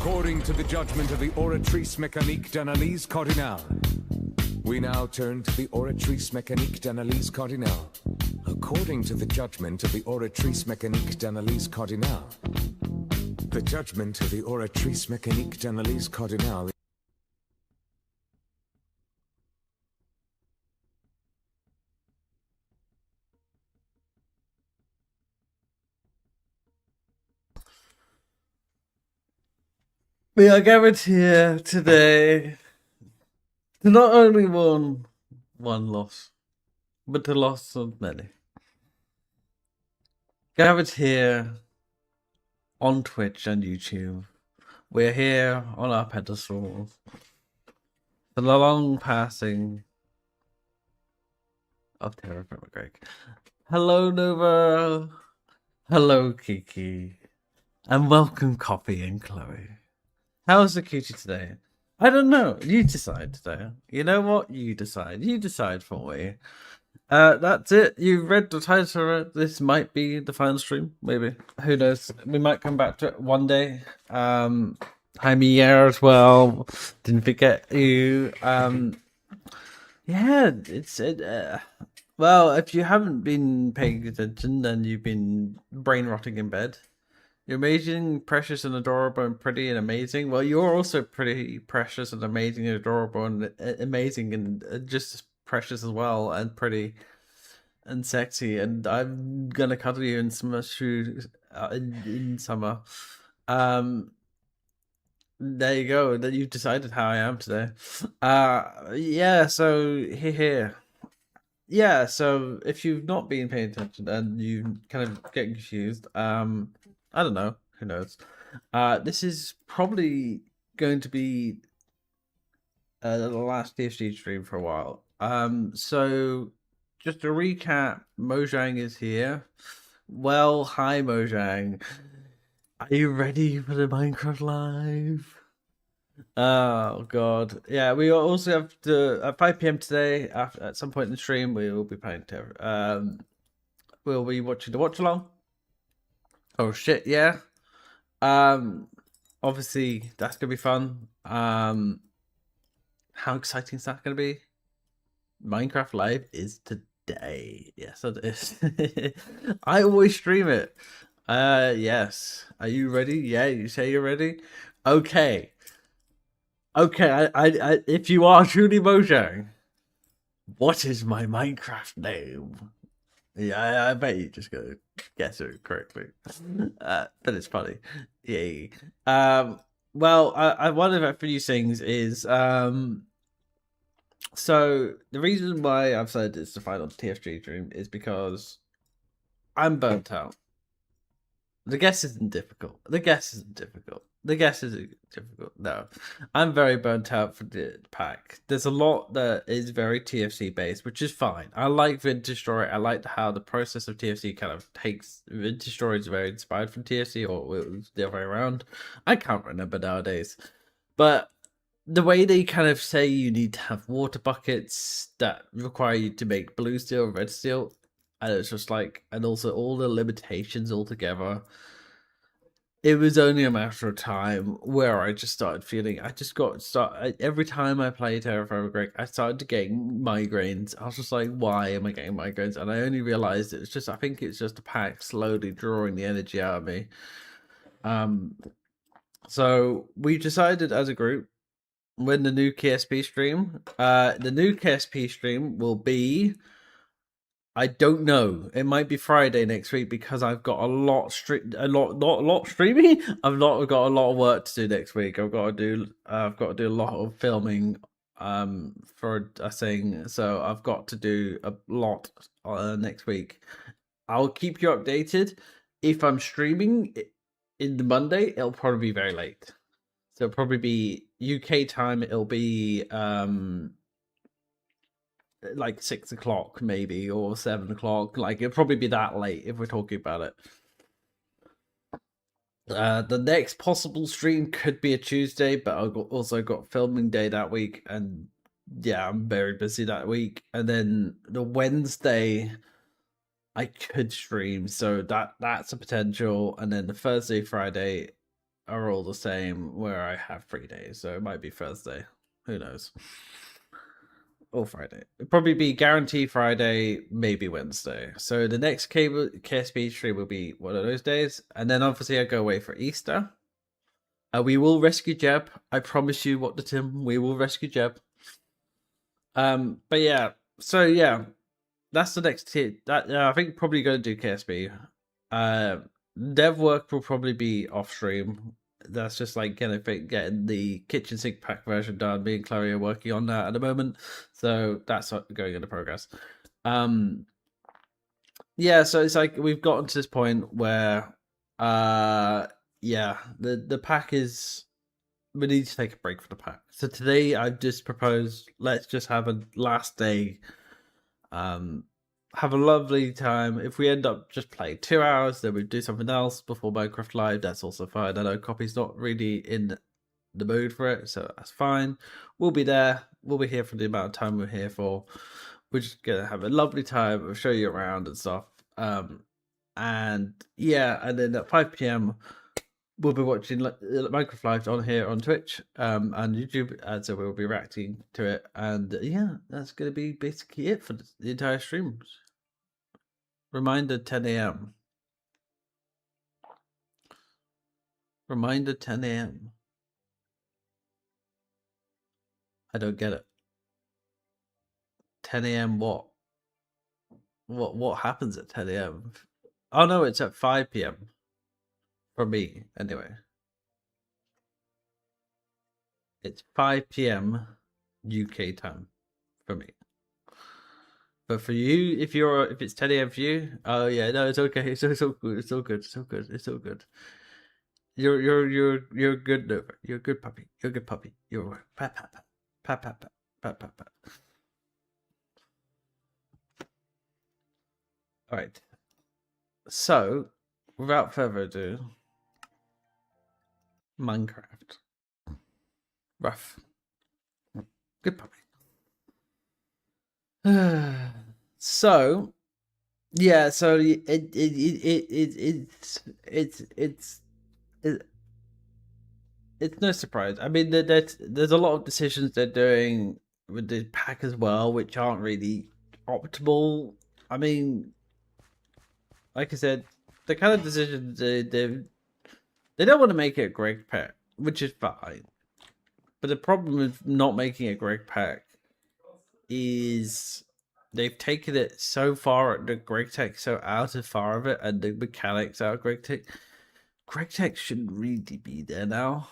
According to the judgment of the oratrice mécanique d'analyse cardinale. We now turn to the oratrice mécanique d'analyse cardinale. According to the judgment of the oratrice mécanique d'analyse cardinale. The judgment of the oratrice mécanique d'analyse cardinale. We are gathered here today to not only mourn one loss, but the loss of many. Gathered here on Twitch and YouTube. We're here on our pedestals for the long passing of TerrafirmaPreg. Hello, Nova. Hello, Kiki. And welcome, Coffee and Chloe. How's the cutie today? I don't know. You decide today. You know what? You decide. You decide for me. That's it. You read the title. This might be the final stream. Maybe. Who knows? We might come back to it one day. Jaime here as well. Didn't forget you. Yeah, it's well, if you haven't been paying attention, then you've been brain rotting in bed. You're amazing, precious, and adorable, and pretty and amazing. Well, you're also pretty, precious, and amazing, and adorable, and amazing, and just as precious as well, and pretty, and sexy. And I'm gonna cuddle you in summer shoes in summer. There you go. That you've decided how I am today. Yeah. So here. Yeah. So if you've not been paying attention and you kind of get confused, I don't know. Who knows? This is probably going to be the last TFG stream for a while. So just to recap, Mojang is here. Well, hi Mojang. Are you ready for the Minecraft Live? Oh god. Yeah, we also have to at 5 p.m. today, after at some point in the stream, we will be playing we'll be watching the watch along. Oh shit, yeah. Obviously that's gonna be fun. How exciting is that gonna be? Minecraft Live is today. Yes, it is. I always stream it. Yes. Are you ready? Yeah, you say you're ready? Okay. Okay, I if you are truly Mojang, what is my Minecraft name? Yeah, I bet you just gonna guess it correctly. But it's funny. Yay. Well, one of a few things is so the reason why I've said it's the final TFG stream is because I'm burnt out. The guess isn't difficult. The guess isn't difficult. The guess isn't difficult. No, I'm very burnt out for the pack. There's a lot that is very TFC based, which is fine. I like Vintage Story. I like how the process of TFC kind of takes Vintage Story is very inspired from TFC, or it was the other way around. I can't remember nowadays, but the way they kind of say you need to have water buckets that require you to make blue steel, red steel, and it's just like, and also all the limitations altogether. It was only a matter of time where I just started feeling. Every time I play TerrafirmaPreg, I started getting migraines. I was just like, "Why am I getting migraines?" And I only realized it's just. I think it's just a pack slowly drawing the energy out of me. So we decided as a group when the new KSP stream. The new KSP stream will be. I don't know. It might be Friday next week because I've got a lot streaming. I've got a lot of work to do next week. I've got to do a lot of filming for a thing. So I've got to do a lot next week. I'll keep you updated. If I'm streaming in the Monday, it'll probably be very late. So it'll probably be UK time. It'll be like 6 o'clock maybe, or 7 o'clock. Like it'll probably be that late if we're talking about it. The next possible stream could be a Tuesday, but I've also got filming day that week, and yeah, I'm very busy that week. And then the Wednesday I could stream, so that's a potential. And then the Thursday, Friday, are all the same where I have 3 days. So it might be Thursday. Who knows? Or Friday. It'll probably be guaranteed Friday, maybe Wednesday. So the next KSP stream will be one of those days. And then obviously I go away for Easter. We will rescue Jeb. I promise you, what the Tim, we will rescue Jeb. But yeah, so yeah, that's the next tier. That I think probably going to do KSB. Dev work will probably be off stream. That's just like getting the kitchen sink pack version done. Me and Chloe are working on that at the moment, so that's going into progress. Yeah, so it's like we've gotten to this point where, yeah, the pack is. We need to take a break for the pack. So today I've just proposed let's just have a last day. Have a lovely time. If we end up just playing 2 hours, then we do something else before Minecraft Live. That's also fine. I know Copy's not really in the mood for it, so that's fine. We'll be there. We'll be here for the amount of time we're here for. We're just gonna have a lovely time. We'll show you around and stuff. And yeah, and then at 5 p.m. we'll be watching Minecraft Live on here on Twitch and YouTube, and so we'll be reacting to it. And yeah, that's going to be basically it for the entire stream. Reminder 10 a.m. Reminder 10 a.m. I don't get it. 10 a.m. what? What happens at 10 a.m.? Oh no, it's at 5 p.m. for me anyway. It's 5 p.m. UK time for me. But for you, if it's 10 a.m. for you, oh yeah, no, it's okay. It's all good. It's all good. It's all good. It's all good. You're good, Nova. You're a good puppy. You're a good puppy. You're pat pat pat pat pat pat pat pat pat. All right. So, without further ado, Minecraft. Rough. Good puppy. So, yeah. So it's no surprise. I mean, there's a lot of decisions they're doing with the pack as well, which aren't really optimal. I mean, like I said, the kind of decisions they don't want to make it a great pack, which is fine. But the problem with not making a great pack is they've taken it so far, the Greg Tech so out of far of it, and the mechanics out of Greg Tech. Greg Tech shouldn't really be there now.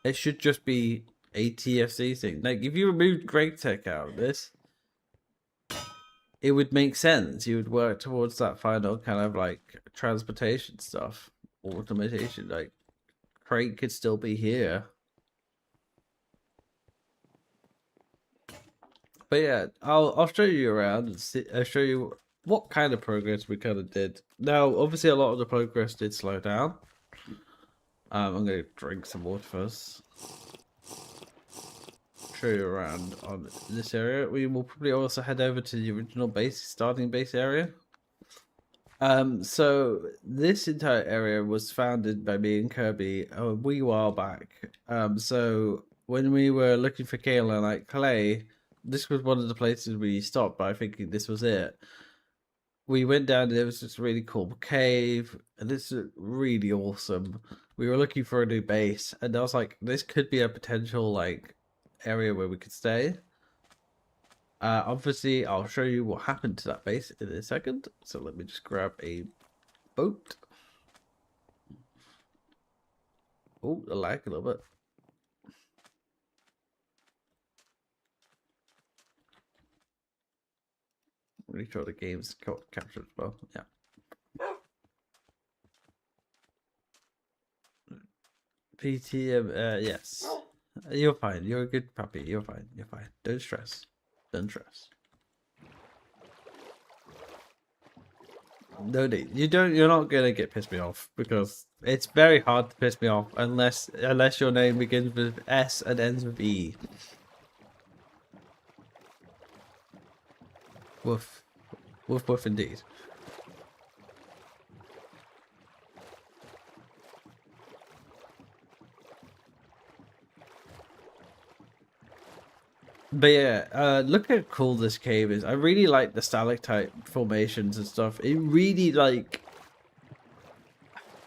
It should just be a TFC thing. Like, if you removed Greg Tech out of this, it would make sense. You would work towards that final kind of like transportation stuff, automation. Like, Craig could still be here. But yeah, I'll show you around and I'll show you what kind of progress we kind of did. Now, obviously, a lot of the progress did slow down. I'm gonna drink some water first. Show you around on this area. We will probably also head over to the original base, starting base area. So this entire area was founded by me and Kirby a wee while back. So when we were looking for Kale and clay, this was one of the places we stopped by thinking this was it. We went down, there was this really cool cave, and this is really awesome. We were looking for a new base, and I was like, this could be a potential like area where we could stay. Obviously, I'll show you what happened to that base in a second. So let me just grab a boat. Oh, I lag a little bit. Really sure the game's captured as well. Yeah. PTM, yes. You're fine. You're a good puppy. You're fine. You're fine. Don't stress. Don't stress. No need. You're not gonna get pissed me off because it's very hard to piss me off unless your name begins with S and ends with E. Woof. Woof woof indeed. But yeah, look how cool this cave is. I really like the stalactite formations and stuff. It really like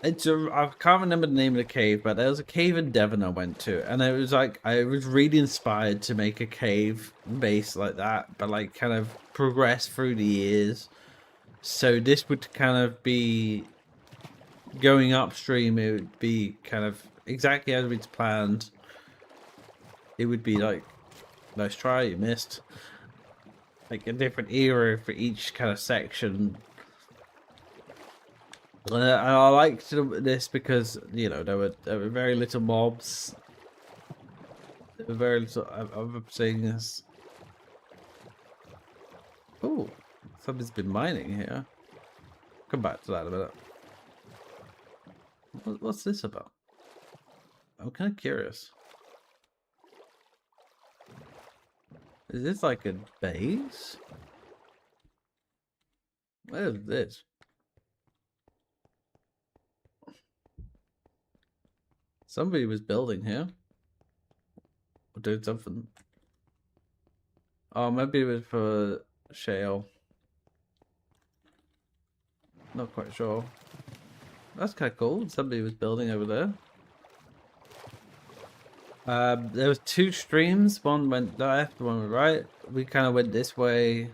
I can't remember the name of the cave, but there was a cave in Devon I went to, and it was like I was really inspired to make a cave base like that, but like kind of progress through the years. So this would kind of be going upstream. It would be kind of exactly as we'd planned. It would be like, nice try, you missed. Like a different era for each kind of section. And I liked this because, you know, there were very little mobs. There were very little other things. Oh, somebody's been mining here. Come back to that in a minute. What's this about? I'm kind of curious. Is this like a base? What is this? Somebody was building here. Or doing something. Oh, maybe it was for shale. Not quite sure. That's kind of cool. Somebody was building over there. There was two streams. One went left, one went right. We kind of went this way,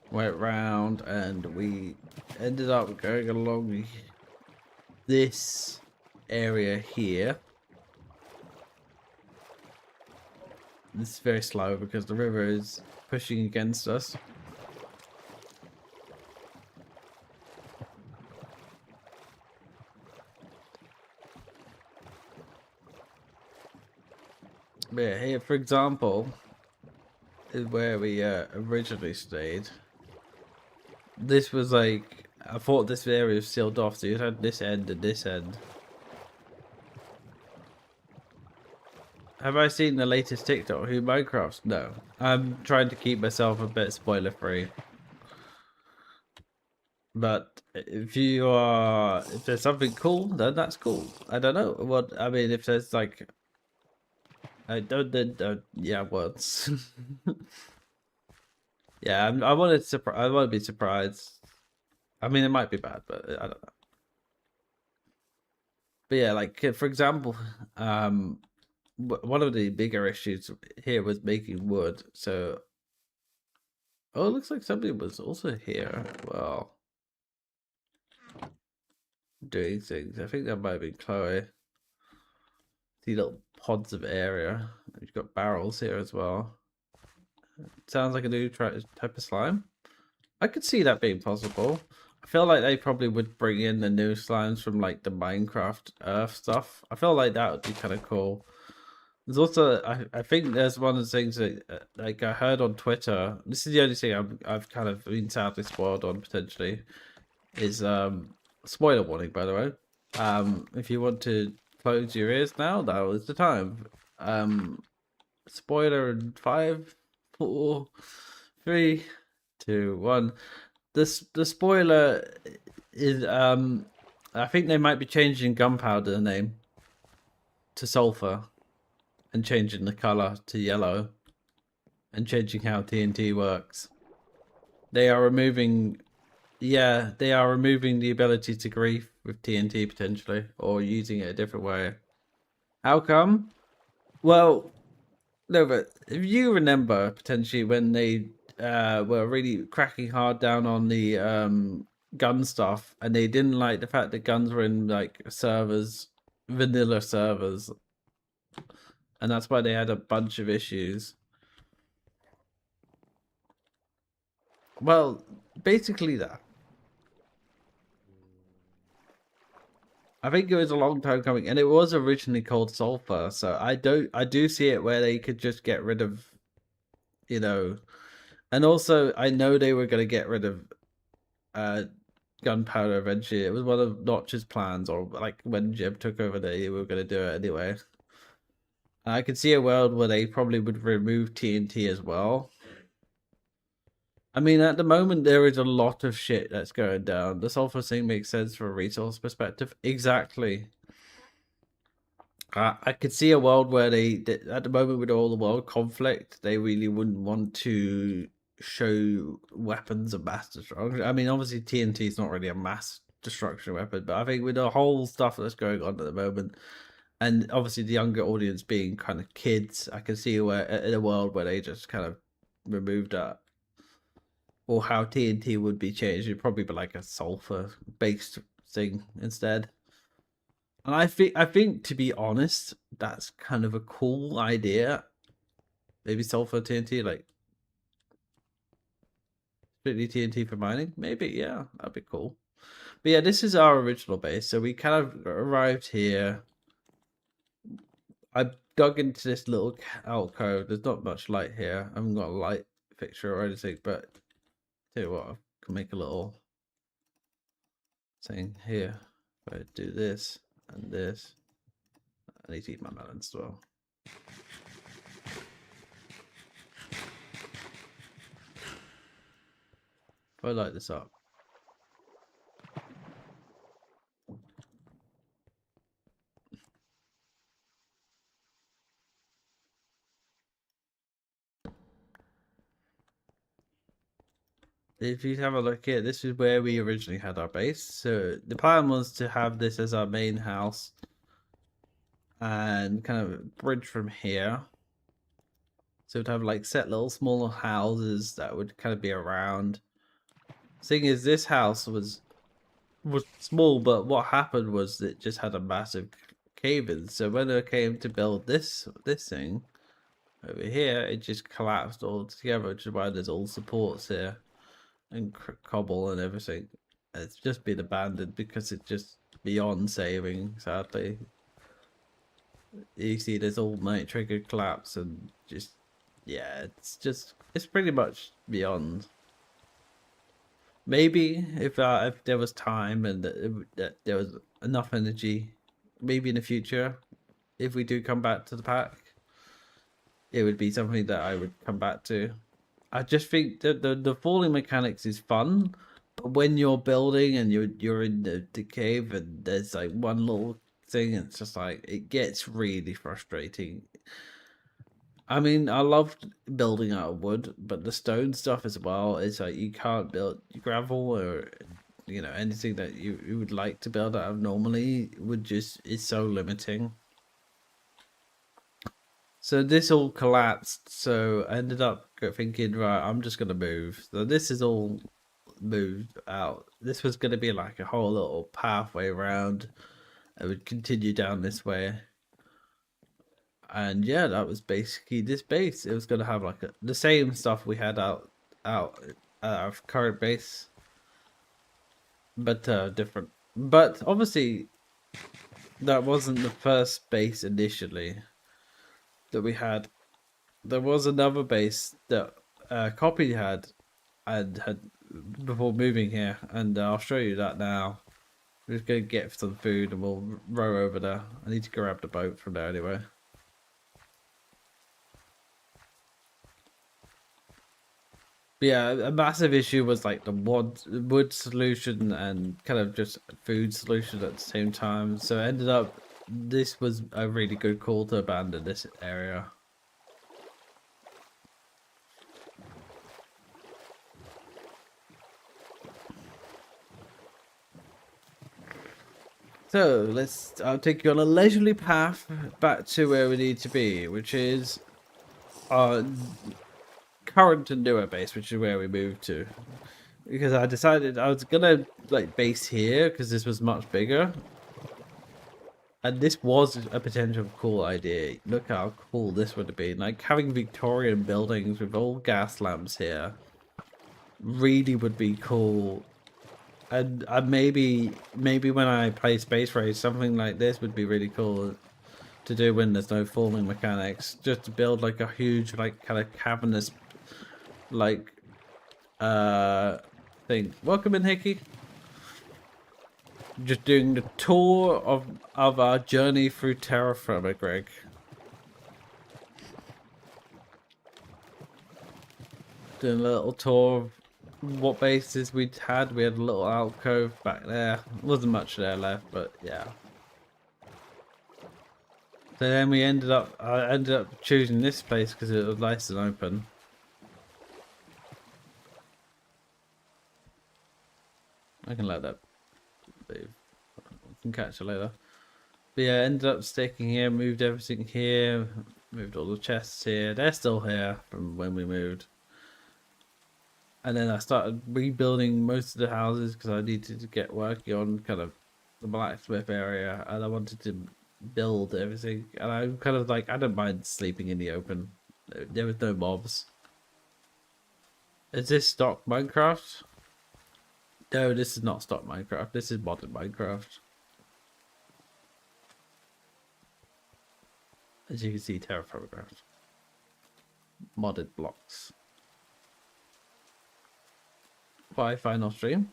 went round, and we ended up going along this area here. This is very slow because the river is pushing against us. But yeah, here, for example, is where we originally stayed. This was like, I thought this area was sealed off, so you had this end and this end. Have I seen the latest TikTok? Who Minecraft? No. I'm trying to keep myself a bit spoiler free. But if there's something cool, then that's cool. I don't know what, I mean, if there's like, yeah, words. Yeah, I want to be surprised. I mean, it might be bad, but I don't know. But yeah, like for example, one of the bigger issues here was making wood. So, oh, it looks like somebody was also here. Well, doing things. I think that might have been Chloe. See little pods of area. You've got barrels here as well. Sounds like a new type of slime. I could see that being possible. I feel like they probably would bring in the new slimes from like the Minecraft Earth stuff. I feel like that would be kind of cool. There's also, I think there's one of the things that like I heard on Twitter. This is the only thing I've kind of been sadly spoiled on potentially. Is spoiler warning, by the way. If you want to close your ears now, that was the time. Spoiler in 5, 4, 3, 2, 1. The spoiler is I think they might be changing gunpowder name to sulfur and changing the color to yellow and changing how TNT works. They are removing they are removing the ability to grief with TNT potentially, or using it a different way. How come? Well, no, but if you remember potentially when they were really cracking hard down on the gun stuff, and they didn't like the fact that guns were in like servers, vanilla servers, and that's why they had a bunch of issues. Well, basically that. I think it was a long time coming, and it was originally called sulfur. So I do see it where they could just get rid of, you know, and also I know they were going to get rid of gunpowder eventually. It was one of Notch's plans, or like when Jim took over, they were going to do it anyway. I could see a world where they probably would remove TNT as well. I mean, at the moment, there is a lot of shit that's going down. The sulfur thing makes sense from a resource perspective. Exactly. I could see a world where at the moment with all the world conflict, they really wouldn't want to show weapons of mass destruction. I mean, obviously TNT is not really a mass destruction weapon, but I think with the whole stuff that's going on at the moment, and obviously the younger audience being kind of kids, I can see where in a world where they just kind of remove that, or how TNT would be changed. It'd probably be like a sulfur based thing instead. And I think to be honest, that's kind of a cool idea. Maybe sulfur TNT, like strictly TNT for mining. Maybe, yeah, that'd be cool. But yeah, this is our original base. So we kind of arrived here. I dug into this little alcove. There's not much light here. I haven't got a light fixture or anything, but tell you what, I can make a little thing here. If I do this and this, I need to eat my melons as well. If I light this up. If you have a look here, this is where we originally had our base. So the plan was to have this as our main house and kind of bridge from here. So we'd have like set little smaller houses that would kind of be around. Thing is, this house was small, but what happened was it just had a massive cave in. So when it came to build this thing over here, it just collapsed all together, which is why there's all supports here and cobble and everything. It's just been abandoned because it's just beyond saving, sadly. You see there's all night triggered collapse and just, yeah, it's pretty much beyond. Maybe if there was time and that there was enough energy, maybe in the future, if we do come back to the pack, it would be something that I would come back to. I just think that the falling mechanics is fun, but when you're building and you're in the cave and there's like one little thing, it's just like it gets really frustrating. I mean, I loved building out of wood, but the stone stuff as well is like you can't build gravel or anything that you would like to build out of normally would just is so limiting. So this all collapsed, so I ended up thinking, right, I'm just gonna move. So this is all moved out. This was gonna be like a whole little pathway around. I would continue down this way. And yeah, that was basically this base. It was gonna have like the same stuff we had out at our current base, but different. But obviously, that wasn't the first base initially that we had. There was another base that Copy had and had before moving here, and I'll show you that now. We're just gonna get some food and we'll row over there. I need to grab the boat from there anyway. But yeah, a massive issue was like the wood solution and kind of just food solution at the same time. So it ended up, this was a really good call to abandon this area. So I'll take you on a leisurely path back to where we need to be, which is our current and newer base, which is where we moved to. Because I decided I was gonna like base here because this was much bigger. And this was a potential cool idea. Look how cool this would have been. Like having Victorian buildings with all gas lamps here really would be cool. And maybe when I play Space Race, something like this would be really cool to do when there's no falling mechanics. Just to build like a huge, like kind of cavernous, like thing. Welcome in, Hickey. Just doing the tour of our journey through TerrafirmaPreg. Doing a little tour of what bases we'd had. We had a little alcove back there. Wasn't much there left, but yeah. So then I ended up choosing this place because it was nice and open. I can let that leave. I can catch it later. But yeah, ended up sticking here, moved everything here, moved all the chests here. They're still here from when we moved. And then I started rebuilding most of the houses because I needed to get working on kind of the blacksmith area, and I wanted to build everything. And I'm kind of like, I don't mind sleeping in the open. There was no mobs. Is this stock Minecraft? No, this is not stock Minecraft. This is modded Minecraft. As you can see, TerrafirmaPreg. Modded blocks. Why final stream?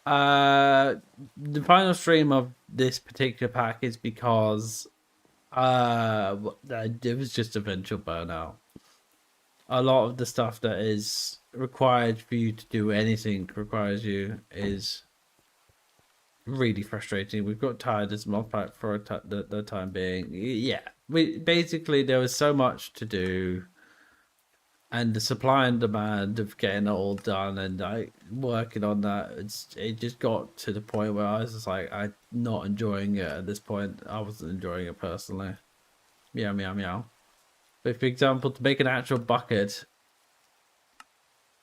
The final stream of this particular pack is because it was just eventual burnout. A lot of the stuff that is required for you to do anything requires you is really frustrating. We've got tired as mod pack for the time being. Yeah, there was so much to do, and the supply and demand of getting it all done and working on that, it just got to the point where I was just like, I'm not enjoying it at this point. I wasn't enjoying it personally. Meow meow meow. But for example, to make an actual bucket,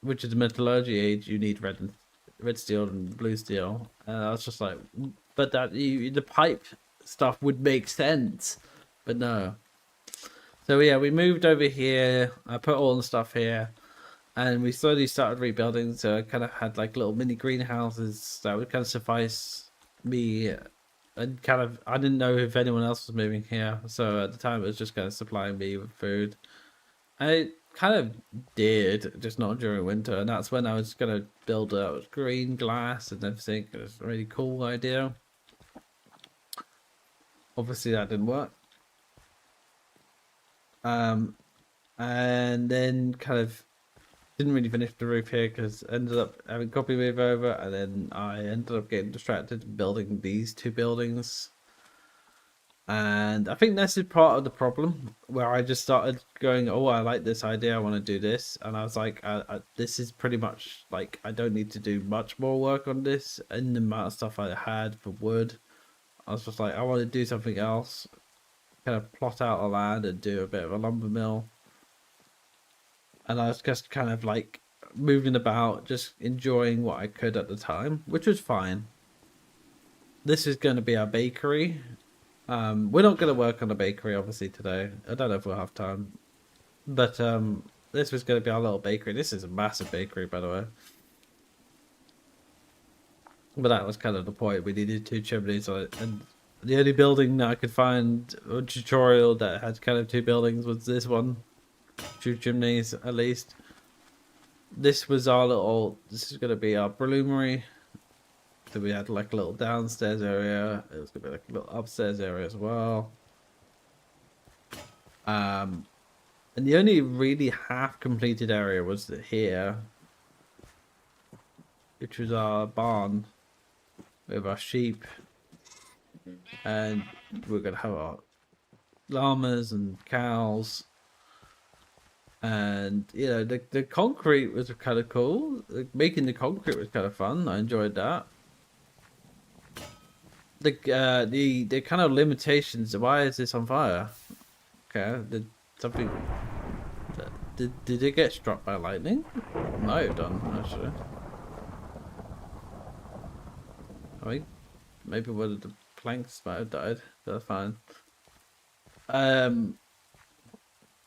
which is the metallurgy age, you need red steel and blue steel. And I was just like, but the pipe stuff would make sense, but no. So yeah, we moved over here. I put all the stuff here, and we slowly started rebuilding. So I kind of had like little mini greenhouses that would kind of suffice me, and kind of I didn't know if anyone else was moving here. So at the time, it was just kind of supplying me with food. I kind of did, just not during winter, and that's when I was gonna build green glass and everything. It was a really cool idea. Obviously, that didn't work. And then kind of didn't really finish the roof here because ended up having copy move over, and then I ended up getting distracted building these two buildings. And I think this is part of the problem where I just started going, oh, I like this idea, I want to do this. And I was like, this is pretty much like, I don't need to do much more work on this. And the amount of stuff I had for wood, I was just like, I want to do something else. Kind of plot out a land and do a bit of a lumber mill. And I was just kind of like moving about, just enjoying what I could at the time, which was fine. This is going to be our bakery. We're not going to work on the bakery obviously today. I don't know if we'll have time, but this was going to be our little bakery. This is a massive bakery, by the way. But that was kind of the point. We needed 2 chimneys on it, and the only building that I could find a tutorial that had kind of 2 buildings was this one. 2 chimneys at least. This was our little. This is going to be our bloomery. So we had like a little downstairs area. It was gonna be like a little upstairs area as well. And the only really half completed area was here, which was our barn with our sheep, and we're gonna have our llamas and cows. And you know, the concrete was kind of cool. Making the concrete was kind of fun. I enjoyed that. The kind of limitations. Why is this on fire? Okay, did something? Did it get struck by lightning? It might have done actually. I mean, maybe one of the planks might have died. That's fine.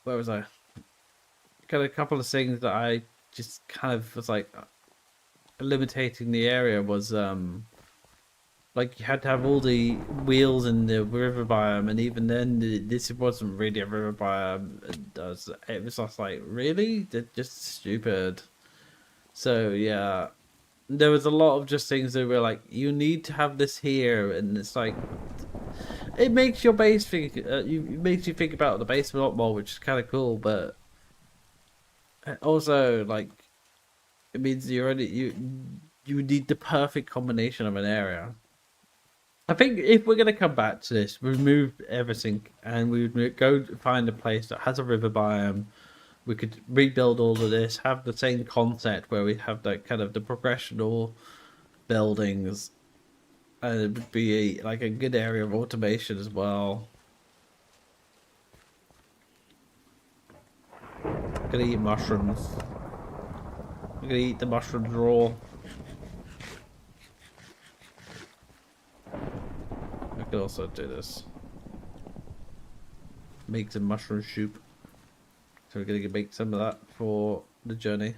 Where was I? Got a couple of things that I just kind of was like limiting the area was like you had to have all the wheels in the river biome, and even then this wasn't really a river biome. It was just like, really? They're just stupid. So yeah, there was a lot of just things that were like, you need to have this here, and it's like, it makes your base think, it makes you think about the base a lot more, which is kind of cool, but also like, it means you need the perfect combination of an area. I think if we're gonna come back to this, remove everything, and we would go find a place that has a river biome. We could rebuild all of this, have the same concept where we have like kind of the progressional buildings, and it would be like a good area of automation as well. I'm gonna eat mushrooms. I'm gonna eat the mushrooms raw. I could also do this. Make some mushroom soup. So we're gonna make some of that for the journey.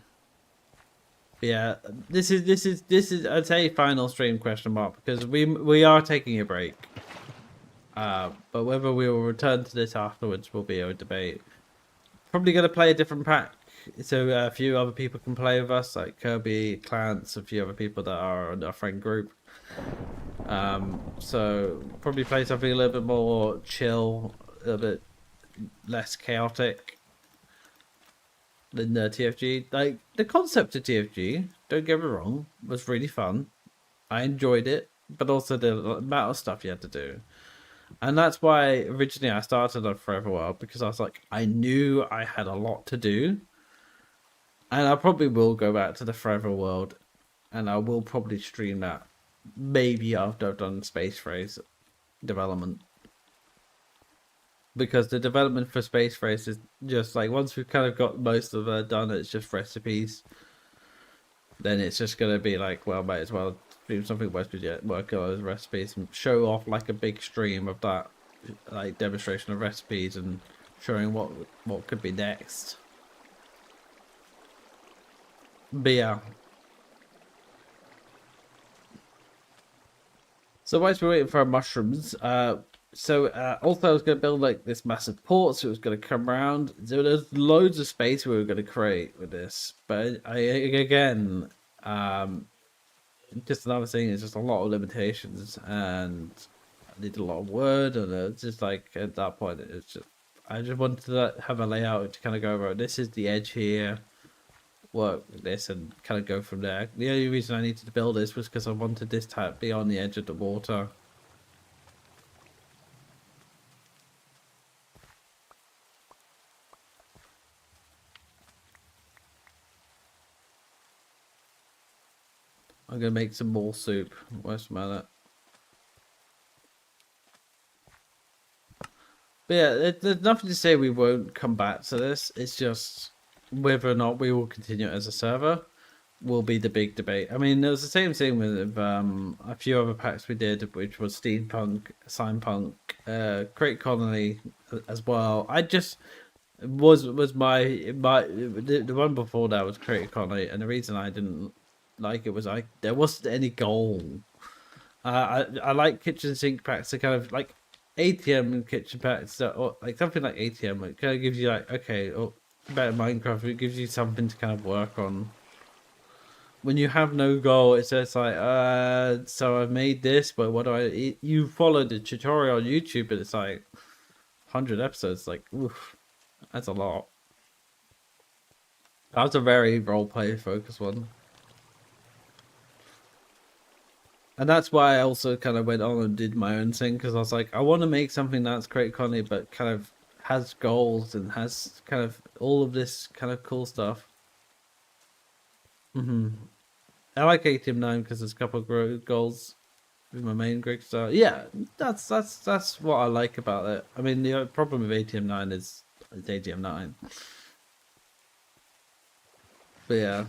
But yeah, this is I'd say final stream question mark, because we are taking a break. But whether we will return to this afterwards will be a debate. Probably gonna play a different pack, so a few other people can play with us, like Kirby, Clance, a few other people that are in our friend group. So probably play something a little bit more chill, a little bit less chaotic than TFG. Like, the concept of TFG, don't get me wrong, was really fun. I enjoyed it, but also the amount of stuff you had to do. And that's why originally I started on Forever World, because I was like, I knew I had a lot to do. And I probably will go back to the Forever World, and I will probably stream that maybe after I've done Space Phrase development. Because the development for Space Phrase is just like, once we've kind of got most of it done, it's just recipes. Then it's just going to be like, well, might as well do something West yet, work on those recipes and show off like a big stream of that, like demonstration of recipes and showing what could be next. But yeah. So whilst we're waiting for our mushrooms, also I was going to build like this massive port, so it was going to come around. So there's loads of space we were going to create with this, but again, just another thing is just a lot of limitations, and I need a lot of wood, and it's just like at that point it's just I just wanted to have a layout to kind of go over. This is the edge here. Work with this and kind of go from there. The only reason I needed to build this was because I wanted this to be on the edge of the water. I'm gonna make some more soup. Where's my But yeah, there's nothing to say we won't come back to this. It's just whether or not we will continue it as a server will be the big debate. I mean, there was the same thing with a few other packs we did, which was Steampunk, Cyberpunk, Great Colony as well. I just was my the one before that was Creative Colony, and the reason I didn't like it was there wasn't any goal. I like kitchen sink packs to kind of like ATM and kitchen packs, or like something like ATM. It kind of gives you like, okay, or better Minecraft, it gives you something to kind of work on. When you have no goal, it's just like, so I've made this, but what do I? You follow the tutorial on YouTube, but it's like 100 episodes. Like, oof, that's a lot. That was a very roleplay focused one. And that's why I also kind of went on and did my own thing, because I was like, I want to make something that's Create Colony, but kind of has goals and has kind of all of this kind of cool stuff. I like ATM 9 because there's a couple of goals with my main grid. So yeah, that's what I like about it. I mean, the problem with ATM 9 is it's ATM 9. But yeah.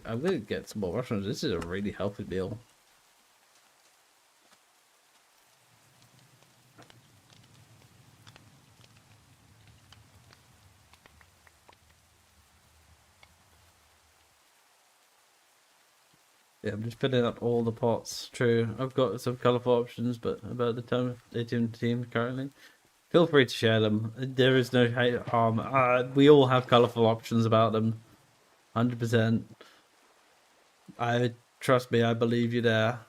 I'm gonna get some more mushrooms. This is a really healthy meal. Yeah, I'm just filling up all the pots. True, I've got some colourful options, but about the time of the team currently, feel free to share them. There is no harm. We all have colourful options about them. 100%. Trust me, I believe you there.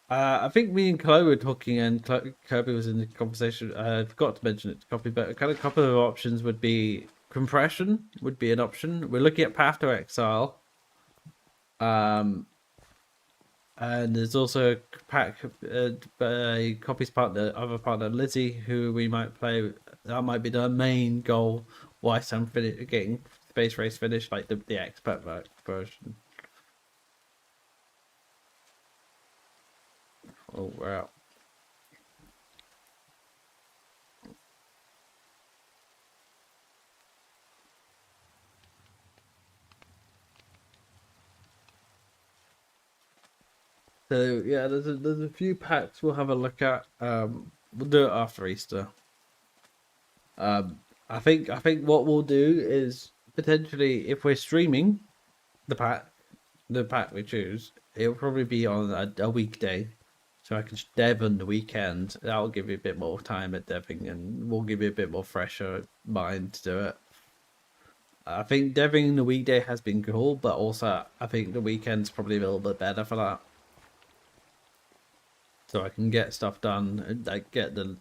I think me and Chloe were talking, and Kirby was in the conversation. I forgot to mention it to Copy, but a couple of options would be compression would be an option. We're looking at Path to Exile. And there's also a Copy's partner, other partner Lizzie, who we might play. That might be the main goal. Whilst I'm getting Space Race finished, like the expert version. Oh, we're out. So yeah, there's a few packs we'll have a look at. We'll do it after Easter. I think what we'll do is potentially, if we're streaming the pack we choose, it'll probably be on a weekday, so I can dev on the weekend. That'll give you a bit more time at deving, and we'll give you a bit more fresher mind to do it. I think deving the weekday has been cool, but also I think the weekend's probably a little bit better for that. So I can get stuff done, and like get the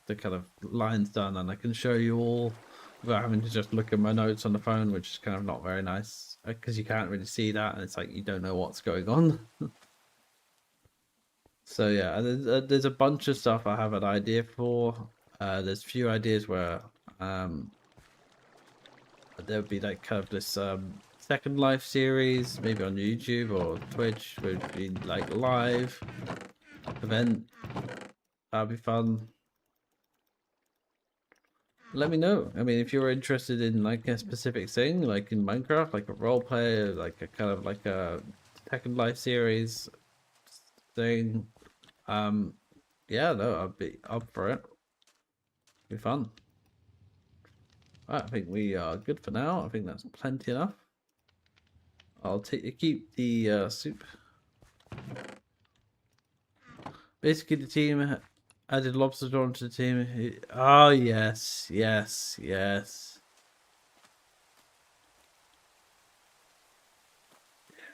kind of lines done, and I can show you all without having to just look at my notes on the phone, which is kind of not very nice because you can't really see that, and it's like you don't know what's going on. So yeah, there's a bunch of stuff I have an idea for. There's a few ideas where there would be like kind of this Second Life series, maybe on YouTube or Twitch, would be like live event. That'd be fun. Let me know. I mean, if you're interested in like a specific thing, like in Minecraft, like a role play, like a kind of like a Second Life series thing, yeah, no, I'd be up for it. Be fun. Right, I think we are good for now. I think that's plenty enough. I'll keep the soup. Basically, the team added lobster drawn to the team. Oh yes, yes, yes.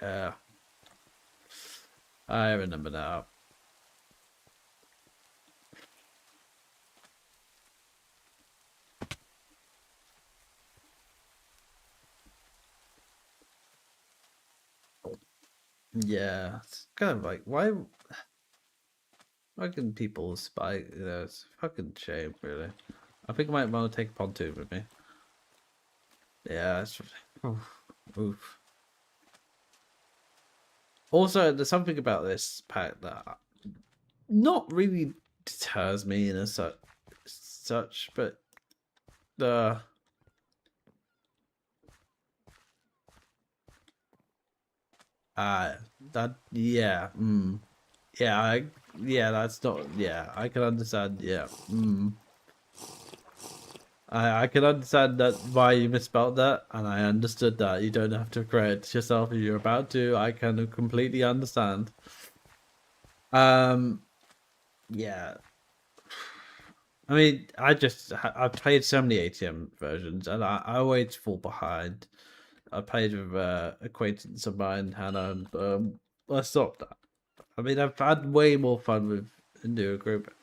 Yeah, I remember now. Yeah, it's kind of like why can people spy? You know, it's a fucking shame, really. I think I might want to take a pontoon with me. Yeah, it's oof. Also, there's something about this pack that not really deters me in a such, but the that yeah, yeah, yeah, that's not, yeah, I can understand, yeah, I can understand that why you misspelled that, and I understood that you don't have to credit yourself if you're about to. I can completely understand. Yeah. I mean, I've played so many ATM versions, and I always fall behind. I played with acquaintance of mine, Hannah, and I stopped that. I mean, I've had way more fun with a newer group.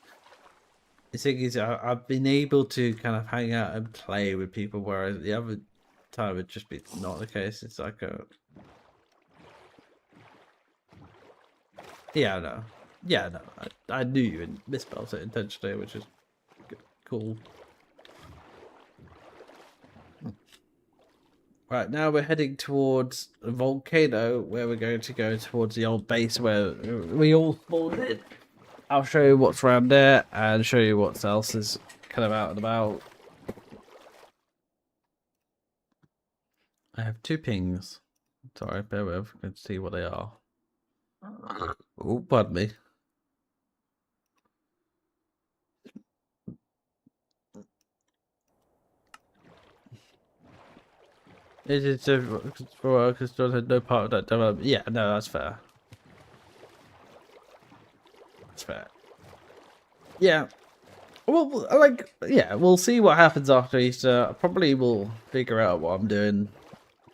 The thing is, I've been able to kind of hang out and play with people, whereas the other time it'd just be not the case. It's like a... Yeah, no. Yeah, no. I knew you misspelled it intentionally, which is cool. Right, now we're heading towards a volcano, where we're going to go towards the old base where we all spawned in. I'll show you what's around there and show you what else is kind of out and about. I have 2 pings. Sorry, bear with. Let's see what they are. Oh, pardon me. Is it for because John had no part of that development? Yeah, no, that's fair. That's fair. Yeah. Well, like, yeah, we'll see what happens after Easter. Probably will figure out what I'm doing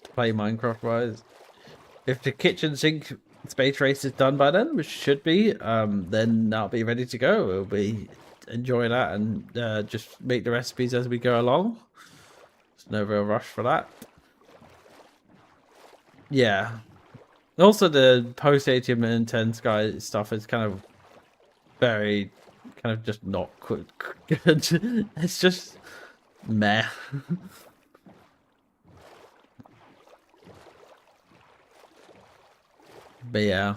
to play Minecraft wise. If the kitchen sink space race is done by then, which should be, then I'll be ready to go. We'll be enjoy that and just make the recipes as we go along. There's no real rush for that. Yeah. Also, the post 18 and 10 Sky stuff is kind of very, kind of just not good. It's just meh. But yeah.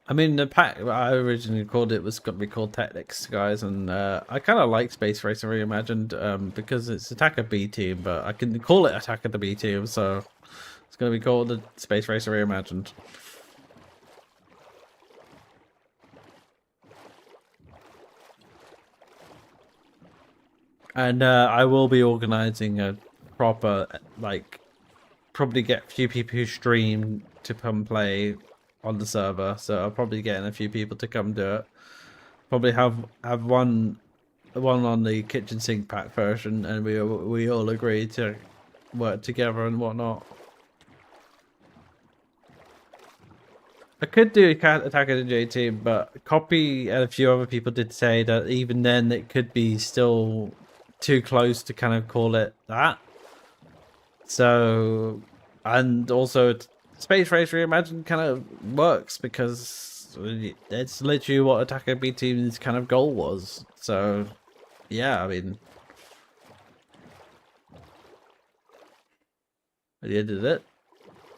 I mean, the pack I originally called it was going to be called Tactics, guys, and I kind of like Space Racer Reimagined because it's Attacker B Team, but I can call it Attacker the B Team, so it's going to be called the Space Racer Reimagined. And I will be organizing a proper, like, probably get a few people who stream to come play on the server, so I'll probably get a few people to come do it. Probably have one on the kitchen sink pack version, and we all agree to work together and whatnot. I could do Attack of the J Team, but Copy and a few other people did say that even then it could be still too close to kind of call it that. So, and also Space Race Reimagined kind of works because it's literally what Attacker B Team's kind of goal was. So, yeah, I mean, at the end of it,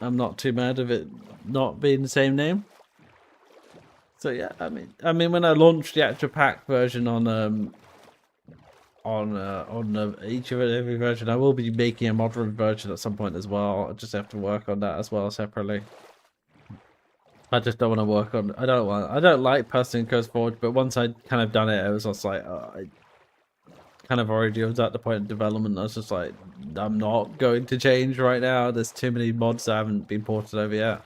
I'm not too mad of it not being the same name. So yeah, I mean, when I launched the actual pack version on each of every version, I will be making a modern version at some point as well. I just have to work on that as well separately. I just don't want to work on. I don't like Person Coast Forge, but once I'd kind of done it, I was just like, I kind of already was at the point of development. I was just like, I'm not going to change right now. There's too many mods that haven't been ported over yet.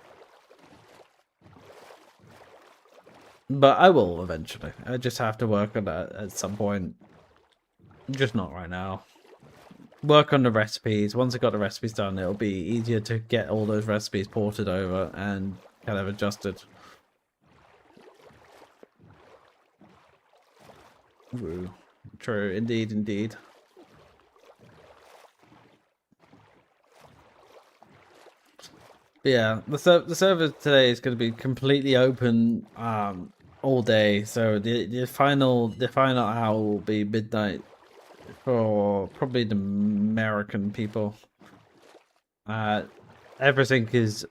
But I will eventually. I just have to work on that at some point. Just not right now. Work on the recipes. Once I got the recipes done, it'll be easier to get all those recipes ported over and kind of adjusted. Ooh. True, indeed, indeed. But yeah, the server today is going to be completely open all day. So the final hour will be midnight for probably the American people. Everything is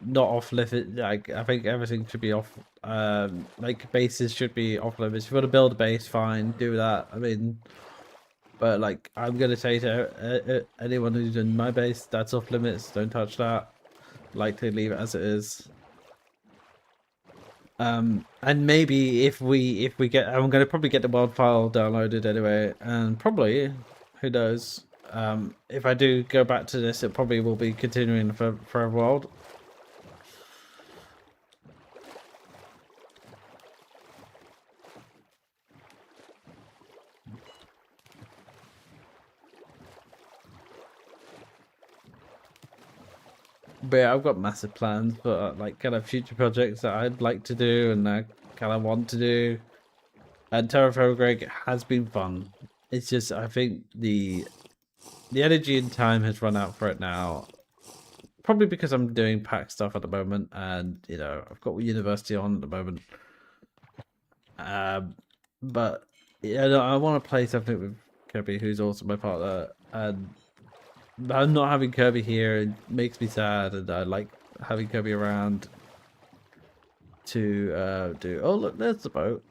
not off limit. Like, I think everything should be off. Like, bases should be off limits. If you want to build a base, fine, do that. I mean, but like, I'm gonna say to anyone who's in my base, that's off limits. Don't touch that. Like to leave it as it is. And maybe if we get, I'm gonna probably get the world file downloaded anyway, and probably, who knows, if I do go back to this, it probably will be continuing for a world. But yeah, I've got massive plans for like kind of future projects that I'd like to do and I kind of want to do. And TerrafirmaPreg has been fun. It's just, I think the energy and time has run out for it now. Probably because I'm doing pack stuff at the moment, and you know, I've got university on at the moment. But yeah, I want to play something with Kirby, who's also my partner, and I'm not having Kirby here. It makes me sad, and I like having Kirby around to do. Oh look, there's the boat.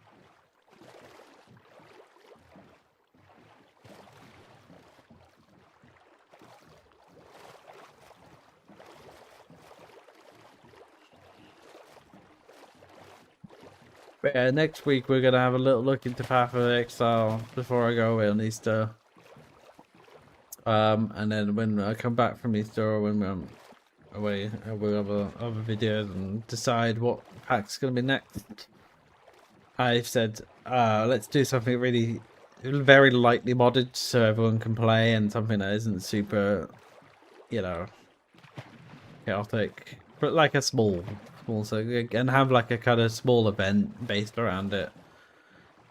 But yeah, next week we're gonna have a little look into Path of Exile before I go away on Easter. And then when I come back from Easter or when I'm away, we'll have other videos and decide what pack's gonna be next. I've said, let's do something really very lightly modded so everyone can play, and something that isn't super, you know, chaotic. but like a small so and have like a kind of small event based around it.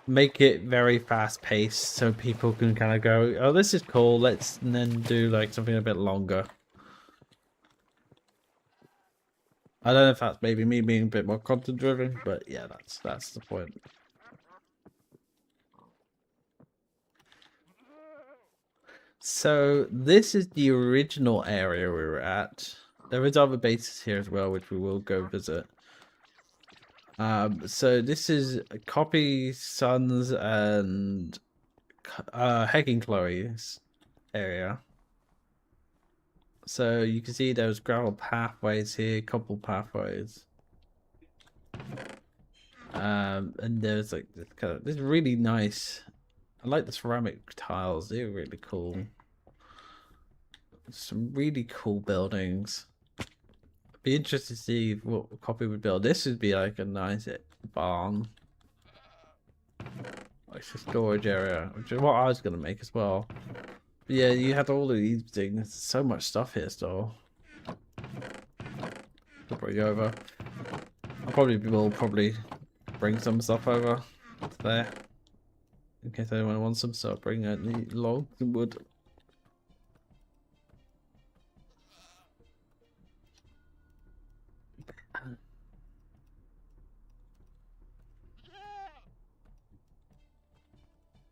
Make it very fast paced so people can kind of go, oh, this is cool. Let's then do like something a bit longer. I don't know if that's maybe me being a bit more content driven, but yeah, that's the point. So this is the original area we were at. There is other bases here as well, which we will go visit. So this is Copy, Sons, and Hecking Chloe's area. So you can see there's gravel pathways here, couple pathways. And there's like this really nice. I like the ceramic tiles. They're really cool. Some really cool buildings. Be interested to see what Copy would build. This would be like a nice barn. Like a storage area, which is what I was gonna make as well. But yeah, you had all of these things. So much stuff here still. To bring over. I will bring some stuff over there. In case anyone wants some, so I'll bring out the logs and wood.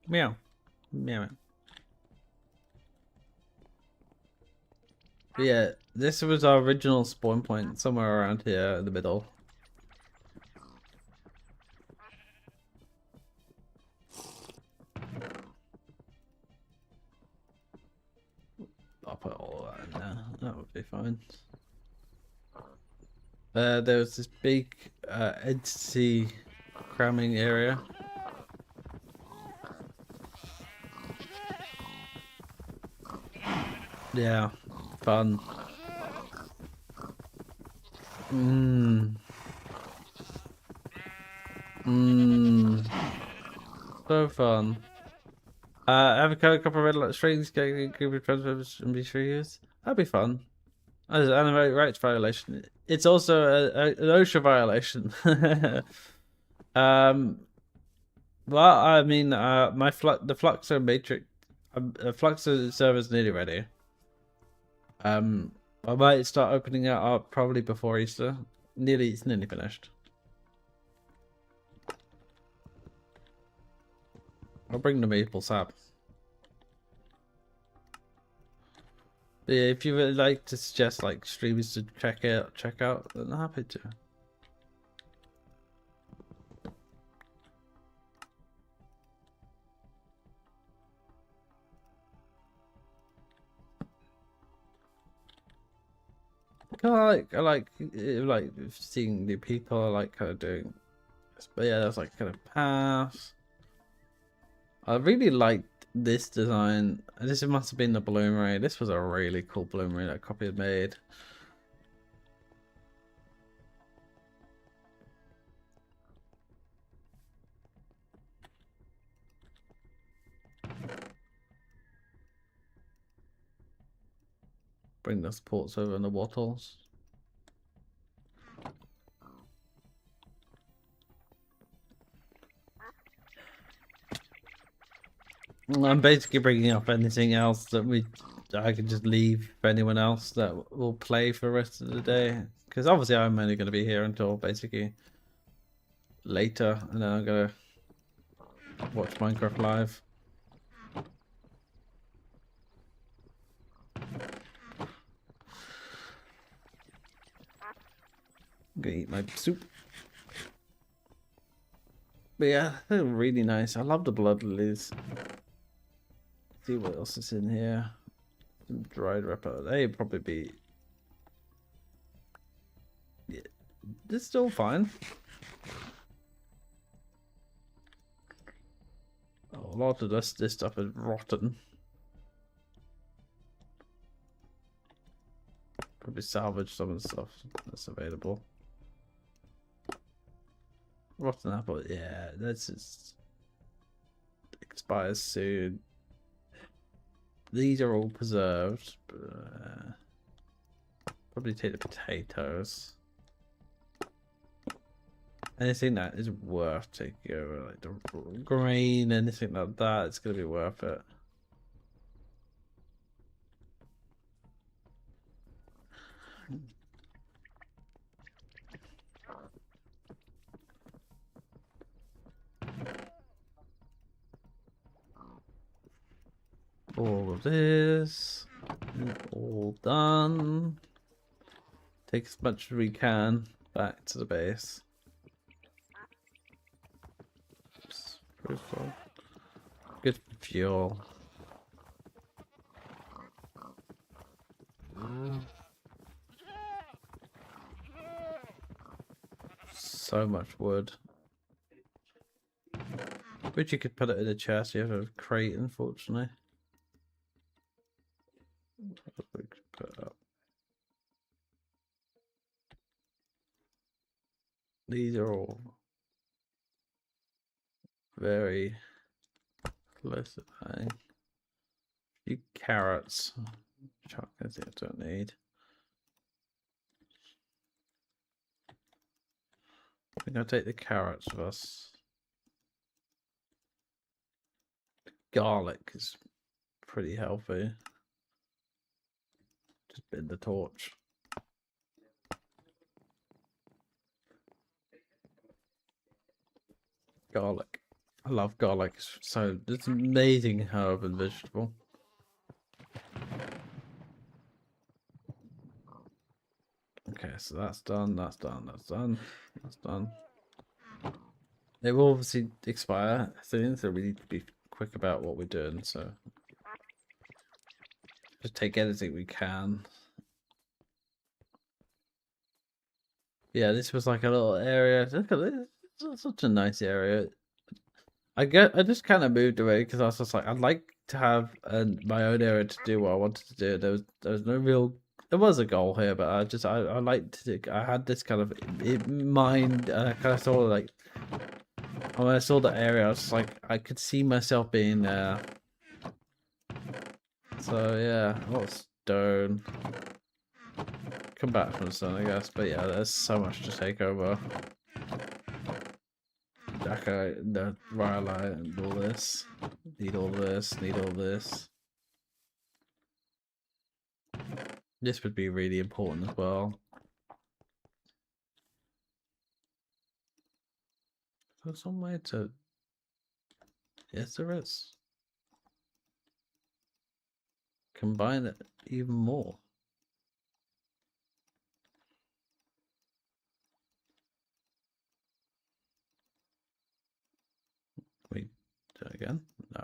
Meow. Meow. But yeah, this was our original spawn point, somewhere around here in the middle. I'll put all that in there. That would be fine. There was this big entity cramming area. Yeah, fun. So fun. Have a couple of red light strings, group of transfers and be 3 years. That'd be fun. As an animal rights violation. It's also an OSHA violation. Well, I mean, the Fluxo Matrix, Fluxo server's nearly ready. I might start opening it up probably before Easter. It's nearly finished. I'll bring the maple sap. But yeah, if you would like to suggest like streamers to check out, then I'm happy to. I like seeing new people. I like kind of doing this. But yeah, that's like kind of paths. I really liked this design. This must have been the bloomery. This was a really cool bloomery that Copy had made. Bring the supports over and the wattles. I'm basically bringing up anything else that I can just leave for anyone else that will play for the rest of the day. Because obviously I'm only going to be here until basically later, and then I'm going to watch Minecraft live. I'm going to eat my soup. But yeah, they're really nice. I love the blood lilies. See what else is in here. Some dried wrapper. They'd probably be. Yeah, they're still fine. Oh, a lot of this stuff is rotten. Probably salvage some of the stuff that's available. Rotten apple, yeah, that's just expires soon. These are all preserved. But, Probably take the potatoes. Anything that is worth taking over, like the grain, anything like that, it's gonna be worth it. All of this, all done. Take as much as we can back to the base. Good fuel. So much wood. Wish you could put it in a chest. You have a crate, unfortunately. We could put up. These are all very close to buying. A few carrots. Chocolates I don't need. I think I'll take the carrots with us. Garlic is pretty healthy. Just bend the torch. Garlic. I love garlic. It's an amazing herb and vegetable. Okay, so that's done, that's done, that's done, that's done. It will obviously expire soon, so we need to be quick about what we're doing, so just take anything we can. Yeah, this was like a little area. Look at this. It's such a nice area. I just kind of moved away because I was just like, I'd like to have my own area to do what I wanted to do. There was no real. There was a goal here, but I liked to. I had this kind of in mind, and I kind of saw like when I saw the area, I was just like, I could see myself being there. So yeah, a lot of stone. Come back from the sun, I guess. But yeah, there's so much to take over. The Rhyolite and all this. Need all this, need all this. This would be really important as well. There's some way to... Yes, there is. Combine it even more. Wait, do it again? No.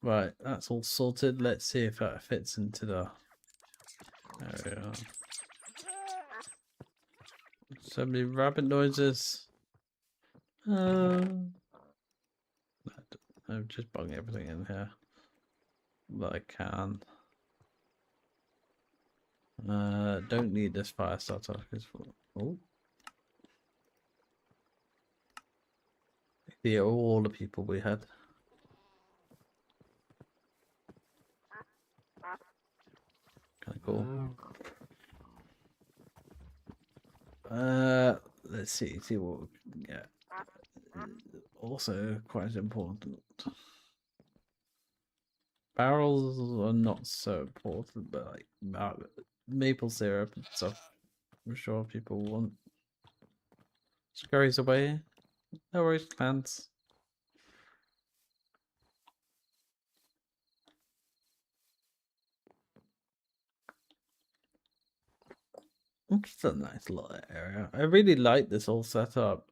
Right, that's all sorted. Let's see if that fits into the... There we are. So many rabbit noises. I'm just bugging everything in here that I can. Don't need this fire starter because all the people we had. Kind of cool. Let's see what we can get. Also quite important. Barrels are not so important, but like maple syrup and stuff, I'm sure people want. Scurries away. No worries, plants. It's a nice little area. I really like this whole setup.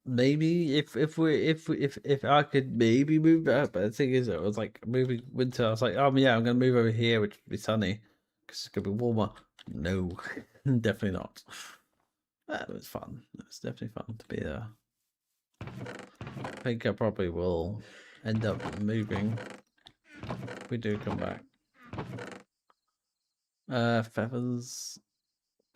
Maybe if I could maybe move back, but the thing is, it was like moving winter. I was like, oh yeah, I'm gonna move over here, which would be sunny because it's gonna be warmer. No, definitely not. That was fun. It was definitely fun to be there. I think I probably will end up moving. If we do come back. Feathers,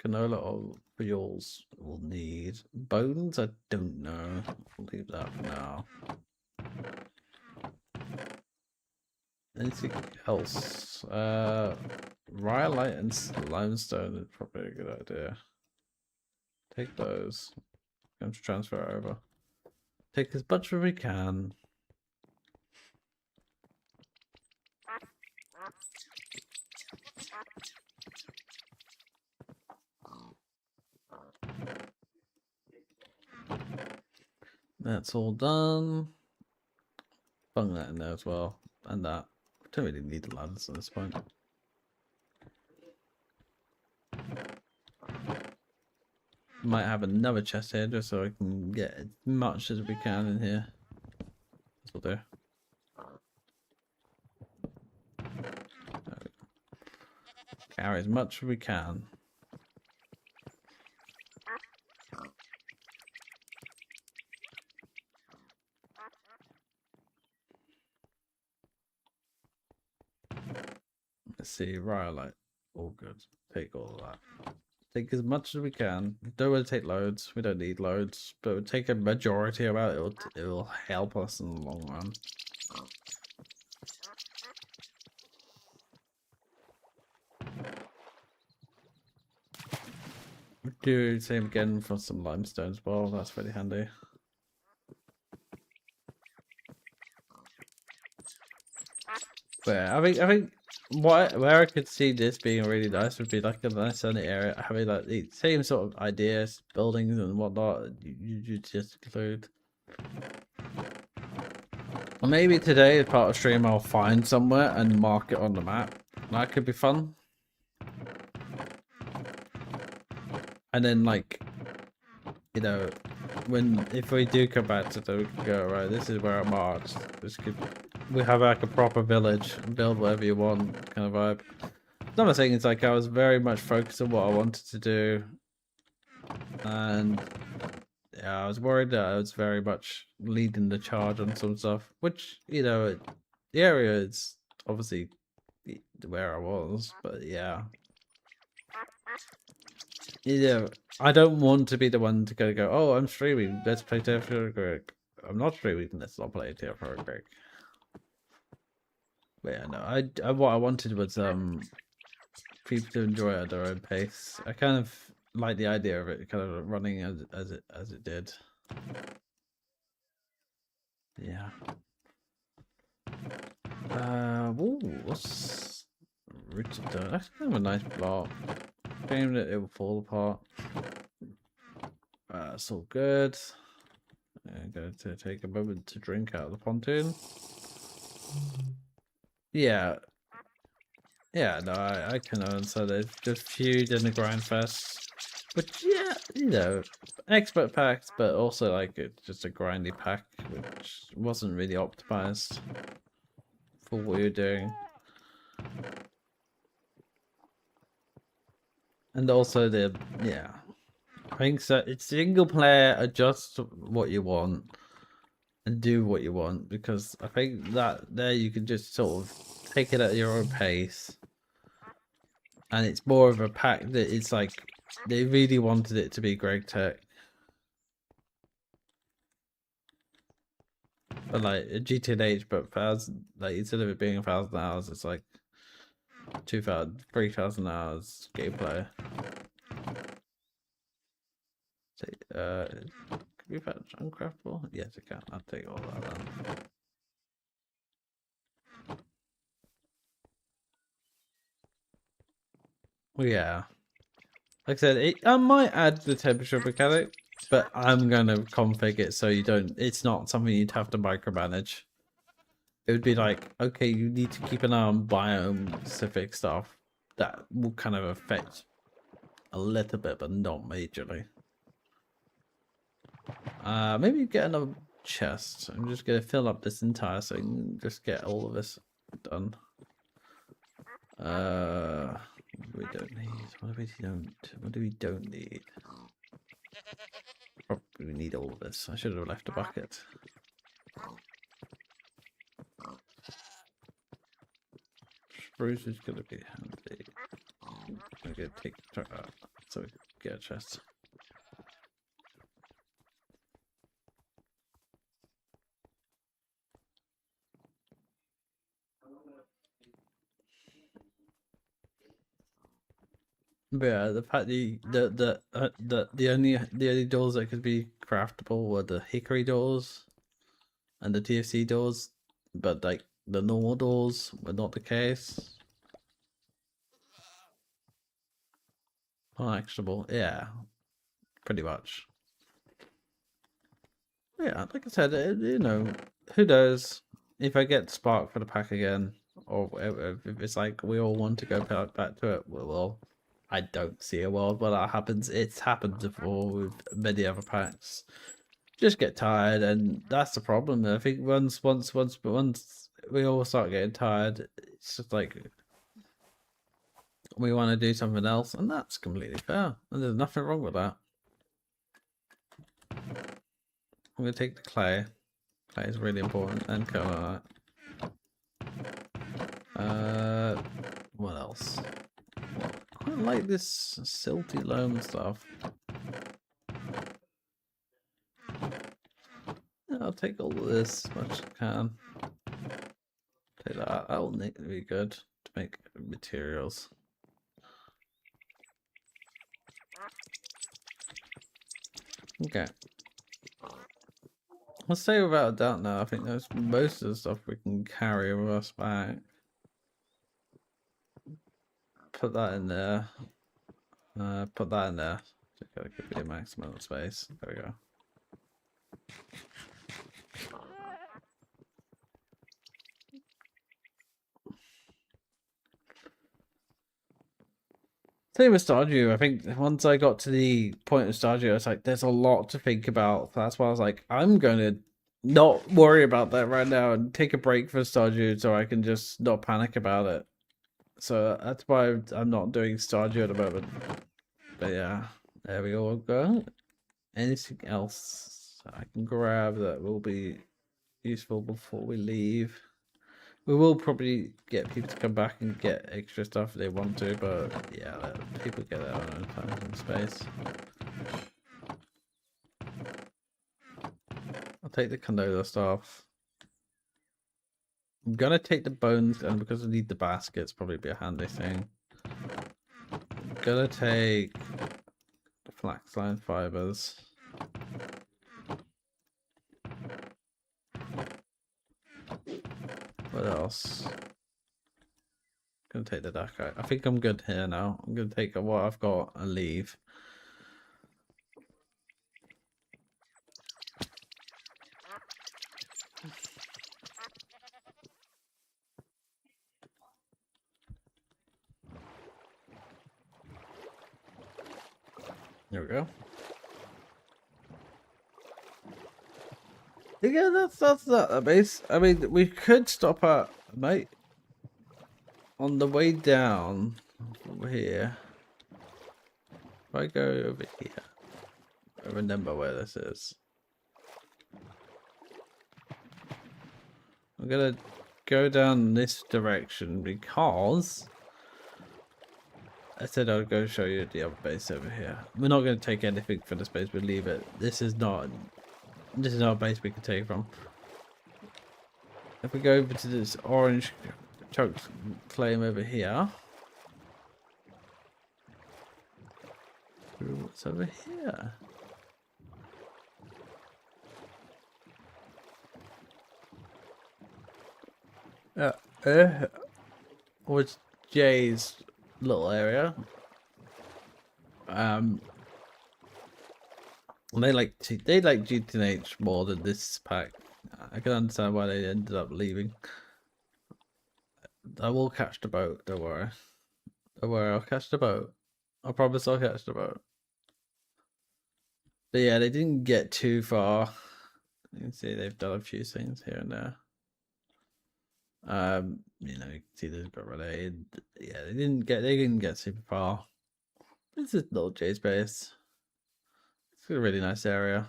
canola or fuels will need. Bones, I don't know. I'll leave that for now. anything else? Rhyolite and limestone is probably a good idea. Take those. I'm going to transfer it over. Take as much as we can. That's all done. Bung that in there as well. And that. Don't really need the ladders at this point. Might have another chest here just so I can get as much as we can in here. That's what we'll do. Carry as much as we can. Let's see, rhyolite. All good. Take all of that. Take as much as we can. Don't want to take loads. We don't need loads, but we'll take a majority of it. It will help us in the long run. We'll do the same again for some limestone as well. That's really handy. But yeah, I think where I could see this being really nice would be like a nice sunny area, having like the same sort of ideas, buildings and whatnot. You just include. Or maybe today, as part of stream, I'll find somewhere and mark it on the map. That could be fun. And then, like, you know, if we do come back to it, we can go, right, this is where I marched. We have like a proper village, build whatever you want kind of vibe. Another thing is, like, I was very much focused on what I wanted to do. And yeah, I was worried that I was very much leading the charge on some stuff, which, you know, the area is obviously where I was, but yeah. Yeah, I don't want to be the one to go, oh, I'm streaming, let's play TerrafirmaPreg. I'm not streaming, let's not play TerrafirmaPreg. But yeah, no, what I wanted was people to enjoy it at their own pace. I kind of like the idea of it kind of running as it did. Yeah. Ooh, what's Richard done? That's kind of a nice block. Game that it will fall apart. It's all good. I'm going to take a moment to drink out of the pontoon. Yeah. Yeah, no, I can answer. There's just feud in the grind fest. But yeah, you know, expert packs, but also like it's just a grindy pack, which wasn't really optimized for what you're doing. And also yeah. I think so. It's single player, adjust what you want and do what you want, because I think that there you can just sort of take it at your own pace. And it's more of a pack that it's like they really wanted it to be Greg Tech. But like a GTH, but like instead of it being 1,000 hours, it's like 2,000, 3,000 hours gameplay. Can we fetch uncraftable? Yes, it can. I'll take all that then. Well, yeah. Like I said, I might add the temperature mechanic, but I'm gonna config it so you don't. It's not something you'd have to micromanage. It would be like, okay, you need to keep an eye on biome specific stuff that will kind of affect a little bit, but not majorly. Maybe get another chest. I'm just gonna fill up this entire so I can just get all of this done. We don't need. What do we don't need? Probably need all of this. I should have left a bucket. Spruce is gonna be handy. I'm gonna take so we can get a chest. But yeah, the fact the only doors that could be craftable were the hickory doors and the TFC doors, but like the normal doors were not the case. Unactionable, yeah, pretty much. Yeah, like I said, you know, who knows if I get Spark for the pack again, or if it's like we all want to go back to it. Well, I don't see a world where that happens. It's happened before with many other packs. Just get tired, and that's the problem. I think once we all start getting tired, it's just like we want to do something else, and that's completely fair. And there's nothing wrong with that. I'm gonna take the clay. Clay is really important, and color. What else? I quite like this silty loam stuff. Yeah, I'll take all of this as much as I can. Take that. That will need to be good to make materials. Okay. I'll say without a doubt now, I think that's most of the stuff we can carry with us back. Put that in there. Put that in there. Just gotta give it a maximum of space. There we go. Same with Stardew. I think once I got to the point of Stardew, I was like, there's a lot to think about. That's why I was like, I'm going to not worry about that right now and take a break for Stardew so I can just not panic about it. So that's why I'm not doing Stardew at the moment. But yeah, there we all go. Anything else I can grab that will be useful before we leave? We will probably get people to come back and get extra stuff if they want to, but yeah, people get their own time and space. I'll take the canola stuff. I'm gonna take the bones, and because I need the baskets, probably be a handy thing. I'm gonna take the flaxline fibers. What else? Gonna take the Dakite. I think I'm good here now. I'm gonna take what I've got and leave. There we go. Yeah, that's that base. I mean, we could stop at mate on the way down over here. If I go over here, I remember where this is. I'm gonna go down this direction because I said I'll go show you the other base over here. We're not gonna take anything from this base. We'll leave it. This is not a base we can take from. If we go over to this orange choked flame over here. What's over here? Was Jay's little area. They like GTH more than this pack. I can understand why they ended up leaving. I will catch the boat, don't worry. Don't worry, I'll catch the boat. I promise I'll catch the boat. But yeah, they didn't get too far. You can see they've done a few things here and there. You know, you can see there's a bit related. Yeah, they didn't get super far. This is little Jay's base. It's a really nice area.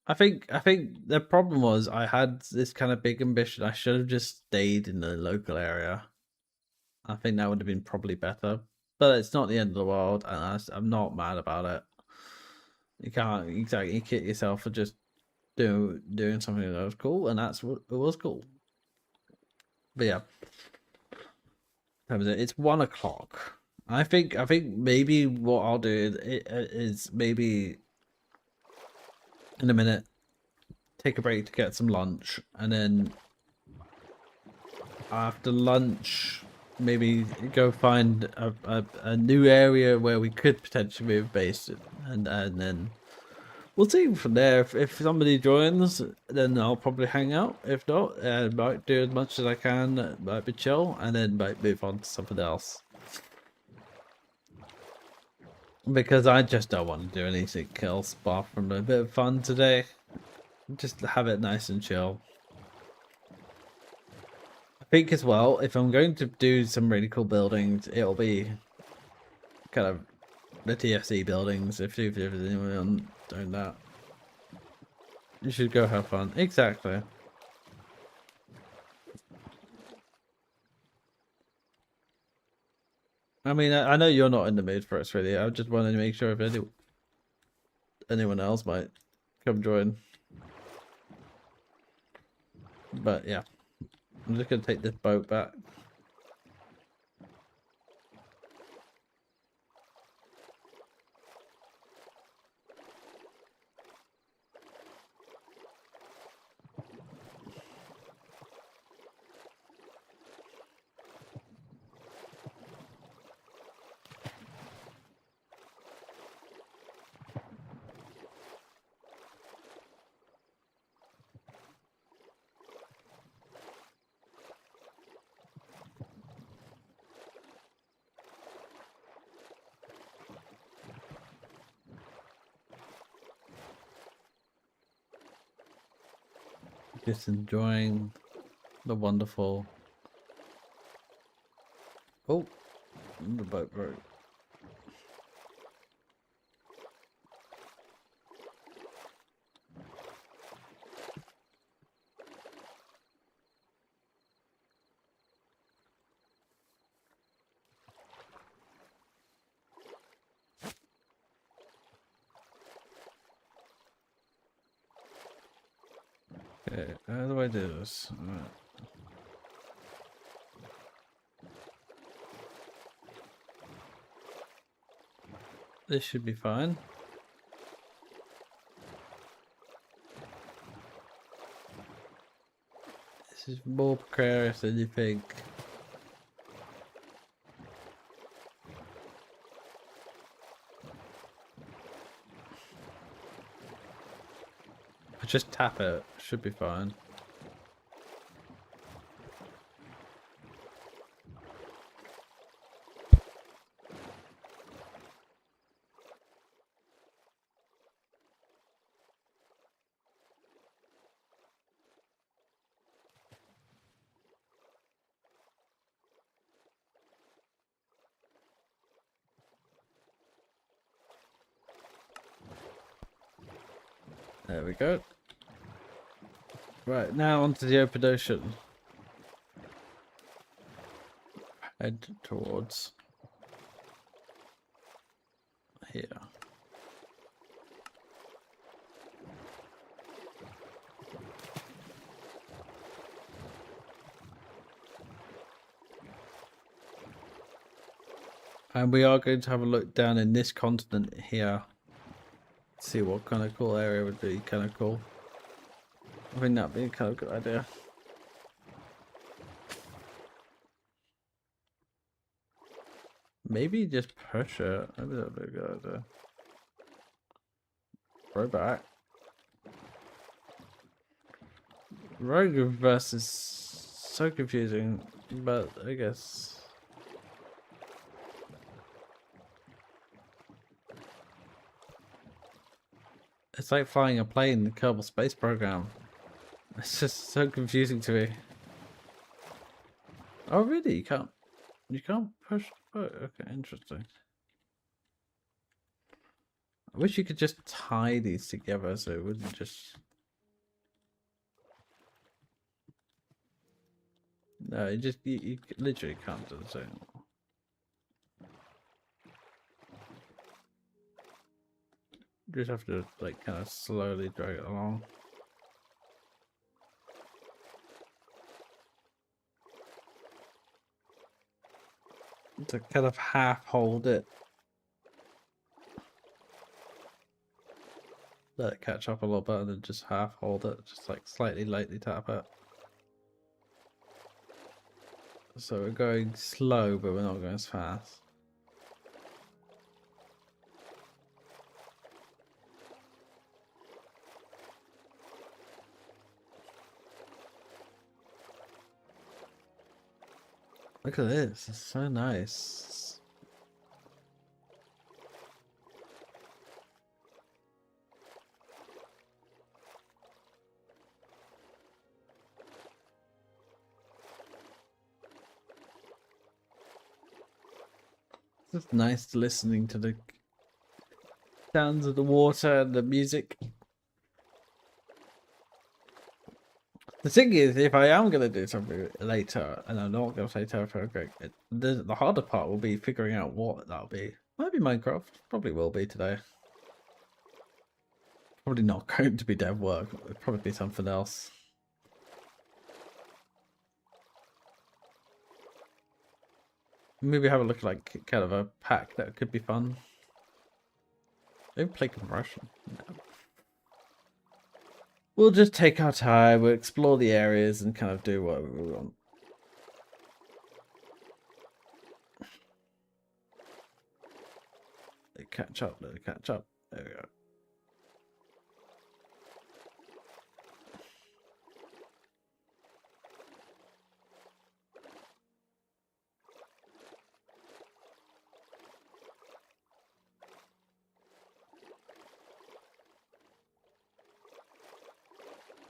I think the problem was I had this kind of big ambition. I should have just stayed in the local area. I think that would have been probably better. But it's not the end of the world, and I'm not mad about it. You can't exactly kick yourself for just doing something that was cool, and that's what it was cool. But yeah, that was it. It's 1 o'clock. I think maybe what I'll do is maybe in a minute take a break to get some lunch, and then after lunch maybe go find a new area where we could potentially move base, and then we'll see from there. If somebody joins, then I'll probably hang out. If not, I might do as much as I can, might be chill, and then might move on to something else. Because I just don't want to do anything else apart from a bit of fun today. Just have it nice and chill. I think as well, if I'm going to do some really cool buildings, it'll be kind of the TFC buildings. If there's anyone doing that, you should go have fun. Exactly. I mean, I know you're not in the mood for it, really. I just wanted to make sure if anyone else might come join. But yeah, I'm just gonna take this boat back. Just enjoying the wonderful. Oh, the boat broke. Okay, how do I do this? Alright. This should be fine. This is more precarious than you think. I just tap it, should be fine. There we go. Right, now onto the open ocean. Head towards here. And we are going to have a look down in this continent here. See what kind of cool area would be kind of cool. I think that'd be a kind of good idea. Maybe just push it. Maybe that'd be a good idea. Throw back. Rogue reverse is so confusing, but I guess. It's like flying a plane in the Kerbal Space Program. It's just so confusing to me. Oh really? You can't push the boat? Okay, interesting. I wish you could just tie these together so it wouldn't just. No, you literally can't do the same. You just have to like kind of slowly drag it along. to kind of half hold it. Let it catch up a little bit and then just half hold it, just like slightly lightly tap it. So we're going slow, but we're not going as fast. Look at this, it's so nice. It's just nice listening to the sounds of the water and the music. The thing is, if I am going to do something later, and I'm not going to play TerrafirmaPreg, the harder part will be figuring out what that'll be. Might be Minecraft. Probably will be today. Probably not going to be dev work. It'll probably be something else. Maybe have a look at like kind of a pack that could be fun. Don't play conversion. No. We'll just take our time, we'll explore the areas and kind of do what we want. Let it catch up, let it catch up. There we go.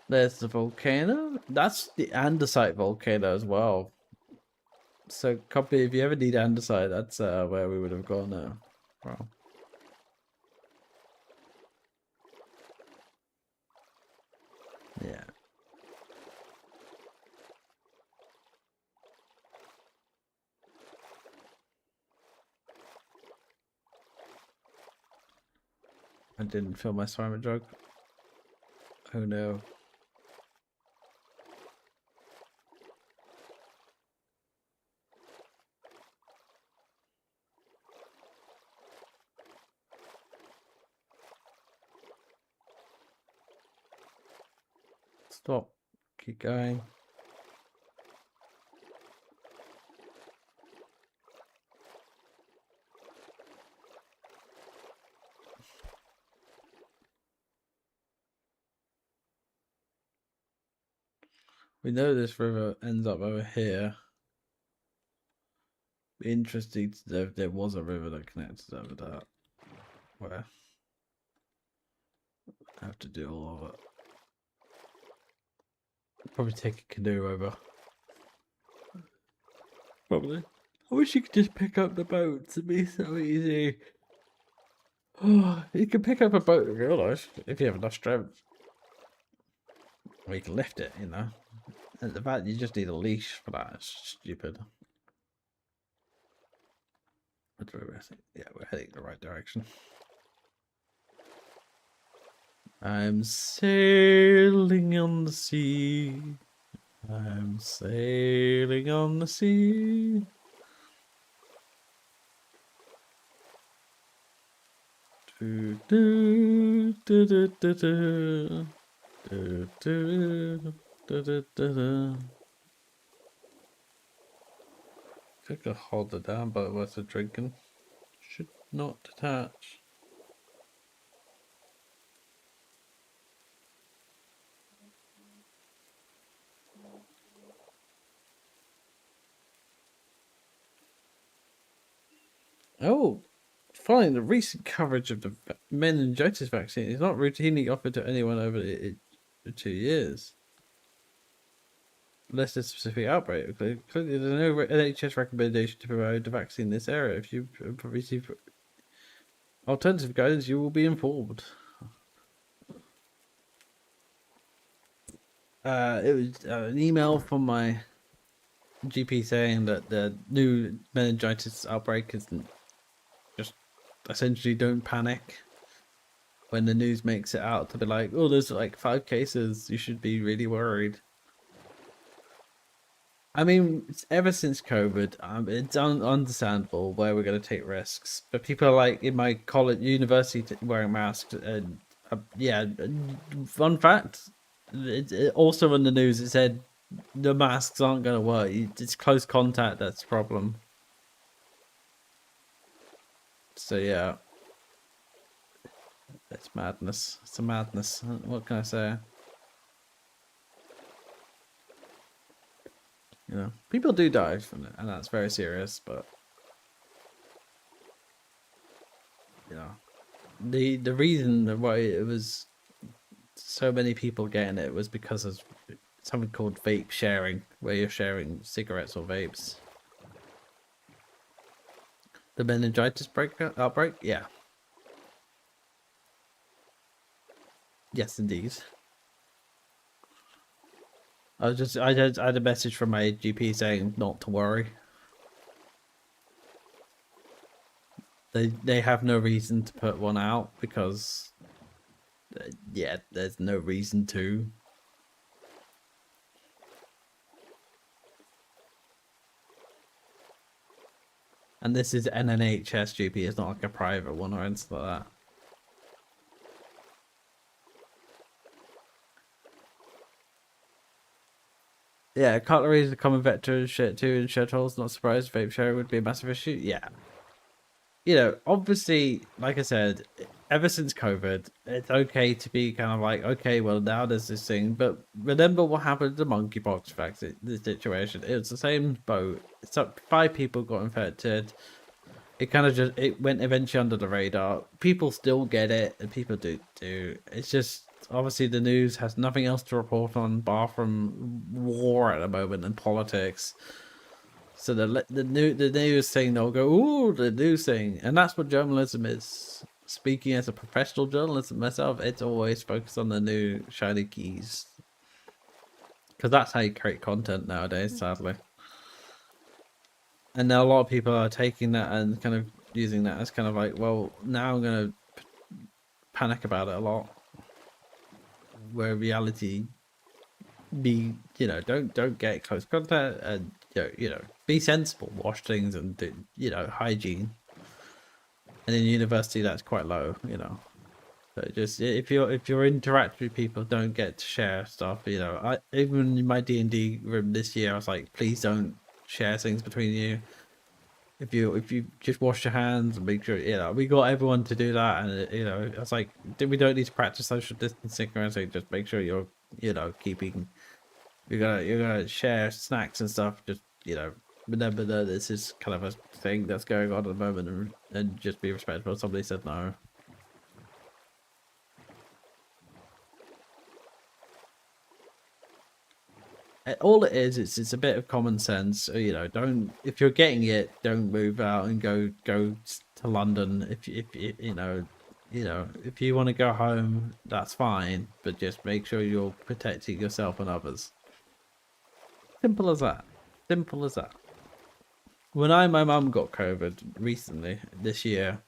There's the volcano. That's the andesite volcano as well. So, copy, if you ever need andesite, that's where we would have gone now. Wow. Yeah. I didn't fill my swimmer jug. Oh no. Stop. Keep going. We know this river ends up over here. Be interesting to know if there was a river that connects over that. Where? I have to do all of it. Probably take a canoe over. Probably. I wish you could just pick up the boats. It'd be so easy. Oh, you can pick up a boat in real life if you have enough strength. Or you can lift it, you know. And the fact you just need a leash for that is stupid. Yeah, we're heading the right direction. I'm sailing on the sea. I'm sailing on the sea. Do, do, do, do, do, do. Do, do, do, do, do, do. I could hold it down, but what's it drinking? Should not detach. Oh, following the recent coverage of the meningitis vaccine is not routinely offered to anyone over 2 years. Unless there's a specific outbreak. Clearly, there's no NHS recommendation to provide the vaccine in this area. If you receive alternative guidance, you will be informed. It was an email from my GP saying that the new meningitis outbreak isn't just essentially don't panic. When the news makes it out to be like, oh, there's like 5 cases, you should be really worried. I mean, ever since COVID, it's understandable where we're going to take risks. But people are like in my college, university, wearing masks. And yeah, fun fact. Also in the news, it said the masks aren't going to work. It's close contact that's the problem. So yeah, it's madness. It's a madness. What can I say? You know, people do die from it, and that's very serious. But you know, the reason why it was so many people getting it was because of something called vape sharing, where you're sharing cigarettes or vapes. The meningitis outbreak? Yeah. Yes, indeed. I had a message from my GP saying not to worry. They have no reason to put one out because, yeah, there's no reason to. And this is an NHS GP, it's not like a private one or anything like that. Yeah, cutlery is a common vector in shit too, in shitholes. Not surprised vape sharing would be a massive issue. Yeah. You know, obviously, like I said, ever since COVID, it's okay to be kind of like, okay, well, now there's this thing. But remember what happened to monkeypox vaccine, the situation. It was the same boat. It's up, 5 people got infected. It kind of just, it went eventually under the radar. People still get it, and people do too. It's just, obviously, the news has nothing else to report on bar from war at the moment and politics. So the news thing, they'll go, ooh, the news thing, and that's what journalism is. Speaking as a professional journalist myself, it's always focused on the new shiny keys, because that's how you create content nowadays, sadly. And now a lot of people are taking that and kind of using that as kind of like, well, now I'm gonna panic about it a lot. Where reality, be don't get close contact and be sensible, wash things and do hygiene. And in university, that's quite low, So just if you're interacting with people, don't get to share stuff. I even in my D&D room this year, I was like, please don't share things between you. If you just wash your hands and make sure we got everyone to do that, and I was like, we don't need to practice social distancing or anything. Just make sure you're keeping. You're gonna share snacks and stuff. Just remember that this is kind of a thing that's going on at the moment, and just be respectful. Somebody said no. All it is, it's a bit of common sense. Don't, if you're getting it, don't move out and go to London. If if you want to go home, that's fine, but just make sure you're protecting yourself and others. Simple as that. Simple as that. When my mum got COVID recently this year,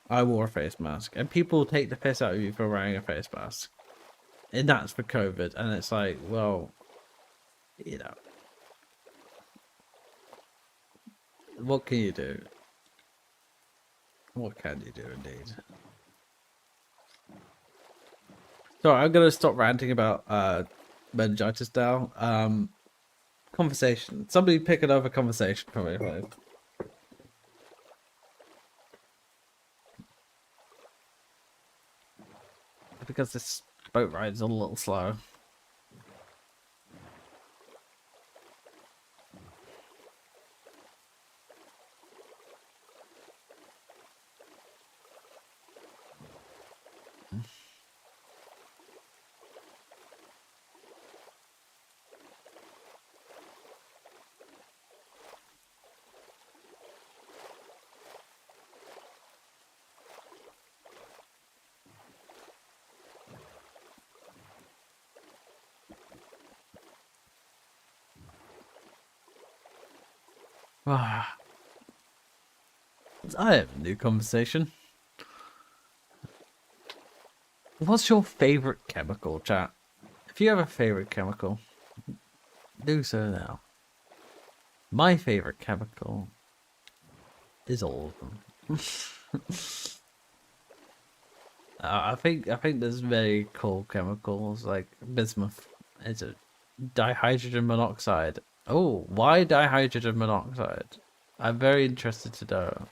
I wore a face mask, and people take the piss out of you for wearing a face mask, and that's for COVID. And it's like, well, what can you do? What can you do, indeed? So I'm gonna stop ranting about meningitis now. Conversation. Somebody pick another conversation for me, please. Because this boat ride is a little slow. I have a new conversation. What's your favorite chemical, chat? If you have a favorite chemical, do so now. My favorite chemical is all of them. I think there's very cool chemicals like bismuth. Is it dihydrogen monoxide? Oh, why dihydrogen monoxide? I'm very interested to know.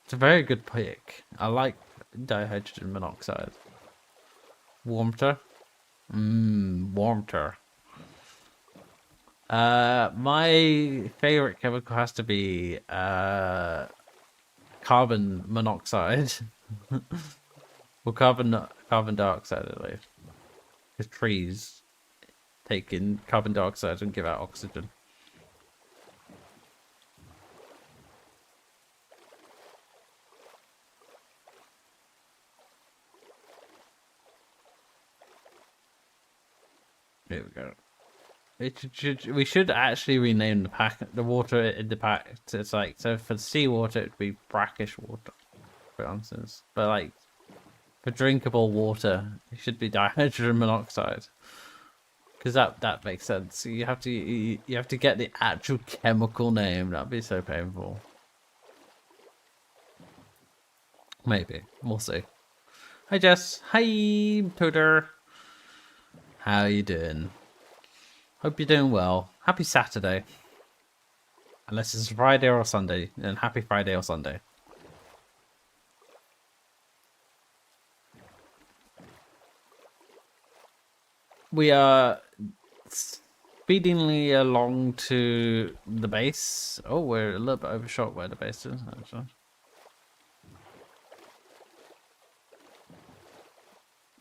It's a very good pick. I like dihydrogen monoxide. Warmter. Warmter. My favorite chemical has to be carbon monoxide. Well, carbon dioxide at least. Because trees take in carbon dioxide and give out oxygen. Here we go. We should actually rename the water in the pack. It's like, so for seawater it'd be brackish water, for instance. But like for drinkable water, it should be dihydrogen monoxide. Because that makes sense. You have to get the actual chemical name. That'd be so painful. Maybe we'll see. Hi Jess. Hi Tudor. How you doing? Hope you're doing well. Happy Saturday. Unless it's Friday or Sunday, then happy Friday or Sunday. We are speedingly along to the base. Oh, we're a little bit overshot where the base is, actually.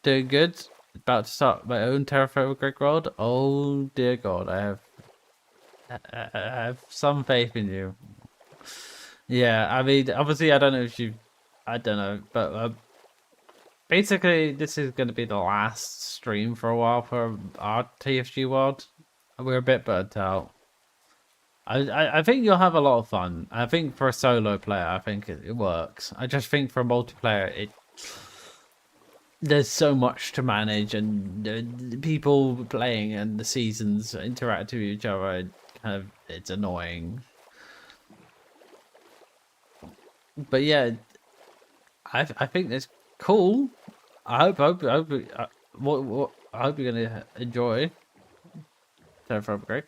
Doing good. About to start my own TerrafirmaPreg world. Oh dear God, I have some faith in you. Yeah, I mean, obviously, I don't know if I don't know, but basically, this is going to be the last stream for a while for our TFG world. We're a bit burnt out. I think you'll have a lot of fun. I think for a solo player, I think it works. I just think for a multiplayer, there's so much to manage, and the people playing and the seasons interact with each other. It's annoying. But yeah, I think it's cool. I hope I hope you're gonna enjoy TerrafirmaPreg.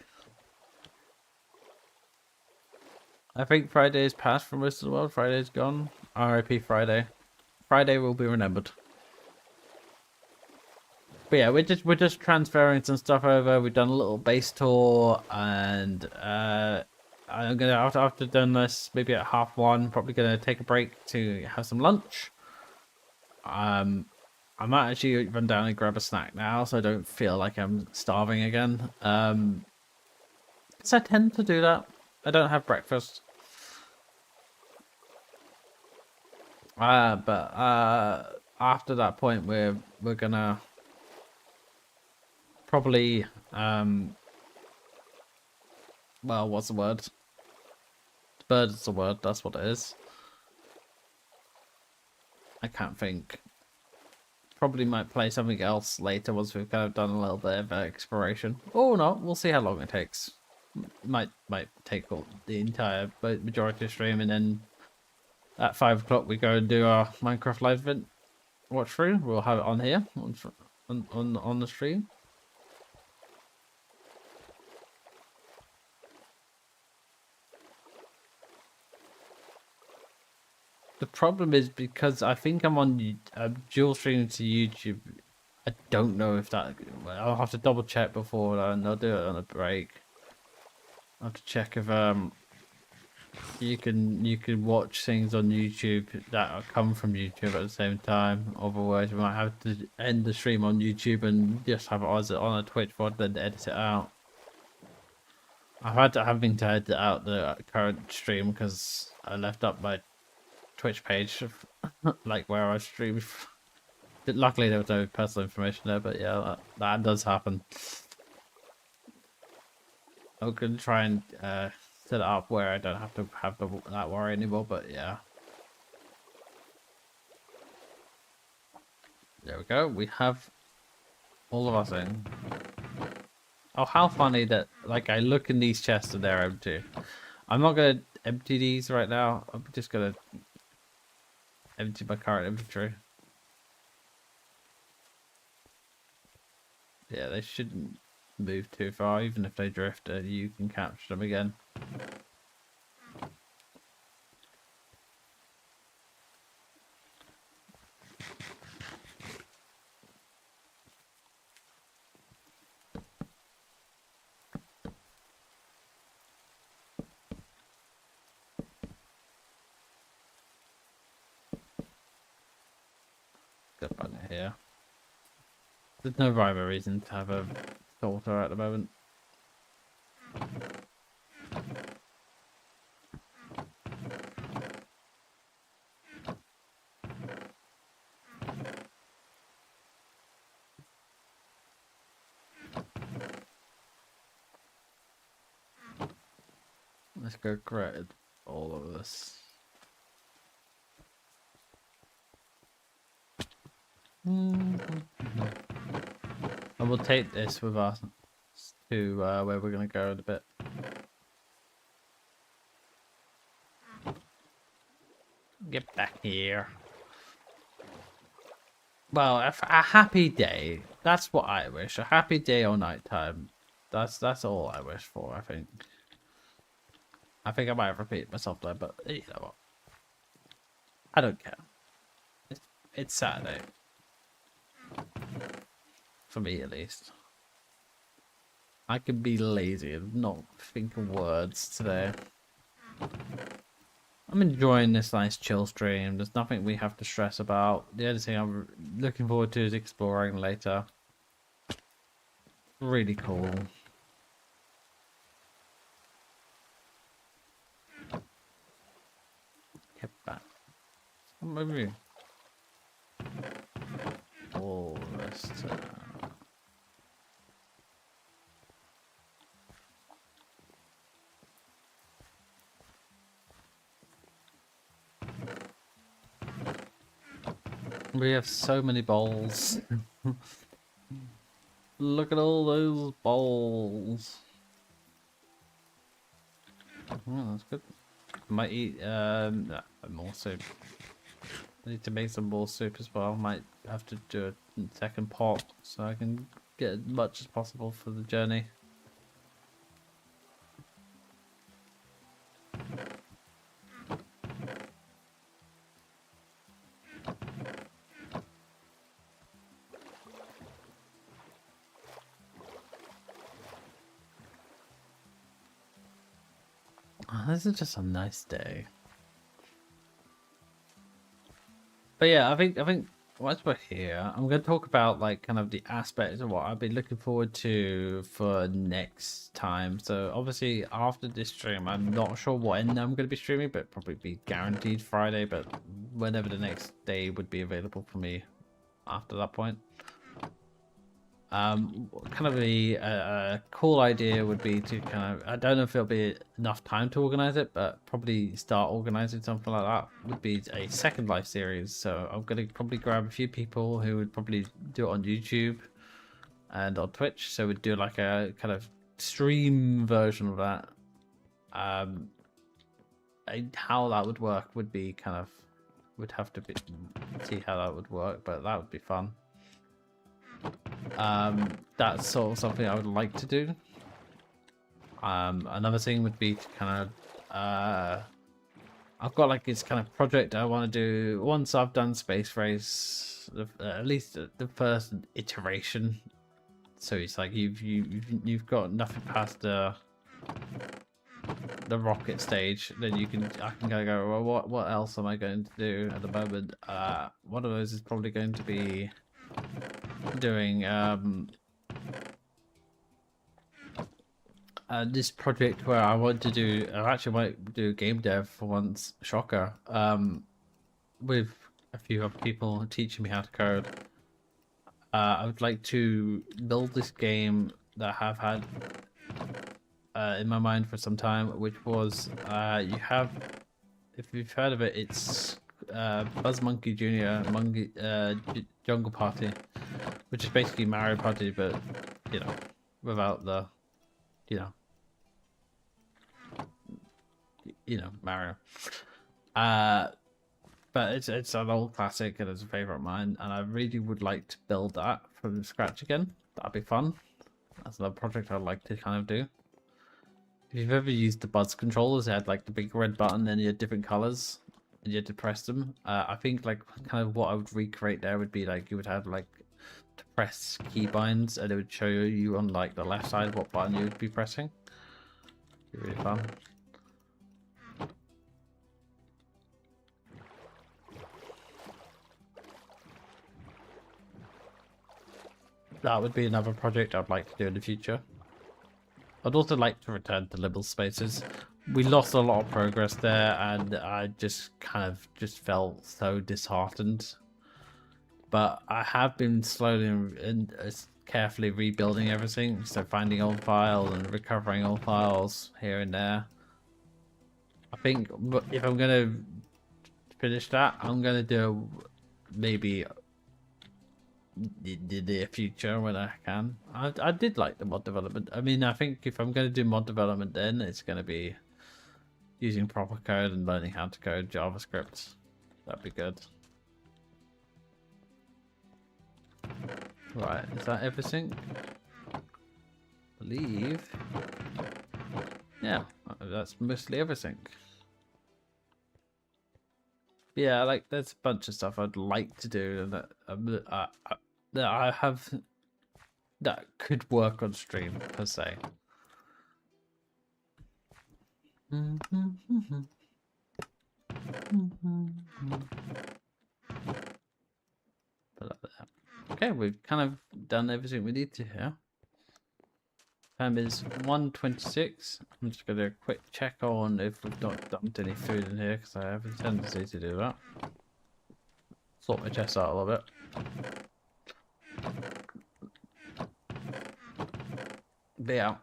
I think Friday is past for most of the world. Friday's gone. RIP Friday. Friday will be remembered. But yeah, we're just transferring some stuff over. We've done a little base tour, and I'm gonna after done this, maybe at 1:30, probably gonna take a break to have some lunch. I might actually run down and grab a snack now, so I don't feel like I'm starving again. Because I tend to do that. I don't have breakfast. But after that point, we're gonna probably well, what's the word? Bird is the word. That's what it is. I can't think. Probably might play something else later once we've kind of done a little bit of exploration. Or not. We'll see how long it takes. Might take all the entire majority of stream, and then at 5 o'clock we go and do our Minecraft live event watch through. We'll have it on here on the stream. The problem is because I think I'm on dual streaming to YouTube. I don't know if that. I'll have to double check before, and I'll do it on a break. I'll have to check if you can watch things on YouTube that come from YouTube at the same time. Otherwise, we might have to end the stream on YouTube and just have it on a Twitch VOD, then edit it out. I've had to having to edit out the current stream because I left up my Twitch page, like where I stream. Luckily, there was no personal information there, but yeah, that does happen. I'm gonna try and set it up where I don't have to have that worry anymore. But yeah, there we go. We have all of us in. Oh, how funny that, like, I look in these chests and they're empty. I'm not gonna empty these right now. I'm just gonna empty my current inventory. Yeah, they shouldn't move too far. Even if they drift, you can capture them again. Go find it here. There's no rhyme or reason to have a filter at the moment. Let's go create all of this. And we'll take this with us to where we're going to go in a bit. Get back here. Well, a happy day. That's what I wish. A happy day or nighttime. That's all I wish for, I think. I think I might have repeated myself there, but you know what? I don't care. It's Saturday. For me, at least. I can be lazy and not think of words today. I'm enjoying this nice chill stream. There's nothing we have to stress about. The only thing I'm looking forward to is exploring later. Really cool. Get back. Maybe. All this. We have so many balls. Look at all those balls. Oh, that's good. Might eat more soup. I need to make some more soup as well. Might have to do a second pot so I can get as much as possible for the journey. Oh, this is just a nice day. But yeah, I think once we're here, I'm going to talk about like kind of the aspects of what I've been looking forward to for next time. So obviously after this stream, I'm not sure when I'm going to be streaming, but probably be guaranteed Friday. But whenever the next day would be available for me after that point. Kind of a cool idea would be to kind of, I don't know if it'll be enough time to organize it, but probably start organizing something like that. Would be a second life series. So I'm gonna probably grab a few people who would probably do it on YouTube and on Twitch. So we'd do like a kind of stream version of that. How that would work would be kind of, would have to see how that would work, but that would be fun. That's sort of something I would like to do. Another thing would be to kind of I've got like this kind of project I want to do once I've done Space Race, at least the first iteration. So it's like you've got nothing past the rocket stage, then I can kind of go, well, what else am I going to do at the moment? One of those is probably going to be doing this project where I actually might do game dev for once, shocker, with a few other people teaching me how to code. I would like to build this game that I have had in my mind for some time, which was if you've heard of it, it's Buzz Monkey Jr. Jungle Party, which is basically Mario Party, but you know, without the, you know, Mario. But it's an old classic and it's a favorite of mine, and I really would like to build that from scratch again. That'd be fun. That's another project I'd like to kind of do. If you've ever used the Buzz controllers, they had like the big red button, and you had different colors, and you had to press them. I think like kind of what I would recreate there would be like you would have like to press keybinds, and it would show you on like the left side what button you would be pressing. It'd be really fun. That would be another project I'd like to do in the future. I'd also like to return to Liberal Spaces. We lost a lot of progress there, and I just kind of just felt so disheartened. But I have been slowly and carefully rebuilding everything, so finding old files and recovering old files here and there. I think if I'm gonna finish that, I'm gonna do maybe the near future when I can. I did like the mod development. I mean, I think if I'm going to do mod development, then it's going to be using proper code and learning how to code JavaScript. That'd be good. Right, is that everything? I believe. Yeah, that's mostly everything. Yeah, like there's a bunch of stuff I'd like to do that I have that could work on stream per se. Okay, we've kind of done everything we need to here. Time is 1:26. I'm just gonna do a quick check on if we've not dumped any food in here because I have a tendency to do that. Sort my chest out a little bit. But yeah,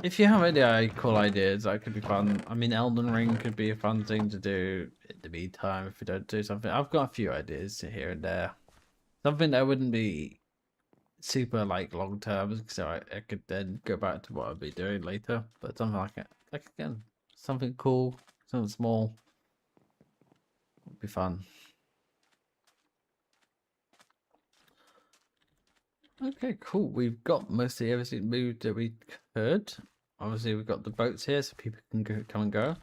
if you have any cool ideas, that could be fun. I mean, Elden Ring could be a fun thing to do in the meantime if we don't do something. I've got a few ideas here and there. Something that wouldn't be super like long term, so I could then go back to what I'll be doing later. But something like it, like again, something cool, something small, would be fun. Okay, cool. We've got mostly everything moved that we could. Obviously, we've got the boats here, so people can go, come and go.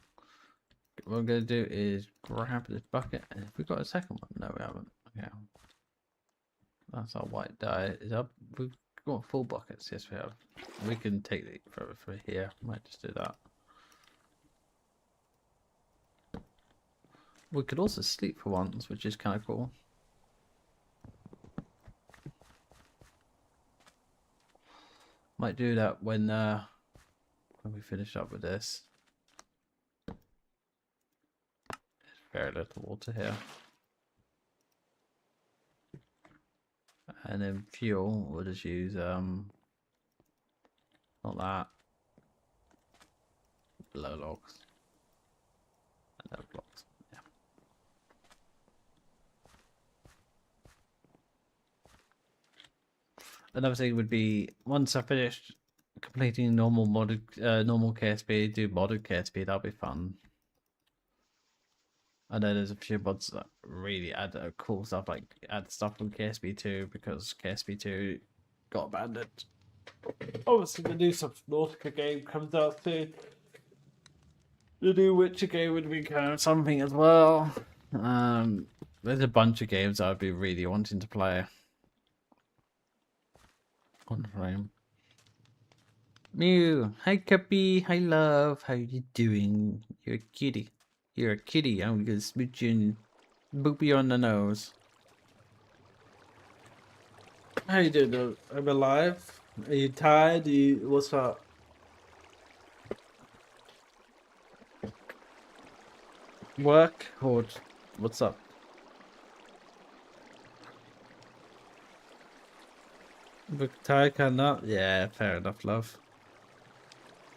What I'm going to do is grab this bucket. And if we got a second one, no, we haven't. Okay, that's our white dye. Is up. We've got full buckets. Yes, we have. We can take it for here. Might just do that. We could also sleep for once, which is kind of cool. Might do that when we finish up with this. There's very little water here. And then fuel, we'll just use not that. Low logs. No blocks. Yeah. Another thing would be once I finished completing normal modded normal KSP, do modded KSP, that'll be fun. I know there's a few mods that really add cool stuff, like add stuff from KSP 2 because KSP 2 got abandoned. Obviously, the new Subnautica game comes out soon. The new Witcher game would be kind of something as well. There's a bunch of games I'd be really wanting to play. On frame. Mew, hi Cuppy, hi love, how you doing? You're a kitty. You're a kitty. I'm gonna smooch you and boop you on the nose. How you doing? I'm alive. Are you tired? What's up? Work or what's up? Tired cannot? Yeah, fair enough, love.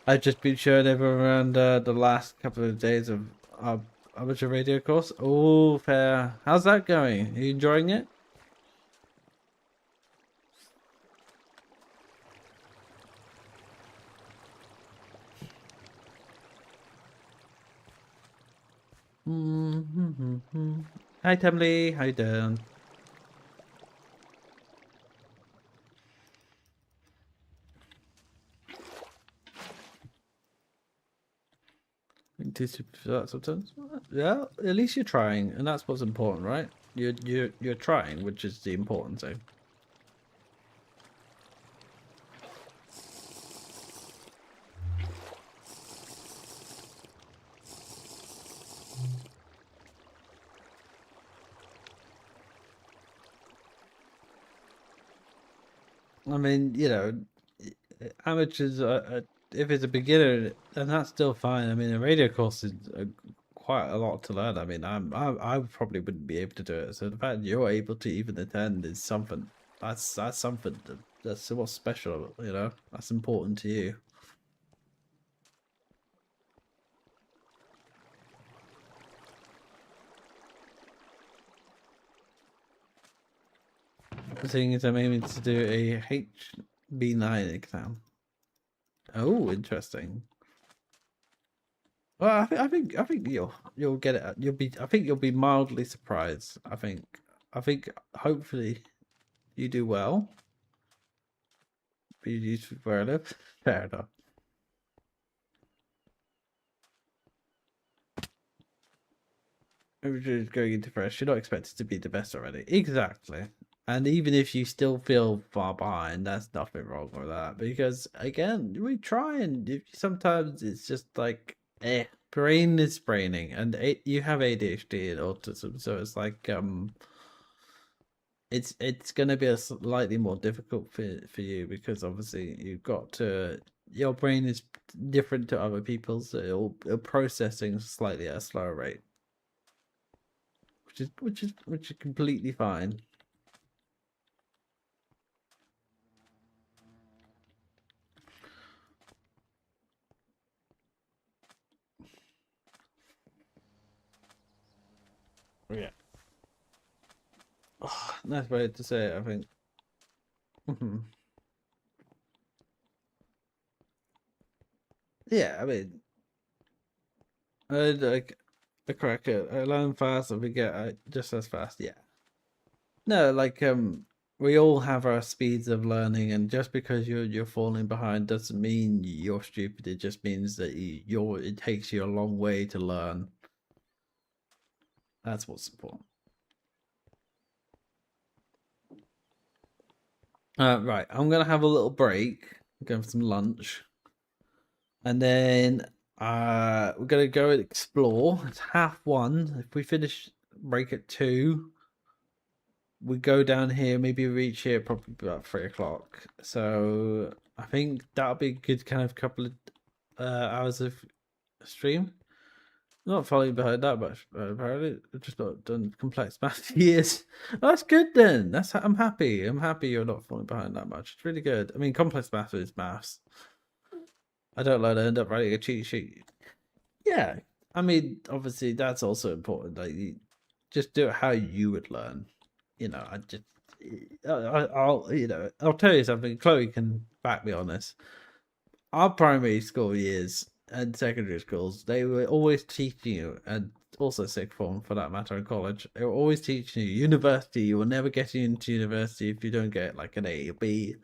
I've just been showing everyone around the last couple of days of our amateur radio course. Oh, fair. How's that going? Are you enjoying it? Hi, Temley. How you doing? Do that sometimes. Yeah, at least you're trying, and that's what's important, right? You're trying, which is the important thing. I mean, you know, amateurs, if it's a beginner, then that's still fine. I mean, a radio course is quite a lot to learn. I mean, I probably wouldn't be able to do it. So the fact you're able to even attend is something. That's something. That's what's special. You know, that's important to you. The thing is, I'm aiming to do a HB9 exam. Oh, interesting. Well, I think you'll get it. I think you'll be mildly surprised. I think hopefully you do well. Be useful, fair enough. Fair enough. If you're going into fresh, you're not expected to be the best already. Exactly. And even if you still feel far behind, that's nothing wrong with that. Because again, we try and sometimes it's just like, brain is braining, and you have ADHD and autism, so it's like it's going to be a slightly more difficult for you because obviously you've got to your brain is different to other people's, so it'll processing slightly at a slower rate, which is completely fine. Yeah. Oh, nice way to say it, I think. Yeah, I mean, I like a cracker. I learn fast and we get just as fast. Yeah. No, like we all have our speeds of learning, and just because you're falling behind doesn't mean you're stupid. It just means that it takes you a long way to learn. That's what's important. Right, I'm gonna have a little break, go for some lunch, and then we're gonna go and explore. It's 1:30. If we finish break at 2, we go down here, maybe reach here probably about 3 o'clock. So I think that'll be a good kind of couple of hours of stream. Not falling behind that much, apparently. I've just not done complex math for years. That's good then. I'm happy. I'm happy you're not falling behind that much. It's really good. I mean, complex math is maths. I don't like to end up writing a cheat sheet. Yeah, I mean, obviously that's also important. Like, you just do it how you would learn. You know, I'll I'll tell you something. Chloe can back me on this. Our primary school years and secondary schools, they were always teaching you, and also sixth form for that matter in college, they were always teaching you. University, you will never get into university if you don't get like an A or B.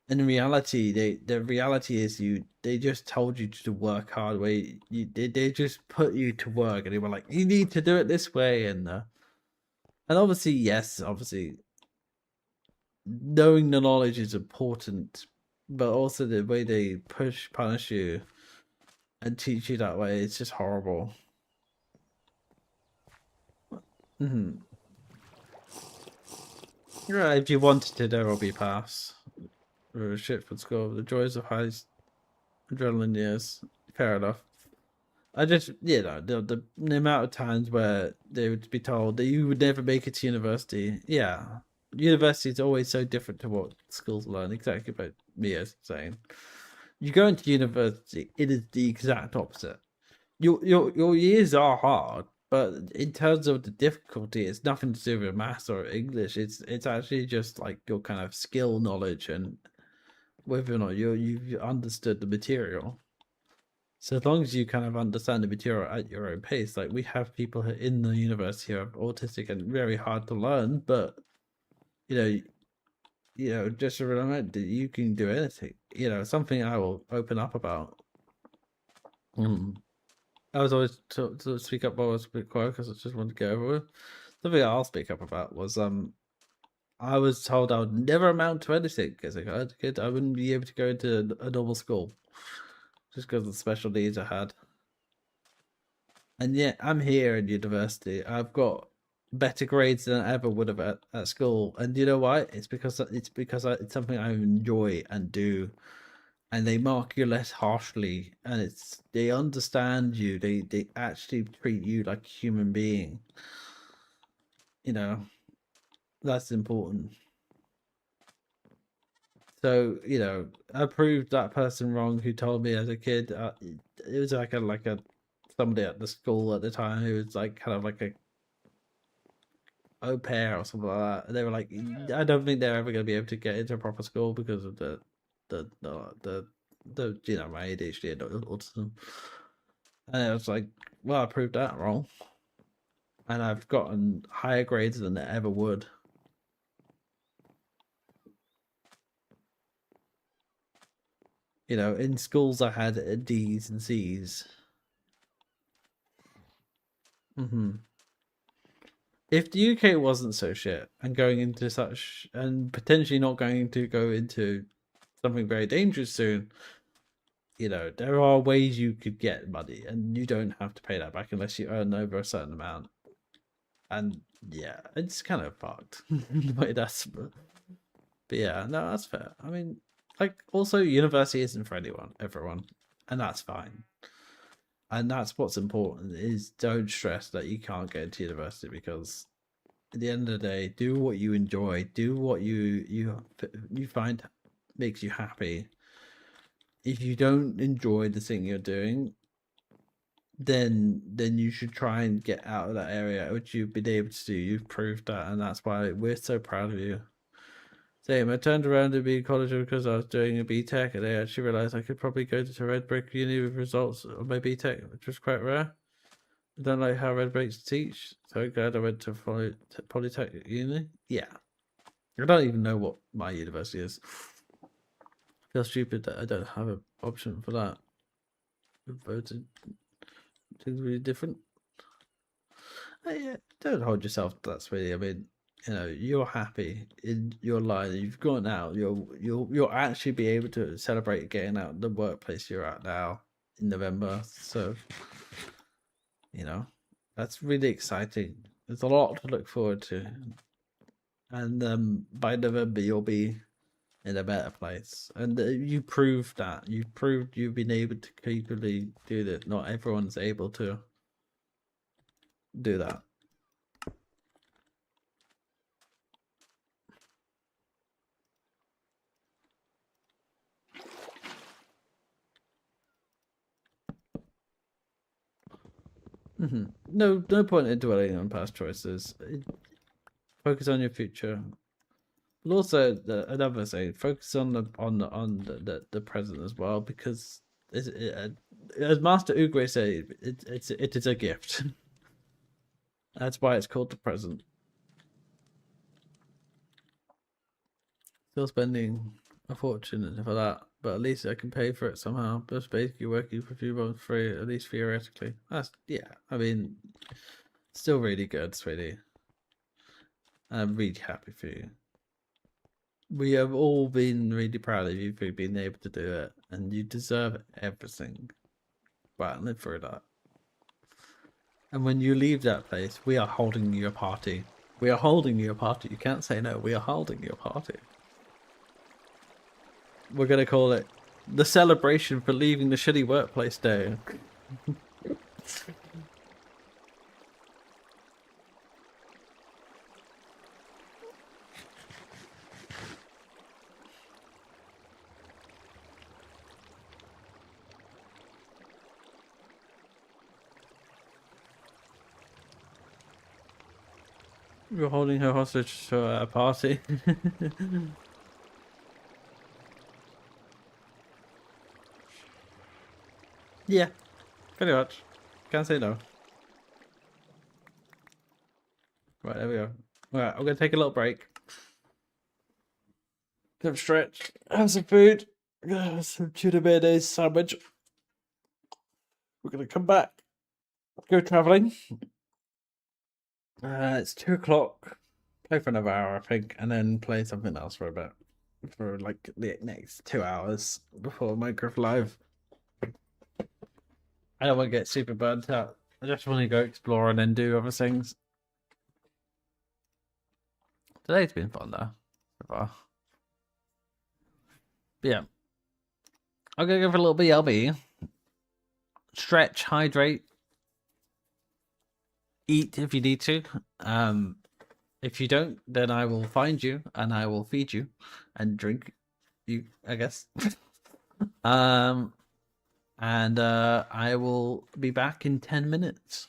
In reality, the reality is they just told you to work hard way. They just put you to work, and they were like, you need to do it this way, and obviously, yes, obviously, knowing the knowledge is important, but also the way they punish you and teach you that way, it's just horrible. Mm-hmm. Yeah, if you wanted to, there will be pass. Or shit for school. The joys of high adrenaline years. Fair enough. I just, the amount of times where they would be told that you would never make it to university. Yeah, university is always so different to what schools learn. Exactly what Mia's saying. You go into university, it is the exact opposite. Your years are hard, but in terms of the difficulty, it's nothing to do with maths or English. It's actually just like your kind of skill knowledge and whether or not you've understood the material. So as long as you kind of understand the material at your own pace, like we have people in the university who are autistic and very hard to learn, but you know, just remember that you can do anything. Something I will open up about. I was always to speak up while I was a bit quiet because I just wanted to get over with. Something I'll speak up about was I was told I would never amount to anything as a kid. I wouldn't be able to go into a normal school just because of the special needs I had. And yet I'm here in university. I've got better grades than I ever would have at school. And you know why? It's because it's something I enjoy and do. And they mark you less harshly, and they understand you. They actually treat you like a human being. That's important. So I proved that person wrong who told me as a kid. It was like a somebody at the school at the time who was like kind of like a au pair or something like that. And they were like, I don't think they're ever going to be able to get into a proper school because of the my ADHD and autism. And I was like, well, I proved that wrong, and I've gotten higher grades than I ever would. In schools I had D's and C's. If the UK wasn't so shit and going into such and potentially not going to go into something very dangerous soon, there are ways you could get money and you don't have to pay that back unless you earn over a certain amount. And yeah, it's kind of fucked the way that's. But yeah, no, that's fair. I mean, like, also university isn't for everyone, and that's fine. And that's what's important is don't stress that you can't get into university, because at the end of the day, do what you enjoy, do what you find makes you happy. If you don't enjoy the thing you're doing, then you should try and get out of that area, which you've been able to do. You've proved that, and that's why we're so proud of you. Same, I turned around to be in college because I was doing a BTEC, and I actually realised I could probably go to Red Brick Uni with results of my BTEC, which was quite rare. I don't like how Red Bricks teach, so glad I went to Polytechnic Uni. Yeah. I don't even know what my university is. I feel stupid that I don't have an option for that. Voted things really different. Yeah, don't hold yourself to that, sweetie. I mean, you're happy in your life. You've gone out. You'll actually be able to celebrate getting out the workplace you're at now in November. So, that's really exciting. There's a lot to look forward to, and by November you'll be in a better place. And you proved that. You proved you've been able to capably do that. Not everyone's able to do that. No point in dwelling on past choices. Focus on your future. But also, another thing, focus on the present as well, because as Master Ugwe said, it is a gift. That's why it's called the present. Still spending a fortune for that, but at least I can pay for it somehow. Just basically working for a few months free, at least theoretically. I mean, still really good, sweetie. I'm really happy for you. We have all been really proud of you for being able to do it, and you deserve everything. Wow, live through that. And when you leave that place, we are holding you a party. We are holding you a party. You can't say no. We are holding you a party. We're going to call it the celebration for leaving the shitty workplace day. We're holding her hostage to a party. Yeah, pretty much. Can't say no. Right, there we go. Alright, I'm gonna take a little break. Have a stretch. Have some food. Have some tuna mayonnaise sandwich. We're gonna come back. Go travelling. It's 2 o'clock. Play for another hour, I think, and then play something else for a bit. For like the next 2 hours before Minecraft Live. I don't want to get super burnt out. I just want to go explore and then do other things. Today's been fun though, so far. But yeah. I'm gonna go for a little BLB. Stretch, hydrate, eat if you need to. If you don't, then I will find you and I will feed you and drink you, I guess. And I will be back in 10 minutes.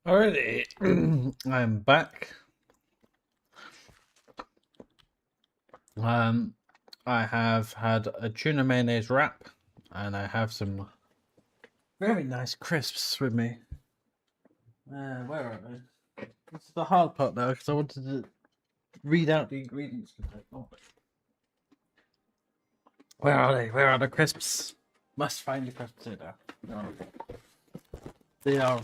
Alrighty, I'm back. I have had a tuna mayonnaise wrap, and I have some very nice crisps with me. Where are they? It's the hard part now because I wanted to read out the ingredients. Where are they? Where are the crisps? Must find the crisps here now. They are.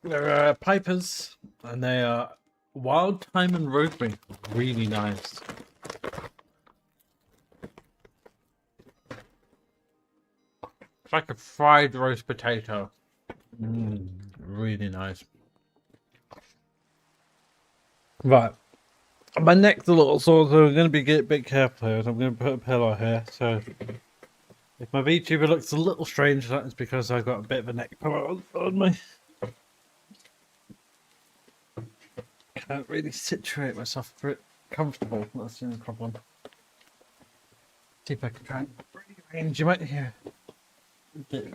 They're pipers, and they are wild thyme and rosemary. Really nice. It's like a fried roast potato. Really nice. Right. My neck's a little sore, so I'm going to be a bit careful here. I'm going to put a pillow here. So if my VTuber looks a little strange, that is because I've got a bit of a neck pillow on me. Can't really situate myself for it comfortable. That's the only problem. See if I can try and rearrange. You might hear a bit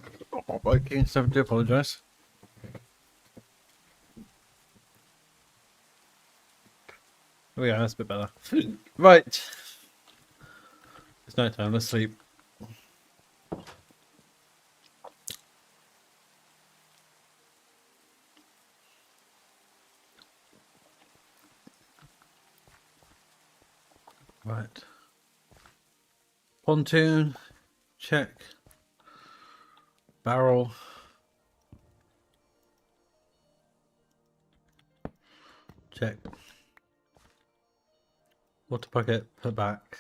working, so I do apologise. Oh yeah, that's a bit better. Right. It's night time, let's sleep. Right. Pontoon, check. Barrel. Check. Water bucket, put back.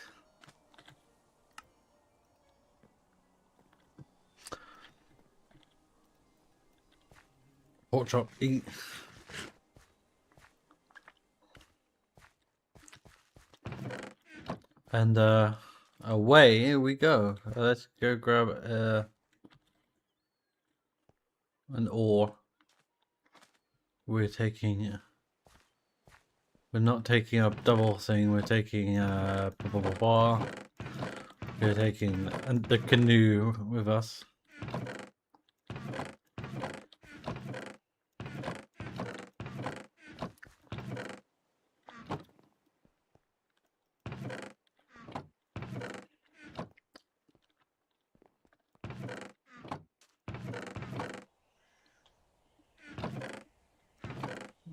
Pork chop, eat. And away we go. Let's go grab an ore. We're not taking a double thing. We're taking blah, blah, blah, blah. We're taking the canoe with us.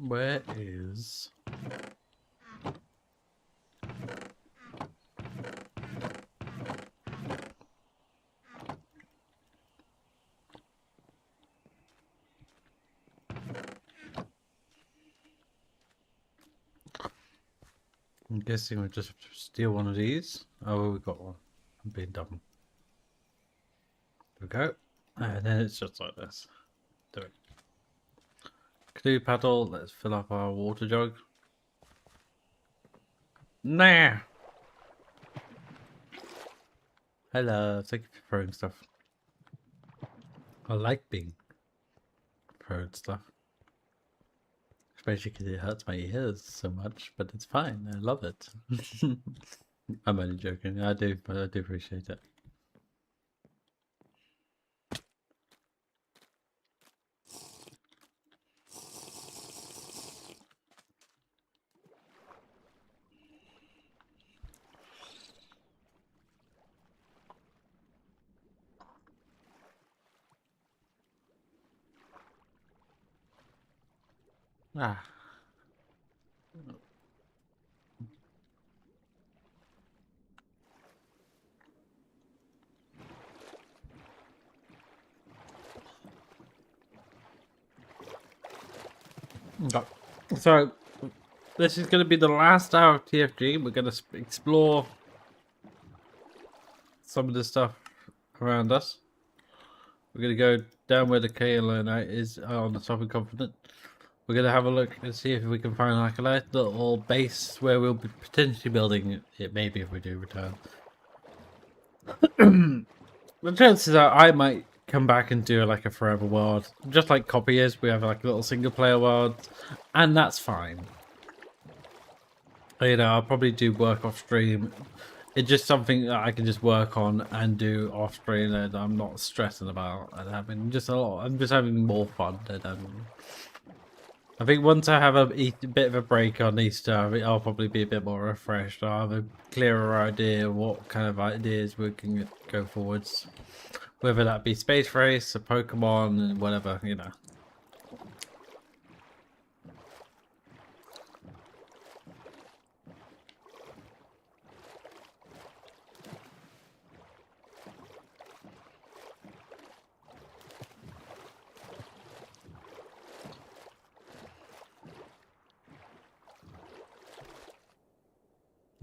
Where is... I'm guessing we'll just steal one of these. Oh, we got one. I'm being dumb. There we go. And then it's just like this. Do it. Canoe paddle. Let's fill up our water jug. Nah. Hello. Thank you for throwing stuff. I like being thrown stuff. Especially because it hurts my ears so much, but it's fine. I love it. I'm only joking. I do appreciate it. Ah. Okay. So, this is going to be the last hour of TFG. We're going to explore some of the stuff around us. We're going to go down where the Kaolite is on the top of Confident. We're going to have a look and see if we can find like a nice little base where we'll be potentially building it, maybe if we do return. The chances are I might come back and do like a forever world. Just like Copy is, we have like a little single player world, and that's fine. You know, I'll probably do work off stream It's just something that I can just work on and do off screen, and I'm not stressing about and having just a lot. I'm just having more fun. And I think once I have a bit of a break on Easter, I think I'll probably be a bit more refreshed. I'll have a clearer idea of what kind of ideas we can go forwards, whether that be Space Race or Pokemon and whatever, you know.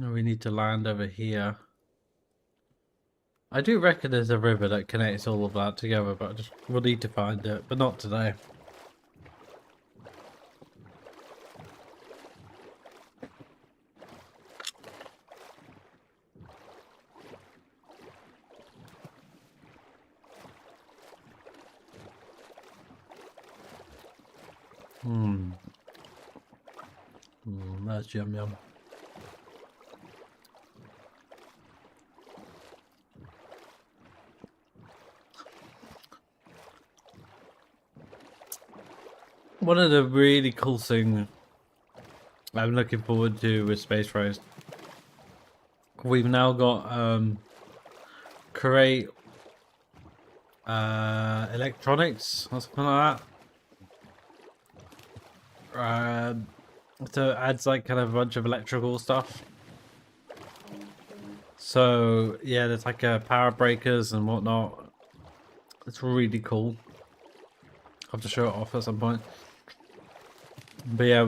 No, we need to land over here. I do reckon there's a river that connects all of that together, but we'll need to find it, but not today. That's yum yum. One of the really cool things I'm looking forward to with Space Race, we've now got create electronics or something like that. So it adds like kind of a bunch of electrical stuff. So yeah, there's like power breakers and whatnot. It's really cool. I'll have to show it off at some point. But yeah,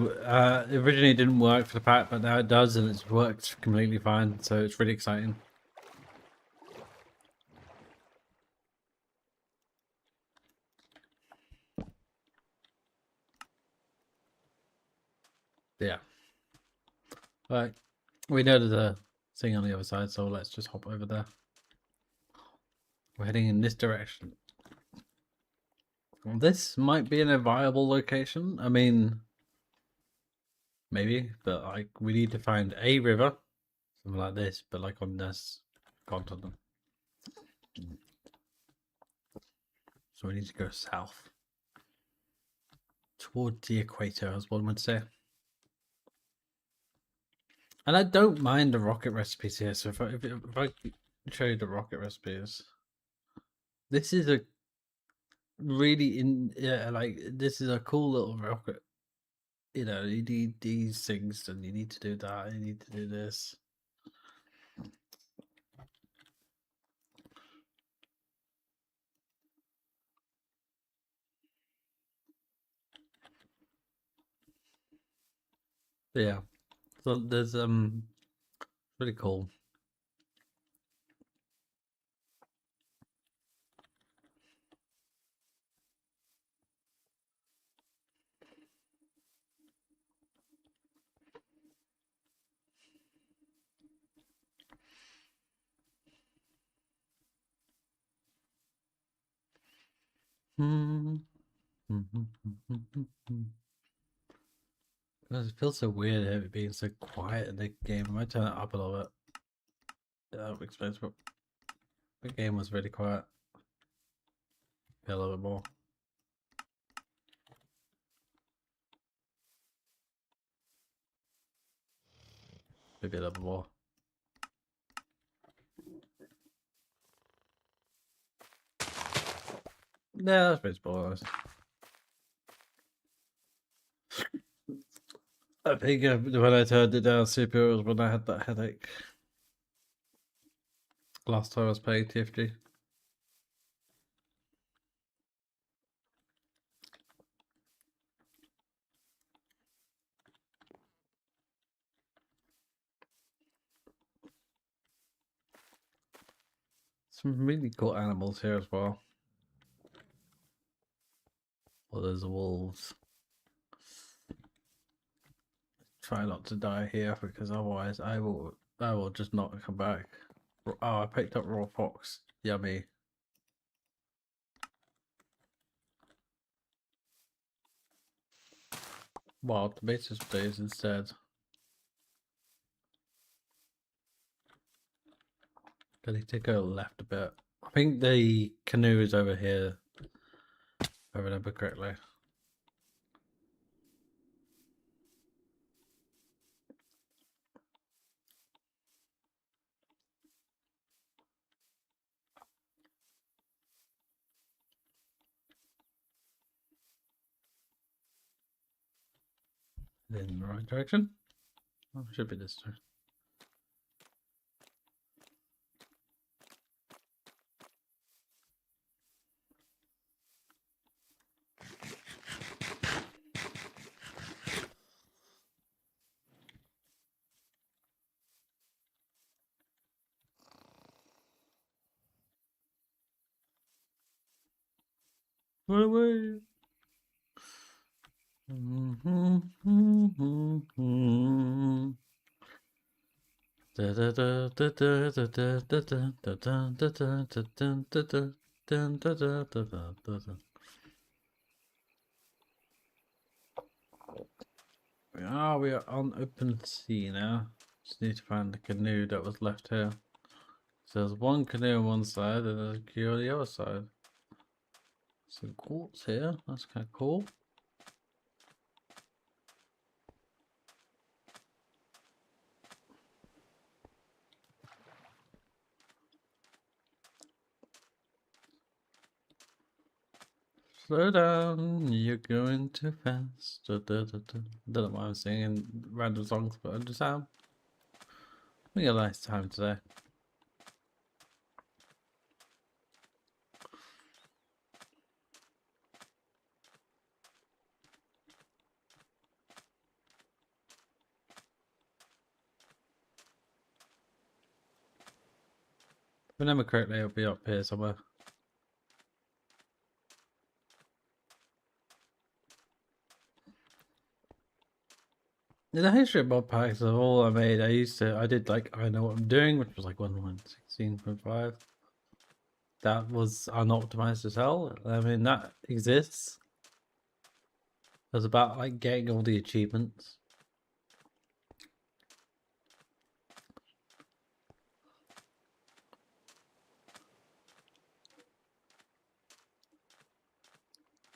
originally it didn't work for the pack, but now it does, and it's worked completely fine. So it's really exciting. Yeah. Right. We know there's a thing on the other side, so let's just hop over there. We're heading in this direction. This might be in a viable location. I mean, maybe, but like we need to find a river, something like this, but like on this continent. So we need to go south towards the equator, as one would say. And I don't mind the rocket recipes here. So if I show you the rocket recipes, this is a really like this is a cool little rocket. You know, you need these things, and you need to do that. You need to do this. But yeah, so there's really cool. It feels so weird it being so quiet in the game. I might turn it up a little bit. That explains, but the game was really quiet. A little bit more. Maybe a little bit more. Yeah, that's pretty spoilers. I think when I turned it down super was when I had that headache. Last time I was playing TFG. Some really cool animals here as well. Well, there's the wolves. Try not to die here because otherwise I will just not come back. Oh, I picked up raw fox. Yummy. Wild tomatoes, please, instead. I need to go left a bit. I think the canoe is over here. If I remember correctly. In the right direction? Oh, it should be this time. Run away! We are on open sea now. Just need to find the canoe that was left here. So there's one canoe on one side and there's a canoe on the other side. Some quartz here, that's kind of cool. Slow down, you're going too fast. Don't know why I'm singing random songs, but I just am. We got a nice time today. If I remember correctly, it'll be up here somewhere. In the history of mod packs of all I made, I did like I Know What I'm Doing, which was like 1.16.5. That was unoptimized as hell. I mean, that exists. It was about like getting all the achievements.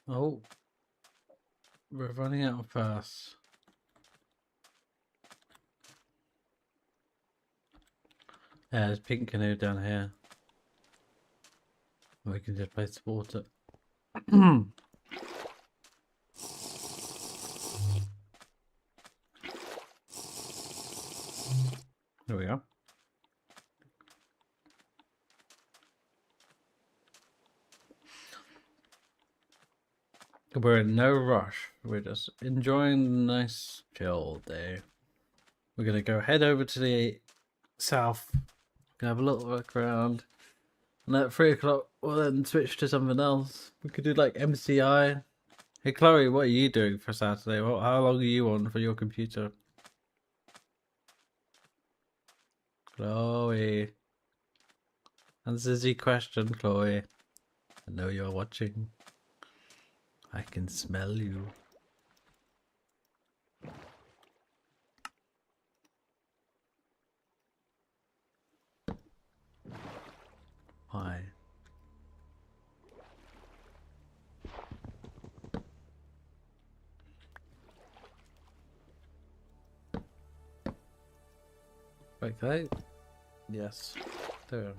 Oh, we're running out of fast. Yeah, there's pink canoe down here. We can just place the water. There we go. We're in no rush. We're just enjoying the nice chill day. We're gonna go head over to the south. Gonna have a little look around. And at 3 o'clock, we'll then switch to something else. We could do like MCI. Hey Chloe, what are you doing for Saturday? How long are you on for your computer? Chloe. Answer the question, Chloe. I know you're watching. I can smell you. Hi. Okay. Yes. There.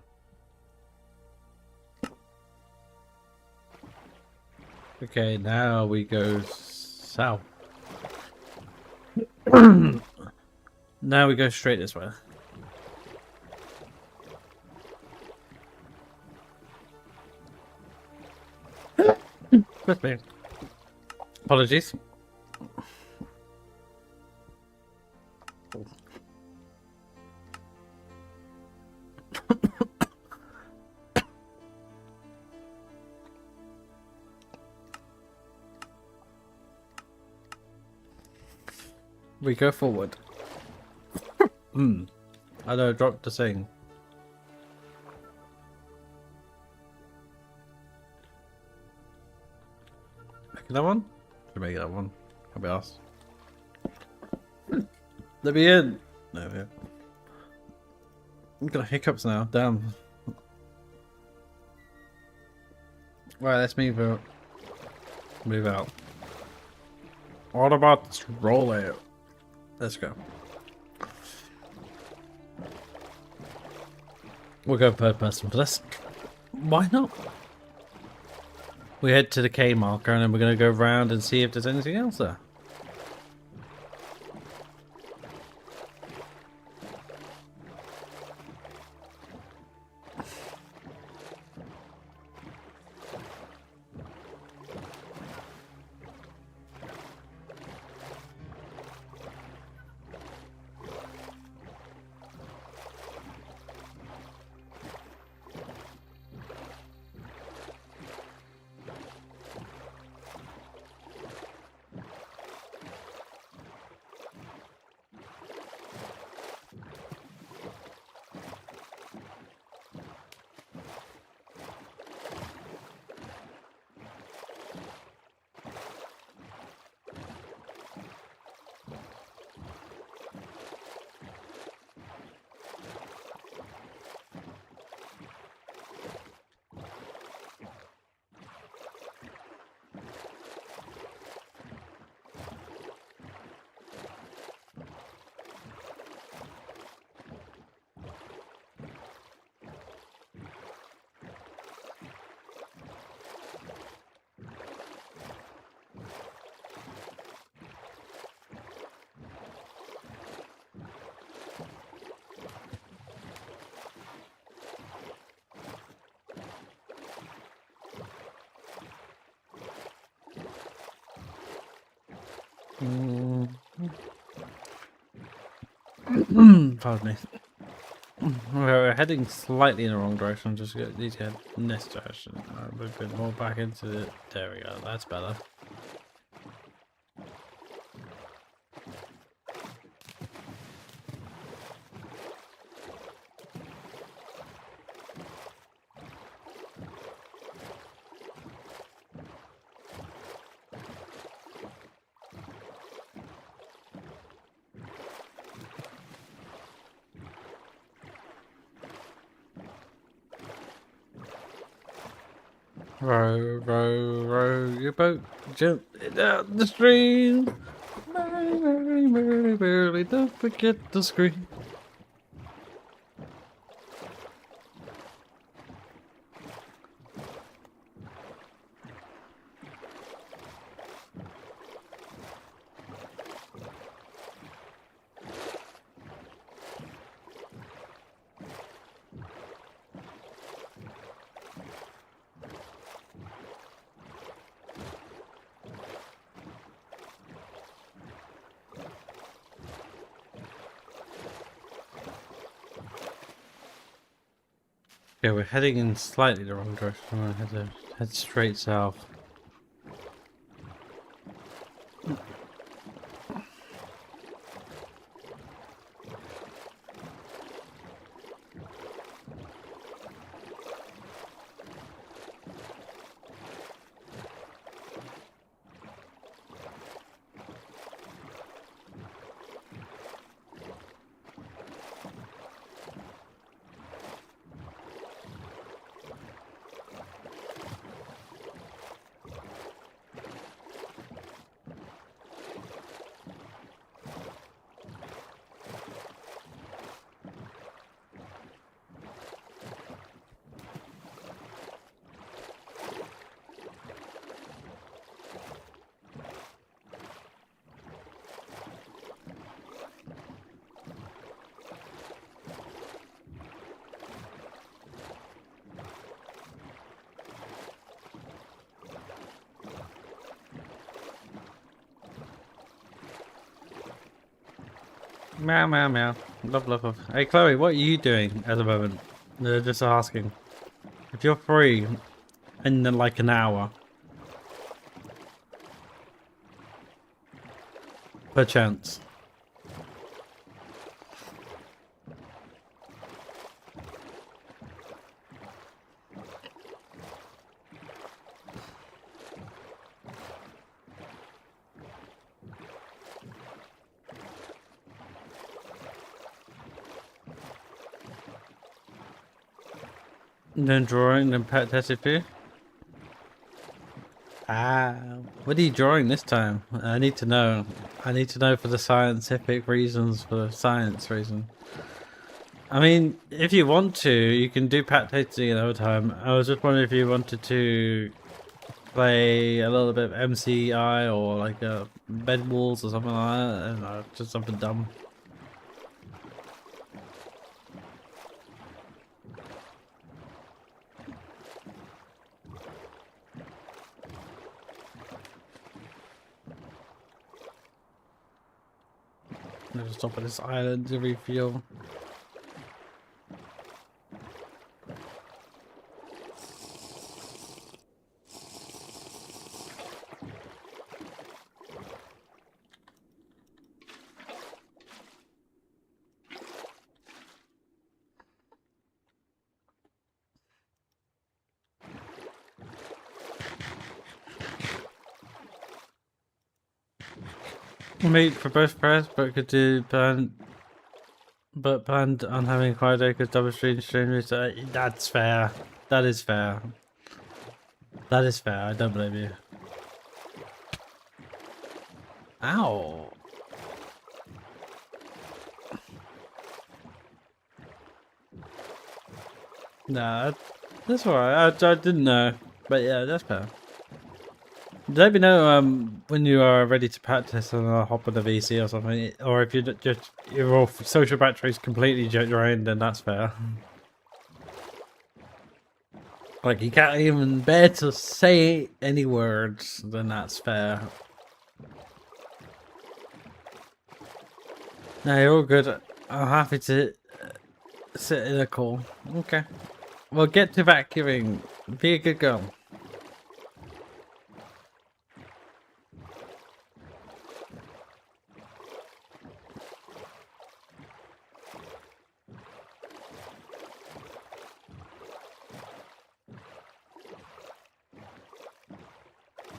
Okay, now we go south. Now we go straight this way. With me. Apologies. We go forward. I know, dropped the thing. Make that one? Should make that one. Can't be asked. Let me in. No, yeah. I'm gonna hiccups now. Damn. Right, let's move out. Move out. What about this rollout? Let's go. We'll go third person for this. Why not? We head to the K marker and then we're going to go around and see if there's anything else there. Pardon me. We're heading slightly in the wrong direction. Just need to head in this direction. A bit more back into the. There we go. That's better. Row, row, row your boat gently down the stream. Merrily, merrily, merrily, merrily, don't forget to scream. Yeah, we're heading in slightly the wrong direction. We're going to head straight south. Meow, meow, meow. Love, love, love. Hey, Chloe, what are you doing at the moment? They're just asking. If you're free in like an hour, perchance. Then drawing, then pet tested for you. What are you drawing this time? I need to know. I need to know for the scientific reasons, for the science reason. I mean, if you want to, you can do pat tasting another time. I was just wondering if you wanted to play a little bit of MCI or like bed walls or something like that. I don't know, just something dumb. I'll just stop at this island to refuel. Meet for both prayers, but could do planned on having a quiet day because double stream. That's fair. That is fair. That is fair. I don't blame you. Ow. Nah, that's alright. I didn't know, but yeah, that's fair. Let me know when you are ready to practice and I'll hop on a VC or something. Or if you're just your social battery's completely drained, then that's fair. Like you can't even bear to say any words, then that's fair. No, you're all good. I'm happy to sit in a call. Okay. Well, get to vacuuming. Be a good girl.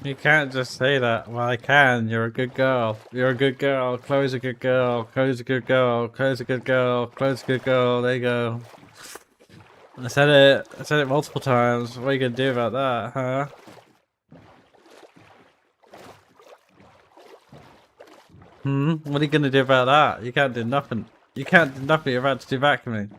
You can't just say that. Well, I can. You're a good girl. You're a good girl. Chloe's a good girl. Chloe's a good girl. Chloe's a good girl. Chloe's a good girl. There you go. I said it. I said it multiple times. What are you gonna do about that, huh? What are you gonna do about that? You can't do nothing. You can't do nothing. You're about to do vacuuming.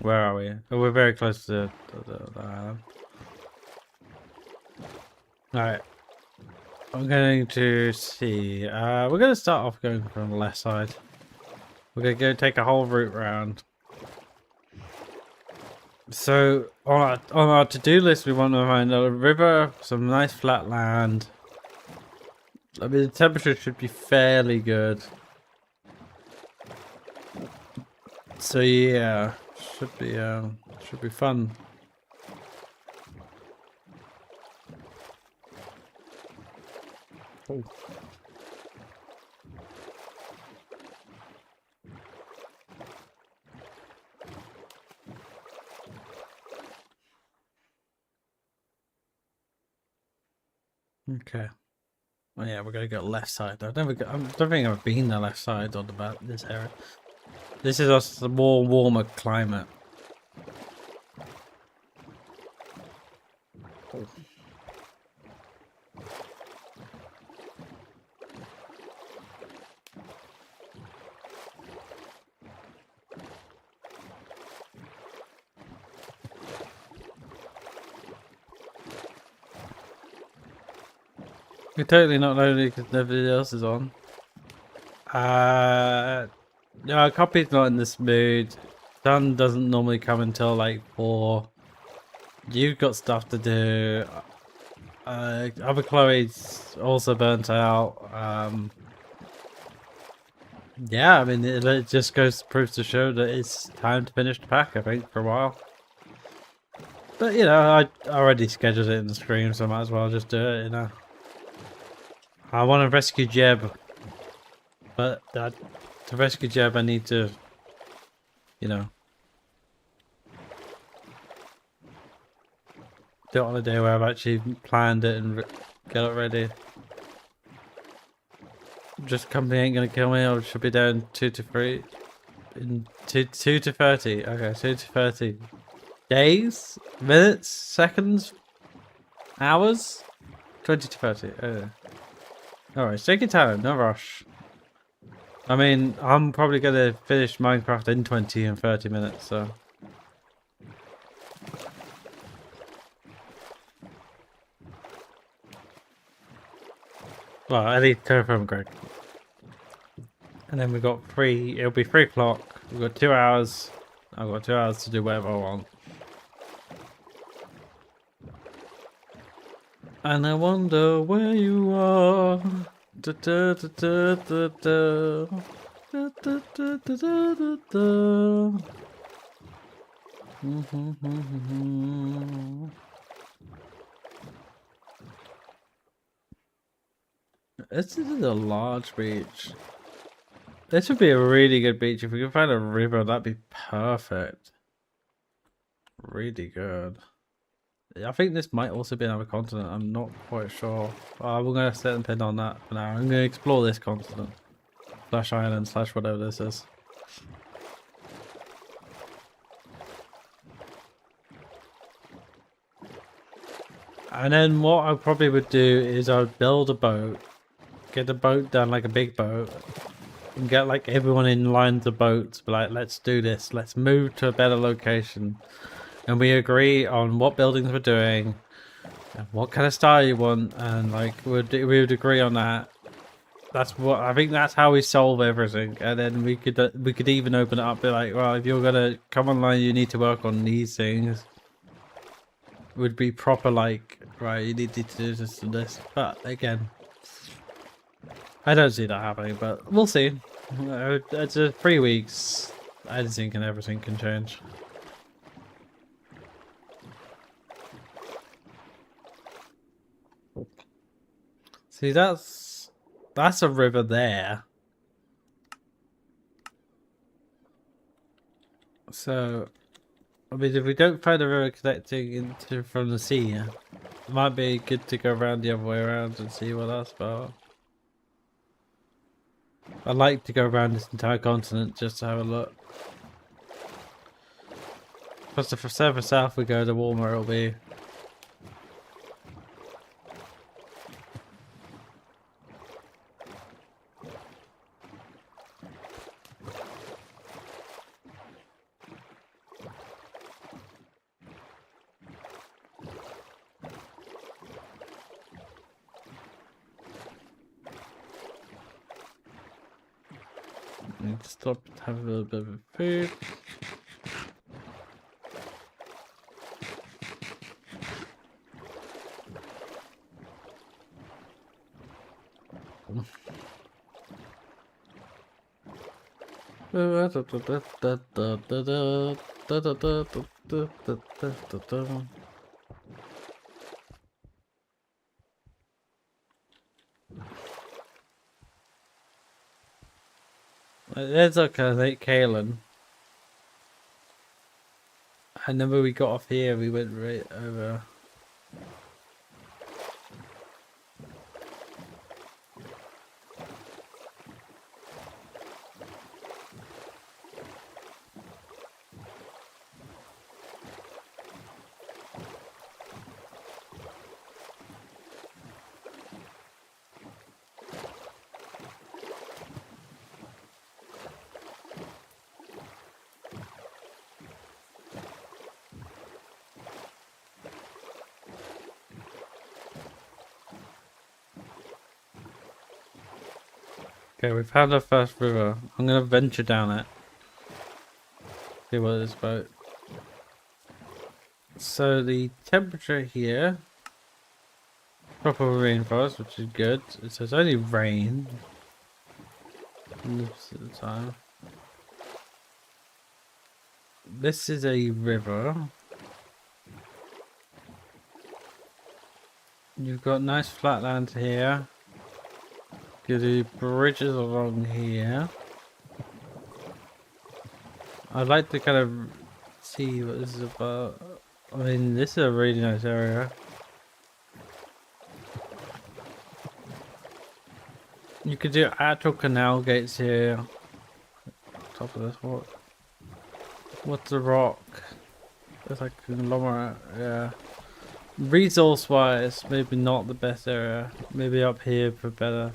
Where are we? Oh, we're very close to the island. Alright. I'm going to see. We're going to start off going from the left side. We're going to go take a whole route round. So, on our to-do list, we want to find a river, some nice flat land. I mean, the temperature should be fairly good. So yeah, should be fun. Oh. Okay. Well, yeah, we're gonna go left side. I don't think I've been the left side on this area. This is also a more warmer climate. Oh. You're totally not lonely because nobody else is on. No, Copy's not in this mood. Sun doesn't normally come until like 4. You've got stuff to do. Other Chloe's also burnt out. Yeah, I mean, it just goes proves to show that it's time to finish the pack, I think, for a while. But you know, I already scheduled it in the stream, so I might as well just do it. You know, I want to rescue Jeb, but to rescue Jeb, I need to, you know, do it on a day where I've actually planned it and get it ready. Just company ain't gonna kill me. I should be down 2 to 3 in 2 to 30. Okay, 2 to 30 days, minutes, seconds, hours, 20 to 30. Alright, take your time, no rush. I mean, I'm probably gonna finish Minecraft in 20 and 30 minutes, so. Well, I need TerrafirmaPreg. And then we got it'll be 3 o'clock. We've got 2 hours. I've got 2 hours to do whatever I want. And I wonder where you are. Da, da, da, da, da, da. Da, da, da, da, da, da, da. This is a large beach. This would be a really good beach. If we could find a river, that'd be perfect. Really good. I think this might also be another continent. I'm not quite sure. We're going to set a pin on that for now. I'm going to explore this continent. Slash island, slash whatever this is. And then what I probably would do is I would build a boat. Get the boat done like a big boat. And get like everyone in line to boats. Be like, let's do this. Let's move to a better location. And we agree on what buildings we're doing. And what kind of style you want. And like we would agree on that. That's what I think. That's how we solve everything, and then we could even open it up. Be like, well, if you're gonna come online, you need to work on these things. It would be proper, like, right? You need to do this and this. But again, I don't see that happening. But we'll see. It's 3 weeks. Anything and everything can change. See, that's a river there. So, I mean, if we don't find a river connecting into from the sea, it might be good to go around the other way around and see what that's about. I'd like to go around this entire continent just to have a look. Plus, the further south we go, the warmer it'll be. Need to stop and have a little bit of food. There's okay, Lake Kalen. And then when we got off here, we went right over. Okay, we found our first river. I'm gonna venture down it. See what it's about. So the temperature here, proper rainforest, which is good. It says only rain most of the time. This is a river. You've got nice flat land here. You do bridges along here. I'd like to kind of see what this is about. I mean, this is a really nice area. You could do actual canal gates here. Top of this, what's the rock? It's like a conglomerate, yeah. Resource wise, maybe not the best area. Maybe up here for better.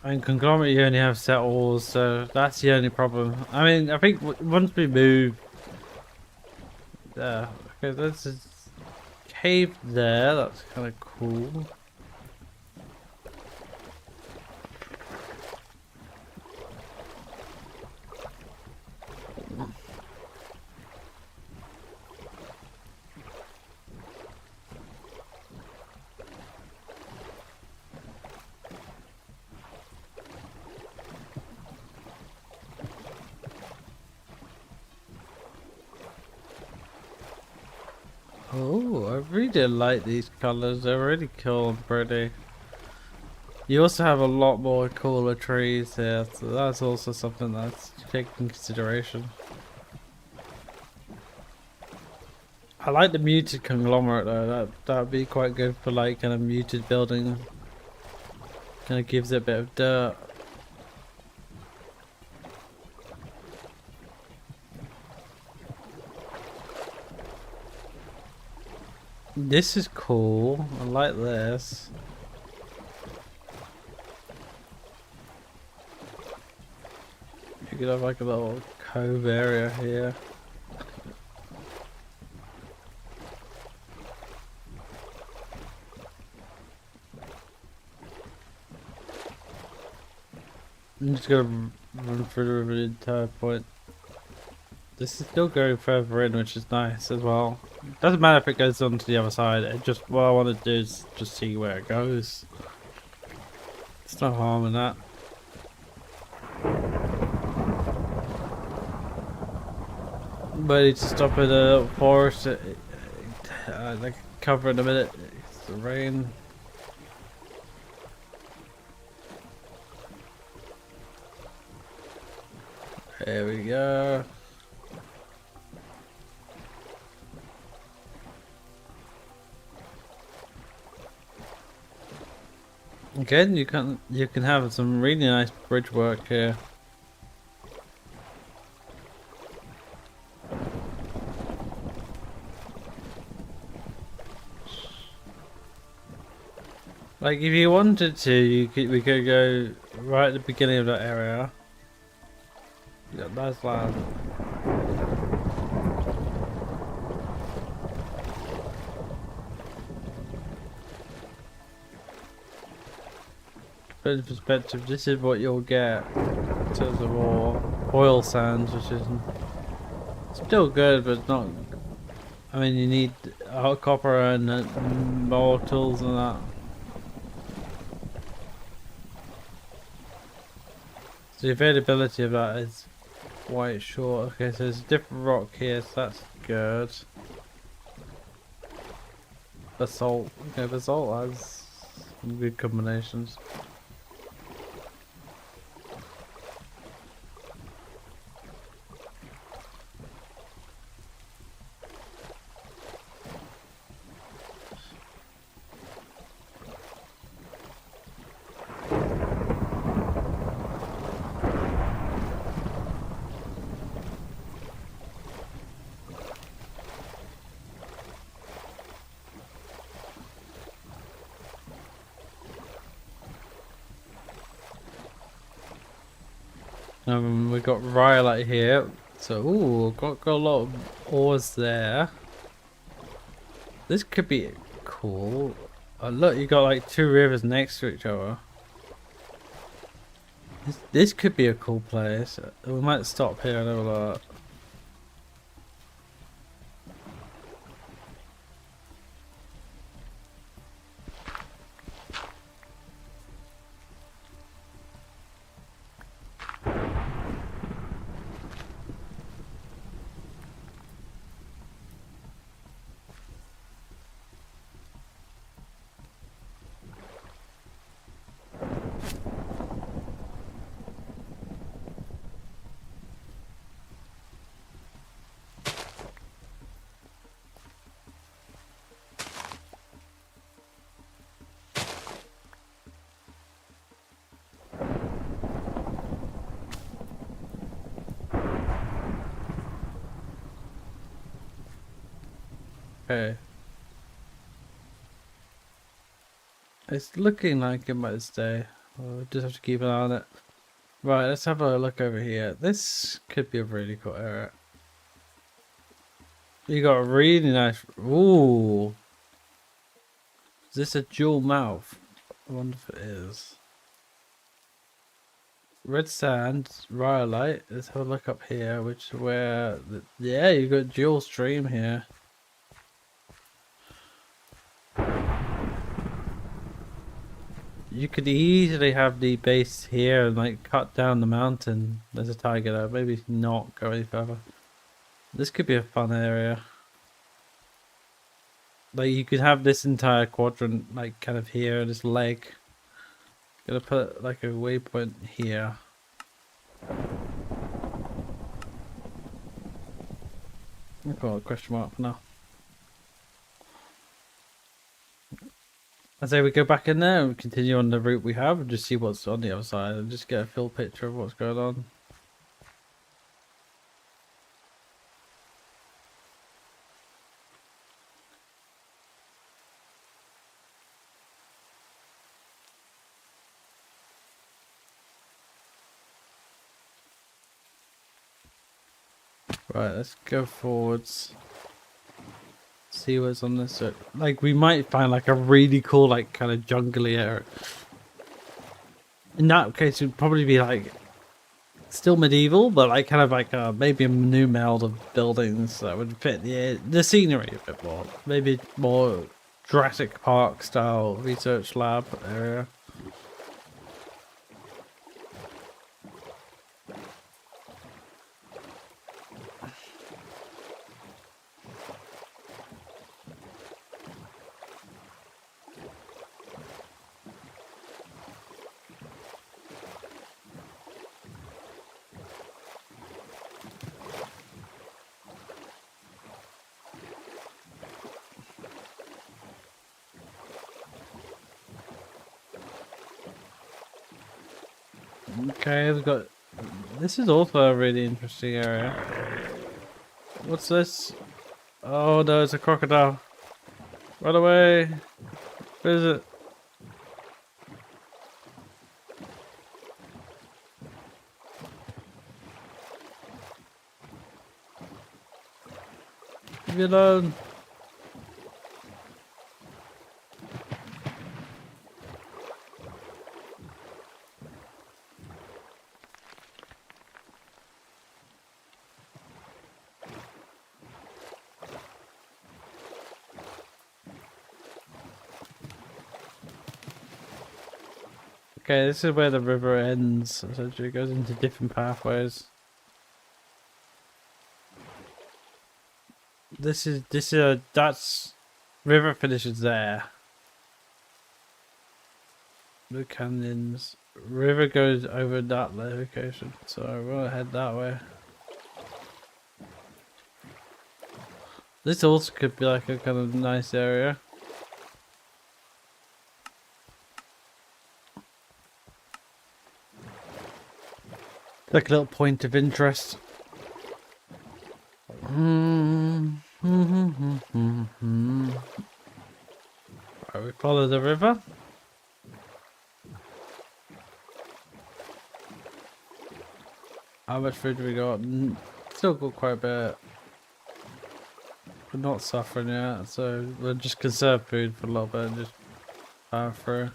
And conglomerate, you only have set walls, so that's the only problem. I mean, I think once we move there, okay, there's a cave there. That's kind of cool. Oh, I really like these colors. They're really cool and pretty. You also have a lot more cooler trees here, so that's also something that's taken into consideration. I like the muted conglomerate though. That would be quite good for like kind of muted building. Kind of gives it a bit of dirt. This is cool. I like this. You could have like a little cove area here. I'm just gonna run through the entire point. This is still going further in, which is nice as well. Doesn't matter if it goes on to the other side. It just what I want to do is just see where it goes. There's no harm in that. Ready to stop in a forest. Like cover in a minute. It's the rain. There we go. Again, you can have some really nice bridge work here. Like if you wanted to, we could go right at the beginning of that area. Yeah, nice land. Put in perspective, this is what you'll get in terms of oil sands, which is still good, but not. I mean, you need copper and more tools and that. So the availability of that is quite short. Okay, so there's a different rock here, so that's good. Basalt. Okay, basalt has some good combinations. We got rhyolite here, so ooh, got a lot of ores there. This could be cool. Oh, look, you got like two rivers next to each other. This could be a cool place. We might stop here and have a look. Okay. It's looking like it might stay. We'll just have to keep an eye on it. Right, let's have a look over here. This could be a really cool area. You got a really nice... Ooh. Is this a dual mouth? I wonder if it is. Red sand, rhyolite. Let's have a look up here, which is where... Yeah, you got dual stream here. You could easily have the base here and like cut down the mountain. There's a tiger there. Maybe not go any further. This could be a fun area. Like you could have this entire quadrant like kind of here, this leg. Gonna put like a waypoint here. I'll call it a question mark for now. I say we go back in there and continue on the route we have and just see what's on the other side and just get a full picture of what's going on. Right, let's go forwards. See what's on this. Like we might find like a really cool like kind of jungly area. In that case, it'd probably be like still medieval, but like kind of like maybe a new meld of buildings that would fit the scenery a bit more. Maybe more Jurassic Park style research lab area. Okay, we've got... This is also a really interesting area. What's this? Oh no, it's a crocodile. Run away! Where is it? Leave me alone! Okay, this is where the river ends. Essentially, it goes into different pathways. That's river finishes there. The canyons. River goes over that location, so we'll head that way. This also could be like a kind of nice area. Like a little point of interest. Right, we follow the river. How much food do we got? Still got quite a bit. We're not suffering yet, so we'll just conserve food for a little bit and just power through.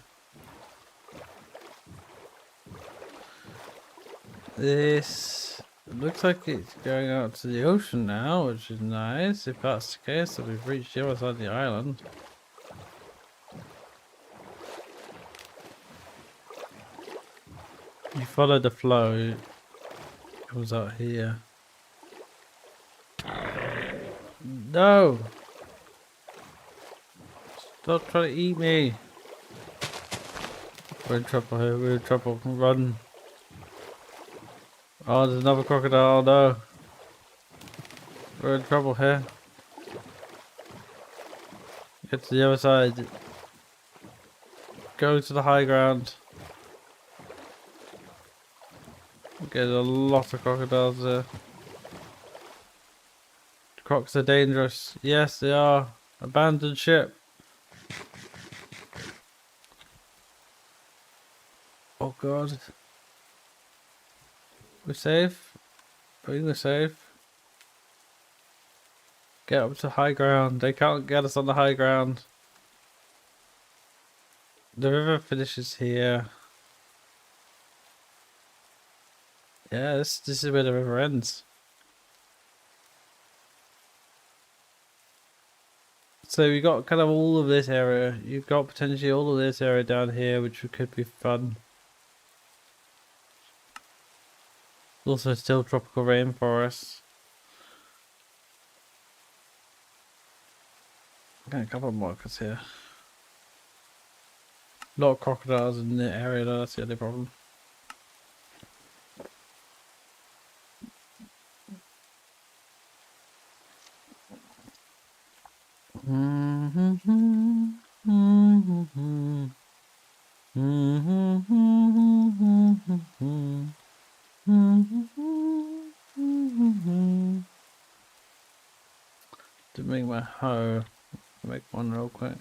This looks like it's going out to the ocean now, which is nice. If that's the case, then we've reached the other side of the island. You follow the flow, it comes out here. No! Stop trying to eat me! We're in trouble here, we're in trouble. Run! Oh, there's another crocodile, oh, no! We're in trouble here. Get to the other side. Go to the high ground. Get a lot of crocodiles there. Crocs are dangerous. Yes, they are. Abandoned ship. Oh god. We're safe. I think we're safe. Get up to high ground. They can't get us on the high ground. The river finishes here. Yeah, this is where the river ends. So we got kind of all of this area. You've got potentially all of this area down here, which could be fun. Also still tropical rainforest. Got a couple of markers here. A lot of crocodiles in the area though, that's the only problem. To make my hoe, make one real quick.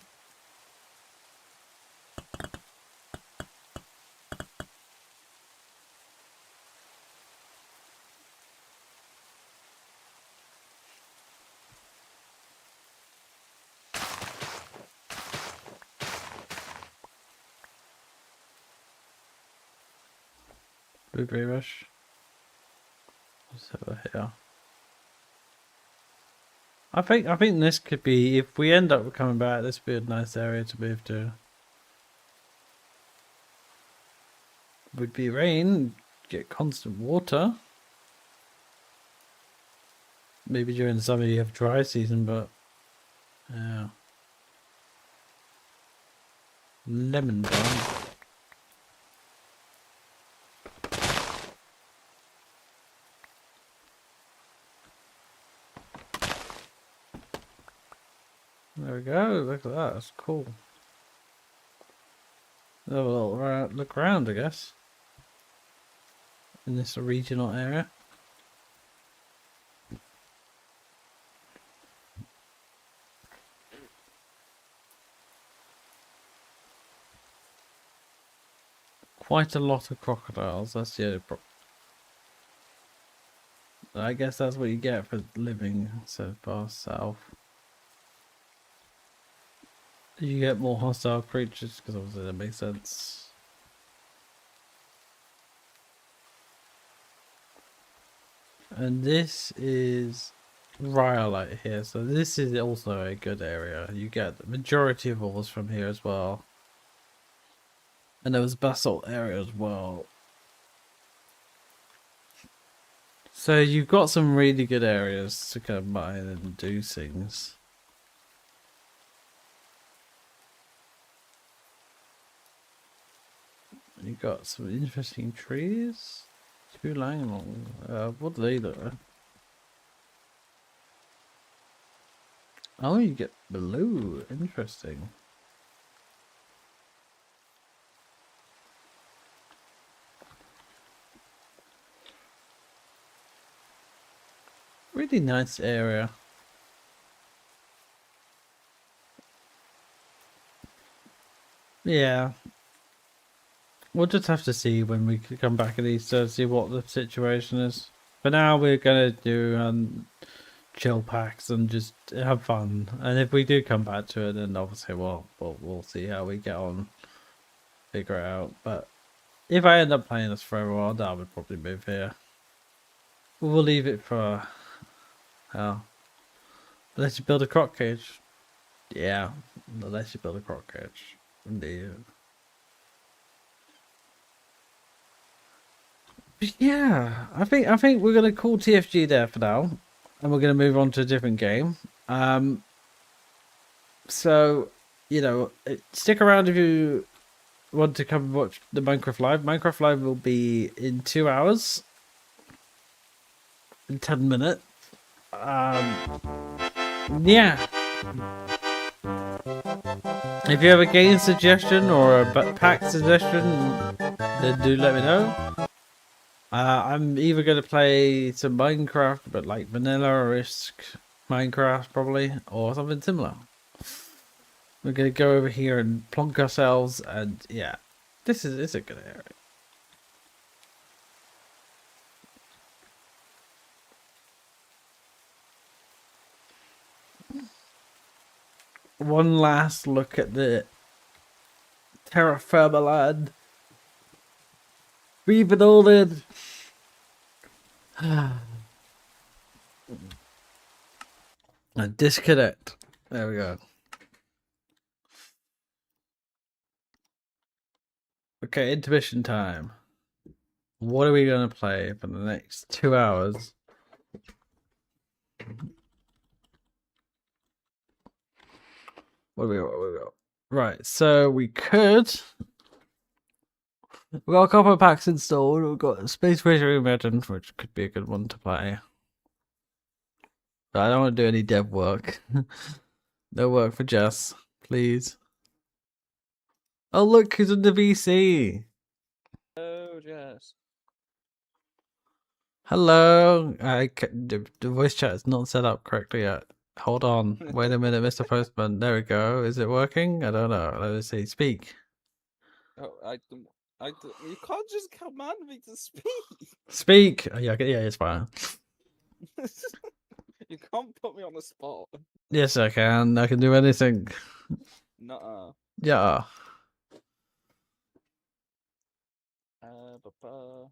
Blueberry bush. What's over here? I think this could be, if we end up coming back, this would be a nice area to move to. Would be rain, get constant water. Maybe during the summer you have dry season, but yeah. Lemon bomb. There we go, look at that, that's cool. Have a little look around, I guess. In this regional area. Quite a lot of crocodiles, that's the only problem. I guess that's what you get for living so far south. You get more hostile creatures, because obviously that makes sense. And this is rhyolite here, so this is also a good area. You get the majority of ores from here as well. And there was basalt area as well. So you've got some really good areas to kind of mine and do things. You got some interesting trees. Two lying along. What do they do? Oh, you get blue. Interesting. Really nice area. Yeah. We'll just have to see when we come back at Easter, see what the situation is. For now, we're gonna do chill packs and just have fun. And if we do come back to it, then obviously we'll see how we get on, figure it out. But if I end up playing this for a while, then I would probably move here. We'll leave it for unless you build a croc cage. Yeah, unless you build a croc cage. Indeed. Yeah, I think we're gonna call TFG there for now, and we're gonna move on to a different game. So you know, stick around if you want to come watch the Minecraft Live. Minecraft Live will be in 2 hours, in 10 minutes. Yeah. If you have a game suggestion or a pack suggestion, then do let me know. I'm either going to play some Minecraft, but like vanilla-ish Minecraft probably, or something similar. We're gonna go over here and plonk ourselves, and yeah, it's a good area. One last look at the TerrafirmaPreg. Breathe it all in. And disconnect. There we go. Okay, intermission time. What are we gonna play for the next 2 hours? What do we got? Right, so we could. We've got a couple of packs installed. We've got Space Racer Reimagined, which could be a good one to play. But I don't want to do any dev work. No work for Jess, please. Oh, look, who's in the VC? Oh, Jess. Hello. The voice chat is not set up correctly yet. Hold on. Wait a minute, Mr. Postman. There we go. Is it working? I don't know. Let us see. Speak. Oh, you can't just command me to speak. Speak. Oh, yeah, it's fine. You can't put me on the spot. Yes, I can. I can do anything. Nuh-uh. Yeah. Ba-ba.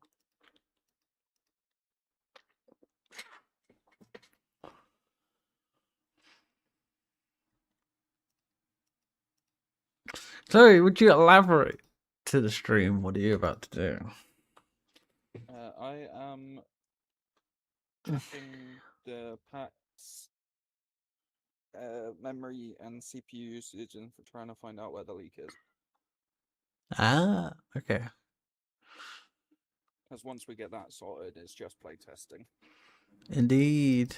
Chloe, would you elaborate to the stream? What are you about to do? I am checking the pack's memory and CPU usage and for trying to find out where the leak is. Ah, okay. Because once we get that sorted, it's just play testing. Indeed.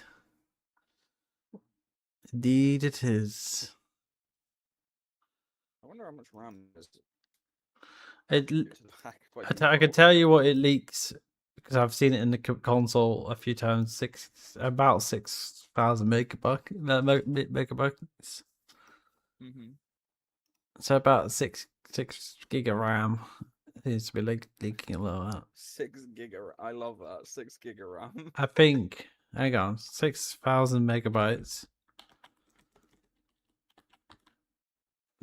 Indeed it is. I wonder how much RAM is It, to the pack by I can tell you what it leaks because I've seen it in the console a few times. About 6,000 megabytes. Mm-hmm. So about six gig of RAM. It needs to be leaking a little out. 6 gig of I love that. 6 gig of RAM. I think. Hang on, 6,000 megabytes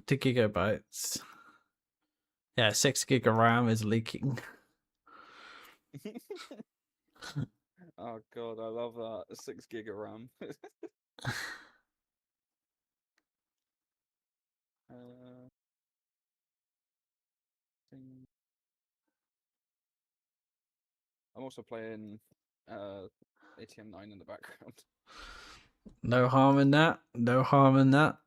to gigabytes. Yeah, 6 gig of RAM is leaking. Oh god, I love that. 6 gig of RAM. I'm also playing ATM 9 in the background. No harm in that. No harm in that.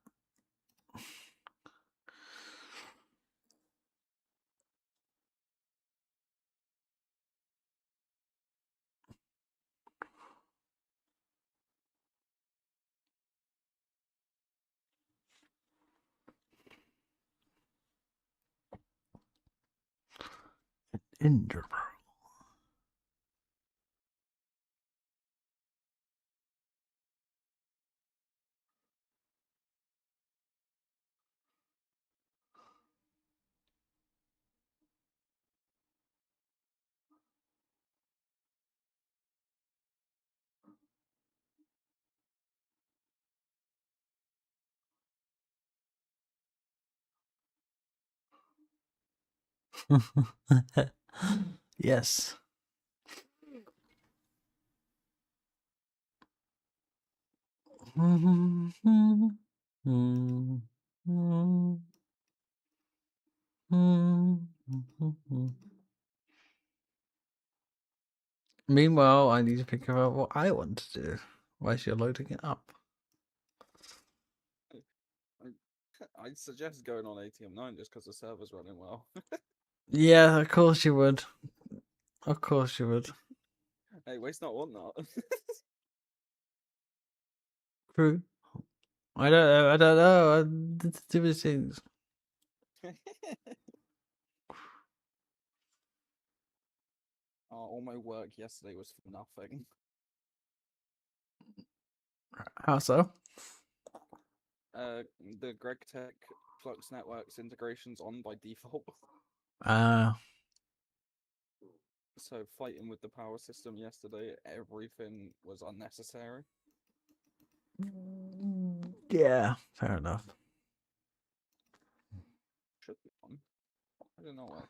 Ender Pearl. Yes. Meanwhile, I need to figure out what I want to do. Why is she loading it up? I'd suggest going on ATM 9 just because the server's running well. Yeah, of course you would. Of course you would. Hey, waste not, want not. True. I don't know. I don't know. Stupid things. All my work yesterday was for nothing. How so? the GregTech Flux Networks integration's on by default. So fighting with the power system yesterday, everything was unnecessary. Yeah, fair enough. Should be on. I don't know why.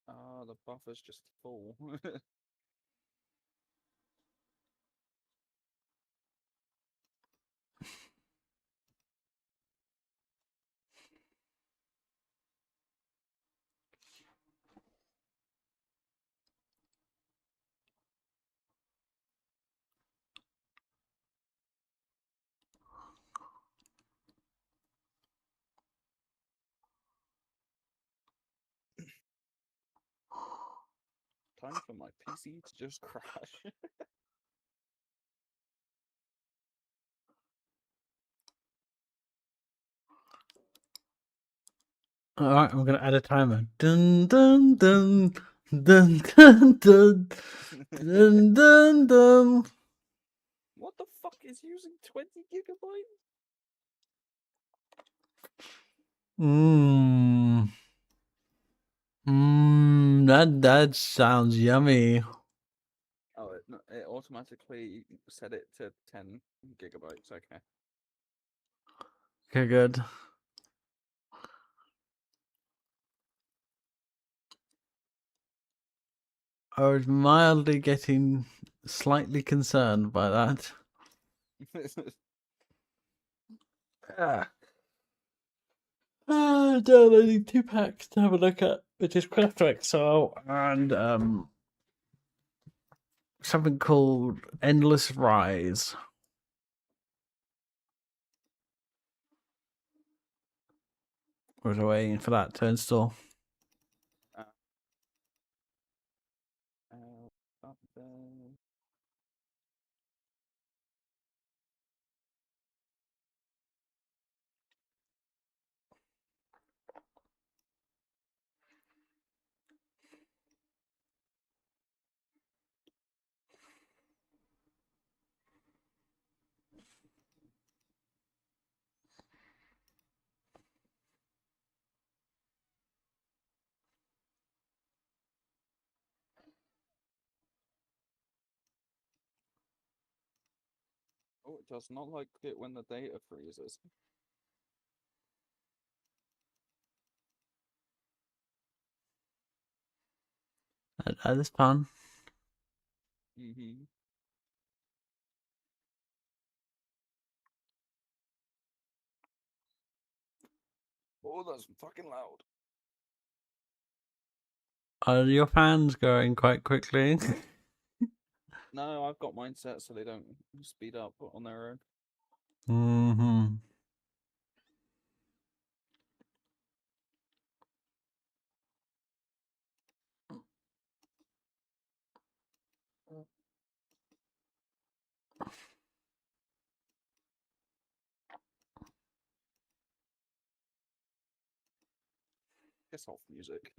Ah, the buffer's just full. Time for my PC to just crash. All right, I'm gonna add a timer. Dun dun dun dun dun dun dun dun dun. What the fuck is using 20 gigabytes? Mmm. That sounds yummy. Oh, it automatically set it to 10 gigabytes. Okay. Okay, good. I was mildly getting slightly concerned by that. Downloading 2 packs to have a look at, which is Craft Exile and something called Endless Rise. Was waiting for that to install. Up there. Oh, it does not like it when the data freezes. That is fun. Mm-hmm. Oh, that's fucking loud. Are your fans going quite quickly? No, I've got mine set so they don't speed up on their own. Mm-hmm. Piss off music.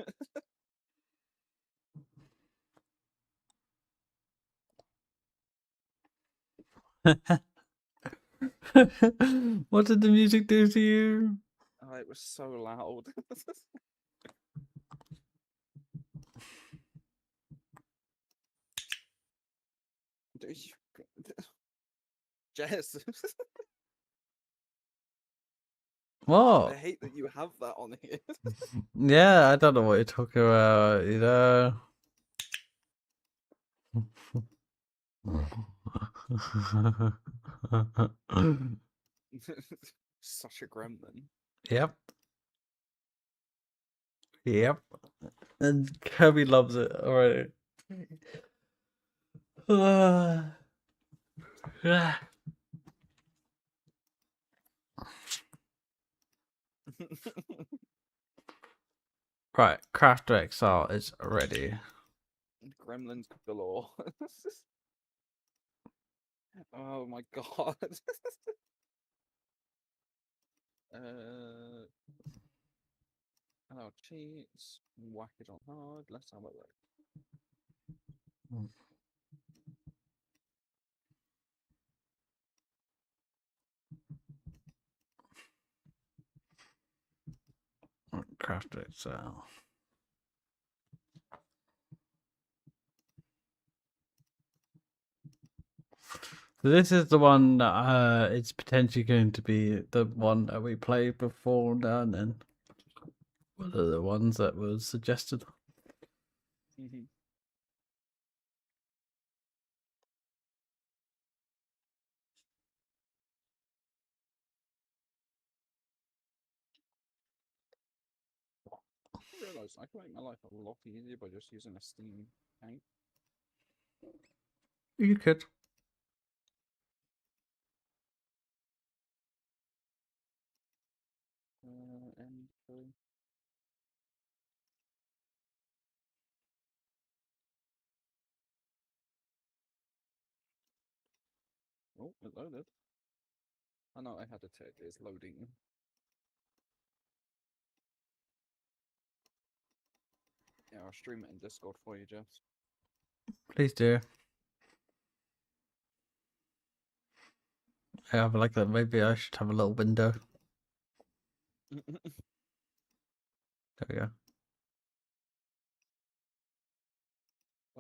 What did the music do to you? Oh, it was so loud. Do you... Jess, I What? hate that you have that on here. Yeah, I don't know what you're talking about, you know. Such a gremlin. Yep. Yep. And Kirby loves it already. Right, Craft XR is ready. Gremlins galore. Oh my god. Allow cheats. Whack it on hard. Let's have a look. craft it. So this is the one that it's potentially going to be the one that we played before now and then. One of the ones that was suggested. Mm-hmm. I realised I can make my life a lot easier by just using a steam tank. You could. And oh, it loaded. I know I had to check. It's loading. Yeah, I'll stream it in Discord for you, Jess. Please do. I have like that. Maybe I should have a little window. There we go.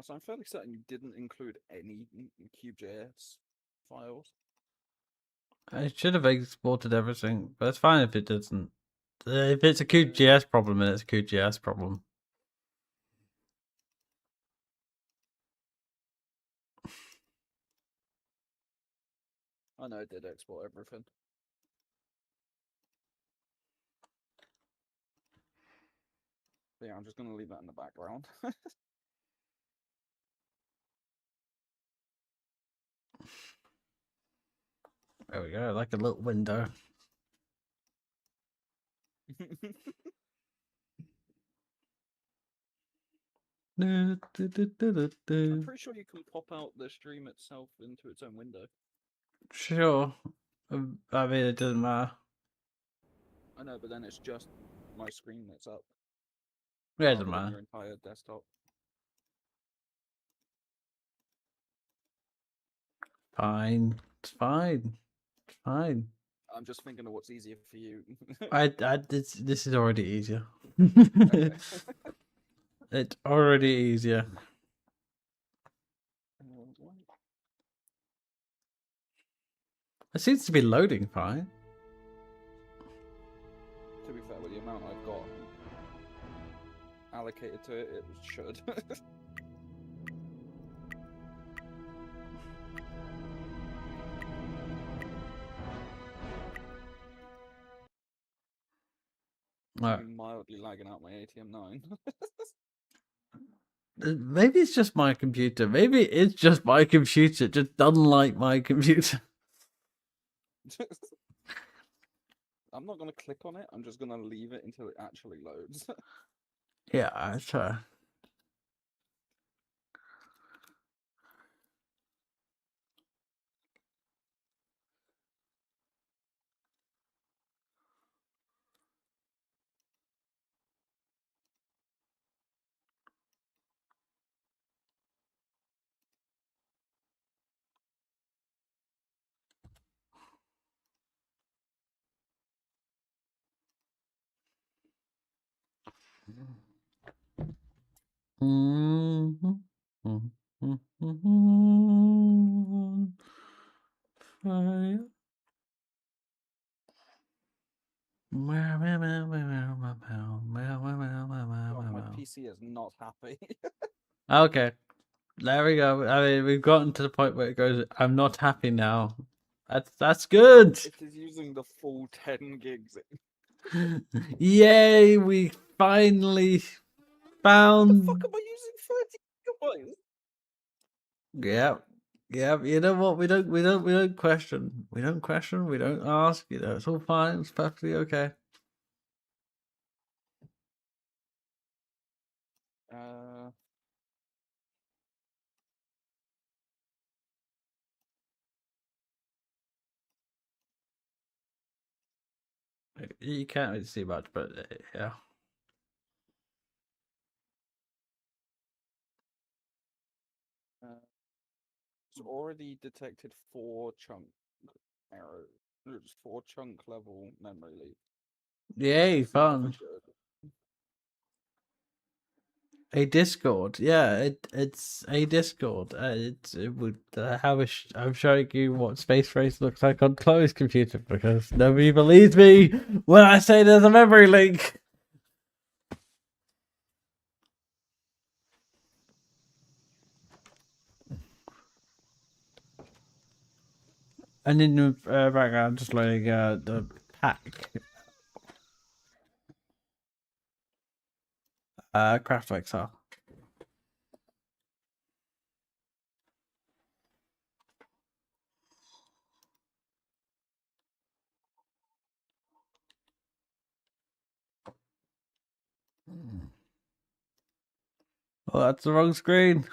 So I'm fairly certain you didn't include any Cube.js files. I should have exported everything, but it's fine if it doesn't. If it's a QGS problem, then it's a QGS problem. I know it did export everything. But yeah, I'm just going to leave that in the background. There we go, like a little window. I'm pretty sure you can pop out the stream itself into its own window. Sure. I mean, it doesn't matter. I know, but then it's just my screen that's up. Yeah, it Rather doesn't than matter. your entire desktop. Fine. It's fine. It's fine. I'm just thinking of what's easier for you. This is already easier. Okay. It's already easier. It seems to be loading fine. To be fair, with the amount I've got allocated to it, it should. Right. I'm mildly lagging out my ATM9. Maybe it's just my computer. Maybe it's just my computer. It just doesn't like my computer. I'm not going to click on it. I'm just going to leave it until it actually loads. Yeah, I try. Fire. God, my PC is not happy. Okay, there we go. I mean, we've gotten to the point where it goes, I'm not happy now. That's good. It is using the full 10 gigs. Yay, we finally What the found. fuck am I using 30 gigabytes? Yep. Yep. You know what? We don't question. We don't question. We don't ask. You know, it's all fine. It's perfectly okay. You can't really see much, but yeah. It's already detected 4 chunk errors. It's 4 chunk level memory leak. Yay, It's never fun. good. A Discord, yeah, it's a Discord. It would I'm showing you what Space Race looks like on Chloe's computer because nobody believes me when I say there's a memory link. And in the background, just loading the pack. Craft XR. Oh, that's the wrong screen.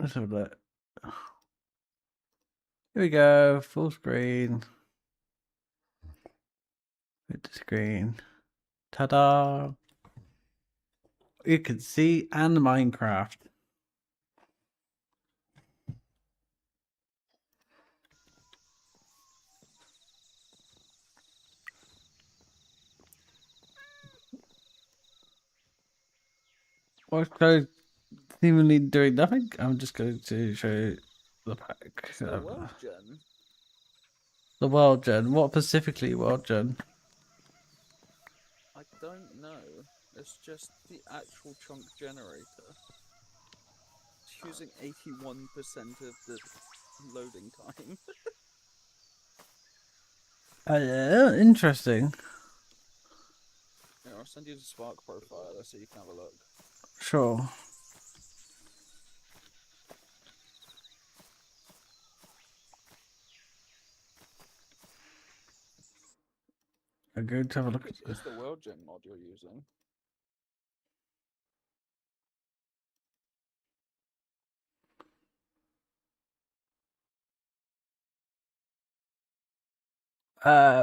Let's have a look. Here we go, full screen. Hit the screen. Ta-da! You can see and Minecraft. What's Chloe seemingly doing nothing? I'm just going to show you the pack. It's the world gen. The world gen. What specifically world gen? I don't know. It's just the actual chunk generator. It's using 81% of the loading time. Interesting. Yeah, I'll send you the Spark profiler so you can have a look. Sure. I'm going to have a look. It's the world gen mod you're using.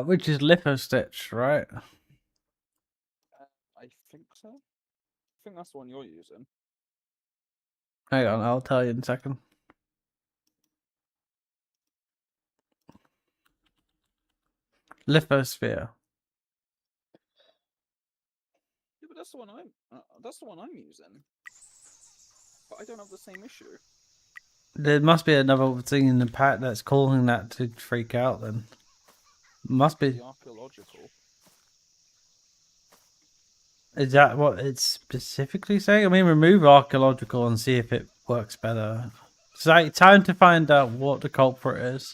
Which is Lipper Stitch, right? I think so. I think that's the one you're using. Hang on, I'll tell you in a second. Lithosphere. Yeah, but that's the one I'm using. But I don't have the same issue. There must be another thing in the pack that's causing that to freak out then. Must be. The archaeological. Is that what it's specifically saying? I mean, remove archaeological and see if it works better. It's like time to find out what the culprit is.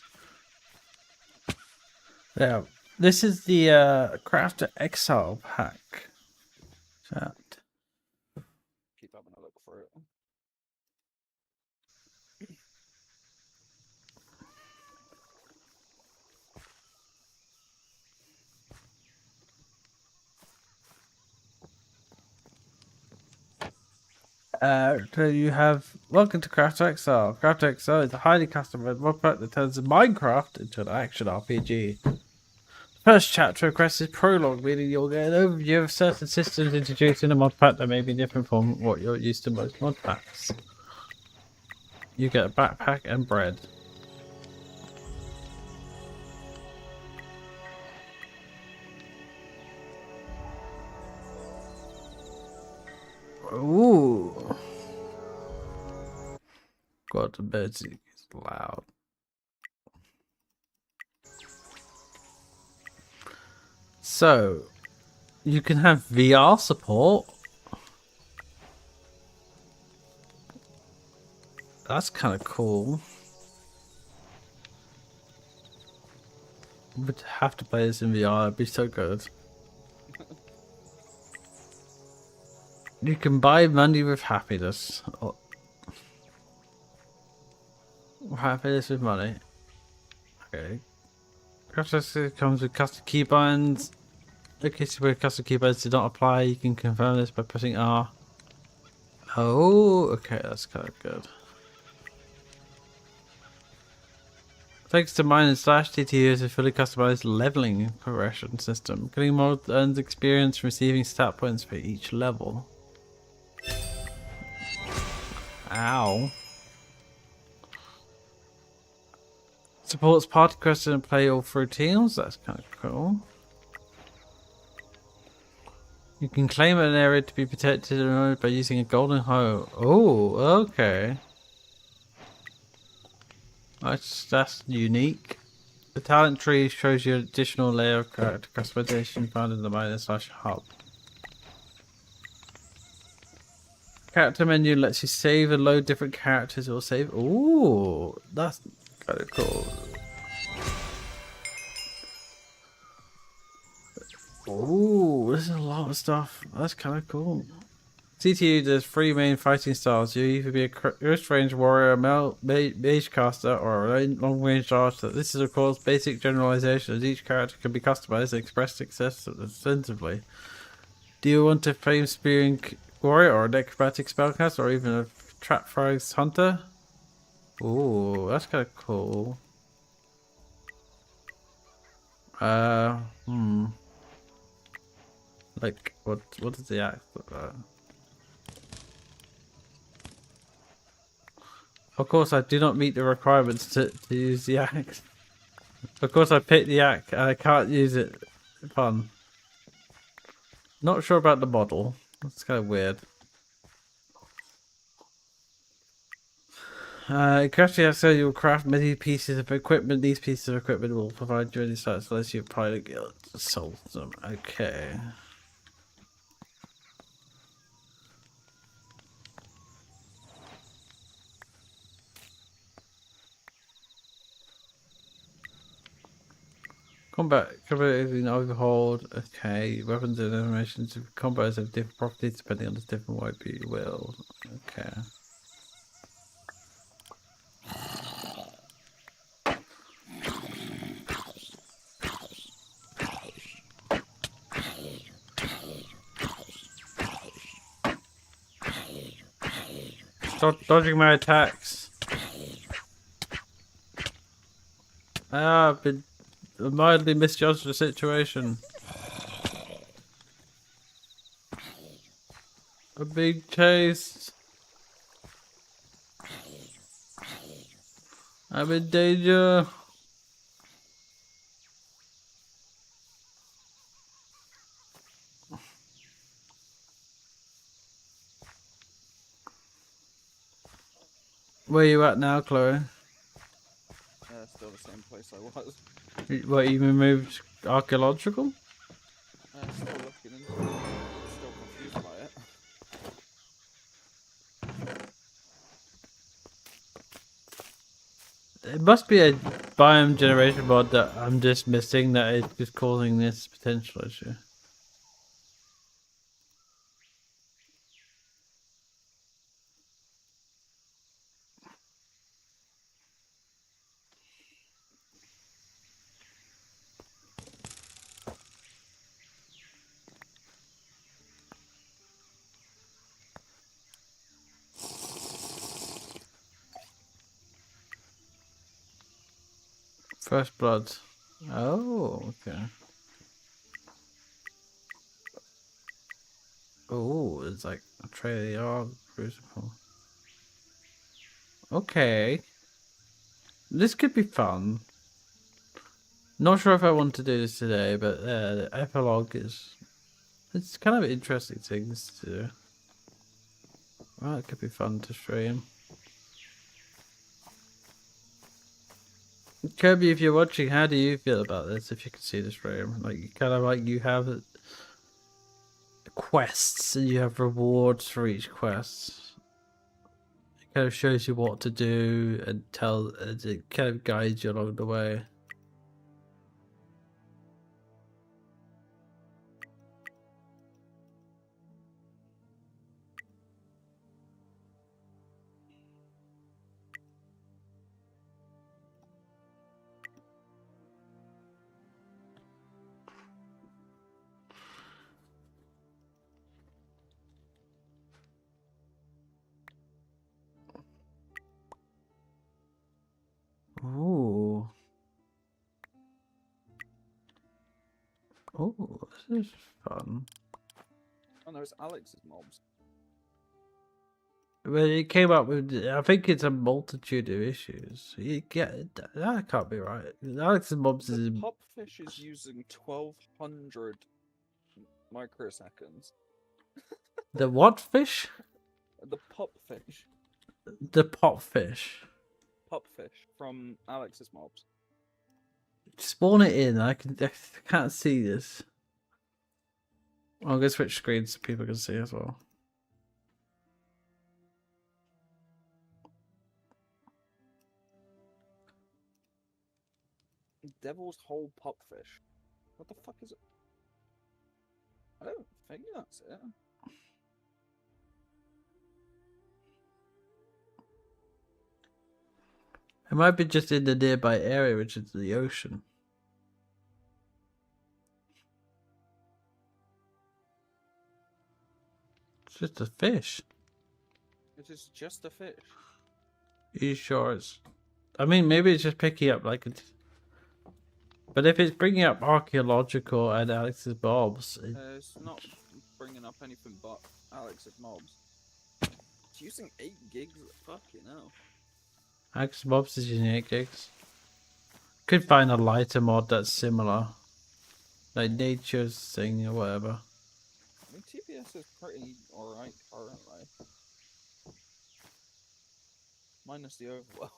Yeah, this is the Crafter Exile pack. Chat. Keep having a look for it. So you have welcome to Craft Exile. Craft Exile is a highly customized mod pack that turns Minecraft into an action RPG. The first chapter requests is prologue, meaning you'll get an overview of certain systems introduced in a mod pack that may be different from what you're used to most mod packs. You get a backpack and bread. Ooh. God, the birds is loud. So, you can have VR support. That's kind of cool. Would have to play this in VR. It'd be so good. You can buy money with happiness. Or happiness with money. Okay. Craft comes with custom keybinds. In case where custom keybinds do not apply, you can confirm this by pressing R. Oh, okay, that's kind of good. Thanks to mine and Slash, TTU is a fully customized leveling progression system. Getting more earns experience from receiving stat points for each level. Ow. Supports party quests and play all through teams. That's kind of cool. You can claim an area to be protected by using a golden hoe. Oh, okay. That's unique. The talent tree shows you an additional layer of character customization found in the miner/hub. Character menu lets you save and load different characters or save. Ooh, that's kind of cool. Ooh, this is a lot of stuff. That's kind of cool. CTU does 3 main fighting styles. You either be a close range warrior, mage caster, or a long range archer. This is of course basic generalization, as each character can be customized and expressed extensively. Do you want a flame spearing warrior, or a necromantic spellcaster, or even a trap throwing hunter? Ooh, that's kind of cool. Like, what does the axe look like? Of course, I do not meet the requirements to use the axe. Of course, I picked the axe and I can't use it. Fun. Not sure about the model. That's kind of weird. Crafting so you will craft many pieces of equipment. These pieces of equipment will provide you any sites unless you apply the guild to solve them. Okay. Combat is in overhauled. Okay. Weapons and animations. Combos have different properties depending on the different wipe you will. Okay. Stop dodging my attacks. I've been mildly misjudged the situation. I'm being chased. I'm in danger. Where you at now, Chloe? Still the same place I was. What, you removed archaeological? Still looking into it. Still confused by it. It must be a biome generation mod that I'm just missing that is just causing this potential issue. First blood. Oh, okay. Oh, it's like a trailer crucible. Okay. This could be fun. Not sure if I want to do this today, but the epilogue is... It's kind of interesting things to do. Well, it could be fun to stream. Kirby, if you're watching, how do you feel about this? If you can see the stream, like kind of like you have quests and you have rewards for each quest. It kind of shows you what to do and it kind of guides you along the way. Ooh. Oh, this is fun. Oh no, it's Alex's mobs. Well, it came up with. I think it's a multitude of issues. You get that can't be right. Alex's mobs The is pupfish is using 1200 microseconds. the what fish? The pupfish. The pot fish. Pupfish from Alex's mobs. Spawn it in. I can't see this. I'll go switch screens so people can see as well. Devil's Hole pupfish. What the fuck is it? I don't think that's it. It might be just in the nearby area, which is the ocean. It's just a fish. It is just a fish. Are you sure it's... I mean, maybe it's just picking up like... But if it's bringing up archaeological and Alex's mobs... It's not bringing up anything but Alex's mobs. It's using 8 gigs. Fucking hell. Alex's mobs is using 8 gigs. Could find a lighter mod that's similar. Like Nature's thing or whatever. I mean, TPS is pretty alright currently. Minus the overworld.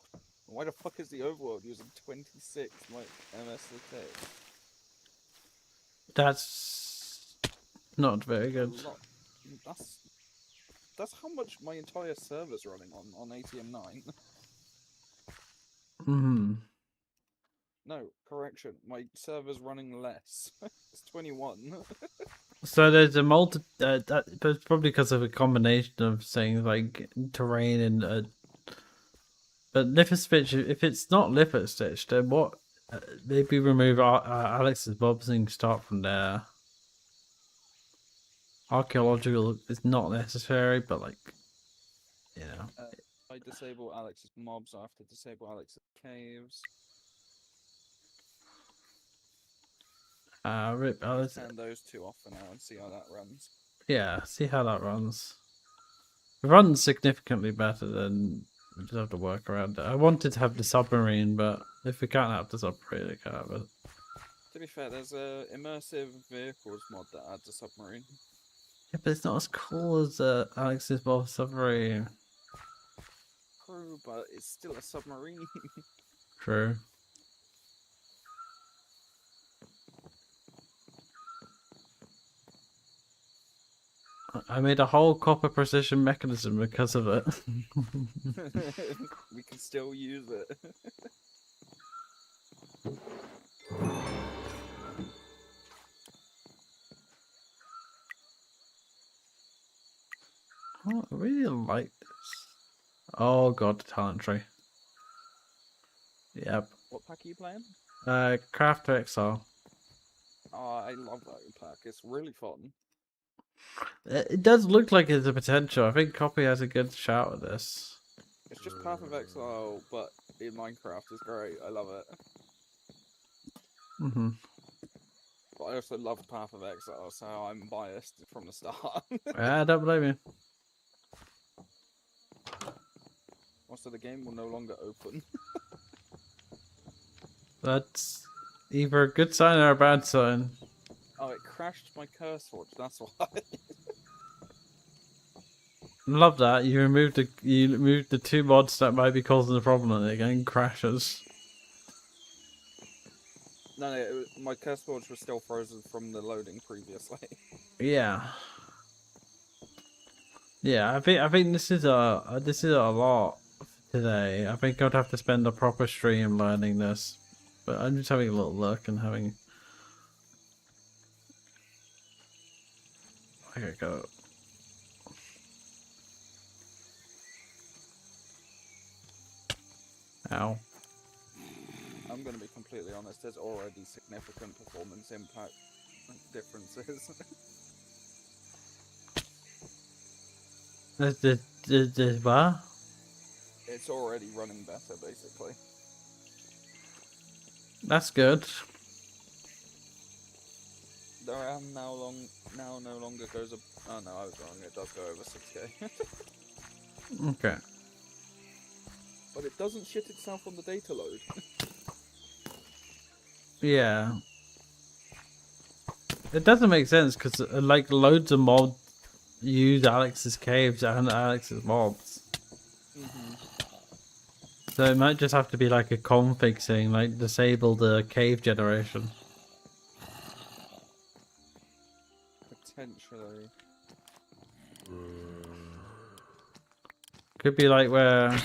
Why the fuck is the overworld using 26 like MSCT? That's not very good. That's how much my entire server's running on ATM 9. Hmm. No, correction. My server's running less. It's 21. So there's a that's probably because of a combination of things like terrain and but lift stitch. If it's not lift stitch, then what? Maybe remove Alex's mobs and start from there. Archaeological is not necessary, but like, you know. I disable Alex's mobs. I have to disable Alex's caves. Rip Alex. Turn those two off for now and see how that runs. Yeah, see how that runs. It runs significantly better than. We just have to work around it. I wanted to have the submarine, but if we can't have the submarine, we can't have it. To be fair, there's a immersive vehicles mod that adds a submarine. Yeah, but it's not as cool as Alex's Bob submarine. True, but it's still a submarine. True. I made a whole copper precision mechanism because of it. We can still use it. Oh, I really like this. Oh god, the talent tree. Yep. What pack are you playing? Craft to Exile. Oh, I love that pack. It's really fun. It does look like it's a potential. I think Copy has a good shout at this. It's just Path of Exile, but in Minecraft. It's great. I love it. Mm-hmm. But I also love Path of Exile, so I'm biased from the start. I don't blame you. Also, the game will no longer open. That's either a good sign or a bad sign. Oh, it crashed my curse forge. That's why. Love that. You removed the two mods that might be causing the problem and it again crashes. No, my curse forge was still frozen from the loading previously. Yeah. Yeah, I think this is a lot today. I think I'd have to spend a proper stream learning this. But I'm just having a little look and having I gotta go. Ow. I'm gonna be completely honest, there's already significant performance impact differences. The what? It's already running better, basically. That's good. The RAM now no longer goes up. Oh no, I was wrong. It does go over 6K, Okay. but it doesn't shit itself on the data load. Yeah. It doesn't make sense because like loads of mods use Alex's caves and Alex's mobs. So it might just have to be like a config thing, like disable the cave generation. Potentially. Could be like where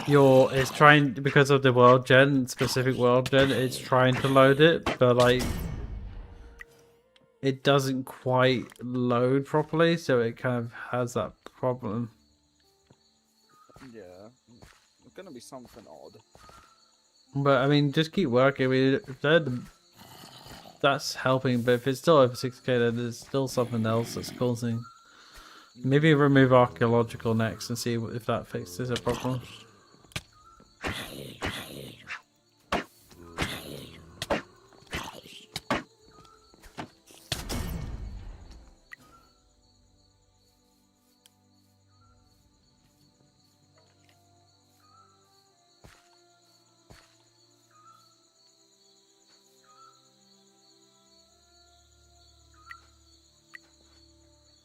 it's trying, because of the world gen, specific world gen, it's trying to load it, but like it doesn't quite load properly, so it kind of has that problem. Yeah. It's gonna be something odd. But I mean, just keep working. I mean, that's helping, but if it's still over 6K, then there's still something else that's causing. Maybe remove archaeological next and see if that fixes a problem.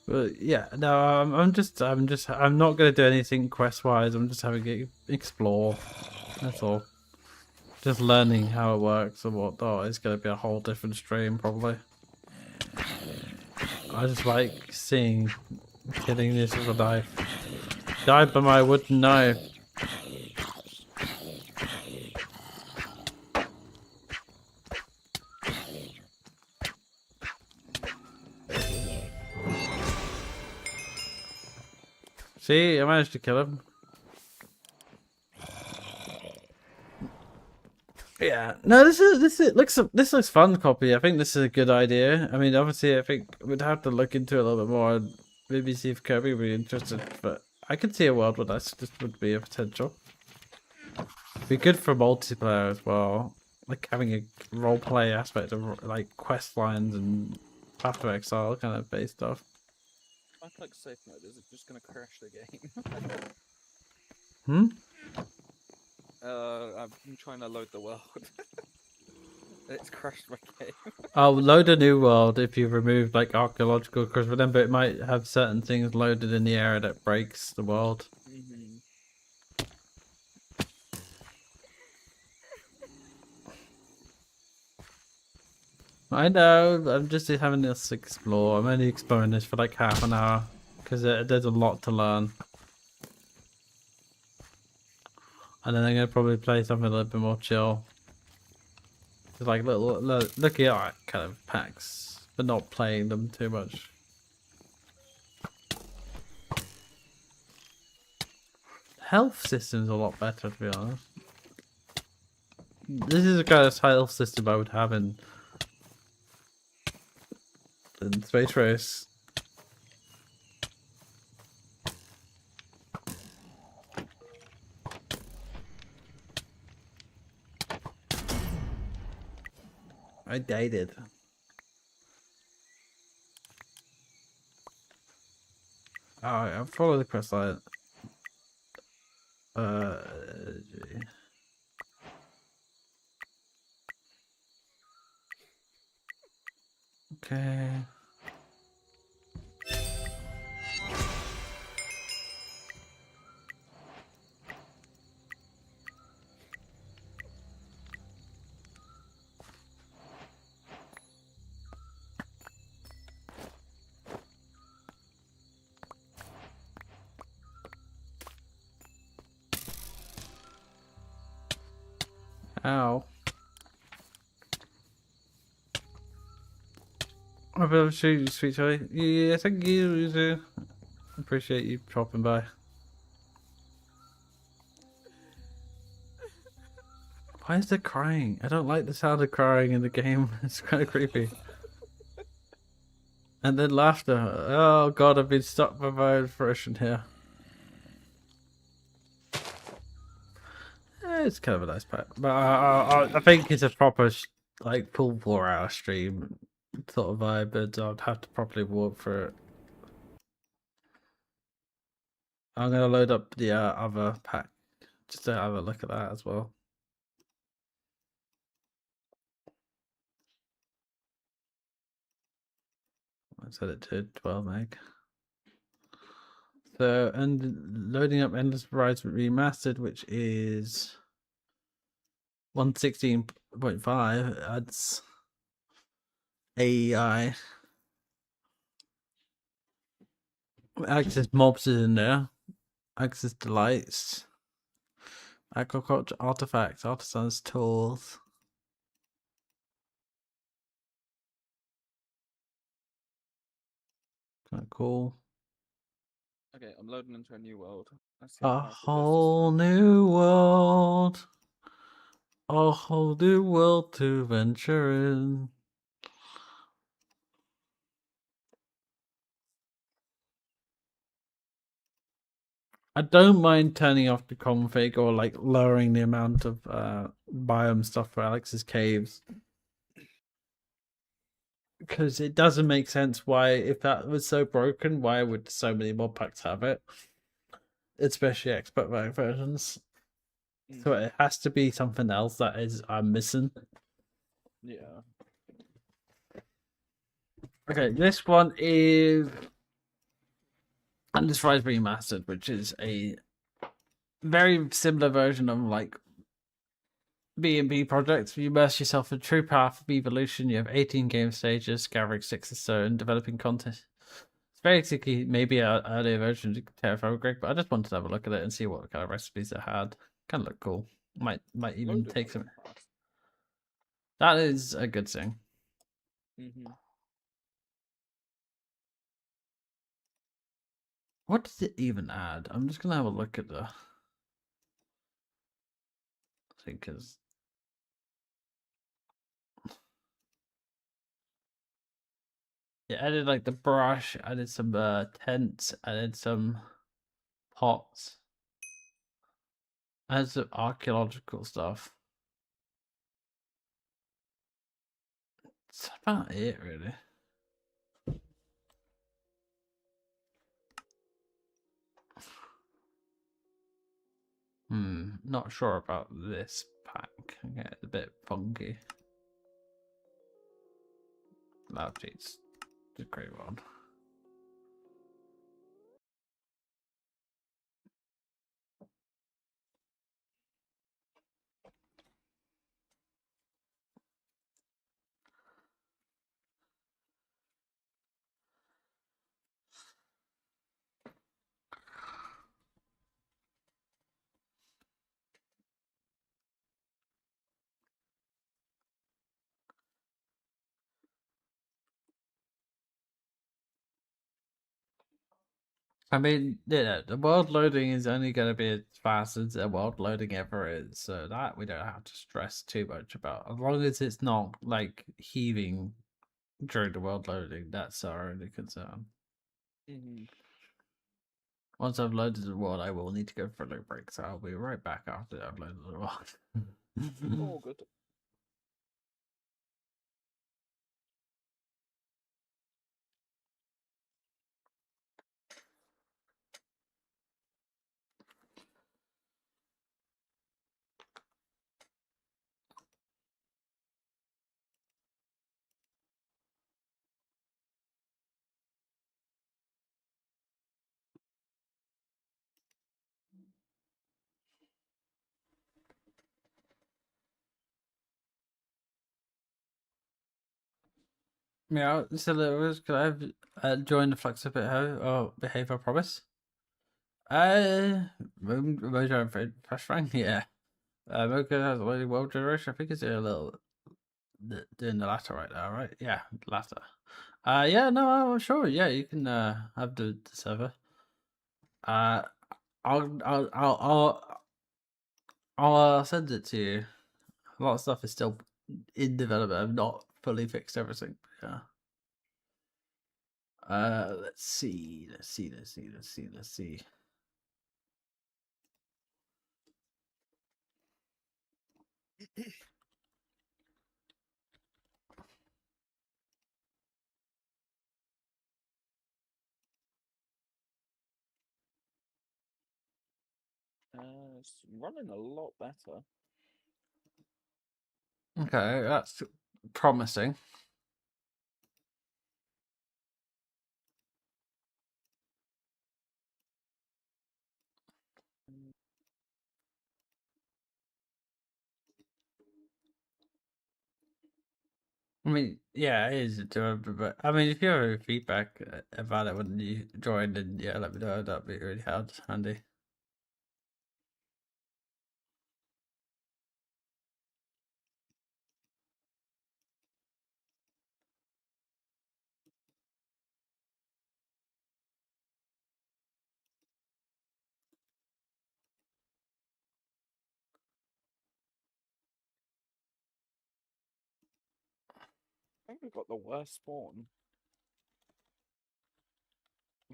But yeah, no, I'm not gonna do anything quest wise. I'm just having to explore. That's all. Just learning how it works and whatnot. It's gonna be a whole different stream probably. I just like killing this with a knife. Died by my wooden knife. See, I managed to kill him. Yeah, no, this looks fun, copy. I think this is a good idea. I mean, obviously, I think we'd have to look into it a little bit more and maybe see if Kirby would be interested. But I could see a world where this would be a potential. Be good for multiplayer as well, like having a roleplay aspect of like quest lines and Path of Exile kind of based stuff. I click safe mode. Is it just gonna crash the game? Hmm. I've been trying to load the world. It's crashed my game. I'll load a new world if you remove like archaeological, because remember it might have certain things loaded in the area that breaks the world. I know, I'm just having this explore. I'm only exploring this for like half an hour because there's a lot to learn. And then I'm gonna probably play something a little bit more chill. Just like looking at kind of packs, but not playing them too much. Health system's a lot better, to be honest. This is the kind of health system I would have in Space Race. I dated. Alright, I'll follow the quest line. Okay. Ow. I better shoot you, sweet Charlie. Yeah, thank you. Appreciate you dropping by. Why is it crying? I don't like the sound of crying in the game. It's kind of creepy. And then laughter. Oh god, I've been stopped by my own fruition here. It's kind of a nice pack, but I think it's a proper like full 4-hour stream sort of vibe, but I'd have to properly walk through it. I'm gonna load up the other pack just to have a look at that as well. I set it to 12 meg. So, and loading up Endless Horizon Remastered, which is 116.5, adds AEI. Access mobs is in there. Access delights. Agriculture artifacts, artisans tools. Kind of cool. Okay, I'm loading into a new world. Let's see A how fast it goes this whole time. new world. A whole new world to venture in. I don't mind turning off the config or like lowering the amount of biome stuff for Alex's caves. Because it doesn't make sense why, if that was so broken, why would so many mod packs have it? Especially expert versions. So it has to be something else that is I'm missing. Yeah. Okay, this one is Endless Rise Remastered, which is a very similar version of like B&B projects. You immerse yourself in true path of evolution. You have 18 game stages, gathering 6 or so, and developing content. It's basically maybe an earlier version of TerrafirmaPreg, but I just wanted to have a look at it and see what kind of recipes it had. Kind of look cool. Might even Loading take a some. lot fast. That is a good thing. What does it even add? I'm just gonna have a look at the thing because it added like the brush, added some tents, added some pots, added some archaeological stuff. That's about it, really. Not sure about this pack. Okay, it's a bit funky. Love cheats. It's a great one. I mean, yeah, the world loading is only going to be as fast as the world loading ever is, so that we don't have to stress too much about. As long as it's not like heaving during the world loading, that's our only concern. Once I've loaded the world, I will need to go for a little break, so I'll be right back after I've loaded the world. Oh, good. Yeah, so Lewis, could I have joined the Flux of Behavior Promise? Mojo Fresh Frank, yeah. Mojo has already world generation. I think it's a little doing the latter right now, right? Yeah, the latter. Yeah, no, I'm sure. Yeah, you can have the server. Uh, I'll send it to you. A lot of stuff is still in development. I've not fully fixed everything. Yeah. Let's see. It's running a lot better. Okay, that's promising. I mean, yeah, it is doable, but I mean, if you have any feedback about it when you join, then yeah, let me know. That'd be really handy. I think we got the worst spawn.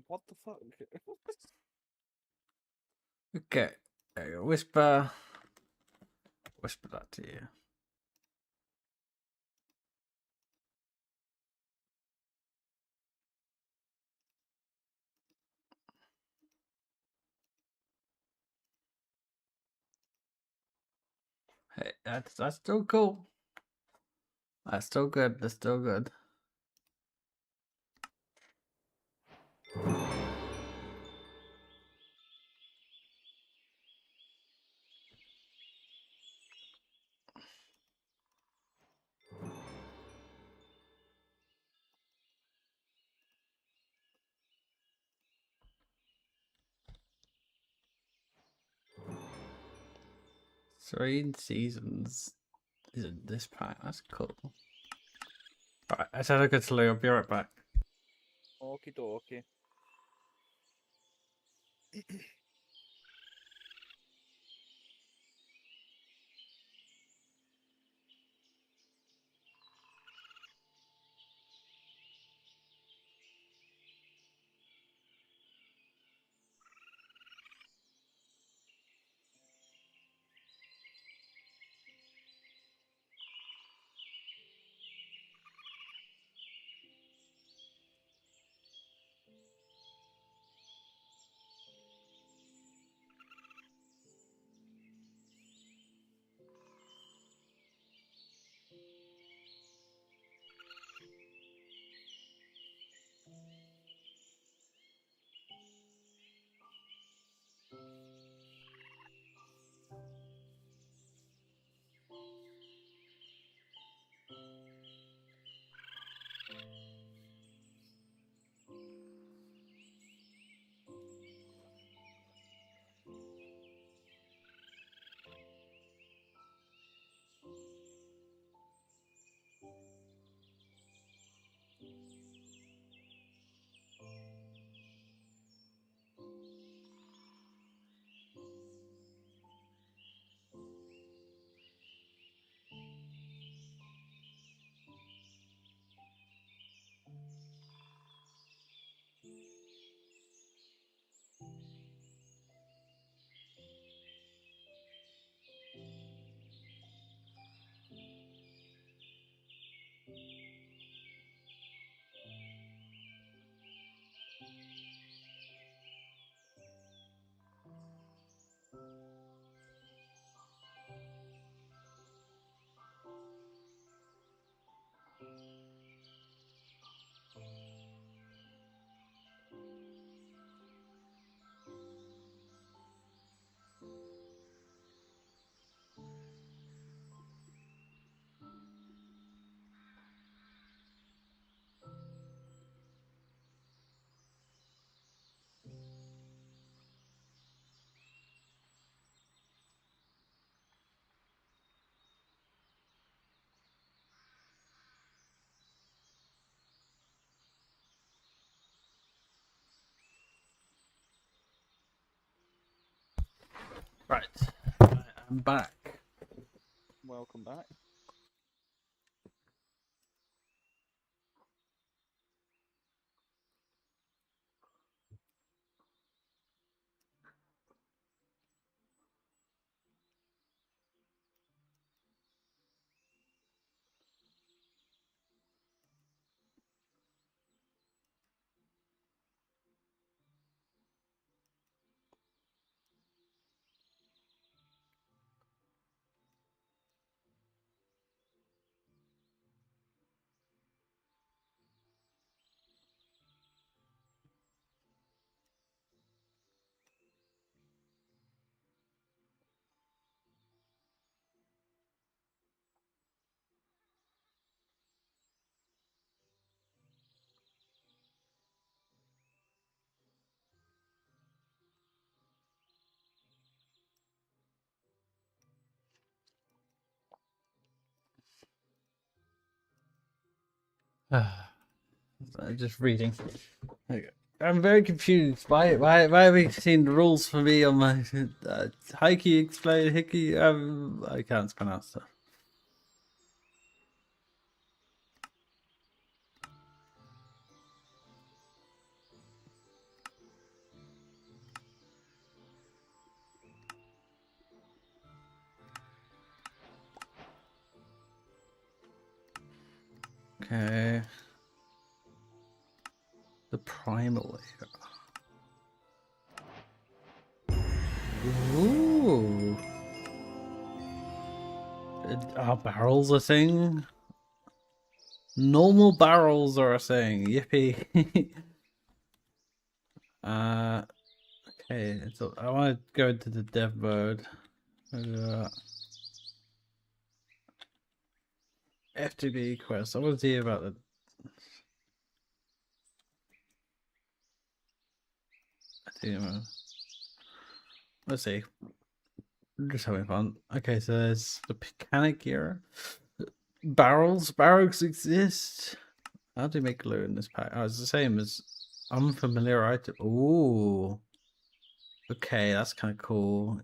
What the fuck? Okay, whisper that to you. Hey, that's still cool. That's still good. That's still good. Three seasons is in this pack. That's cool. Alright, I said I could sleep. I'll be right back. Okie dokie. Right, I'm back. Welcome back. Just reading. Okay. I'm very confused. Why are we seeing the rules for me on my Hikey explain Hickey? I can't pronounce that. Okay. The primal layer. Ooh. Are barrels a thing? Normal barrels are a thing. Yippee. Okay. So I want to go into the dev mode. FTB quest. I want to see about the. Let's see. I'm just having fun. Okay, so there's the mechanic here. Barrels. Barrels exist. How do you make glue in this pack? Oh, it's the same as unfamiliar item. Ooh. Okay, that's kind of cool.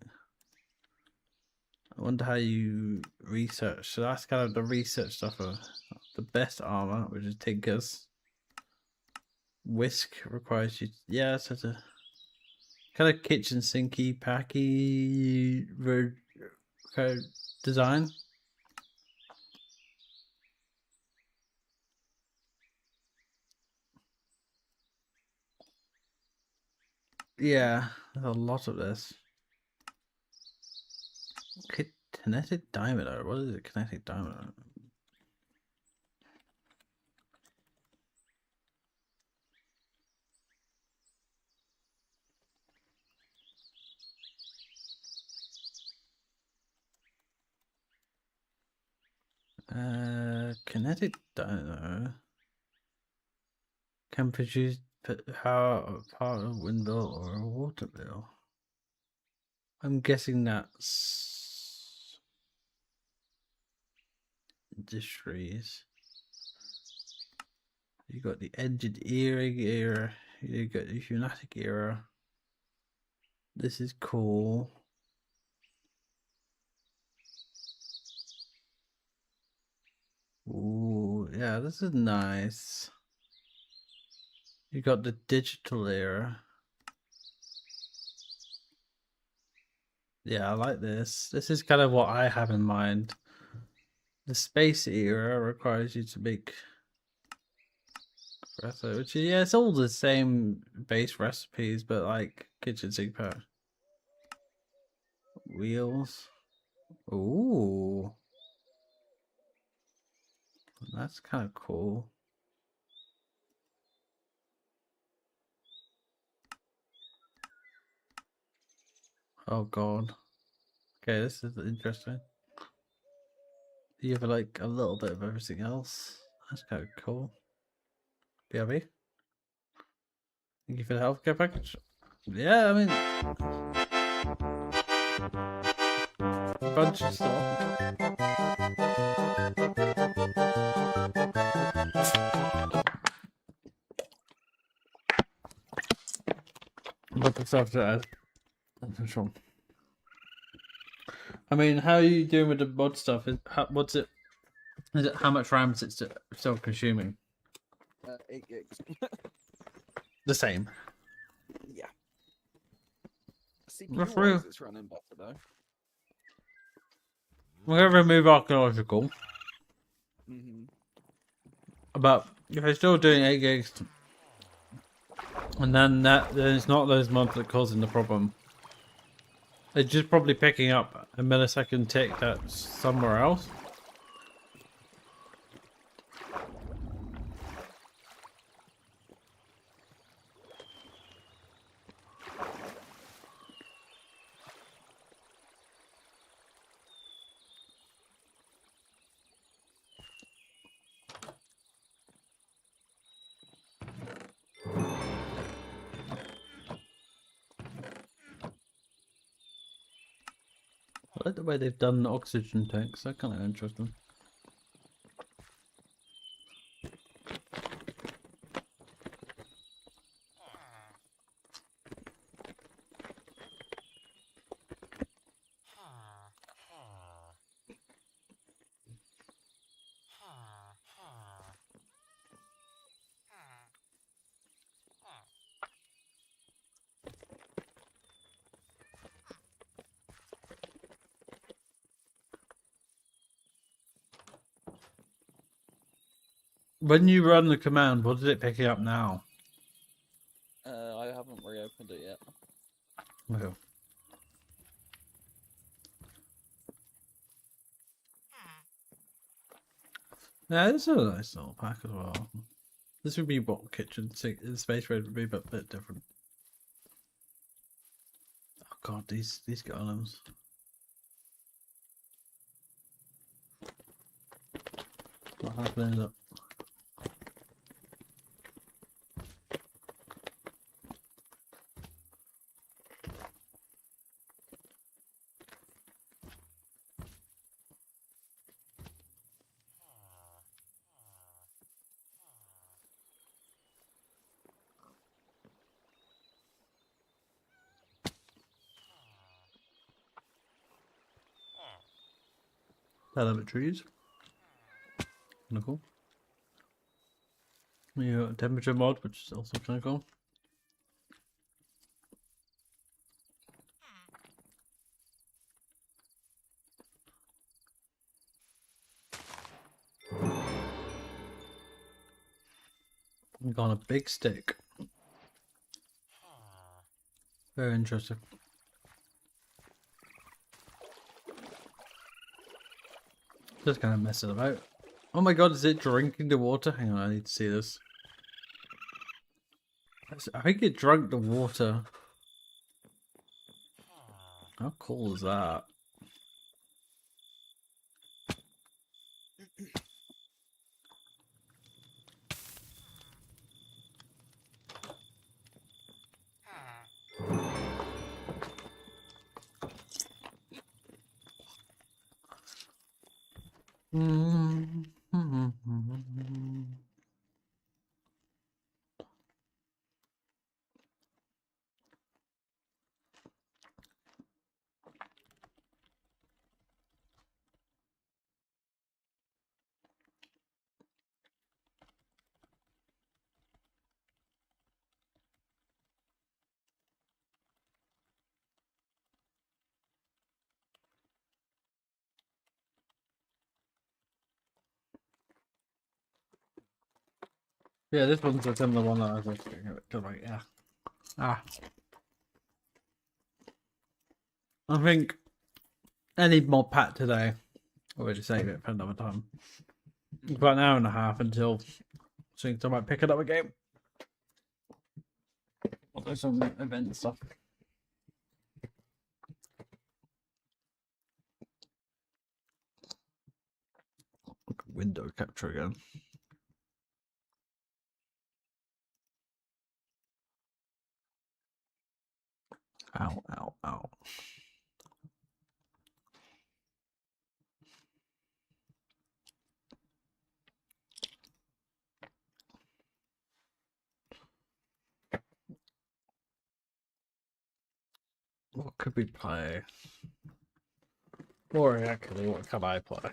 I wonder how you research. So that's kind of the research stuff of the best armor, which is Tinker's. Whisk requires you. Yeah, so it's a kind of kitchen sinky, packy design. Yeah, there's a lot of this. Kinetic diameter. What is it? Kinetic diameter. Kinetic diameter can produce power of windmill or a water wheel. I'm guessing that's industries. You got the engineering era. You got the Hunatic era. This is cool. Ooh, yeah, this is nice. You got the digital era. Yeah, I like this. This is kind of what I have in mind. The space era requires you to make espresso, which is, yeah, it's all the same base recipes, but like kitchen sink power. Wheels. Ooh. That's kind of cool. Oh god. Okay, this is interesting. You have like a little bit of everything else. That's kind of cool. BRB. Thank you for the healthcare package. Yeah, I mean, a bunch of stuff. But the stuff to add. That's wrong. I mean, how are you doing with the mod stuff? What's it? Is it how much RAM is it still consuming? 8 gigs. The same. Yeah. That's real. CPU-wise, it's running better though. We're gonna remove archaeological, but if it's still doing 8 gigs, and then it's not those mods that causing the problem. It's just probably picking up a millisecond tick that's somewhere else. I like the way they've done the oxygen tanks. That's kind of interesting. When you run the command, what is it picking up now? I haven't reopened it yet. Okay. Yeah, this is a nice little pack as well. This would be what kitchen sink space raid would be, but a bit different. Oh god, these golems. What happened? Up. Element trees. Kind of cool. Yeah, temperature mod, which is also kind of cool. We got a big stick. Very interesting. Just kind of messing about. Oh my god, is it drinking the water? Hang on, I need to see this. I think it drank the water. How cool is that? Yeah, this one's a similar one that I was looking at. Like, yeah. Ah. I think any mod pack today, I'll just save it for another time. About an hour and a half until I might pick it up again. I'll do some event stuff. Window capture again. Ow, ow, ow. What could we play? Or actually, what can I play?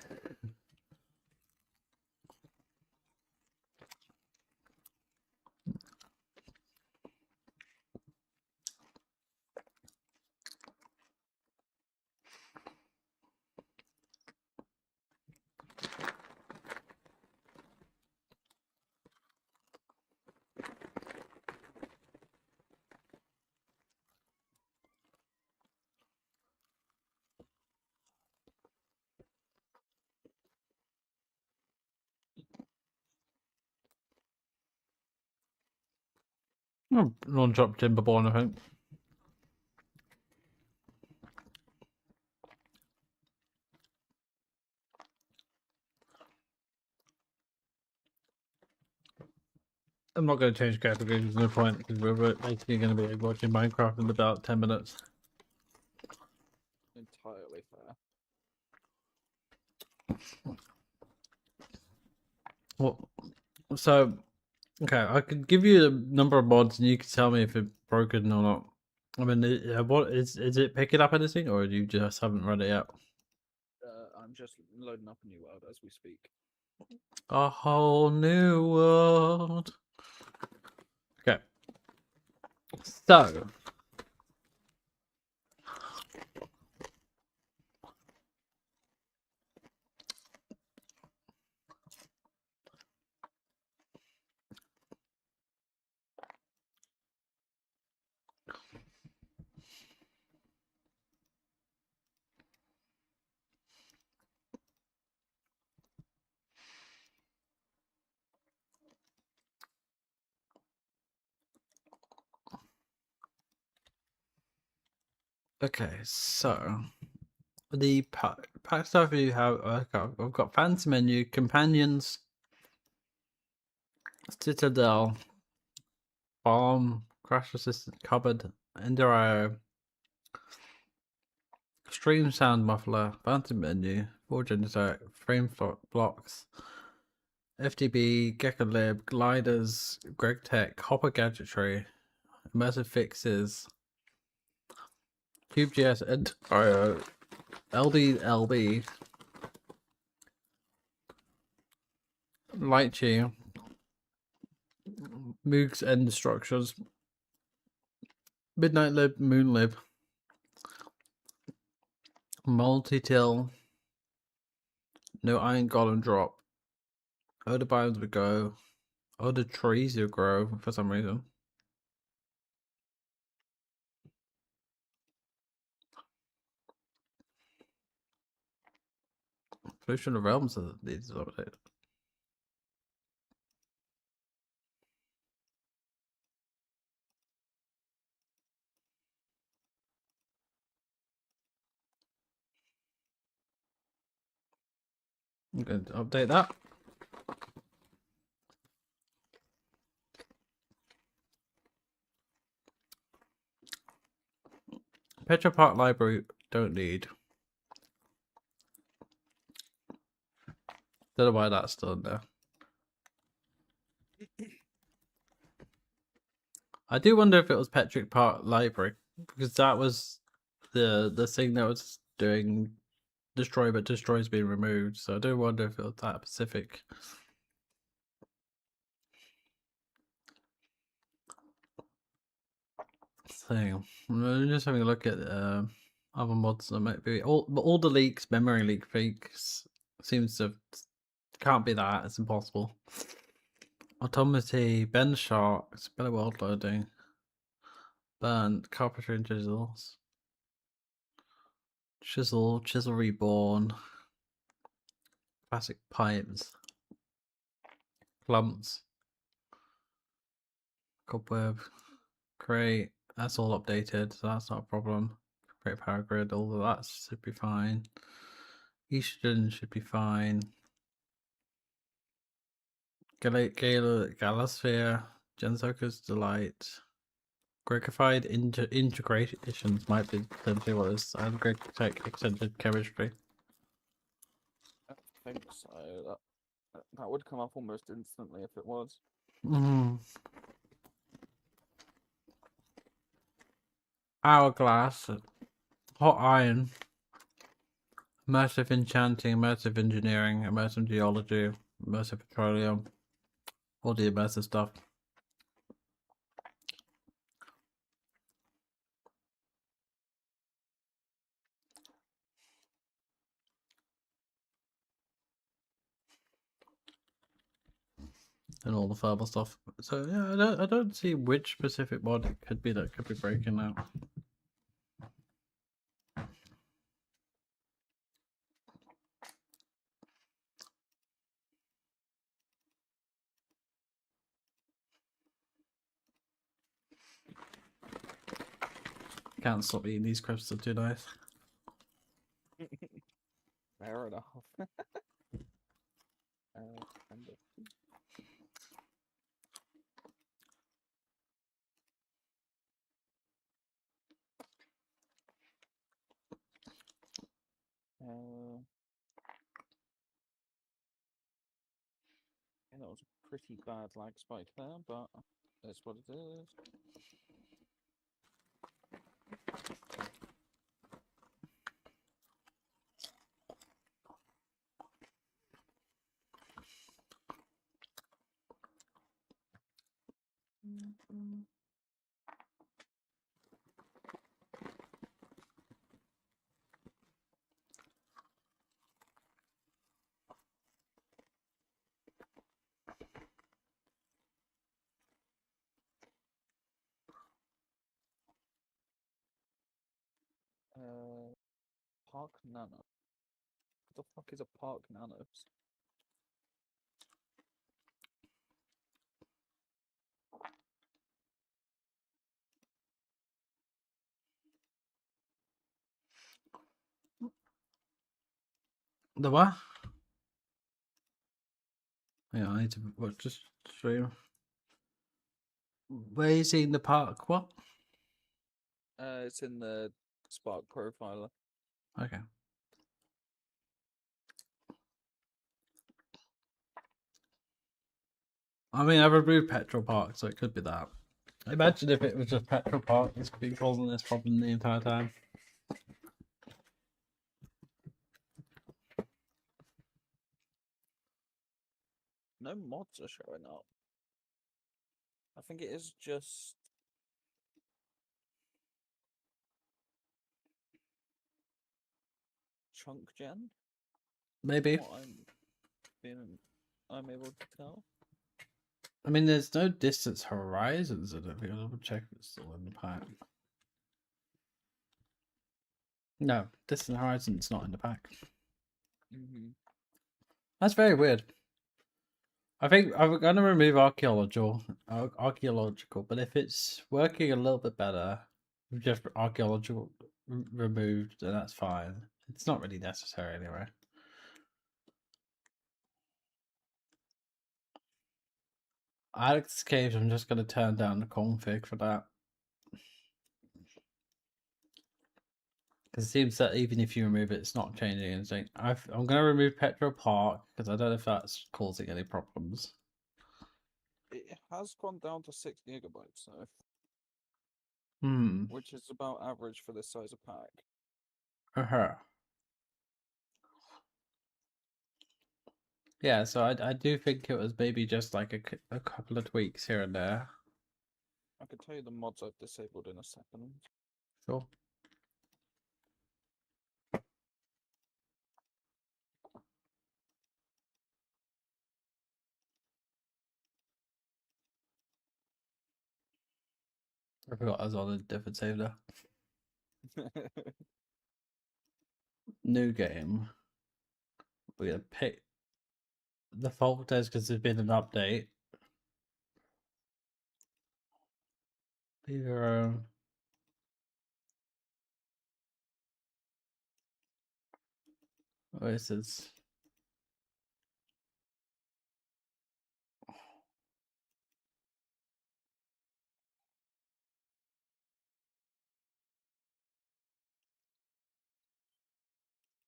Oh, launch up Timberborn, I think. I'm not going to change character because there's no point because we're basically going to be watching Minecraft in about 10 minutes. Entirely fair. What? So, okay, I could give you a number of mods and you can tell me if it's broken or not. I mean, what is it picking up anything or you just haven't read it yet? I'm just loading up a new world as we speak. A whole new world. Okay. So. Okay, so the pack stuff you have, I've got fancy menu, companions, citadel, bomb, crash resistant cupboard, ender IO, stream sound muffler, fancy menu, forge generator, frame blocks, FTB, Gecko Lib, gliders, Greg Tech, hopper gadgetry, immersive fixes, CubeGS, ender IO, LDLB, Lightyear, Moogs End Structures, Midnight Lib, Moon Lib, Multi-Till, no Iron Golem Drop, Other Biomes would go, Other Trees would grow for some reason. Pollution of Realms needs update. I'm going to update that. Petra Park Library don't need. Don't know why that's still in there. I do wonder if it was Petrick Park Library, because that was the thing that was doing destroy, but destroy's been removed. So I do wonder if it was that specific. Thing. I'm just having a look at other mods that might be all the leaks, memory leak fakes seems to can't be that. It's impossible. Automity, Ben Sharks, better world loading, burnt carpentry and chisels, chisel reborn, classic pipes, clumps, cobweb, crate. That's all updated, so that's not a problem. Great power grid, all of that should be fine. Eastern should be fine. Galasphere, Gensoka's Delight, Grekified integrations might be potentially what is, and Greg Tech Extended Chemistry. I think so. That would come up almost instantly if it was. Hourglass, Hot Iron, Immersive Enchanting, Immersive Engineering, Immersive Geology, Immersive Petroleum, all the immersive stuff. And all the thermal stuff. So yeah, I don't see which specific mod it could be that could be breaking out. Can't stop eating these crisps, are too nice. Fair enough. Kind of. Yeah, that was a pretty bad lag spike there, but that's what it is. Park Nano. What the fuck is a Park Nanos? The what? Yeah, I need to watch this stream. Where you seeing the park? What? It's in the Spark profiler. Okay. I mean, I've removed petrol park, so it could be that. Imagine if it was just petrol park, it's been causing this problem the entire time. No mods are showing up. I think it is just chunk gen. Maybe. What I'm able to tell. I mean, there's no distance horizons. I don't think. I'll double check if it's still in the pack. No, distant horizon's not in the pack. That's very weird. I think I'm gonna remove archaeological, but if it's working a little bit better with just archaeological removed, then that's fine. It's not really necessary anyway. Alex Caves, I'm just gonna turn down the config for that. Because it seems that even if you remove it, it's not changing anything. I'm going to remove Petro Park because I don't know if that's causing any problems. It has gone down to 6 gigabytes though, Hmm. which is about average for this size of pack. Uh-huh. Yeah, so I do think it was maybe just like a couple of tweaks here and there. I can tell you the mods I've disabled in a second. Sure. I forgot I was on a different save there. New game. We're going to pick the filters because there's been an update. Either this is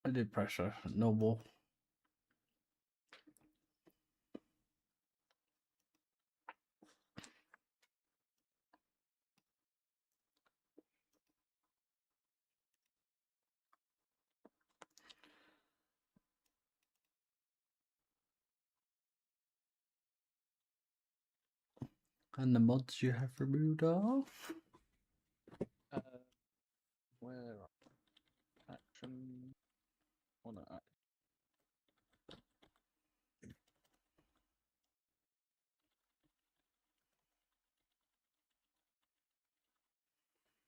I did pressure normal. And the mods you have removed off. uh, where action? Oh no,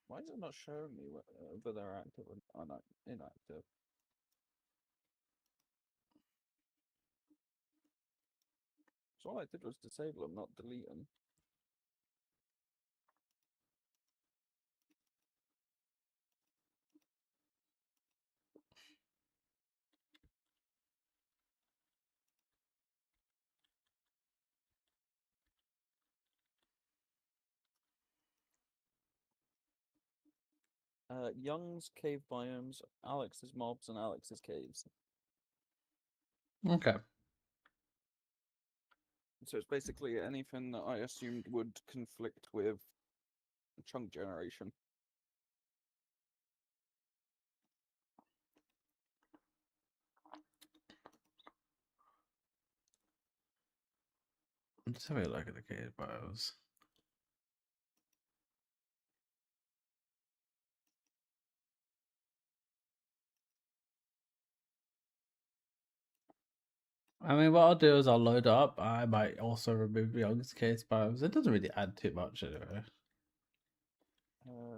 why is it not showing me whether they're active or inactive? So all I did was disable them, not delete them. Young's cave biomes, Alex's mobs, and Alex's caves. Okay. So it's basically anything that I assumed would conflict with chunk generation. I'm just having a look at the cave bios. I mean, what I'll do is I'll load up. I might also remove Young's case bios. It doesn't really add too much anyway.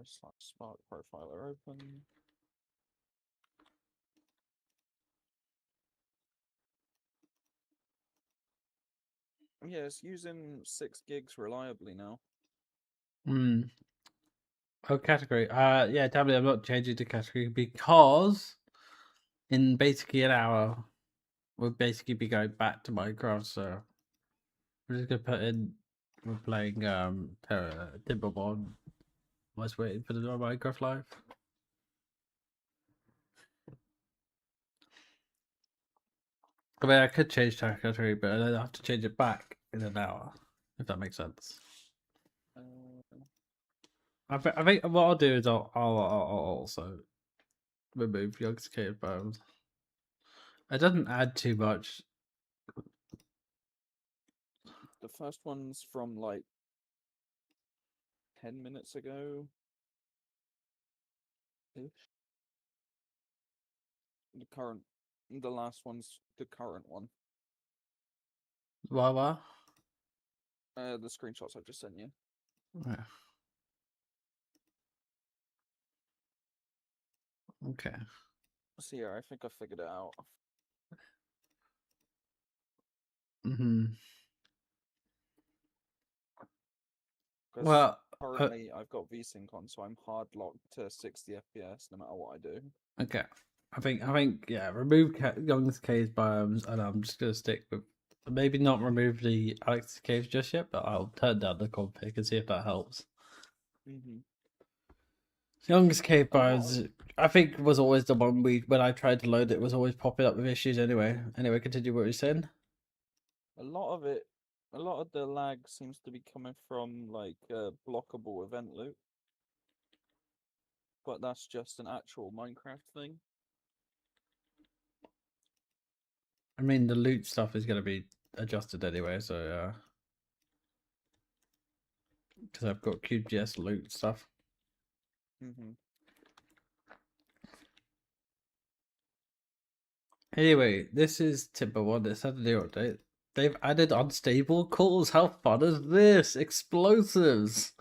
Spark profiler open. Yeah, it's using 6 gigs reliably now. Hmm. Oh, category. Yeah, tablet. I'm not changing to category because in basically an hour we'll basically be going back to Minecraft. So we're just gonna put in. We're playing Timberborn. Was waiting for the Minecraft live. I mean, I could change territory, but I'd have to change it back in an hour, if that makes sense. I think what I'll do is I'll also remove Young's Cave Bones. It doesn't add too much. The first one's from like 10 minutes ago. Ish. The last one's the current one. What? The screenshots I just sent you. Yeah. Okay. So yeah, I think I figured it out. Because Well, currently I've got VSync on, so I'm hard locked to 60 FPS no matter what I do. okay. I think yeah. Remove Young's Cave Biomes, and I'm just gonna stick with maybe not remove the Alex Caves just yet, but I'll turn down the config and see if that helps. Mm-hmm. Young's Cave A lot Biomes, I think, was always the one when I tried to load it, was always popping up with issues anyway. Anyway, continue what you're saying. a lot of it, a lot of the lag seems to be coming from like a blockable event loop, but that's just an actual Minecraft thing. I mean, the loot stuff is going to be adjusted anyway, so because I've got QGS loot stuff. Mm-hmm. Anyway, this is Timber One. It's had a new update. They've added unstable cores. How fun is this? Explosives.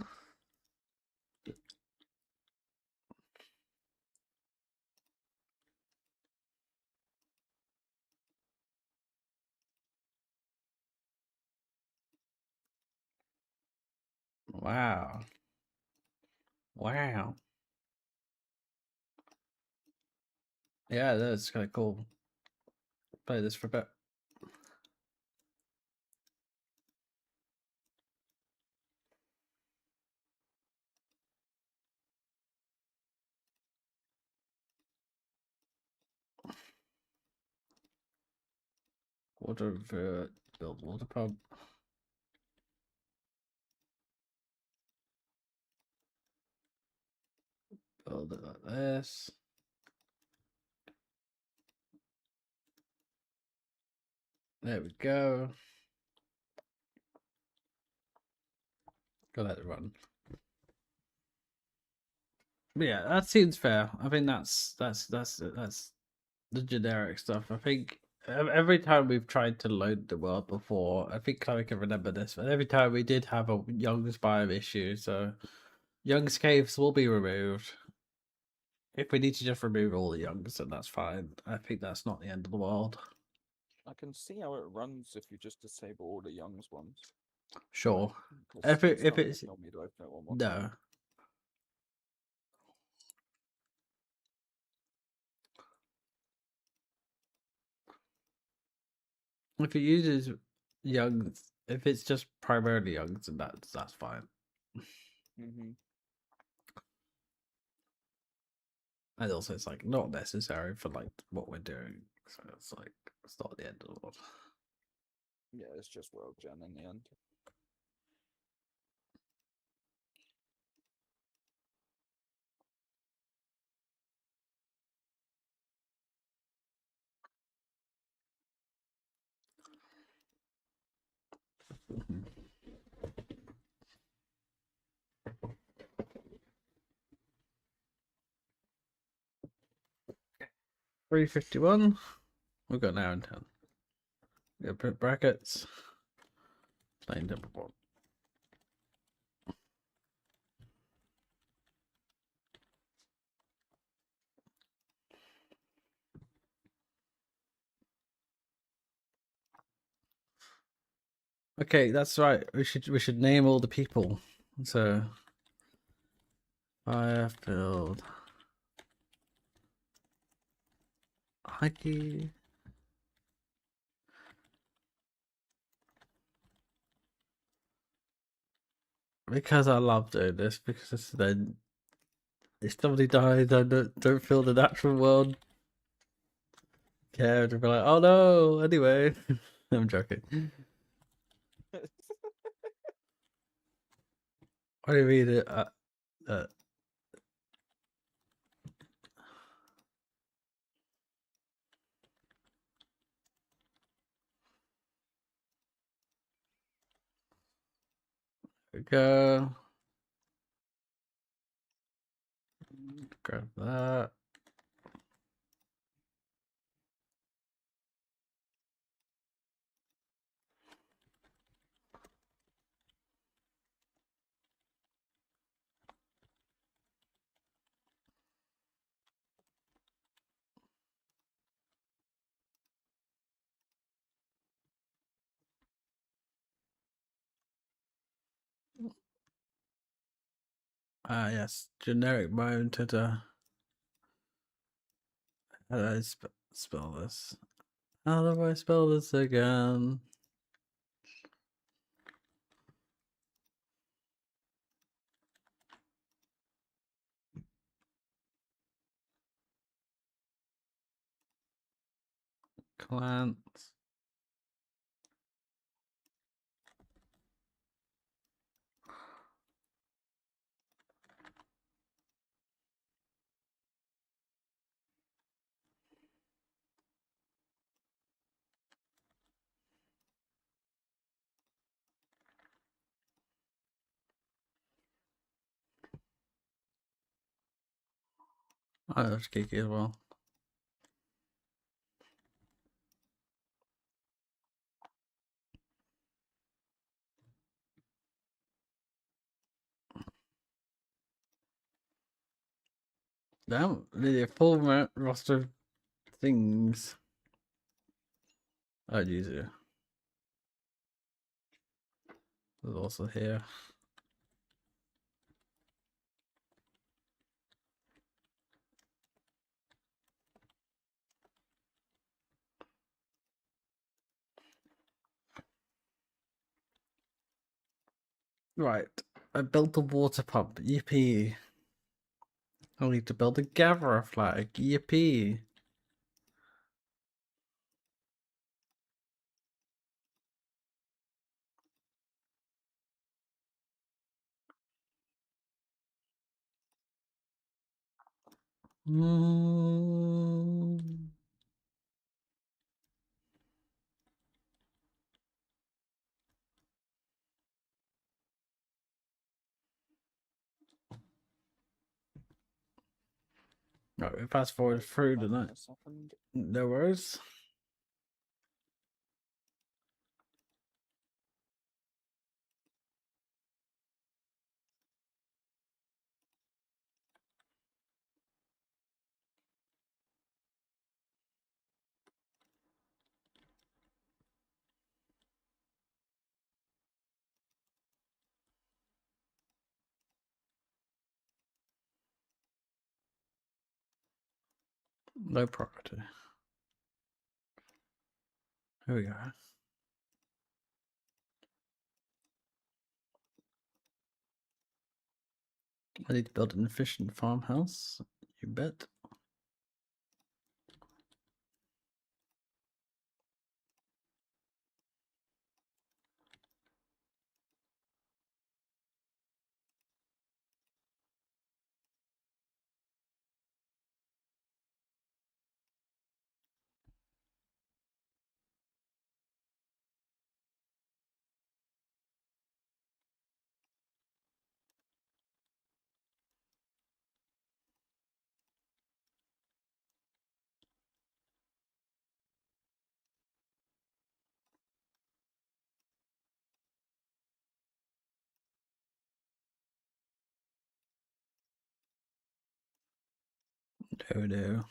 Wow. Wow. Yeah, that's kind of cool. Play this for a bit. Water for build water pump. Build it like this. There we go. Go let it run. But yeah, that seems fair. I think that's the generic stuff. I think every time we've tried to load the world before, I think Chloe can remember this, but every time we did have a Young's biome issue, so Young's caves will be removed. If we need to just remove all the Youngs, then that's fine. I think that's not the end of the world. I can see how it runs if you just disable all the Young's ones. Sure. 'Cause If not it's gonna tell me to open it one more no. time. If it uses Youngs, if it's just primarily Youngs, then that's fine. Mm-hmm. And also, it's like not necessary for like what we're doing. So it's like it's not the end of the world. Yeah, it's just world gen in the end. Mm-hmm. 351. We've got an hour and 10. We gotta put brackets. Plain double bond. Okay, that's right. We should name all the people. So Firefield, Hikey, Because I love doing this. Because then if somebody dies, I don't feel the natural world care to be like, oh no. Anyway, I'm joking. What do you mean? Uh, go. Grab that. Ah, yes. Generic bone to how do I spell this? How do I spell this again? Clans. Oh, that's geeky as well. Damn, nearly a full roster of things. I'd use it. There's also here. Right. I built a water pump. Yippee. I need to build a gatherer flag. Yippee. Mm. Right, we fast forward through the night. No worries. No property. Here we go. I need to build an efficient farmhouse. You bet. No.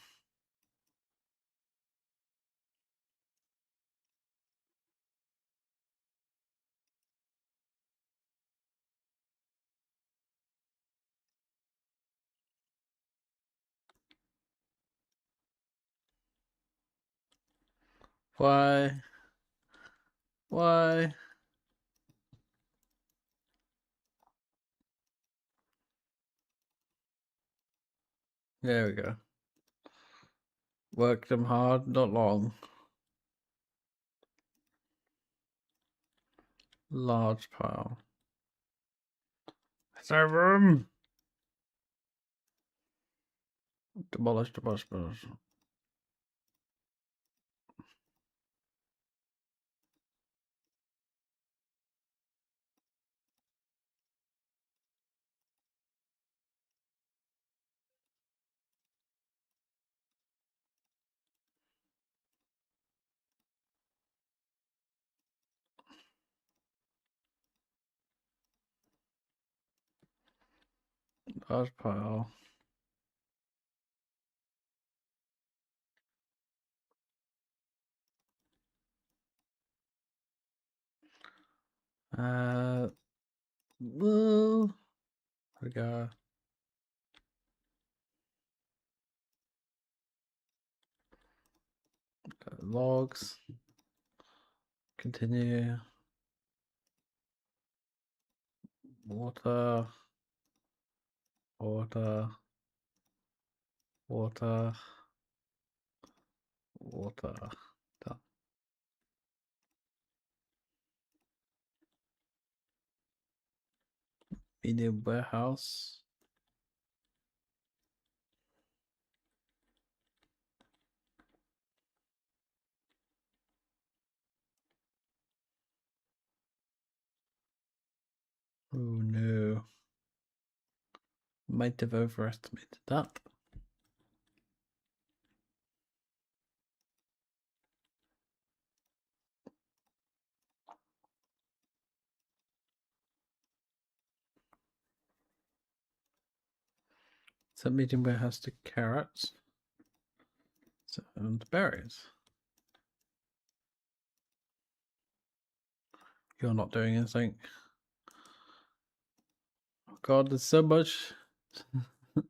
Why? Why? There we go. Work them hard, not long. Large pile. Is there room? Demolish, demolish, demolish. Large pile. Well, we go. Logs. Continue. Water. Water. Water. Water. Done. Medium warehouse. Oh no. Might have overestimated that. So medium warehouse to carrots. And berries. You're not doing anything. Oh god, there's so much. I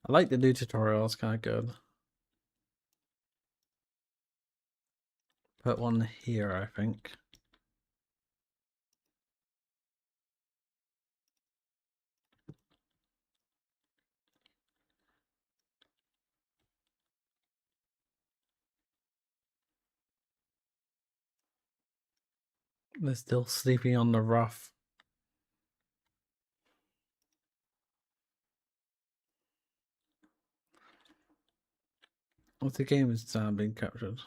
like the new tutorial, it's kind of good. Put one here, I think. They're still sleeping on the rough. What's the game is sound being captured?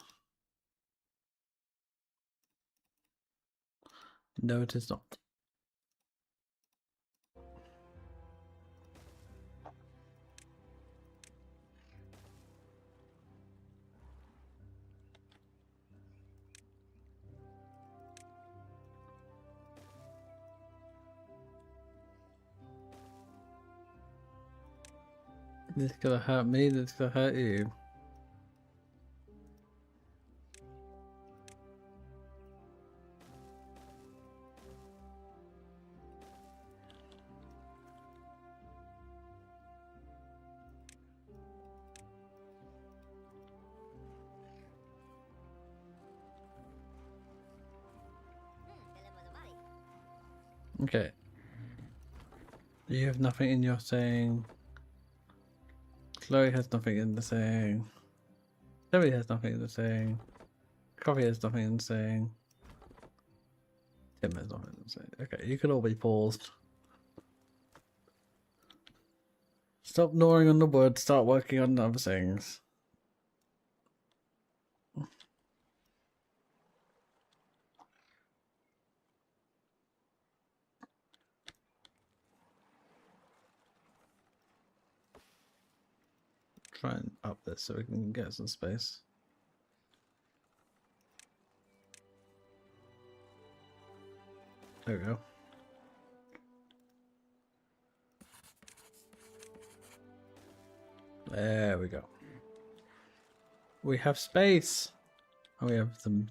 No, it is not. This is gonna hurt me, this is gonna hurt you. Okay. You have nothing in your saying. Chloe has nothing in the saying. Debbie has nothing in the saying. Coffee has nothing in the saying. Tim has nothing in the saying. Okay, you can all be paused. Stop gnawing on the wood, start working on other things. Try and up this so we can get some space. There we go. There we go. We have space. And we have some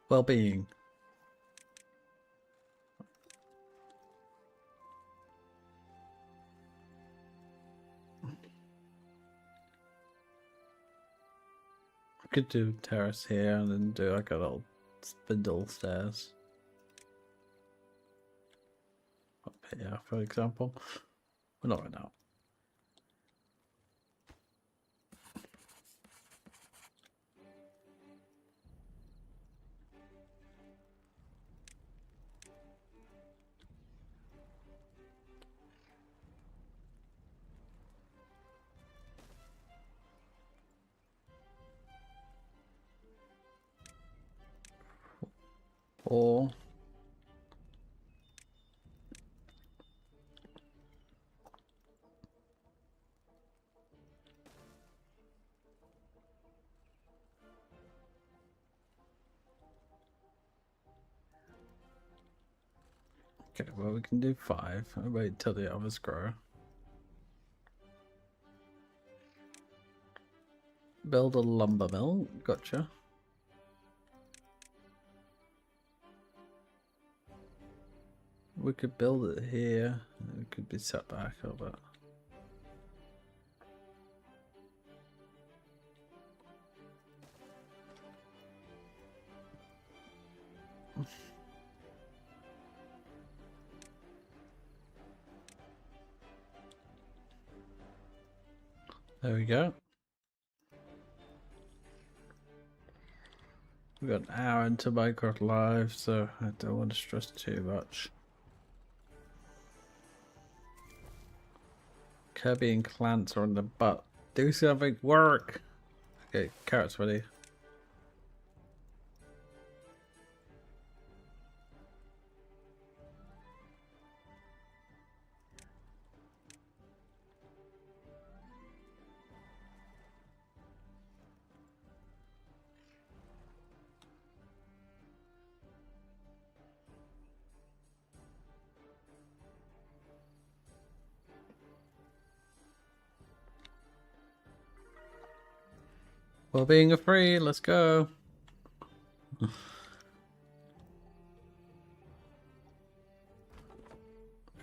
well-being. I could do terrace here and then do like a little spindle stairs. Up here, for example. Well, not right now. 4. Okay, well we can do 5. I'll wait till the others grow. Build a lumber mill. Gotcha. We could build it here. It could be set back a little bit. There we go. We've got an hour into Minecraft Live, so I don't want to stress too much. Kirby and Clance are on the butt. Do something, work! Okay, carrots ready. Well, being a free, let's go.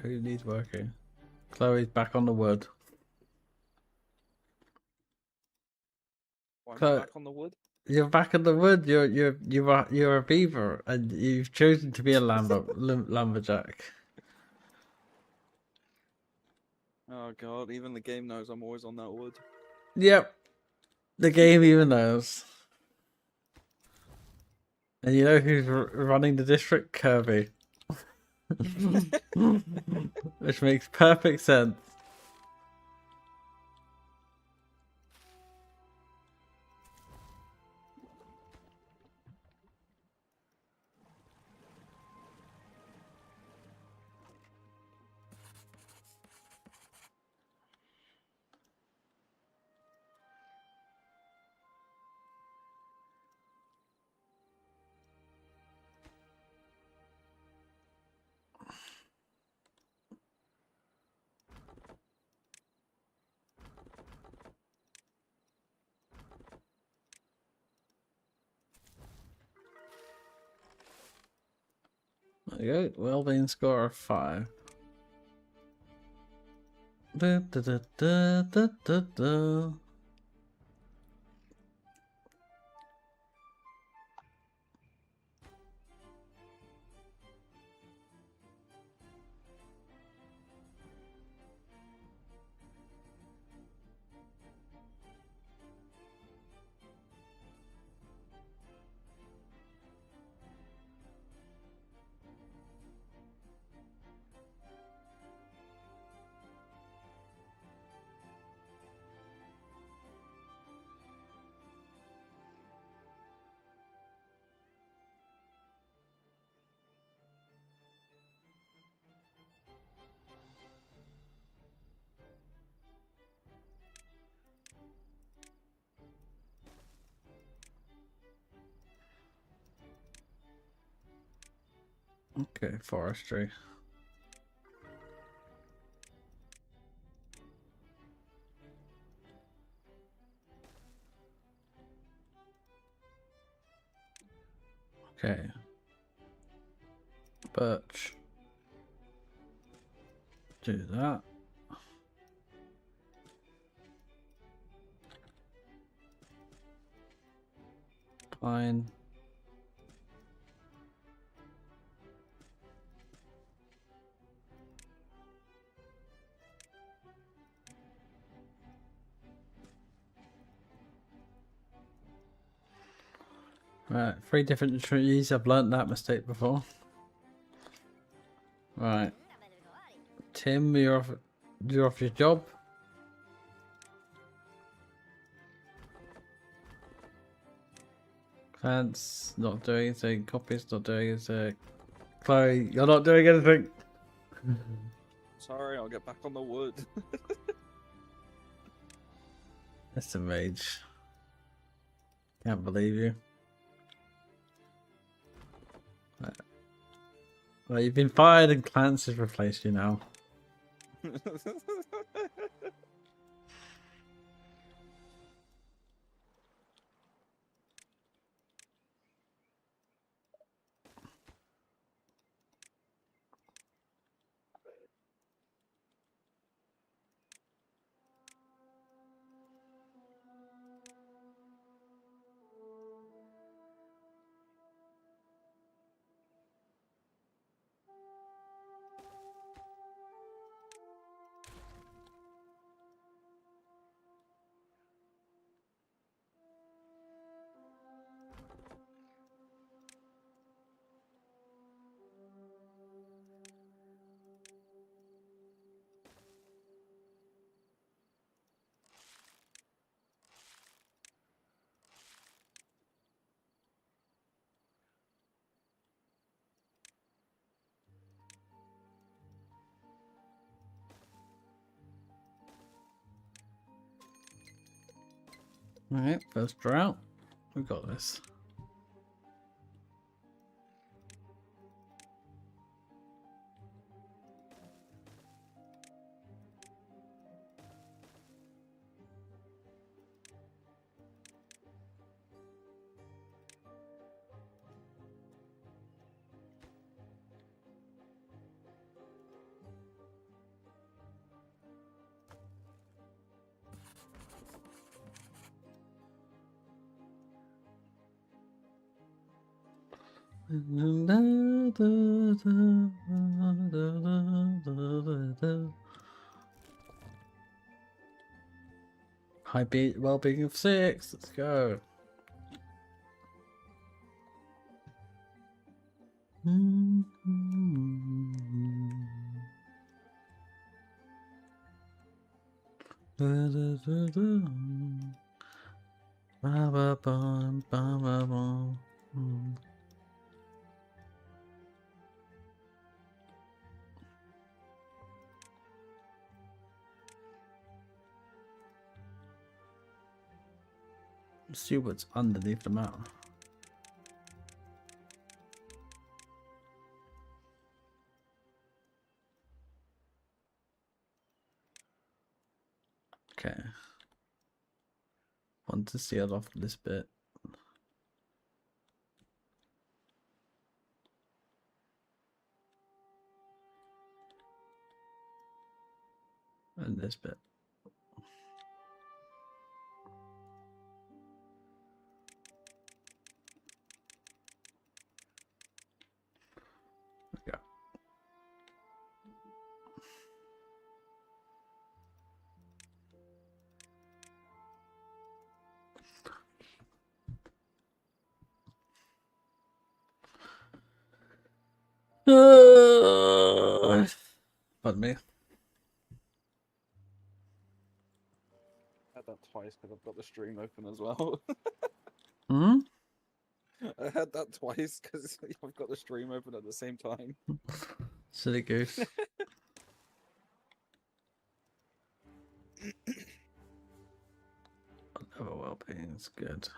Who needs working? Chloe's back on the wood. Why am I Chloe, back on the wood? you're back in the wood. You're a beaver, and you've chosen to be a lumberjack. Oh god, even the game knows I'm always on that wood. Yep, the game even knows. And you know who's running the district? Kirby. Which makes perfect sense. There you go. Well-being score of 5. Da, da, da, da, da, da, da. Okay, forestry. Okay. Birch. Do that. Pine. Right, 3 different trees. I've learnt that mistake before. Right. Tim, you're off your job. Plants not doing anything. Copies not doing anything. Chloe, you're not doing anything. Sorry, I'll get back on the wood. That's a rage. Can't believe you. Well, you've been fired and Clance has replaced you now. Alright, first drought. We got this. High beat well-being of 6. Let's go. Let's see what's underneath the mountain. Okay. Want to seal off this bit. And this bit. Okay. Pardon me. I had that twice because I've got the stream open as well. Hmm? I had that twice because I've got the stream open at the same time. Silly goose. Whatever well-being is good.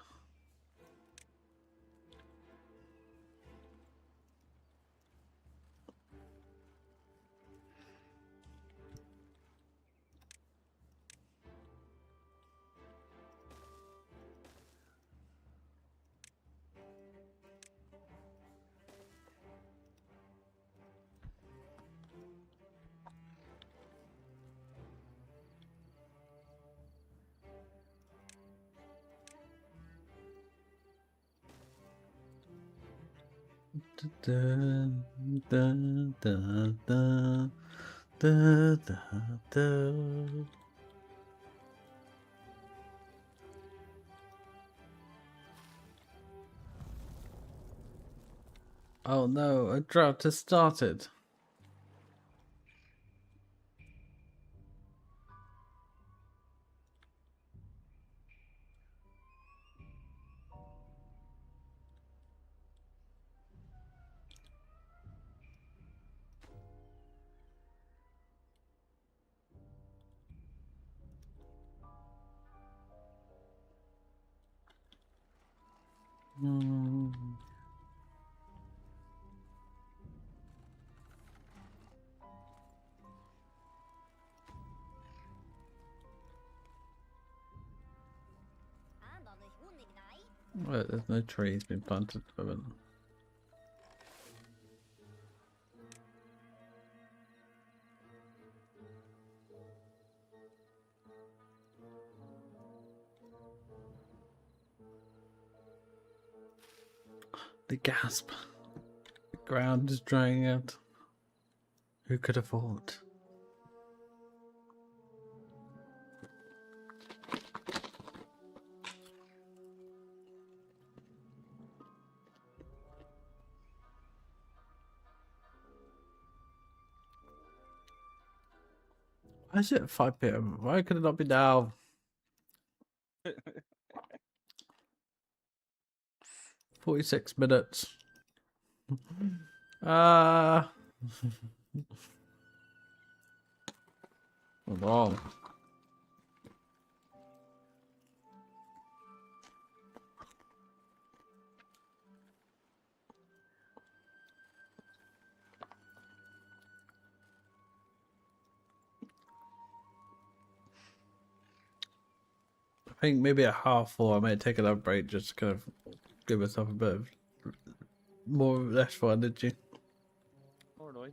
Da, da, da, da, da, da, da. Oh no, a drought has started. Well, there's no trees being planted at the moment. The gasp. The ground is drying out. Who could afford? Why is it 5 PM? Why could it not be now? 46 minutes. Ah. Wrong. I think maybe at 4:30 I might take another break just to kind of give myself a bit of more restful energy. Alright.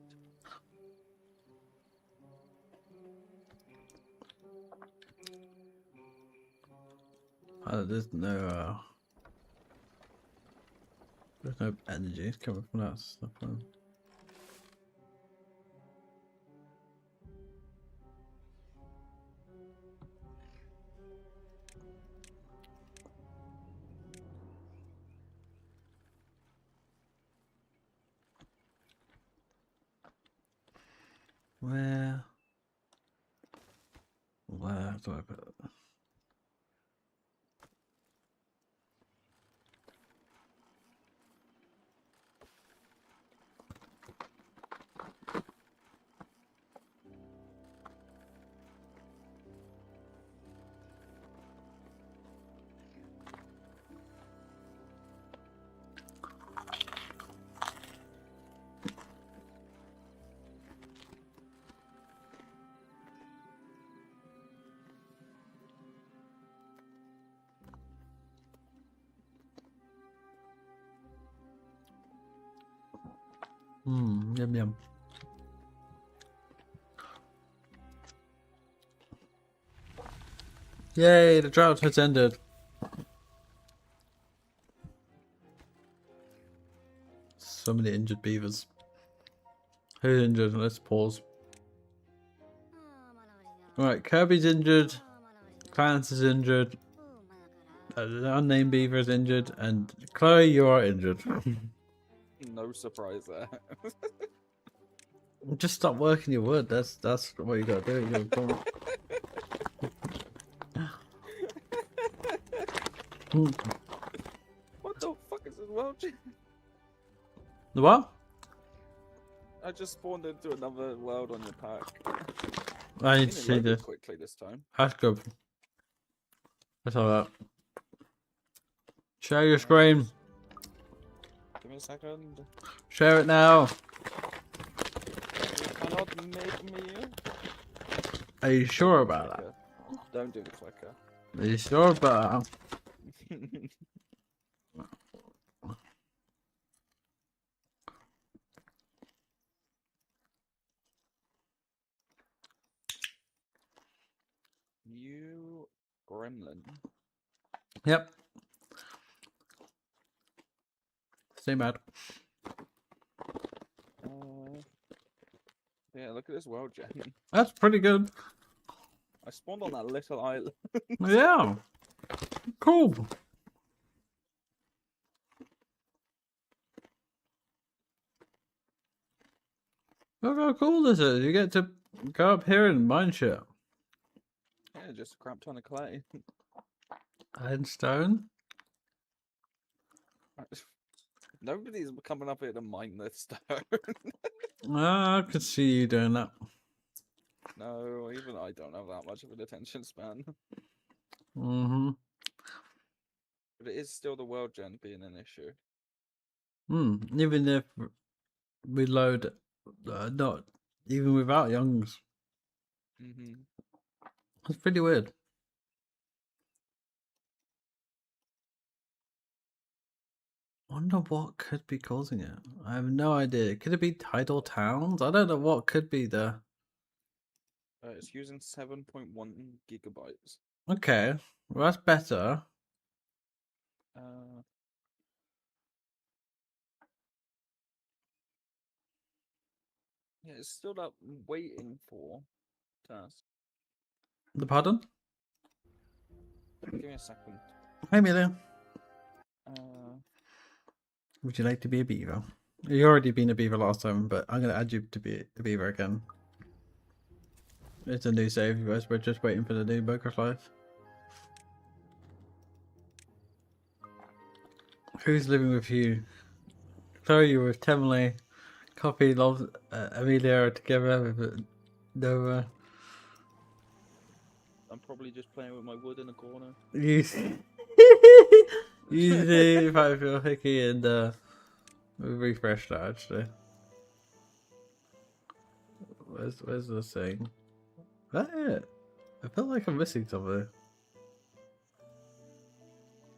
There's no energy coming from that stuff. Where do I put it? Yum yum. Yay, the drought has ended. So many injured beavers. Who's injured? Let's pause. Alright, Kirby's injured. Clarence is injured. The unnamed beaver is injured. And Chloe, you are injured. No surprise there. Just stop working your wood. That's what you gotta do. You gotta What the fuck is this world? The what? I just spawned into another world on your pack. I need It to see loaded this. quickly this time. That's good. Let's have that. Share your screen. Give me a second. Share it now. You cannot make me. Are you sure about that? Clicker. Don't do the clicker. Are you sure about that? You gremlin. Yep. Stay mad. Yeah, look at this world, Jen. That's pretty good. I spawned on that little island. Yeah. Cool. Look how cool this is. You get to go up here and mine shit. Yeah, just a crap ton of clay. And stone. Nobody's coming up here to mine this stone. I could see you doing that. No, even I don't have that much of an attention span. Mm-hmm. But it is still the world gen being an issue. Even if we load, not even without youngs. Mm-hmm. That's pretty weird. Wonder what could be causing it. I have no idea. Could it be tidal towns? I don't know what could be the. It's using 7.1 gigabytes. Okay, well that's better. Uh, yeah, it's still up waiting for task. The pardon? Give me a second. Hey, Amelia. Uh, Would you like to be a beaver? You already been a beaver last time, but I'm gonna add you to be a beaver again. It's a new save, you guys. We're just waiting for the new Burger's Life. Who's living with you? Chloe, you with Temley. Copy loves Amelia together with Nova. I'm probably just playing with my wood in a corner. Usually, if I feel hickey and we refresh that actually. Where's the thing? That it? I feel like I'm missing something.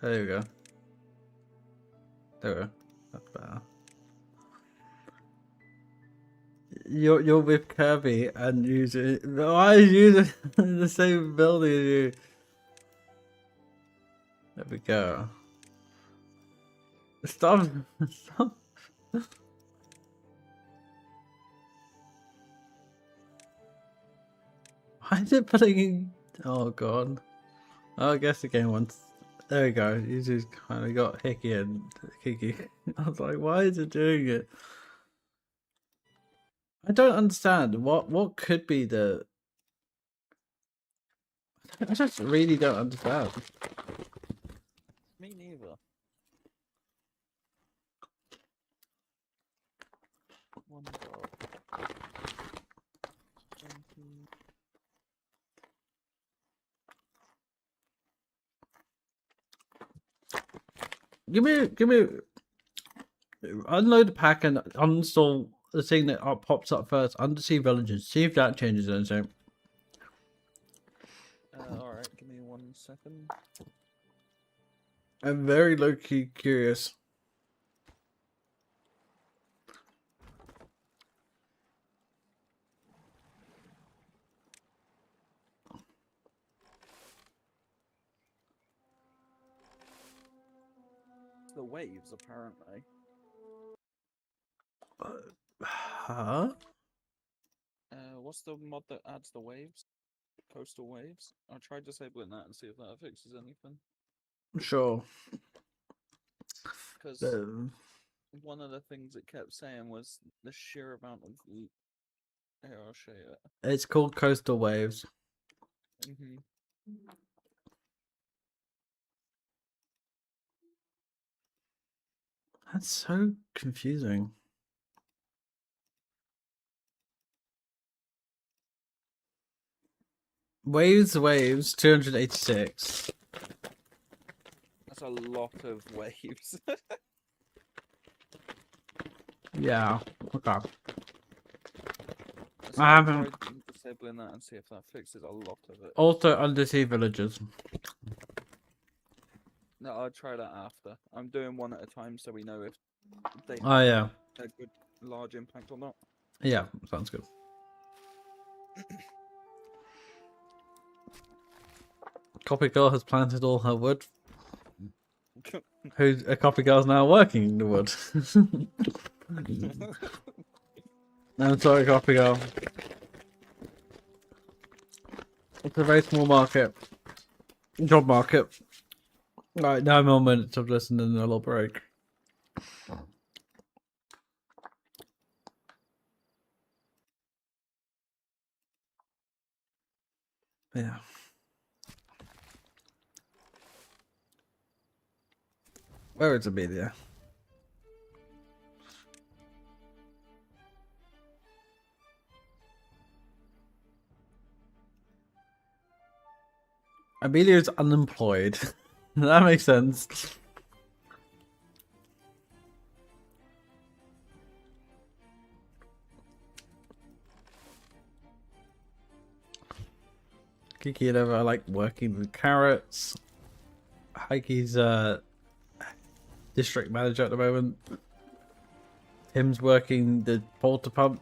There we go. There we go. That's better. You're with Kirby and using. Why are you using the same building as you? There we go. Stop! Stop! Why is it putting in? Oh god. Oh, I guess the game wants. There we go. You just kind of got hickey and kiki. I was like, why is it doing it? I don't understand. What could be the? I just really don't understand. Me neither. One dot. 20. Give me. Unload the pack and uninstall the thing that pops up first. Undersea villages. See if that changes anything. Alright, give me 1 second. I'm very low key curious. The waves, apparently. Huh? What's the mod that adds the waves? Coastal waves? I'll try disabling that and see if that fixes anything. Sure. Because one of the things it kept saying was the sheer amount of. Here, I'll show you it. It's called coastal waves. Mm-hmm. That's so confusing. Waves, 286. That's a lot of waves. Yeah, okay. So I haven't. Try disabling that and see if that fixes a lot of it. Also, undersea villages. No, I'll try that after. I'm doing one at a time so we know if they Oh, yeah. have a good large impact or not. Yeah, sounds good. Copy Girl has planted all her wood. Who's a Copy Girl's now working the wood. I'm sorry, Copy Girl. It's a very small market. Job market. Right, 9 more minutes of listening and a little break. Yeah. Where is Amelia? Amelia's unemployed. That makes sense. Kiki and Eva like working with carrots. Heiki's district manager at the moment. Tim's working the porta pump.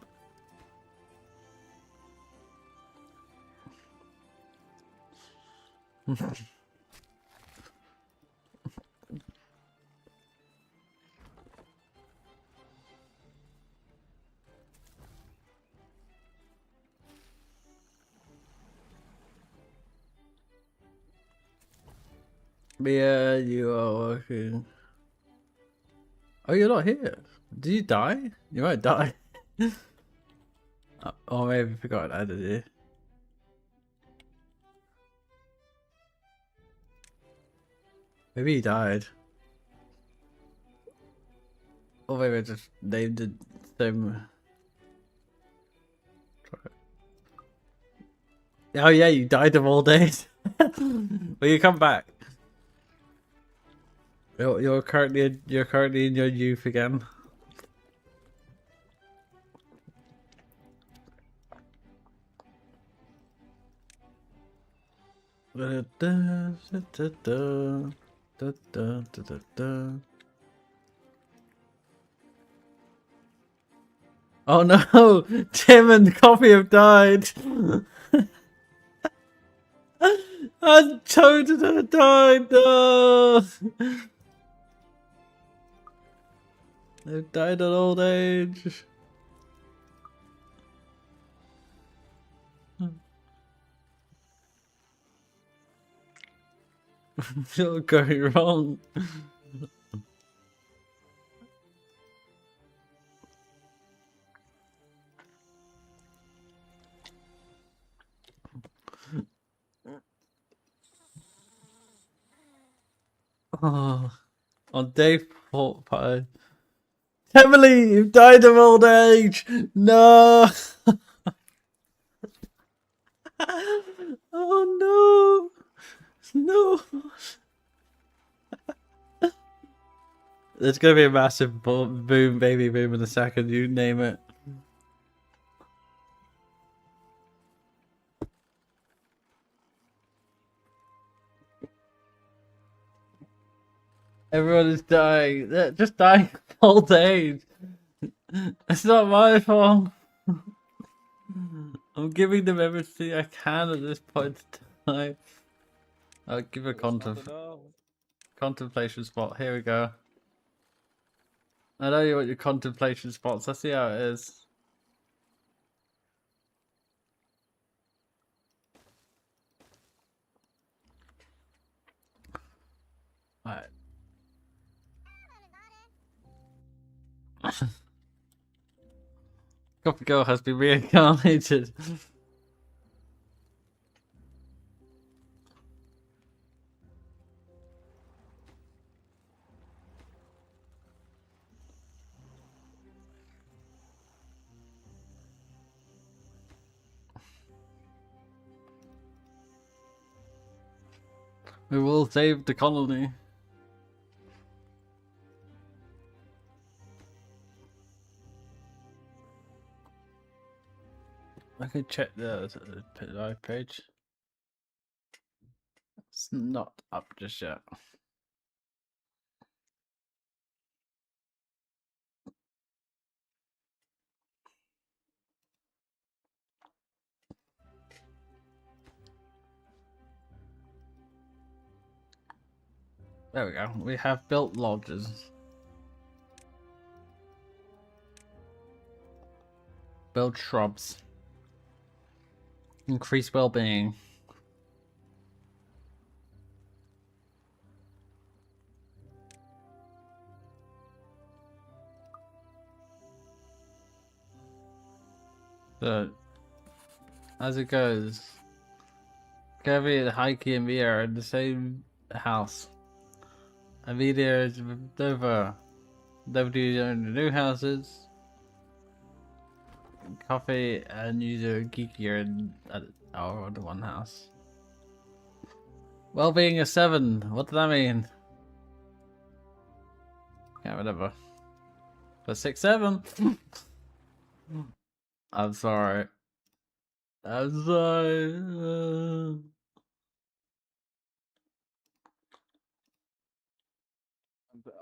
Yeah, you are working. Oh, you're not here. Did you die? You might die. Oh, maybe you forgot I did you. Maybe he died. Or maybe I just named it same. Oh yeah, you died of old age. Well, you come back. You're currently in your youth again. Oh no! Tim and Coffee have died! And Toad have died! No! They've died of old age. You're going wrong. Oh, on day 45. Emily, you've died of old age! No! Oh no! No! There's gonna be a massive boom, baby boom in a second, you name it. Everyone is dying. They're just dying of old age. It's not my fault. I'm giving them everything I can at this point in time. I'll give a contemplation spot. Here we go. I know you want your contemplation spots. Let's see how it is. Alright. Coffee Girl has been reincarnated. We will save the colony. I can check the live page. It's not up just yet. There we go. We have built lodges. Build shrubs. Increase well-being. So, as it goes, Kevin, Heike, and Mia are in the same house. Amelia is with Dover. Nobody own the new houses. Coffee and user Geeky are in the one house. Well-being is 7. What does that mean? Yeah, whatever. But 6, 7. I'm sorry. I'm sorry.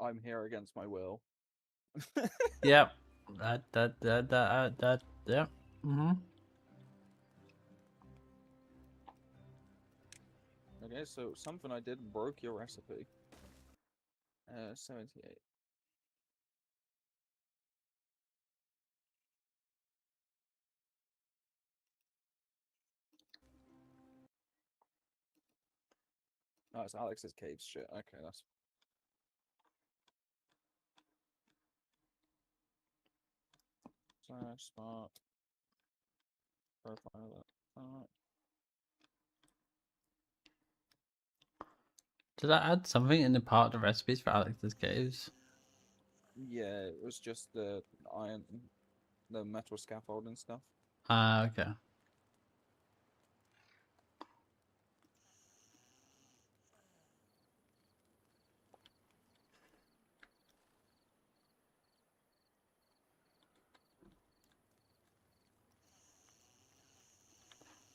I'm here against my will. Yep. That. Yep. Mhm. Okay, so something I did broke your recipe. 78. Oh, it's Alex's caves shit. Okay, that's so smart. Profile that. Did I add something in the part of recipes for Alex's caves? Yeah, it was just the iron, the metal scaffold and stuff. Ah, okay.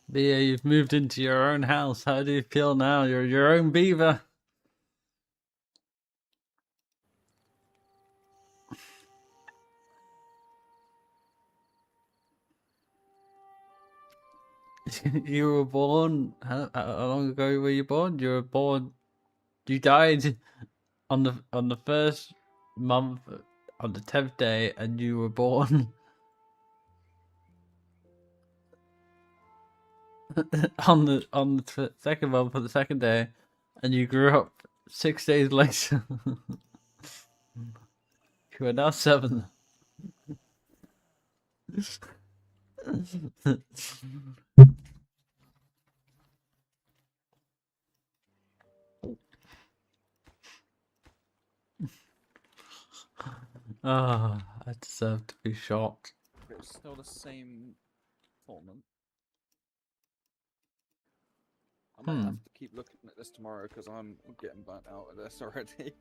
Bea, you've moved into your own house. How do you feel now? You're your own beaver. You were born. How long ago were you born? You were born. You died on the first month on the 10th day, and you were born on the second month on the second day, and you grew up 6 days later. You are now 7. Ah, I deserve to be shot. It's still the same tournament. I might have to keep looking at this tomorrow because I'm getting burnt out of this already.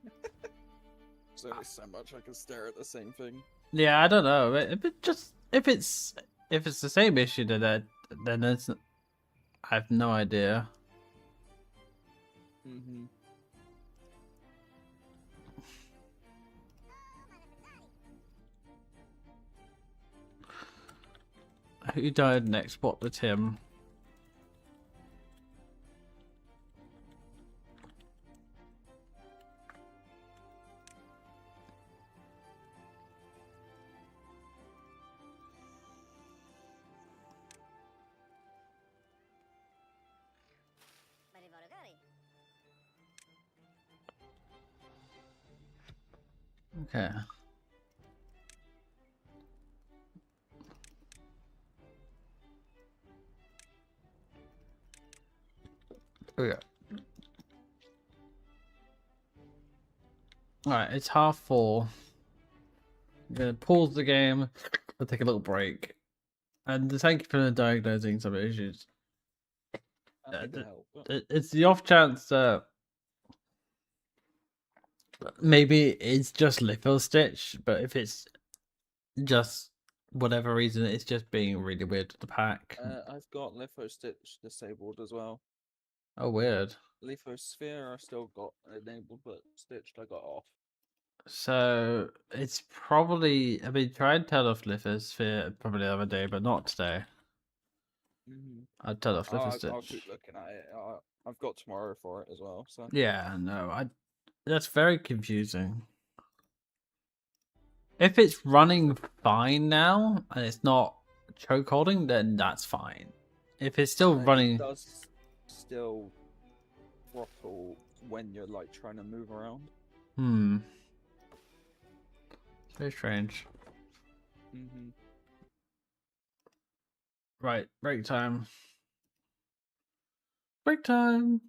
There's only so much I can stare at the same thing. Yeah, I don't know. If it's the same issue, then it's I have no idea. Mm-hmm. Who died next? What the Tim? Okay. Okay. Alright, it's 4:30. I'm gonna pause the game. I'll take a little break. And thank you for diagnosing some issues. Happy to help. It's the off chance that maybe it's just litho stitch, but if it's just whatever reason, it's just being really weird with the pack. I've got Litho Stitch disabled as well. Oh, weird. Lithosphere I still got enabled, but Stitched I got off. So it's probably. I mean, try and turn off Lithosphere probably the other day, but not today. Mm-hmm. I'd turn off I'll Litho keep looking at it. I've got tomorrow for it as well. So Yeah, no, That's very confusing. If it's running fine now and it's not choke holding, then that's fine. If it's still running, it does still throttle when you're like trying to move around. It's very strange. Mm-hmm. Right, break time. Break time.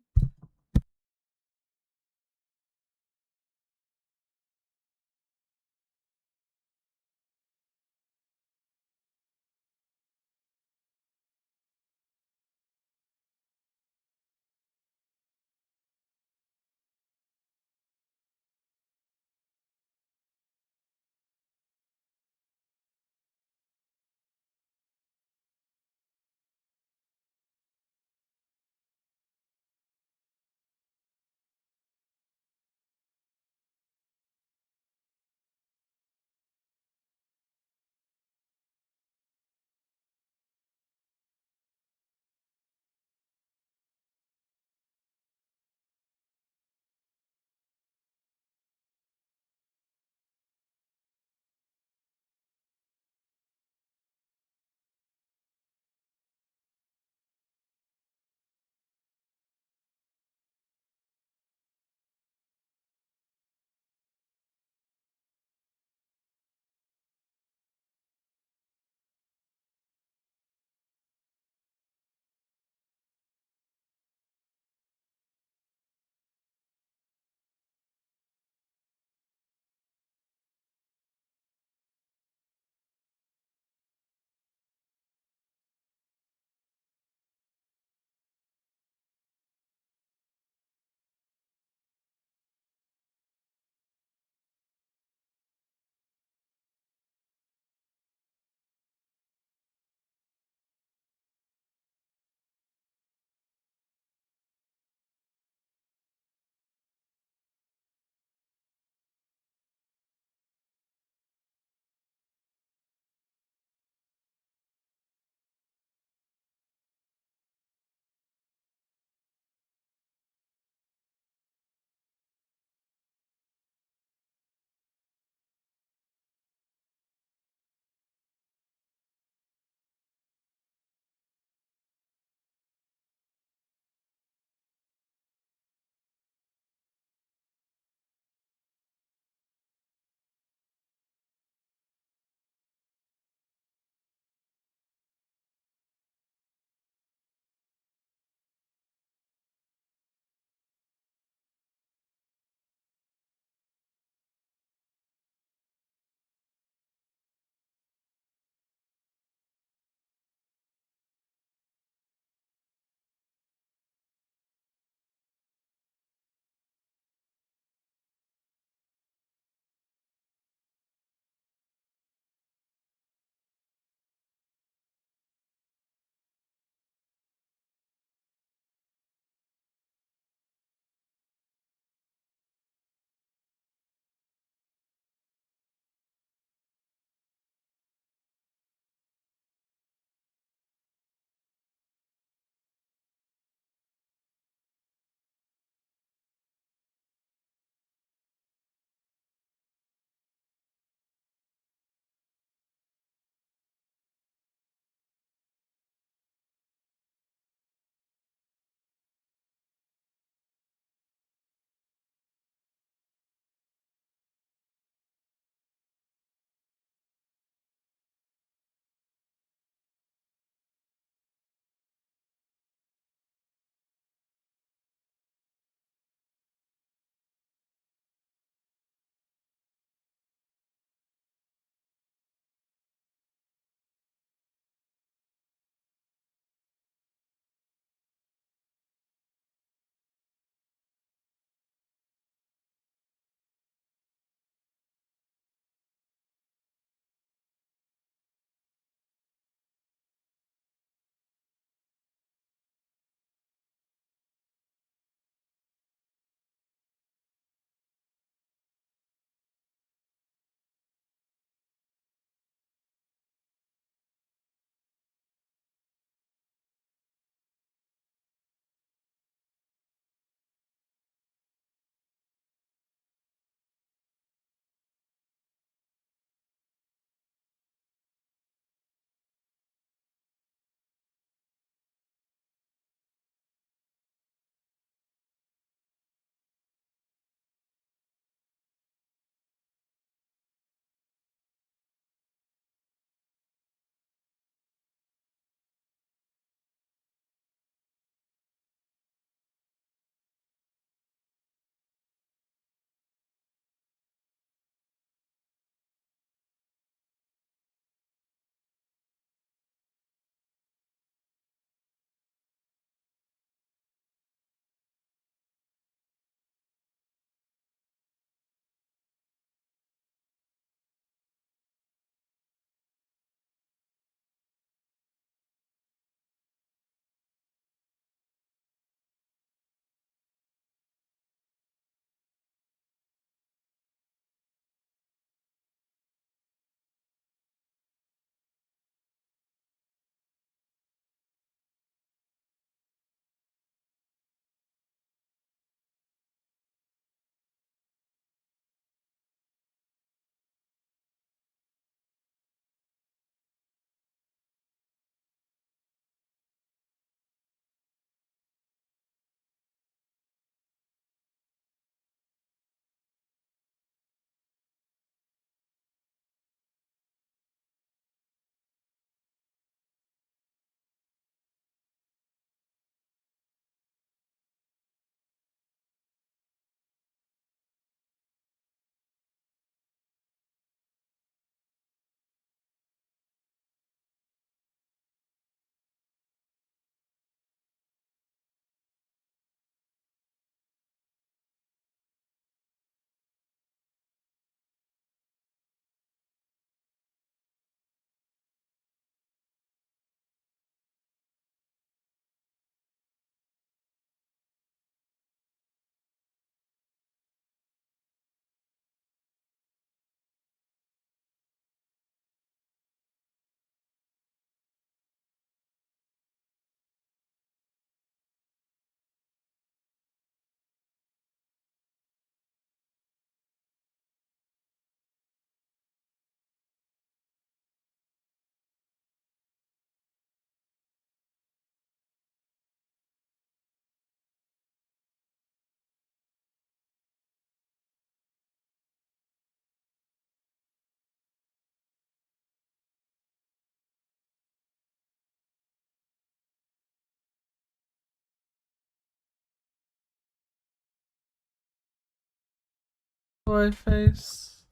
Do I face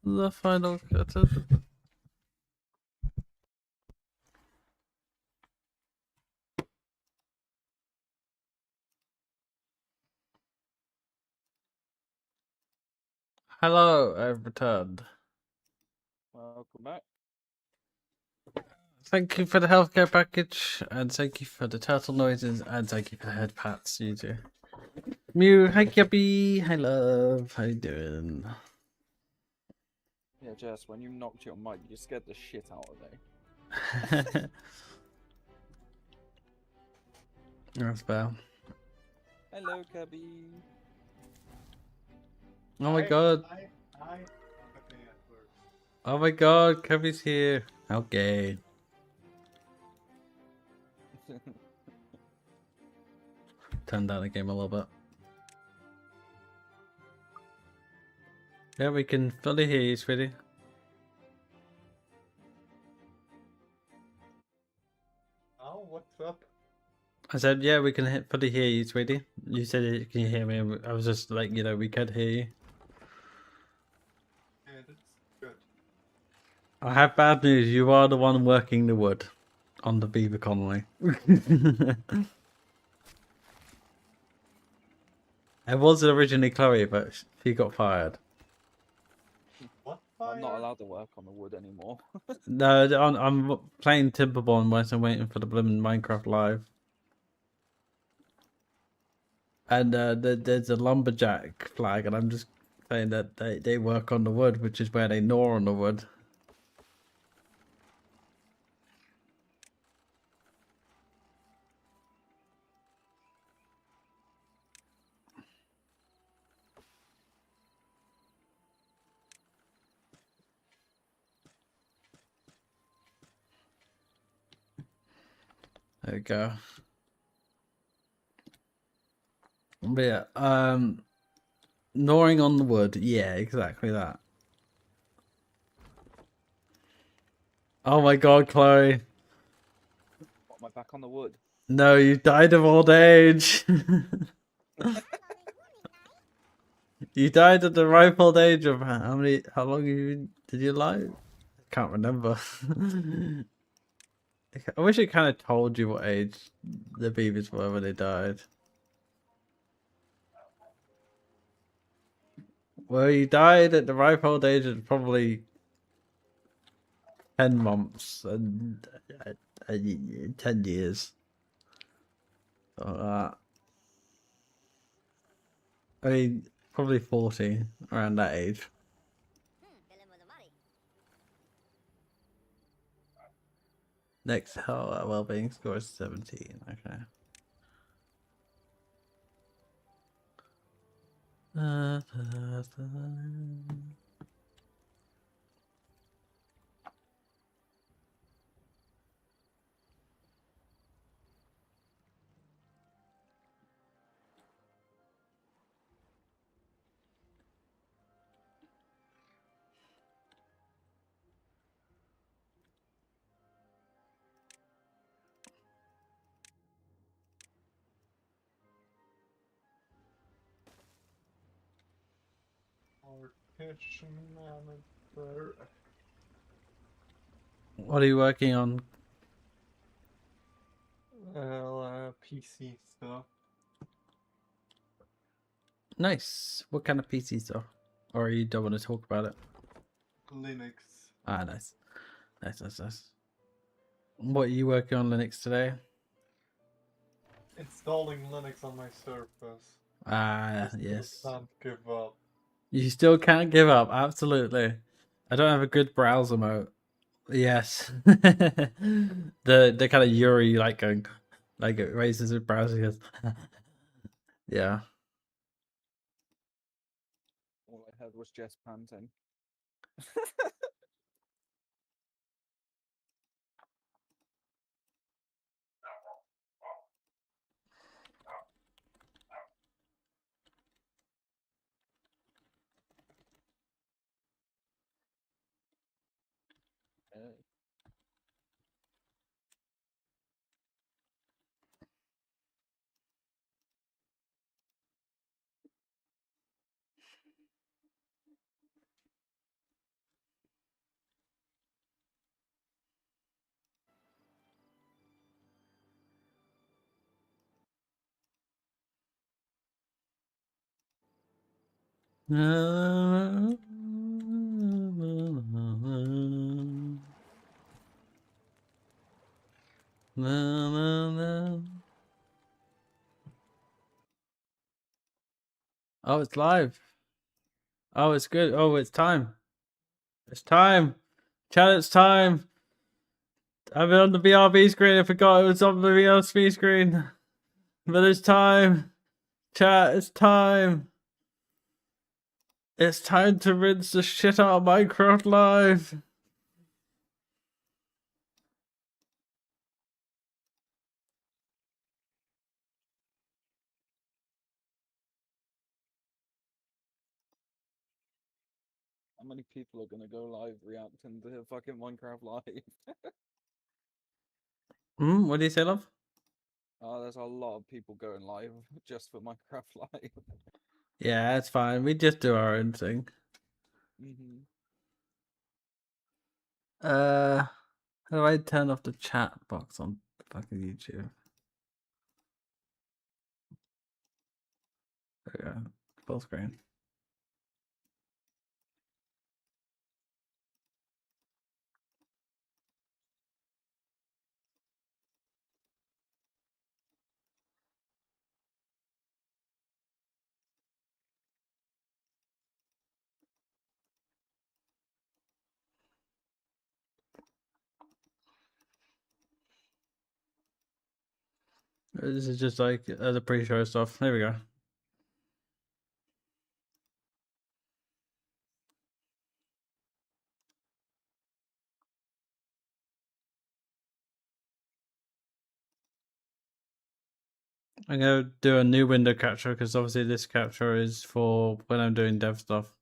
the final curtain? Hello, I've returned. Welcome back. Thank you for the healthcare package, and thank you for the turtle noises, and thank you for the head pats, you two. Mew, hi Kippy, hi love, how you doing? Yeah, Jess, when you knocked your mic, you scared the shit out of me. That's fair. Hello, Cabby. Oh my god. Oh my god, Kippy's here. Okay. Turn down the game a little bit. Yeah, we can fully hear you, sweetie. Oh, what's up? I said, yeah, we can fully hear you, sweetie. You said, can you hear me? I was just like, you know, we could hear you. Yeah, that's good. I have bad news. You are the one working the wood on the beaver colony. It was originally Chloe, but she got fired. What I'm not fire? allowed to work on the wood anymore. No, I'm playing Timberborn whilst I'm waiting for the blooming Minecraft Live. And there's a lumberjack flag, and I'm just saying that they work on the wood, which is where they gnaw on the wood. There we go. But yeah, gnawing on the wood. Yeah, exactly that. Oh my god, Chloe. What, am I back on the wood? No, you died of old age. You died at the ripe old age of how long did you live? Can't remember. I wish it kind of told you what age the beavers were when they died. Well, you died at the ripe old age of probably 10 months and 10 years. So, I mean, probably 40, around that age. Next well-being score is 17. Okay. Our kitchen manager. What are you working on? PC stuff. Nice. What kind of PCs though? Or you don't want to talk about it? Linux. Ah, nice. Nice. What are you working on Linux today? Installing Linux on my Surface. Ah, Just yes. can't give up. You still can't give up, absolutely. I don't have a good browser mode. Yes. The kind of Yuri like going like it raises his browser goes yeah. All I heard was Jess panting. Oh, it's live. Oh, it's good. Oh, it's time. It's time. Chat, it's time. I've been on the BRB screen. I forgot it was on the VLC screen. But it's time. Chat, it's time. It's time to rinse the shit out of Minecraft Live. How many people are gonna go live reacting to fucking Minecraft Live? What do you say, love? Oh, there's a lot of people going live just for Minecraft Live. Yeah, it's fine. We just do our own thing. How do I turn off the chat box on fucking YouTube? There we go. Full screen. This is just like the pre-show stuff. There we go. I'm gonna do a new window capture because obviously this capture is for when I'm doing dev stuff.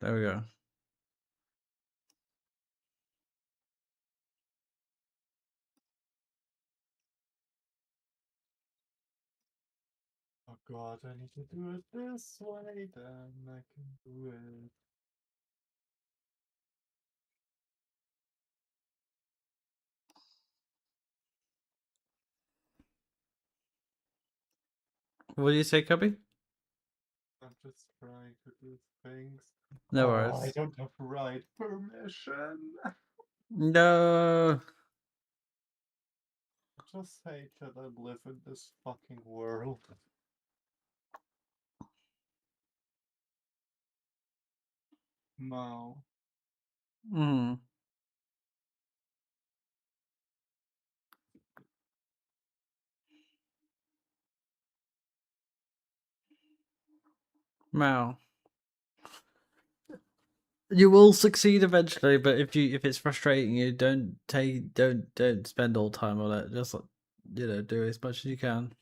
There we go. Oh god, I need to do it this way, then I can do it. What do you say, Cubby? I'm just trying to do things. No I worries. don't have right permission. No. I just hate that I live in this fucking world. No. Hmm. Wow. You will succeed eventually, but if it's frustrating you, don't spend all time on it. Just do as much as you can.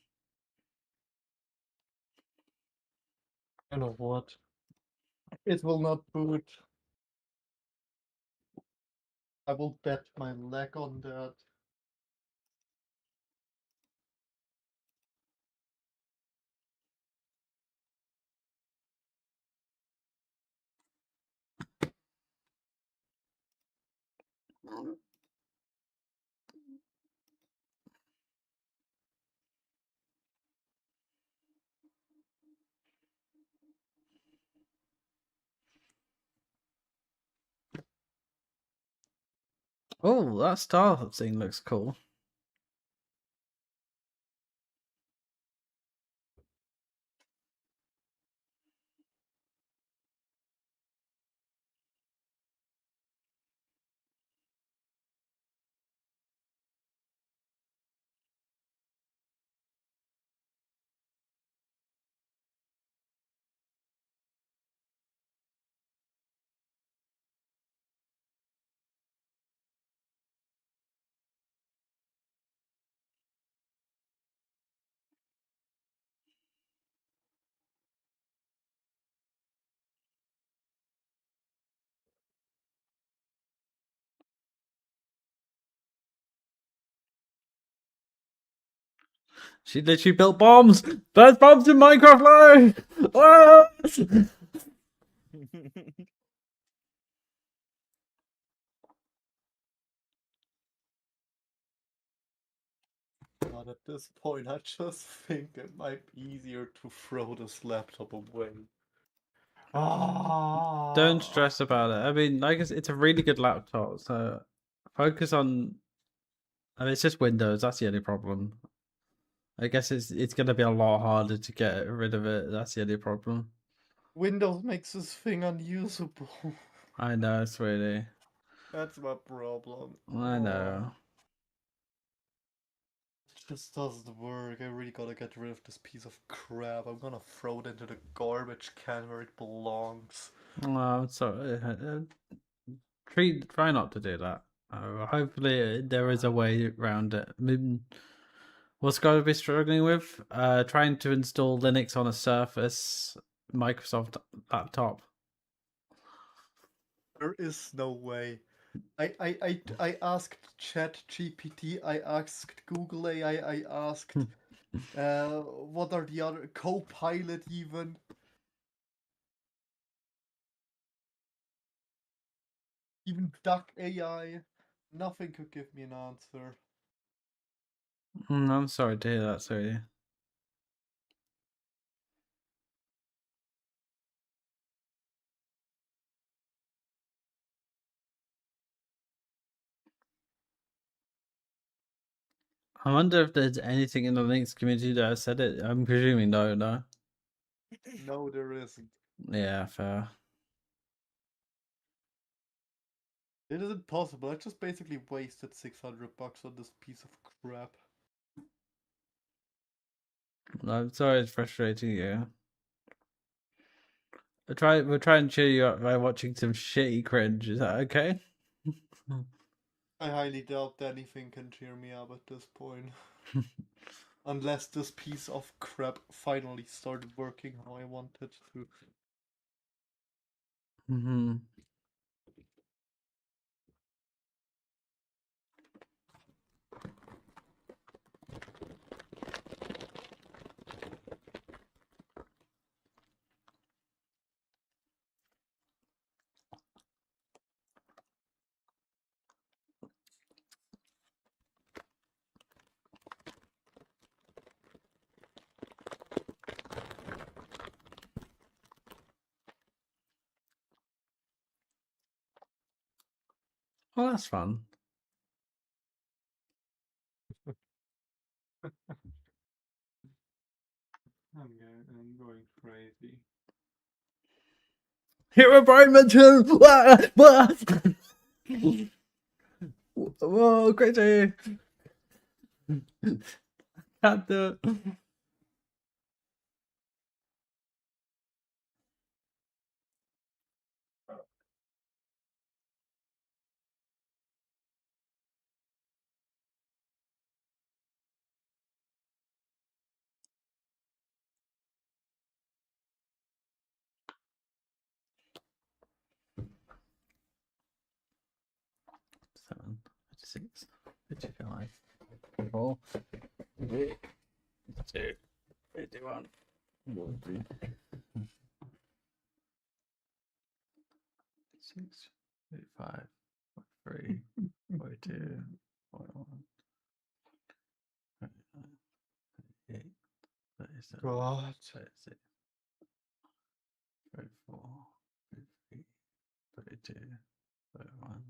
You know what? It will not boot. I will bet my leg on that. Oh, that star thing looks cool. She literally built bombs. There's bombs in Minecraft Live. Ah! this point. I just think it might be easier to throw this laptop away. Don't stress about it. I mean, like it's a really good laptop, so focus on. I mean, it's just Windows. That's the only problem. I guess it's gonna be a lot harder to get rid of it. That's the only problem. Windows makes this thing unusable. I know, sweetie. That's my problem. I know. It just doesn't work. I really gotta get rid of this piece of crap. I'm gonna throw it into the garbage can where it belongs. Oh, I'm sorry. Try not to do that. Hopefully, there is a way around it. I mean, what's got to be struggling with? Trying to install Linux on a Surface Microsoft laptop. There is no way. I asked ChatGPT, I asked Google AI, I asked what are the other Copilot even. Even Duck AI. Nothing could give me an answer. I'm sorry to hear that, sorry. I wonder if there's anything in the Linux community that has said it. I'm presuming no. No, there isn't. Yeah, fair. It isn't possible. I just basically wasted $600 on this piece of crap. I'm sorry it's frustrating you. We'll try and cheer you up by watching some shitty cringe. Is that okay? I highly doubt anything can cheer me up at this point. Unless this piece of crap finally started working how I wanted to. Mm-hmm. Well, that's fun. I'm going crazy. Environmental. Whoa, crazy! Can't do it. Seven, 56, 55, 4, 2, 81, 6, 85, 43, 42, 41, 38, 37, God. 36, 34, 33, 32, 31,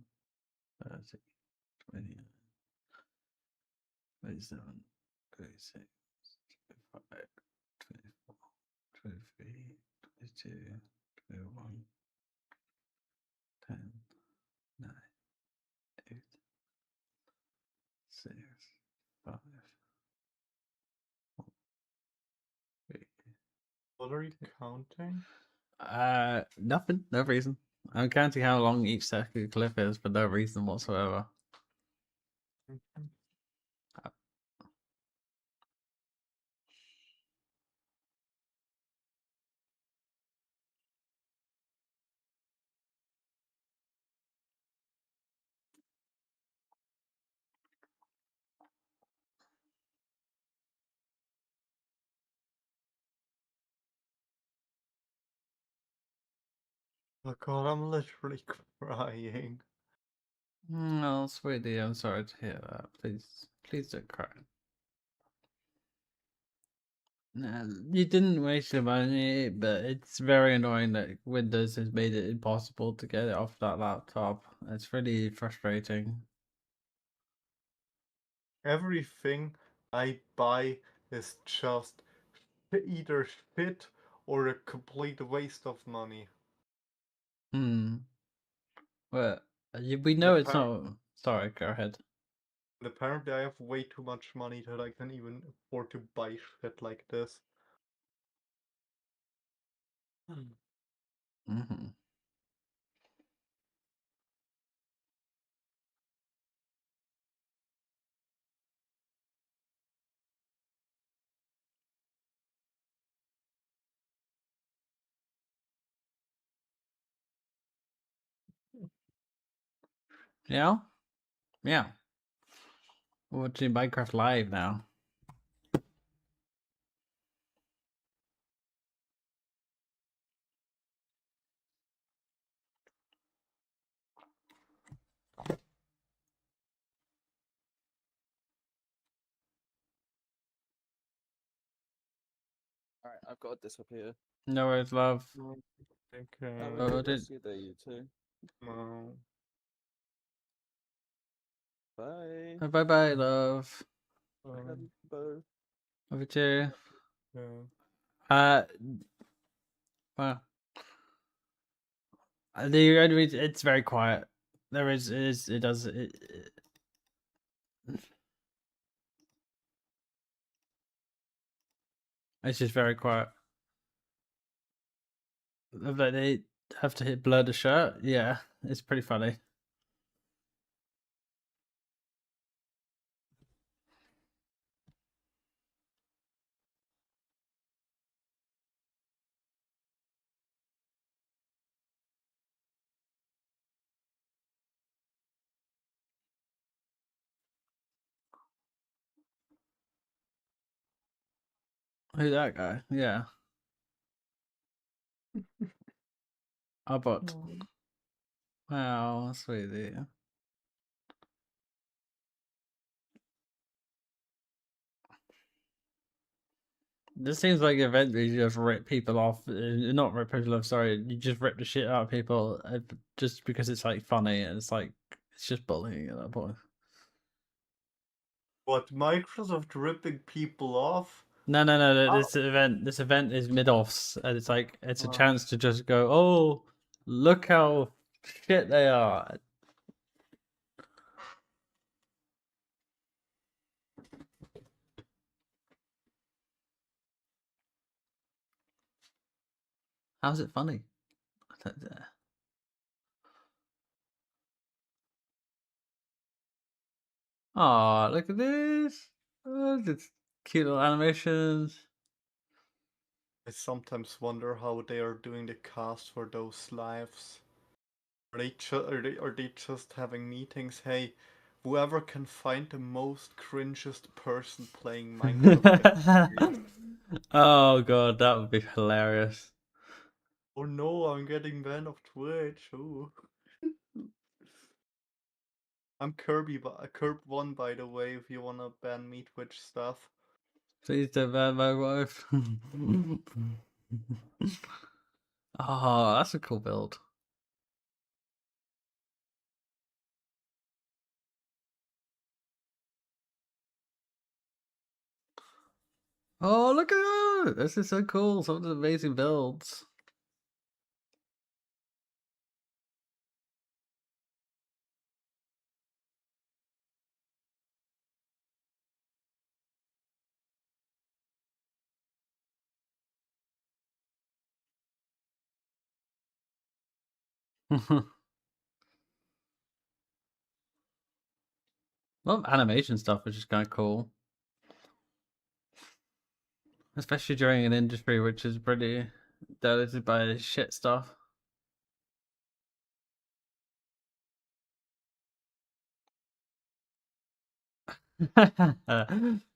30, 29, 27, 36, 25, 24, 23, 22, 21, 10, 9, 8, 6, 5, 4, 3. What are you counting? Nothing. No reason. I'm counting how long each second clip is for no reason whatsoever. Oh God, I'm literally crying. No, sweetie, I'm sorry to hear that. Please don't cry. Nah, you didn't waste your money, but it's very annoying that Windows has made it impossible to get it off that laptop. It's really frustrating. Everything I buy is just either shit or a complete waste of money. Hmm. Well, we And know it's not. Sorry, go ahead. apparently I have way too much money that I can even afford to buy shit like this. Hmm. Yeah, yeah. We're watching Minecraft live now. Alright, I've got to disappear. No worries, love. Have a Oh, good did rest of your day, you two. No. Bye. bye bye, love. Love you both. Love you too. Yeah. Uh, well, the only reason it's very quiet. There is it does it's just very quiet. Like they have to hit blur the shirt. Yeah, it's pretty funny. Who's that guy? Yeah, Arbot. Wow, sweetie. This seems like an event where you just rip people off. Not rip people off, sorry. You just rip the shit out of people just because it's like funny and it's like, it's just bullying at that point. What, Microsoft ripping people off? No. How? This event is mid-offs and it's like, it's a Uh, chance to just go, oh, look how shit they are. How's it funny? Oh, look at this. Oh, it's cute little animations. I sometimes wonder how they are doing the cast for those lives. Are they just having meetings? Hey, whoever can find the most cringest person playing Minecraft gets streams. Oh god, that would be hilarious. Oh no, I'm getting banned off Twitch. Ooh. I'm Kirby, but Curb1 by the way. If you wanna ban me Twitch stuff. Please don't ban my wife. Oh, that's a cool build. Oh, look at that! This is so cool. Some of the amazing builds. A lot of animation stuff, which is kind of cool. Especially during an industry which is pretty diluted by shit stuff.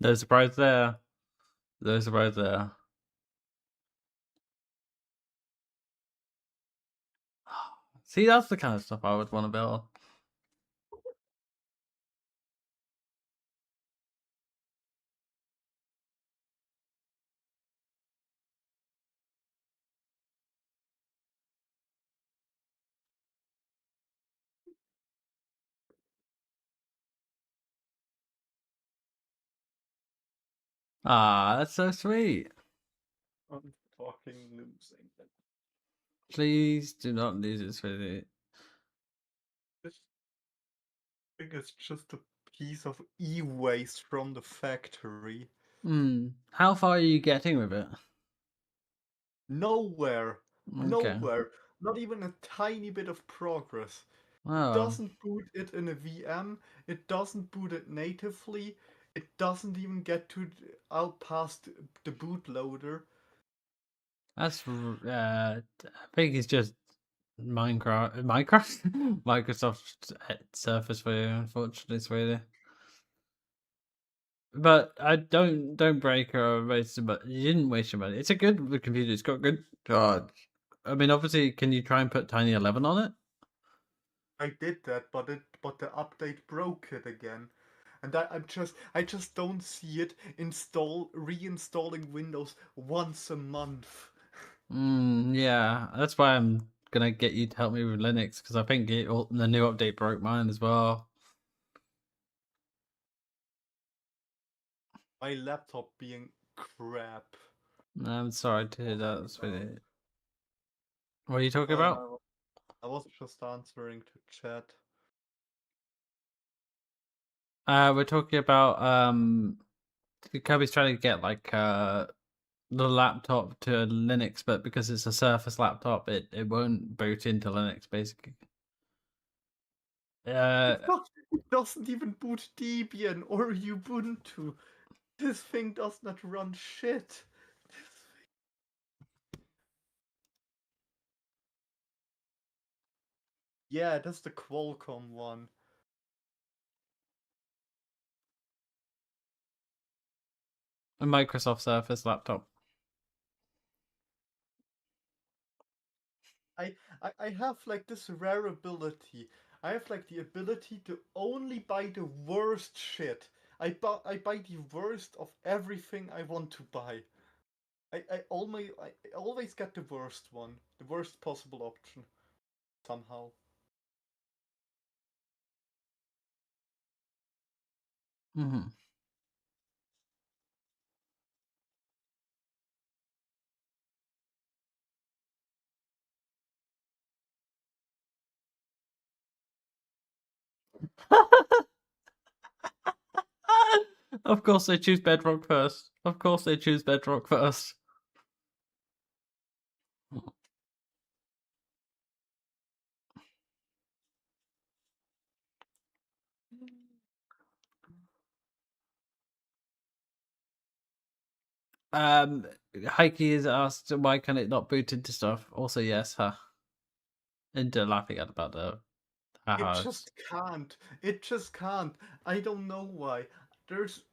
No surprise there. No surprise there. See, that's the kind of stuff I would want to build. Ah, that's so sweet. I'm fucking losing it. Please do not lose it, sweetie. This thing is just a piece of e-waste from the factory. How far are you getting with it? Nowhere. Okay. Nowhere. Not even a tiny bit of progress. It Oh, doesn't boot it in a VM. It doesn't boot it natively. It doesn't even get to out past the bootloader. that's I think it's just Minecraft, Microsoft Surface for you, unfortunately, sweetie. But I don't break or waste your money. You didn't waste your money. It's a good computer. It's got good. God, I mean, obviously, can you try and put Tiny 11 on it? I did that, but the update broke it again. And I just don't see it reinstalling Windows once a month. Yeah, that's why I'm gonna get you to help me with Linux because I think the new update broke mine as well. My laptop being crap. I'm sorry to hear that. That's really... What are you talking Uh, about? I was just answering to chat. We're talking about Kirby's trying to get like the laptop to Linux, but because it's a Surface laptop, it won't boot into Linux basically. Uh, It doesn't even boot Debian or Ubuntu. This thing does not run shit. Yeah, that's the Qualcomm one. a Microsoft Surface laptop. I have like this rare ability. I have like the ability to only buy the worst shit. I buy the worst of everything I want to buy. I always get the worst one, the worst possible option somehow. Hmm. Of course they choose Bedrock first. Of course they choose Bedrock first. Um, Heike is asked why can it not boot into stuff. Also, yes, huh? Into laughing at about the It haha. just can't. It just can't. I don't know why. There's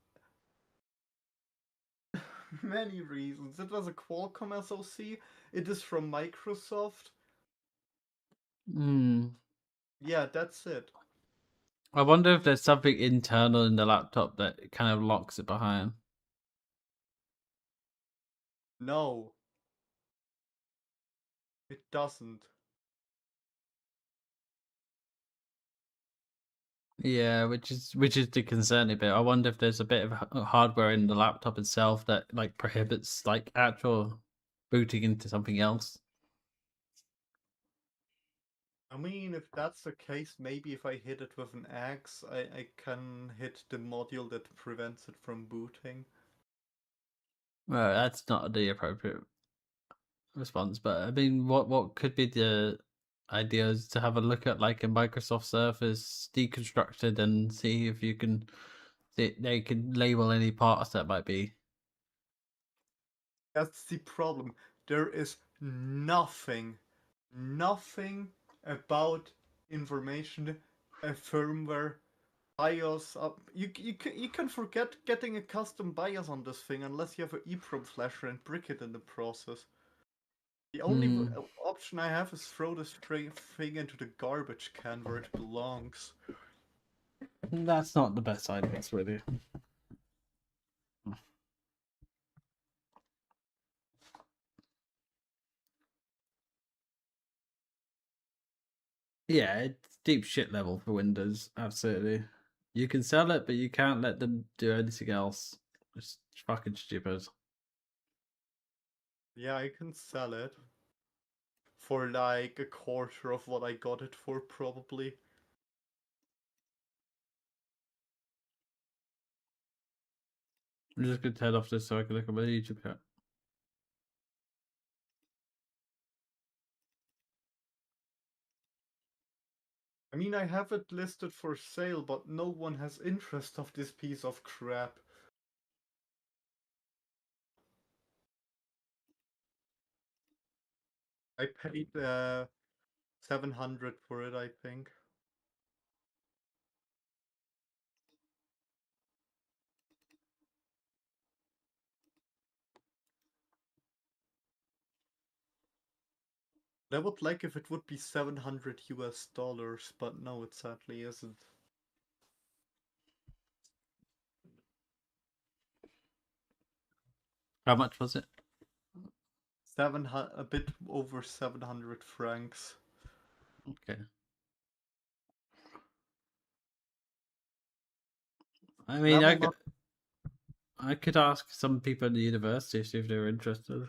many reasons. It was a Qualcomm SoC. It is from Microsoft. Hmm. Yeah, that's it. I wonder if there's something internal in the laptop that kind of locks it behind. No, it doesn't. Yeah, which is the concerning bit. I wonder if there's a bit of hardware in the laptop itself that like prohibits like actual booting into something else. I mean, if that's the case, maybe if I hit it with an axe, I can hit the module that prevents it from booting. Well, that's not the appropriate response, but I mean, what could be the idea is to have a look at like a Microsoft Surface deconstructed and see if you can they can label any parts that might be. That's the problem. There is nothing about information, a firmware, BIOS. You can forget getting a custom BIOS on this thing unless you have an EEPROM flasher and brick it in the process. The only Hmm. option I have is throw this thing into the garbage can where it belongs. That's not the best idea, really. Yeah, it's deep shit level for Windows. Absolutely. You can sell it, but you can't let them do anything else. It's fucking stupid. Yeah, I can sell it for like a quarter of what I got it for, probably. I'm just gonna head off this so I can look at my YouTube chat. I mean, I have it listed for sale, but no one has interest of this piece of crap. I paid 700 for it, I think. I would like if it would be 700 US dollars, but no, it sadly isn't. How much was it? A bit over 700 francs. Okay. I mean, That will not I could ask some people in the university see if they're interested.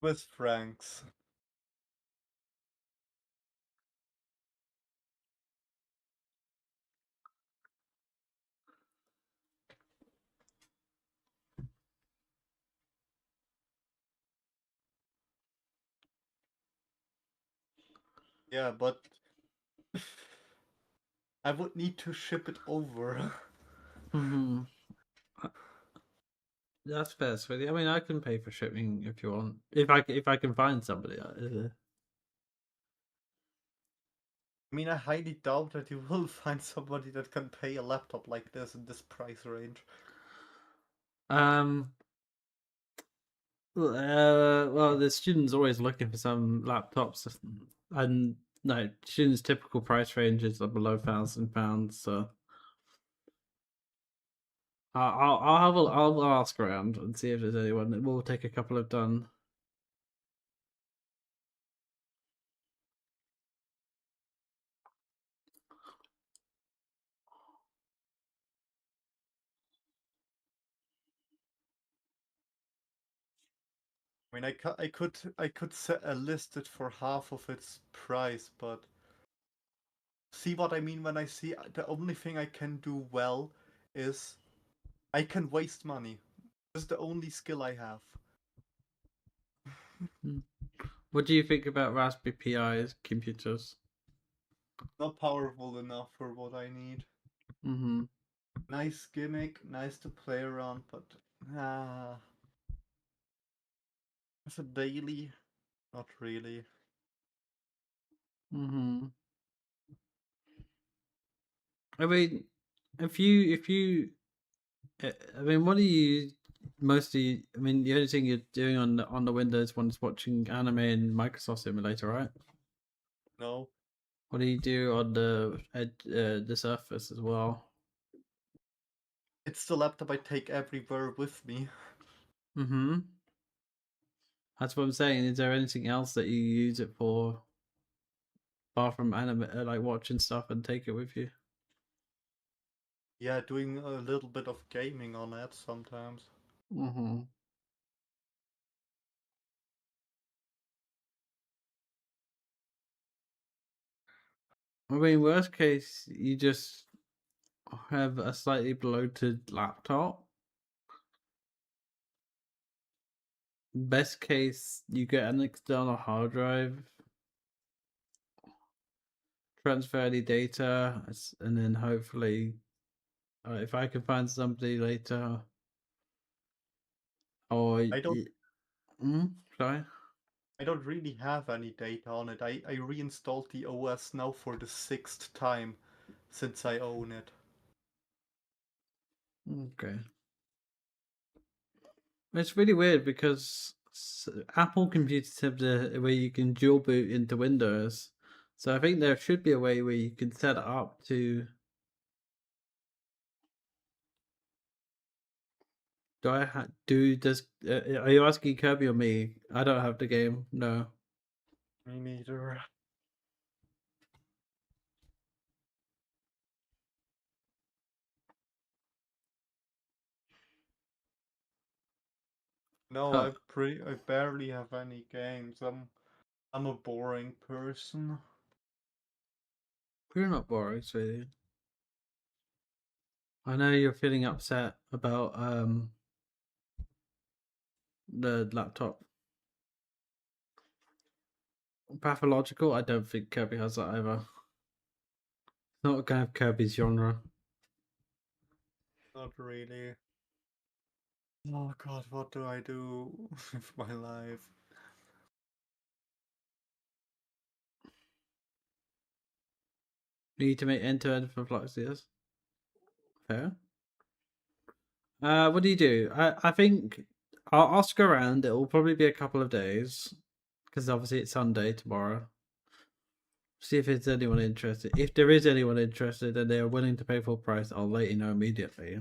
Swiss francs. Yeah, but I would need to ship it over. Hmm. That's fair, sweetie. I mean, I can pay for shipping if you want. If I can find somebody. I mean, I highly doubt that you will find somebody that can pay a laptop like this in this price range. Um. Well, the students always looking for some laptops, and no, students' typical price range is below £1,000. So I'll ask around and see if there's anyone. It will take a couple of done. I mean, I could list it for half of its price, but see what I mean when I see the only thing I can do well is I can waste money. This is the only skill I have. Hmm. What do you think about Raspberry Pi's computers? Not powerful enough for what I need. Mm-hmm. Nice gimmick, nice to play around, but ah, as a daily, not really. Mm-hmm. I mean, I mean, what are you mostly? I mean, the only thing you're doing on the Windows one is watching anime in Microsoft Simulator, right? No, What do you do on the Surface as well? it's the laptop I take everywhere with me. Mm-hmm. That's what I'm saying. Is there anything else that you use it for, apart from anime, like watching stuff and take it with you? Yeah, doing a little bit of gaming on it sometimes. Mm-hmm. I mean, worst case, you just have a slightly bloated laptop. Best case, you get an external hard drive, transfer any data, and then hopefully, if I can find somebody later, or I don't sorry. I don't really have any data on it. I reinstalled the OS now for the 6th time since I own it. Okay. It's really weird because Apple computers have the where you can dual boot into Windows. So I think there should be a way where you can set it up to. Do I do does? Are you asking Kirby or me? I don't have the game. No. Me neither. No, Huh. I barely have any games. I'm a boring person. You're not boring, sweetie. I know you're feeling upset about the laptop. Pathological? I don't think Kirby has that either. Not kind of Kirby's genre. Not really. Oh god, what do I do with my life? You need to make end-to-end for Fluxius. Fair. What do you do? I think I'll ask around. It will probably be a couple of days because obviously it's Sunday tomorrow. See if there's anyone interested. If there is anyone interested and they are willing to pay full price, I'll let you know immediately.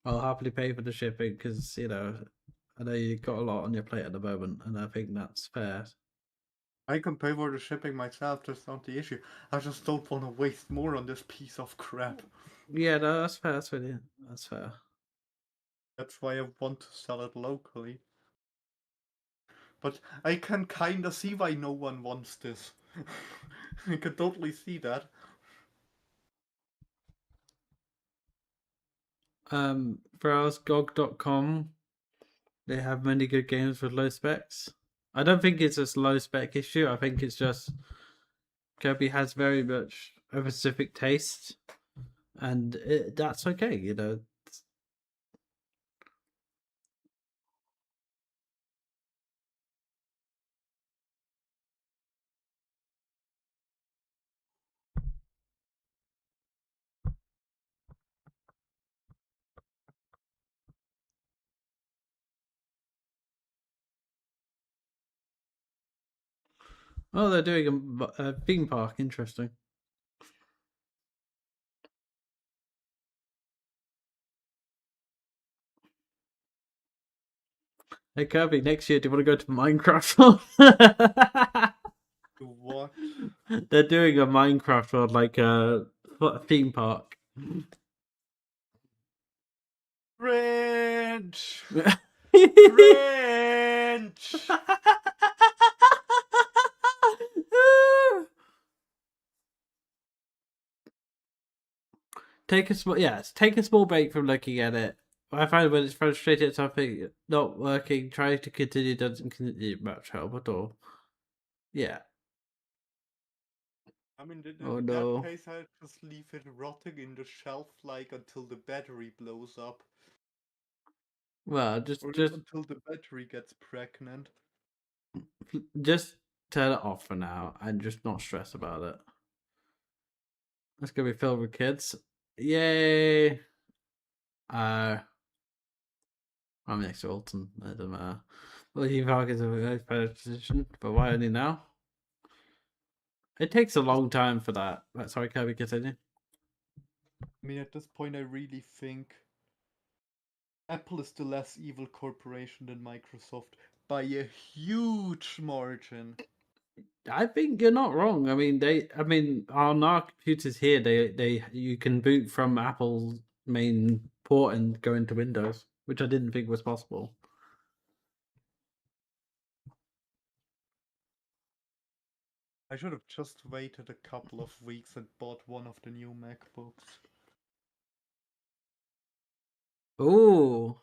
I'll happily pay for the shipping because I know you've got a lot on your plate at the moment, and I think that's fair. I can pay for the shipping myself, that's not the issue. I just don't want to waste more on this piece of crap. Yeah, no, that's fair. That's really that's fair. That's why I want to sell it locally. But I can kinda see why no one wants this. I can totally see that. Browse GOG.com. They have many good games with low specs. I don't think it's a low spec issue. I think it's just Kirby has very much a specific taste, and that's okay. Oh, they're doing a theme park. Interesting. Hey Kirby, next year, do you want to go to Minecraft? What? They're doing a Minecraft world, like a theme park. Cringe! Cringe! Take a small break from looking at it. I find when it's frustrated at something not working, trying to continue doesn't continue much help at all. Yeah. I mean, Oh in that no. case, I'd just leave it rotting in the shelf like until the battery blows up. Well, just Or just until the battery gets pregnant. just turn it off for now and just not stress about it. It's gonna be filled with kids. Yay! I'm next to Alton. It doesn't matter. Well, he Park is a very better position, but why only now? It takes a long time for that. Sorry, Kirby, continue. I mean, at this point, I really think Apple is the less evil corporation than Microsoft by a huge margin. I think you're not wrong. I mean, on our computers here, you can boot from Apple's main port and go into Windows, which I didn't think was possible. I should have just waited a couple of weeks and bought one of the new MacBooks. Oh,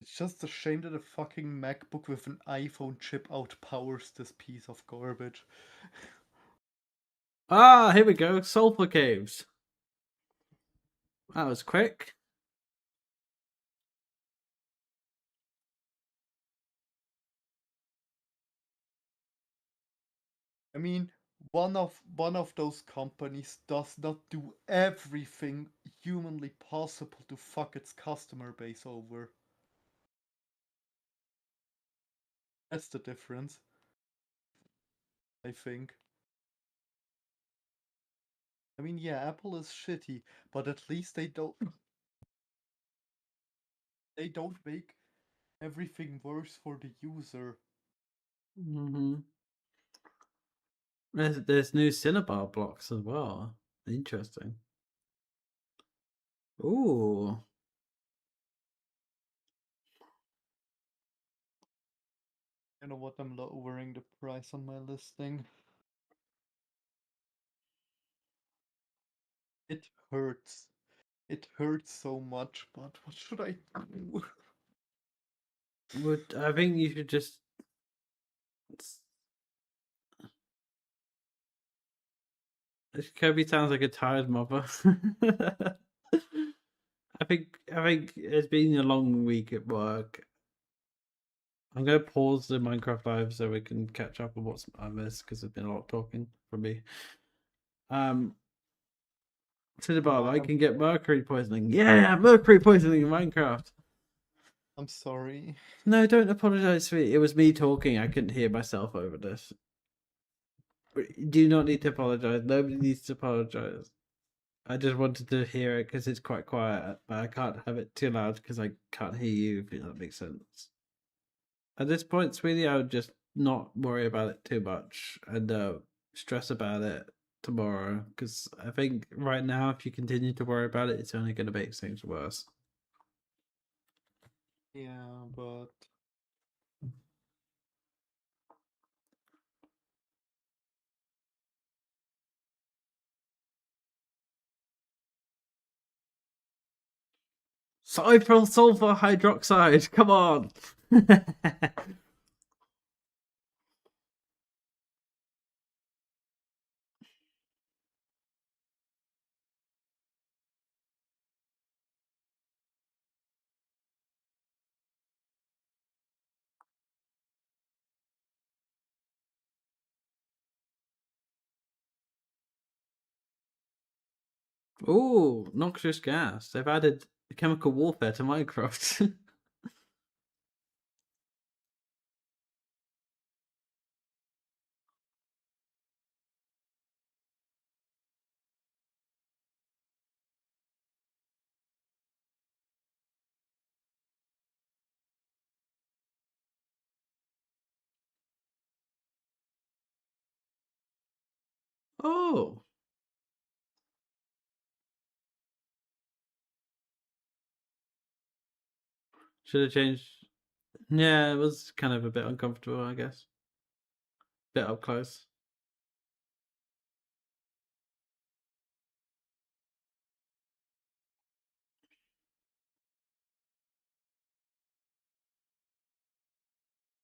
It's just a shame that a fucking MacBook with an iPhone chip outpowers this piece of garbage. here we go. Sulfur caves. That was quick. I mean, one of those companies does not do everything humanly possible to fuck its customer base over. That's the difference, I think. I mean, yeah, Apple is shitty, but at least they don't make everything worse for the user. Mm-hmm. There's new Cinnabar blocks as well. Interesting. Ooh. You know what? I'm lowering the price on my listing. It hurts. It hurts so much, but what should I do? I think you should just. Kirby sounds like a tired mother. I think it's been a long week at work. I'm gonna pause the Minecraft live so we can catch up on what's I missed because there's been a lot of talking from me. To the bar, I can get mercury poisoning. Yeah, mercury poisoning in Minecraft. I'm sorry. No, don't apologize for me. It was me talking. I couldn't hear myself over this. Do not need to apologize. Nobody needs to apologize. I just wanted to hear it because it's quite quiet, but I can't have it too loud because I can't hear you, if that makes sense. At this point, sweetie, I would just not worry about it too much and stress about it tomorrow because I think right now, if you continue to worry about it, it's only going to make things worse. Yeah, but Cypryl sulfur hydroxide, come on! Ooh, noxious gas. They've added chemical warfare to Minecraft. Oh, should have changed. Yeah, it was kind of a bit uncomfortable, I guess. Bit up close.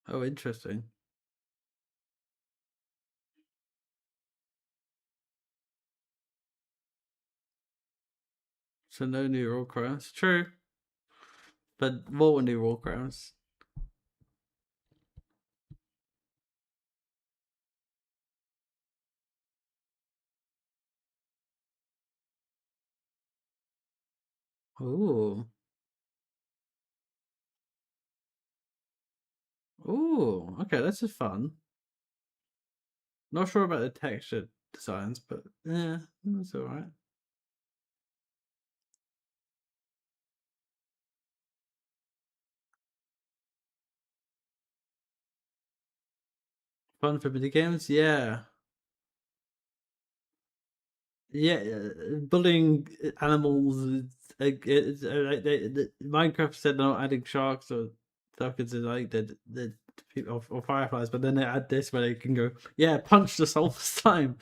Oh, interesting. So no new rule crowns. True. But what were new rule crowns? Ooh. Ooh. Okay, this is fun. Not sure about the texture designs, but yeah, that's alright. Fun for mini games, yeah. Yeah, bullying animals. Minecraft said not adding sharks or tokens is like the or fireflies, but then they add this where they can go, yeah, punch the sulfur slime.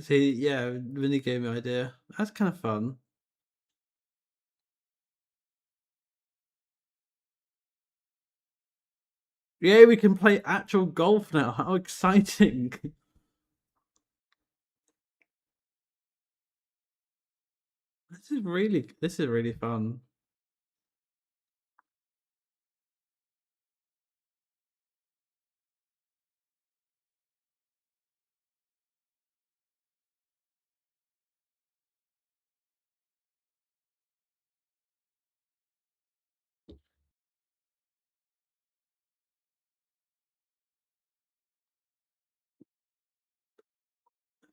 See, yeah, mini game idea. That's kind of fun. Yeah, we can play actual golf now. How exciting! This is really fun.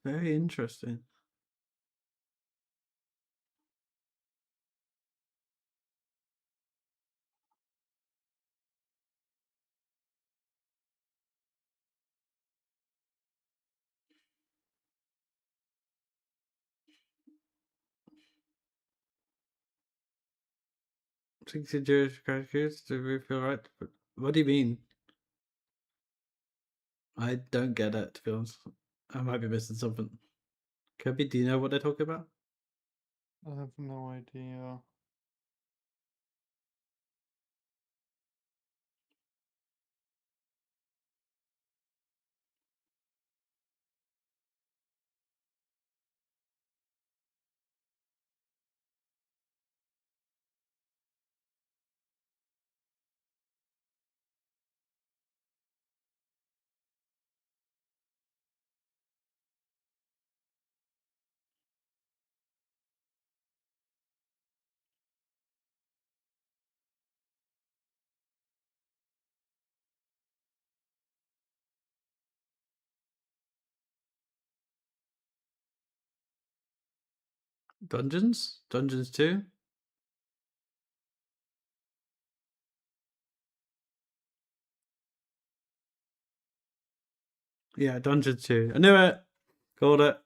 Very interesting. 60 Jewish characters to we feel right. But what do you mean? I don't get it, to be honest. I might be missing something. Kirby, do you know what they're talking about? I have no idea. Dungeons? Dungeons 2? Yeah, Dungeons 2. I knew it! Called it.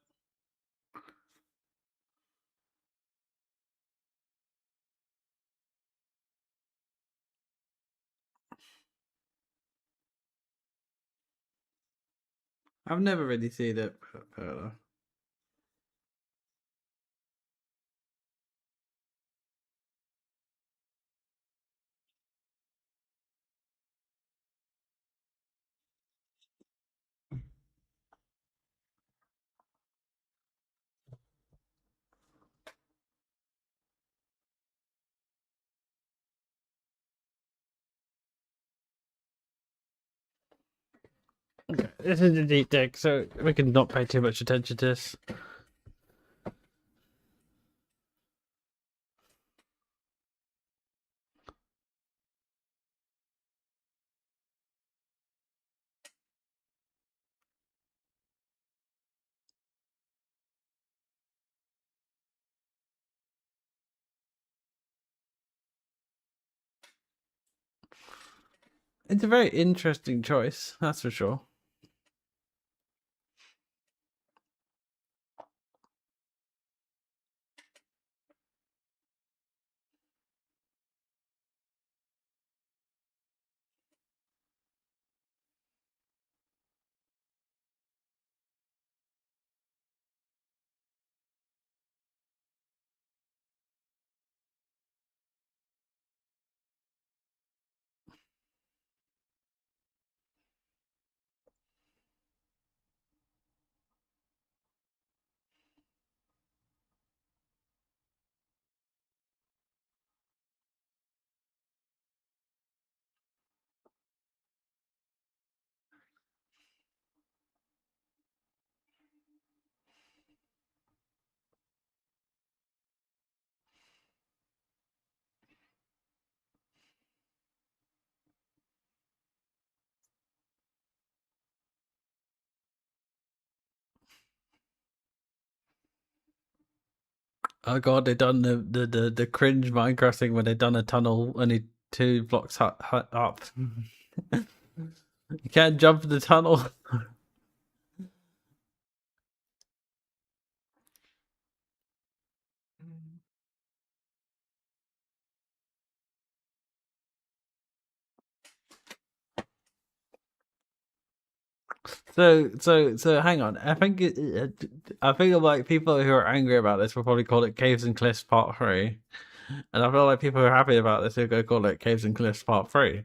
I've never really seen it. Okay, this is a deep deck, so we can not pay too much attention to this. It's a very interesting choice, that's for sure. Oh god, they done the cringe Minecraft thing where they done a tunnel only 2 blocks up. You can't jump the tunnel. So hang on. I think like people who are angry about this will probably call it Caves and Cliffs Part 3. And I feel like people who are happy about this will go call it Caves and Cliffs Part 3.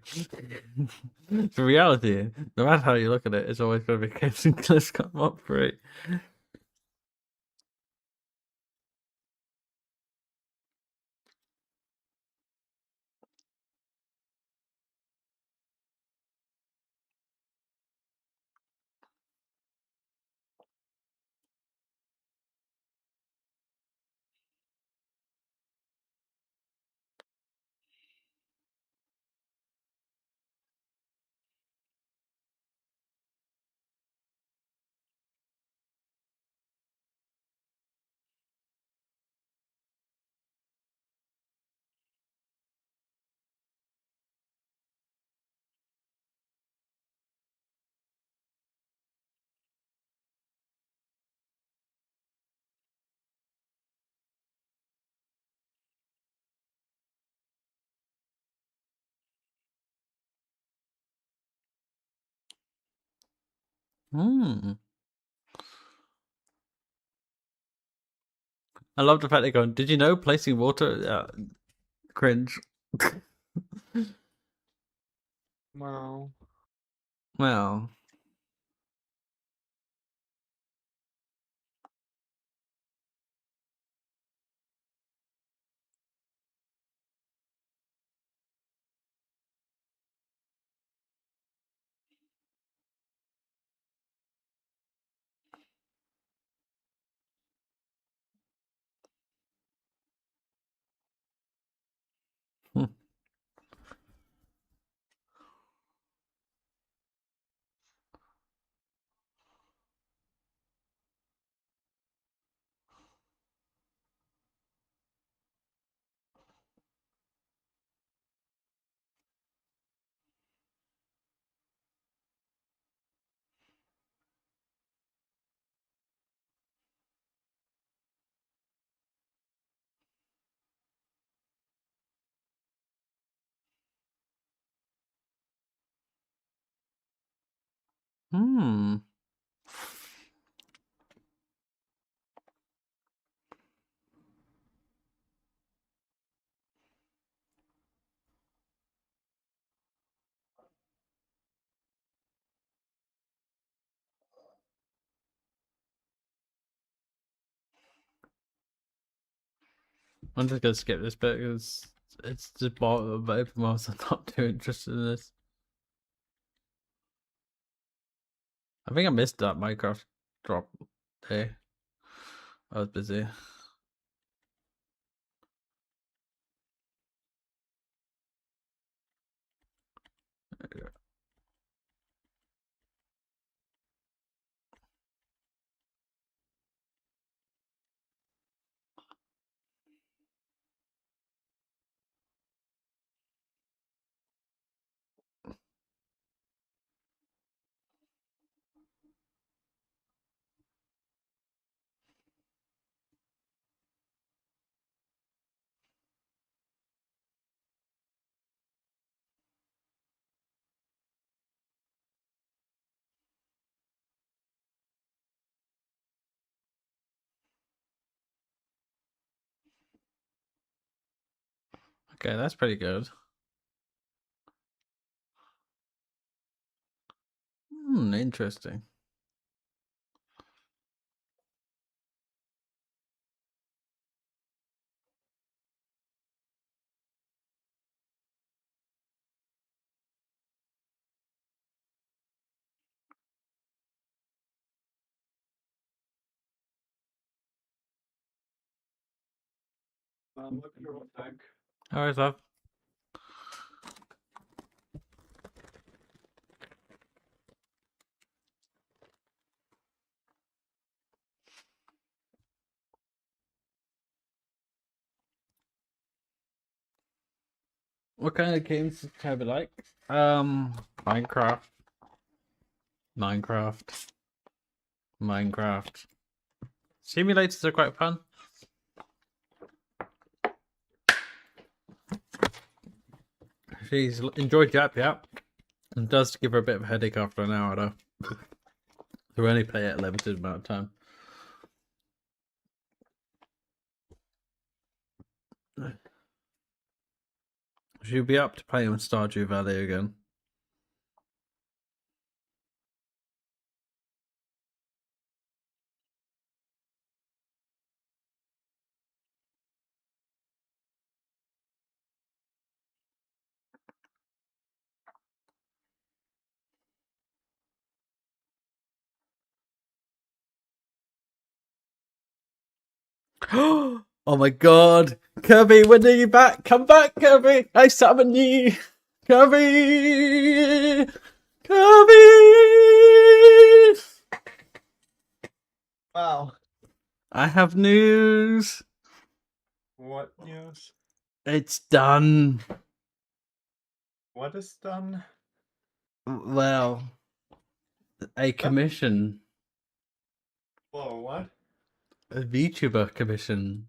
The reality, no matter how you look at it, it's always going to be Caves and Cliffs Part 3. Hmm. I love the fact they're going, did you know placing water? Cringe. Wow. Well. Hmm. Hmm. I'm just gonna skip this bit because it's just boring. But I'm not too interested in this. I think I missed that Minecraft drop day. I was busy. Okay, that's pretty good. Interesting. Look at your tank. All right, love. What kind of games have you like? Minecraft. Minecraft. Minecraft. Simulators are quite fun. She's enjoyed Jap Jap. It does give her a bit of a headache after an hour though. We only play it a limited amount of time. She'll be up to play on Stardew Valley again. Oh my god! Kirby, when are you back? Come back, Kirby! I summon you! Kirby! Kirby! Wow. I have news! What news? It's done. What is done? Well, a commission. Whoa, what? A VTuber commission.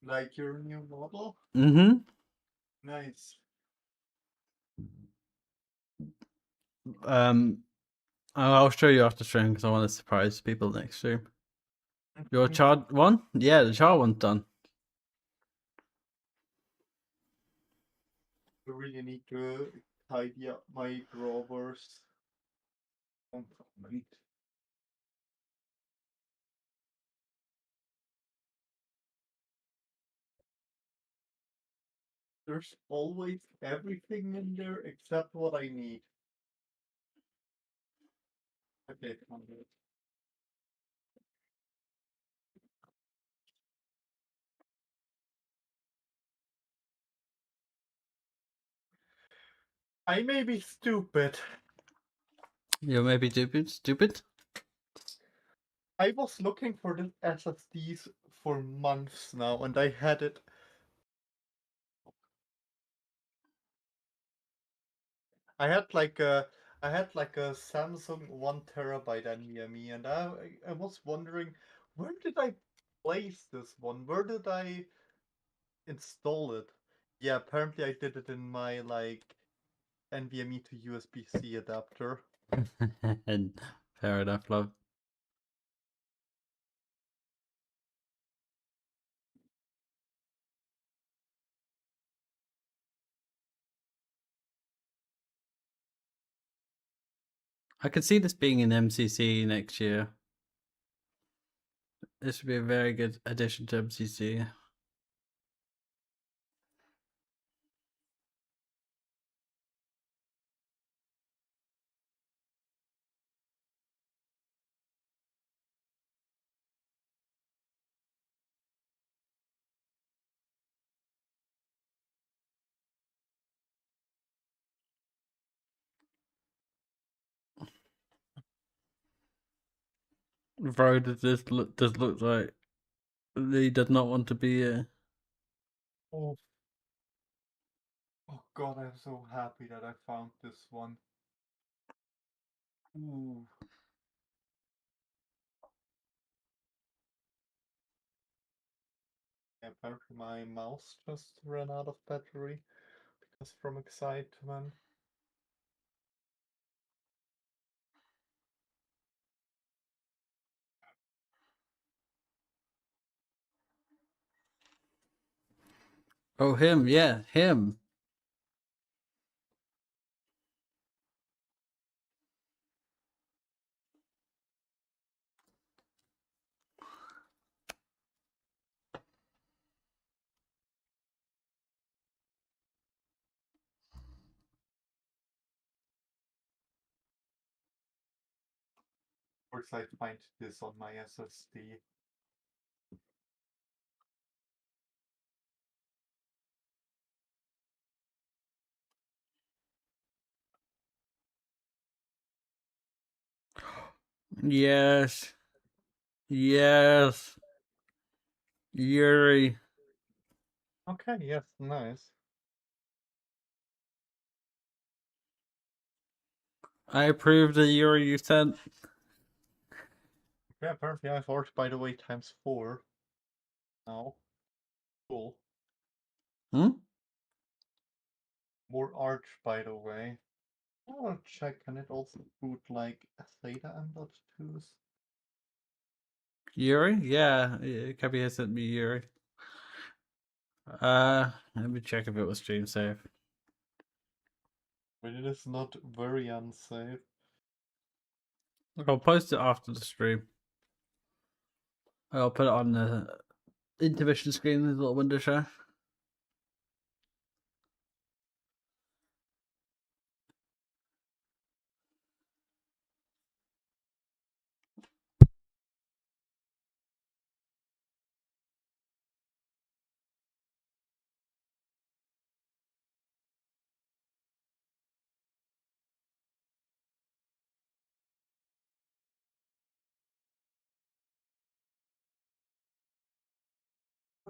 Like your new model? Mm-hmm. Nice. Um, I'll show you after stream because I want to surprise people next stream. Your Mhm. chart one? Yeah, the chart one's done. I really need to tidy up my drawers. One moment. There's always everything in there except what I need. Okay, found it. I may be stupid. You may be stupid. Stupid. I was looking for the SSDs for months now, and I had it. I had like a Samsung 1 terabyte NVMe, and I was wondering where did I place this one? Where did I install it? Yeah, apparently I did it in my like NVMe to USB-C adapter. And fair enough, love. I could see this being an MCC next year. This would be a very good addition to MCC. Bro, does look like he does not want to be a. Oh, oh God, I'm so happy that I found this one. Ooh. Yeah, apparently my mouse just ran out of battery because from excitement. Oh, him, yeah, him. Of course, I find this on my SSD. Yes, yes, Yuri. Okay, yes, nice. I approve the Yuri you sent. Yeah, apparently I've ordered, by the way, times 4 now. Cool. Hmm? More arch, by the way. I want to check, can it also boot like Theta M.2s? Yuri? Yeah, Kabi has sent me Yuri. Let me check if it was stream safe. But it is not very unsafe. I'll post it after the stream. I'll put it on the intermission screen, the little window share.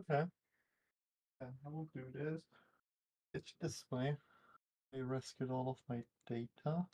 Okay, I will do this. It's this way. I rescued all of my data.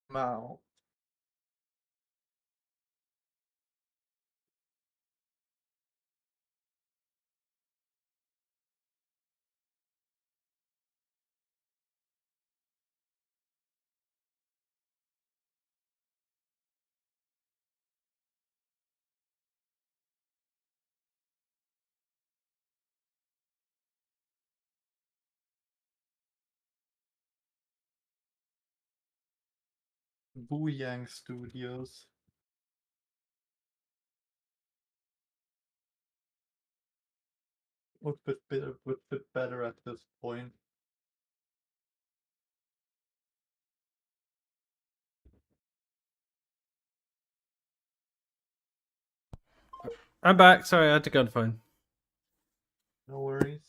Wow. Booyang Studios. Would fit better at this point. I'm back. Sorry, I had to go on the phone. No worries.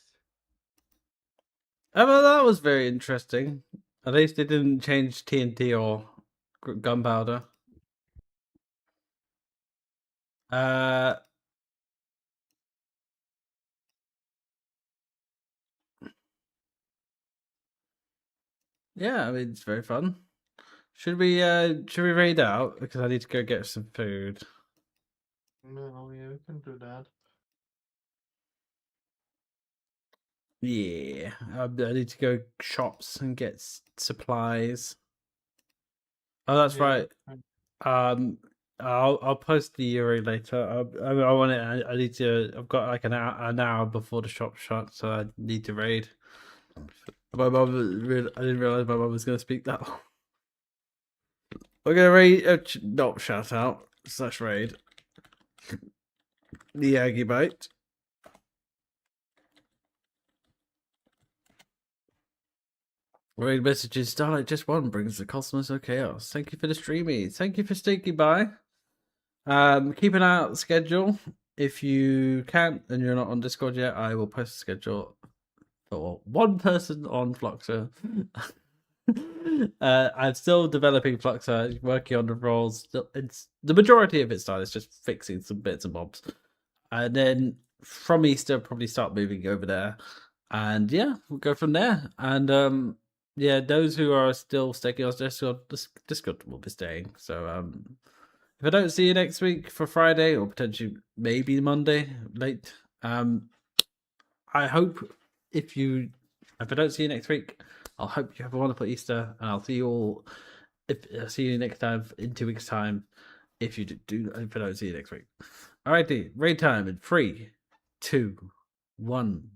Well, that was very interesting. At least they didn't change TNT or gunpowder. Yeah, I mean it's very fun. Should we raid out because I need to go get some food. No, yeah, we can do that. Yeah, I need to go shops and get supplies. Oh, that's Yeah, right. fine. I'll post the Euro later. I want it. I need to. I've got like an hour before the shop shuts, so I need to raid. My mum, I didn't realize my mum was going to speak that long. We're gonna raid, not shout out / raid the Aggie Bite. Raid messages. Starlight just one brings the cosmos of chaos. Thank you for the streamies. Thank you for sticking by. Keep an eye out the schedule. If you can't and you're not on Discord yet, I will post a schedule for one person on Fluxer. I'm still developing Fluxer, working on the roles. It's the majority of it's done. It's just fixing some bits and bobs, and then from Easter probably start moving over there, and yeah, we'll go from there. And yeah, those who are still sticking on Discord will be staying. So if I don't see you next week for Friday or potentially maybe Monday late, I hope if I don't see you next week, I'll hope you have a wonderful Easter, and I'll see you all. If I'll see you next time in 2 weeks' time, if you if I don't see you next week. Alrighty, raid time in 3, 2, 1.